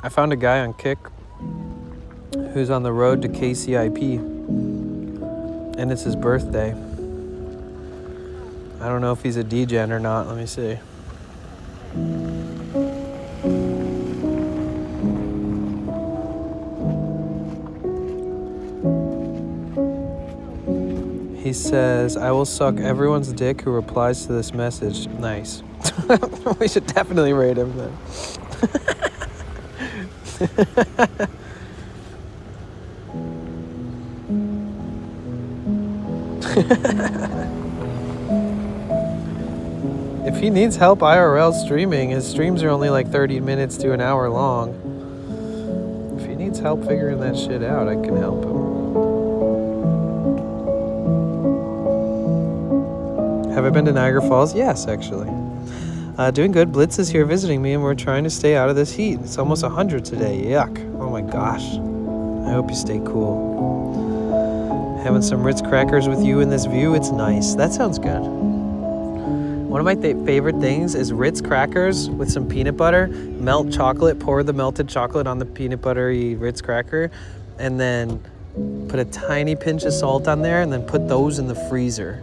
I found a guy on Kick who's on the road to KCIP, and it's his birthday. I don't know if he's a DGen or not. Let me see. He says, I will suck everyone's dick who replies to this message. Nice. We should definitely rate him then. If he needs help IRL streaming, his streams are only like 30 minutes to an hour long. If he needs help figuring that shit out, I can help him. Have I been to Niagara Falls? Yes, actually. Doing good. Blitz is here visiting me, and we're trying to stay out of this heat. It's almost 100 today. Yuck. Oh my gosh. I hope you stay cool. Having some Ritz crackers with you in this view, it's nice. That sounds good. One of my favorite things is Ritz crackers with some peanut butter, melt chocolate, pour the melted chocolate on the peanut buttery Ritz cracker, and then put a tiny pinch of salt on there, and then put those in the freezer.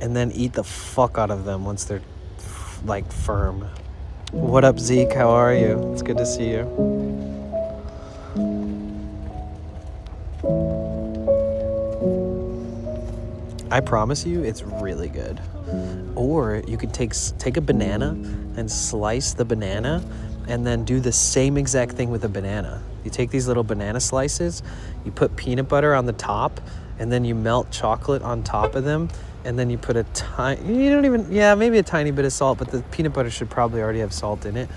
And then eat the fuck out of them once they're like firm. What up, Zeke? How are you? It's good to see you. I promise you, it's really good. Or you could take a banana and slice the banana and then do the same exact thing with a banana. You take these little banana slices, you put peanut butter on the top, and then you melt chocolate on top of them, and then you put maybe a tiny bit of salt, but the peanut butter should probably already have salt in it.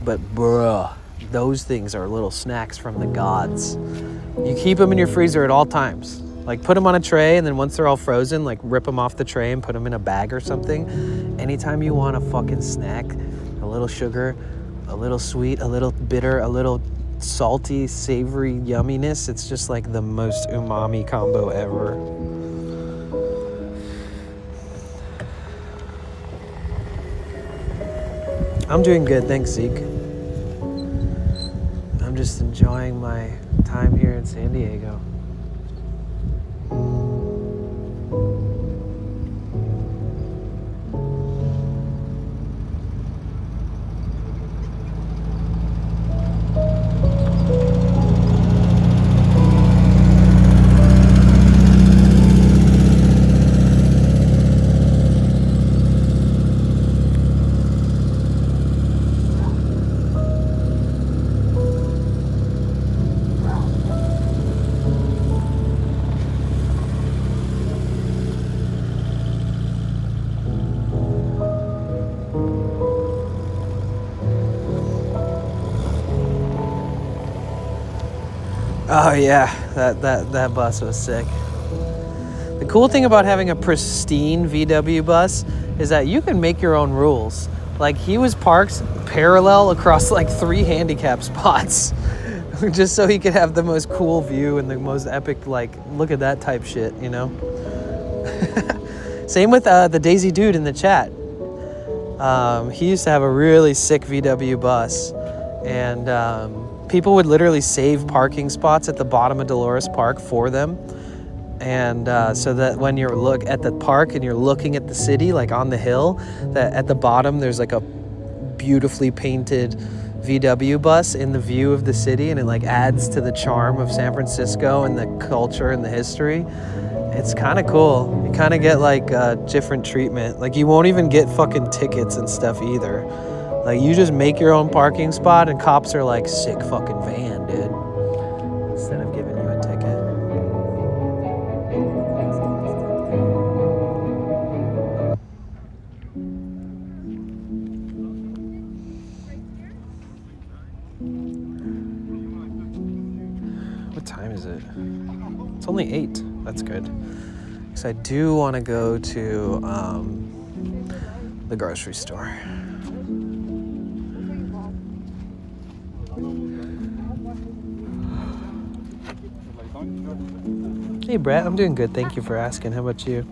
But bruh, those things are little snacks from the gods. You keep them in your freezer at all times. Like put them on a tray, and then once they're all frozen, like rip them off the tray and put them in a bag or something. Anytime you want a fucking snack, a little sugar, a little sweet, a little bitter, a little salty, savory yumminess, it's just like the most umami combo ever. I'm doing good, thanks, Zeke. I'm just enjoying my time here in San Diego. Oh yeah, that bus was sick. The cool thing about having a pristine VW bus is that you can make your own rules. Like he was parked parallel across like 3 handicap spots just so he could have the most cool view and the most epic, like, look at that type shit, you know? Same with the Daisy dude in the chat. He used to have a really sick VW bus, and people would literally save parking spots at the bottom of Dolores Park for them. And so that when you look at the park and you're looking at the city, like on the hill, that at the bottom there's like a beautifully painted VW bus in the view of the city, and it like adds to the charm of San Francisco and the culture and the history. It's kind of cool. You kind of get like different treatment. Like you won't even get fucking tickets and stuff either. Like you just make your own parking spot and cops are like, sick fucking van, dude. Instead of giving you a ticket. What time is it? It's only 8. That's good. Because I do want to go to the grocery store. Hey Brett, I'm doing good. Thank you for asking. How about you?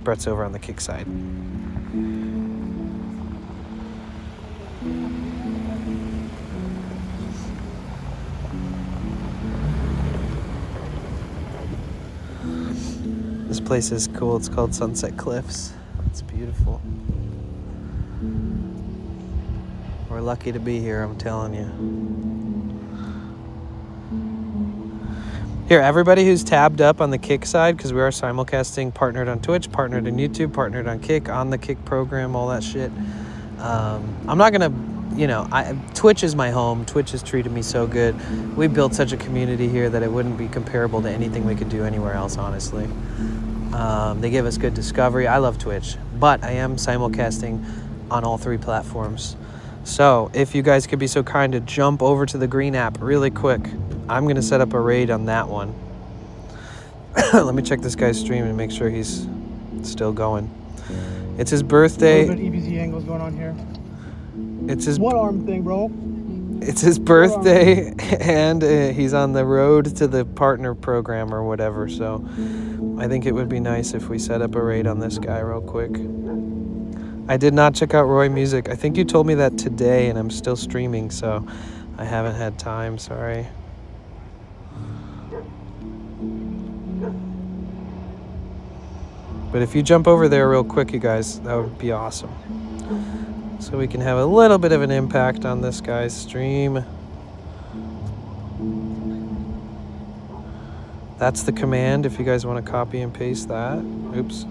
Brett's over on the kick side. This place is cool. It's called Sunset Cliffs. It's beautiful. We're lucky to be here, I'm telling you. Here, everybody who's tabbed up on the Kick side, because we are simulcasting, partnered on Twitch, partnered on YouTube, partnered on Kick, on the Kick program, all that shit. I'm not gonna, Twitch is my home. Twitch has treated me so good. We built such a community here that it wouldn't be comparable to anything we could do anywhere else, honestly. They give us good discovery. I love Twitch, but I am simulcasting on all 3 platforms. So if you guys could be so kind to jump over to the Green app really quick, I'm going to set up a raid on that one. Let me check this guy's stream and make sure he's still going. It's his birthday. A little bit EBZ angles going on here. It's his one arm thing, bro. It's his birthday, and he's on the road to the partner program or whatever. So I think it would be nice if we set up a raid on this guy real quick. I did not check out Roy Music. I think you told me that today, and I'm still streaming, so I haven't had time. Sorry. But if you jump over there real quick, you guys, that would be awesome. So we can have a little bit of an impact on this guy's stream. That's the command if you guys want to copy and paste that. Oops.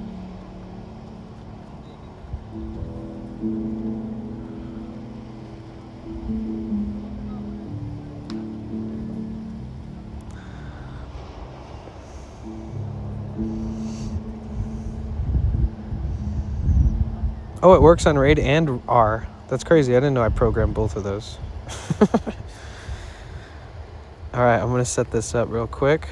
Oh, it works on RAID and R. That's crazy. I didn't know I programmed both of those. All right, I'm going to set this up real quick.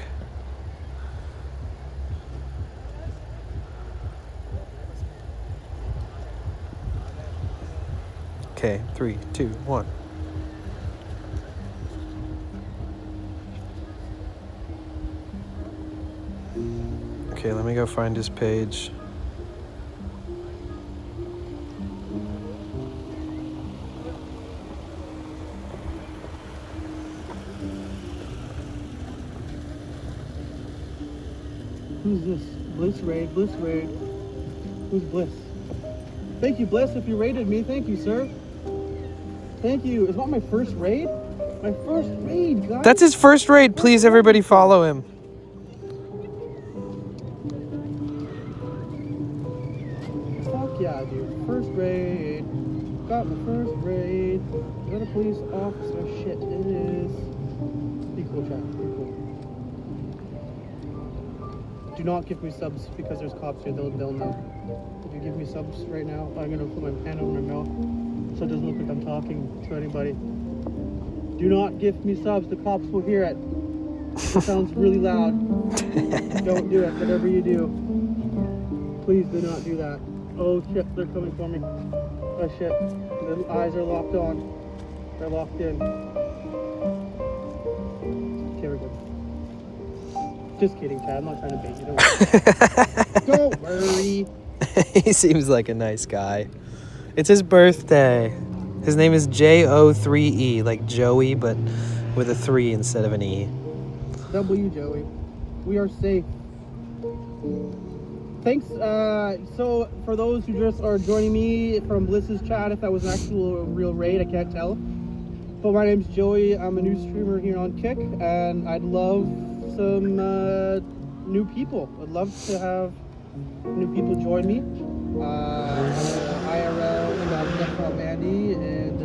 Okay, 3, 2, 1. Okay, let me go find his page. Who's this? Bliss Raid, Bliss Raid. Who's Bliss? Thank you, Bliss, if you raided me. Thank you, sir. Thank you. It's not my first raid. My first raid, guys. That's his first raid. Please, everybody follow him. Fuck yeah, dude. First raid. Got my first raid. Got a police officer. Shit, it is. Be cool, chat. Be cool. Do not give me subs because there's cops here. They'll know. If you give me subs right now, I'm gonna put my hand over my mouth so it doesn't look like I'm talking to anybody. Do not give me subs. The cops will hear it. It sounds really loud. Don't do it. Whatever you do, please do not do that. Oh shit, they're coming for me. Oh shit, the eyes are locked on. They're locked in. Okay, we're good. Just kidding, Chad. I'm not trying to bait you. Don't worry. He seems like a nice guy. It's his birthday. His name is J-O-3-E, like Joey, but with a 3 instead of an E. W, Joey. We are safe. Thanks. So, for those who just are joining me from Bliss's chat, if that was an actual real raid, I can't tell. But my name's Joey. I'm a new streamer here on Kick, and I'd love some new people. I'd love to have new people join me. IRL from Andy, and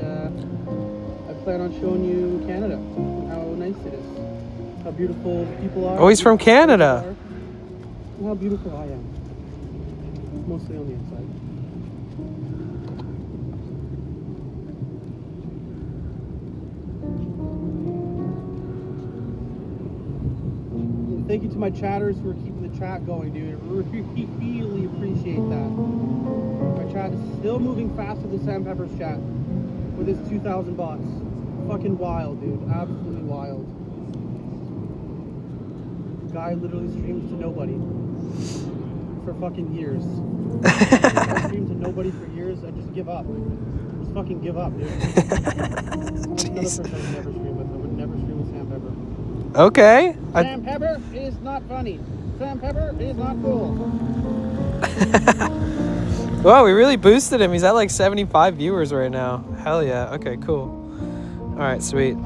I plan on showing you Canada, how nice it is, how beautiful the people are. Oh, he's from Canada. And how beautiful I am, mostly on the inside. Thank you to my chatters for keeping the chat going, dude. I really appreciate that. My chat is still moving faster than Sam Pepper's chat with his 2,000 bots. Fucking wild, dude. Absolutely wild. Guy literally streams to nobody for fucking years. I stream to nobody for years. I just give up. Just fucking give up, dude. Another person I would never stream with. I would never stream with Sam Pepper. Okay. Sam Pepper is not funny. Sam Pepper is not cool. Wow, we really boosted him. He's at like 75 viewers right now. Hell yeah. Okay, cool. All right, sweet.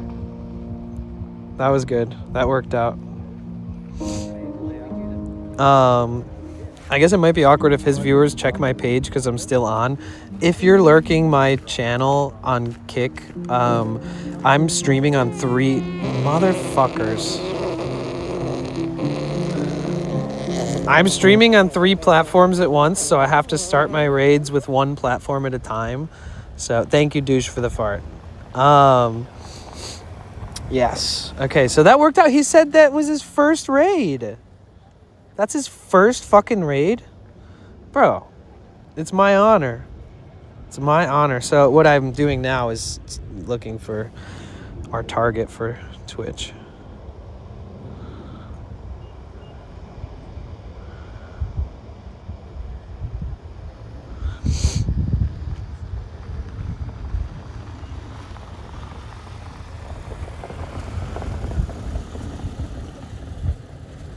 That was good. That worked out. I guess it might be awkward if his viewers check my page because I'm still on. If you're lurking my channel on Kick, I'm streaming on 3 motherfuckers. I'm streaming on 3 platforms at once, so I have to start my raids with 1 platform at a time. So thank you, douche, for the fart. Yes. Okay, so that worked out. He said that was his first raid. That's his first fucking raid? Bro, it's my honor. It's my honor. So what I'm doing now is looking for our target for Twitch.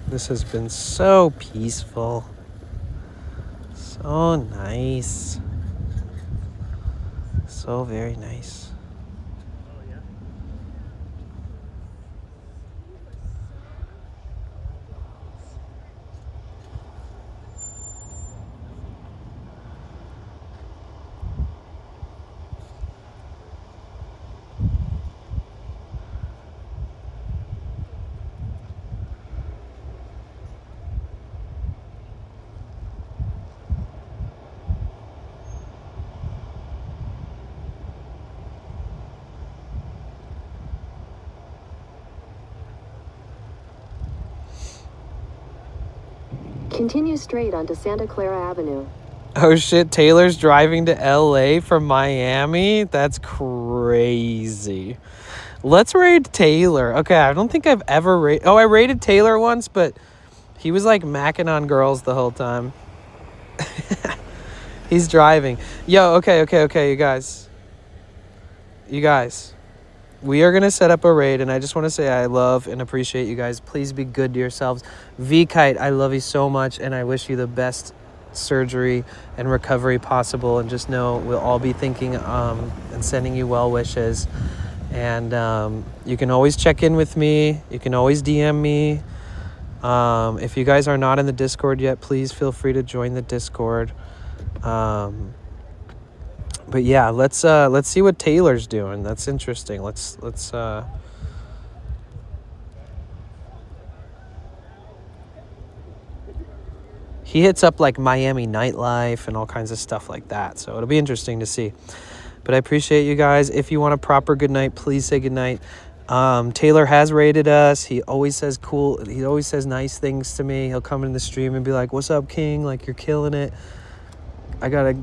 This has been so peaceful. Oh, nice. So very nice. Continue straight onto Santa Clara Avenue. Oh shit, Taylor's driving to LA from Miami? That's crazy. Let's raid Taylor. Okay, I don't think I've ever raided... Oh, I raided Taylor once, but he was like macking on girls the whole time. He's driving. Yo, okay, you guys. We are going to set up a raid, and I just want to say I love and appreciate you guys. Please be good to yourselves. V-Kite, I love you so much, and I wish you the best surgery and recovery possible, and just know we'll all be thinking and sending you well wishes. And you can always check in with me. You can always DM me. If you guys are not in the Discord yet, please feel free to join the Discord. But yeah, let's see what Taylor's doing. That's interesting. Let's he hits up like Miami nightlife and all kinds of stuff like that. So it'll be interesting to see. But I appreciate you guys. If you want a proper good night, please say good night. Taylor has rated us. He always says nice things to me. He'll come in the stream and be like, "What's up, King? Like, you're killing it. I gotta,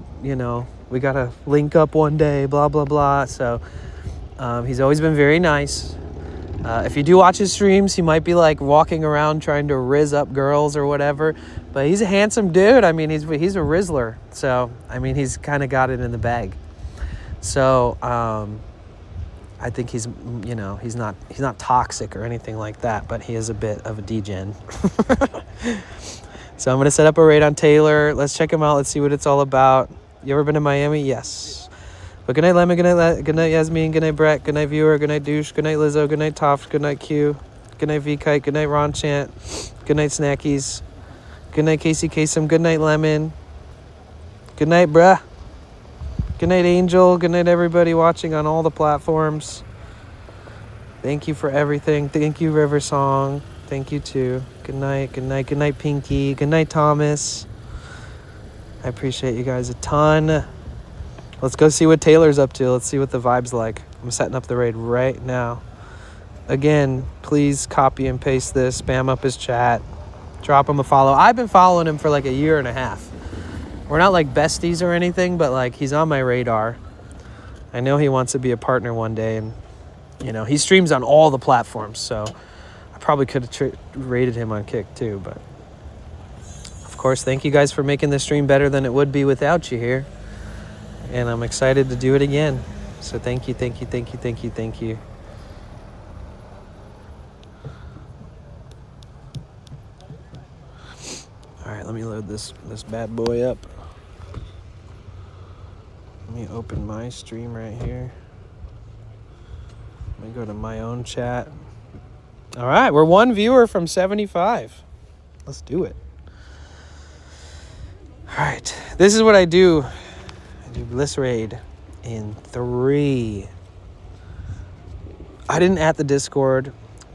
we gotta link up one day, blah, blah, blah." So he's always been very nice. If you do watch his streams, he might be like walking around trying to rizz up girls or whatever, but he's a handsome dude. I mean, he's a rizzler. So, I mean, he's kind of got it in the bag. So, I think he's not toxic or anything like that, but he is a bit of a degen. So I'm going to set up a raid on Taylor. Let's check him out. Let's see what it's all about. You ever been to Miami? Yes. But good night, Lemon. Good night, Yasmin. Good night, Brett. Good night, Viewer. Good night, Douche. Good night, Lizzo. Good night, Toft. Good night, Q. Good night, V-Kite. Good night, Ron Chant. Good night, Snackies. Good night, Casey Kasem. Good night, Lemon. Good night, bruh. Good night, Angel. Good night, everybody watching on all the platforms. Thank you for everything. Thank you, River Song. Thank you, too. Good night, good night, good night, Pinky. Good night, Thomas. I appreciate you guys a ton. Let's go see what Taylor's up to. Let's see what the vibe's like. I'm setting up the raid right now. Again, please copy and paste this. Spam up his chat. Drop him a follow. I've been following him for like a year and a half. We're not like besties or anything, but like he's on my radar. I know he wants to be a partner one day, and he streams on all the platforms, so I probably could have rated him on Kick too, but of course, thank you guys for making this stream better than it would be without you here. And I'm excited to do it again. So thank you. All right, let me load this bad boy up. Let me open my stream right here. Let me go to my own chat. All right, we're one viewer from 75. Let's do it. All right, this is what I do. I do Bliss Raid in 3. I didn't at the Discord.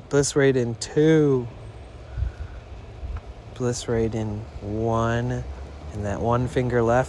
Bliss Raid in 2. Bliss Raid in 1. And that one finger left.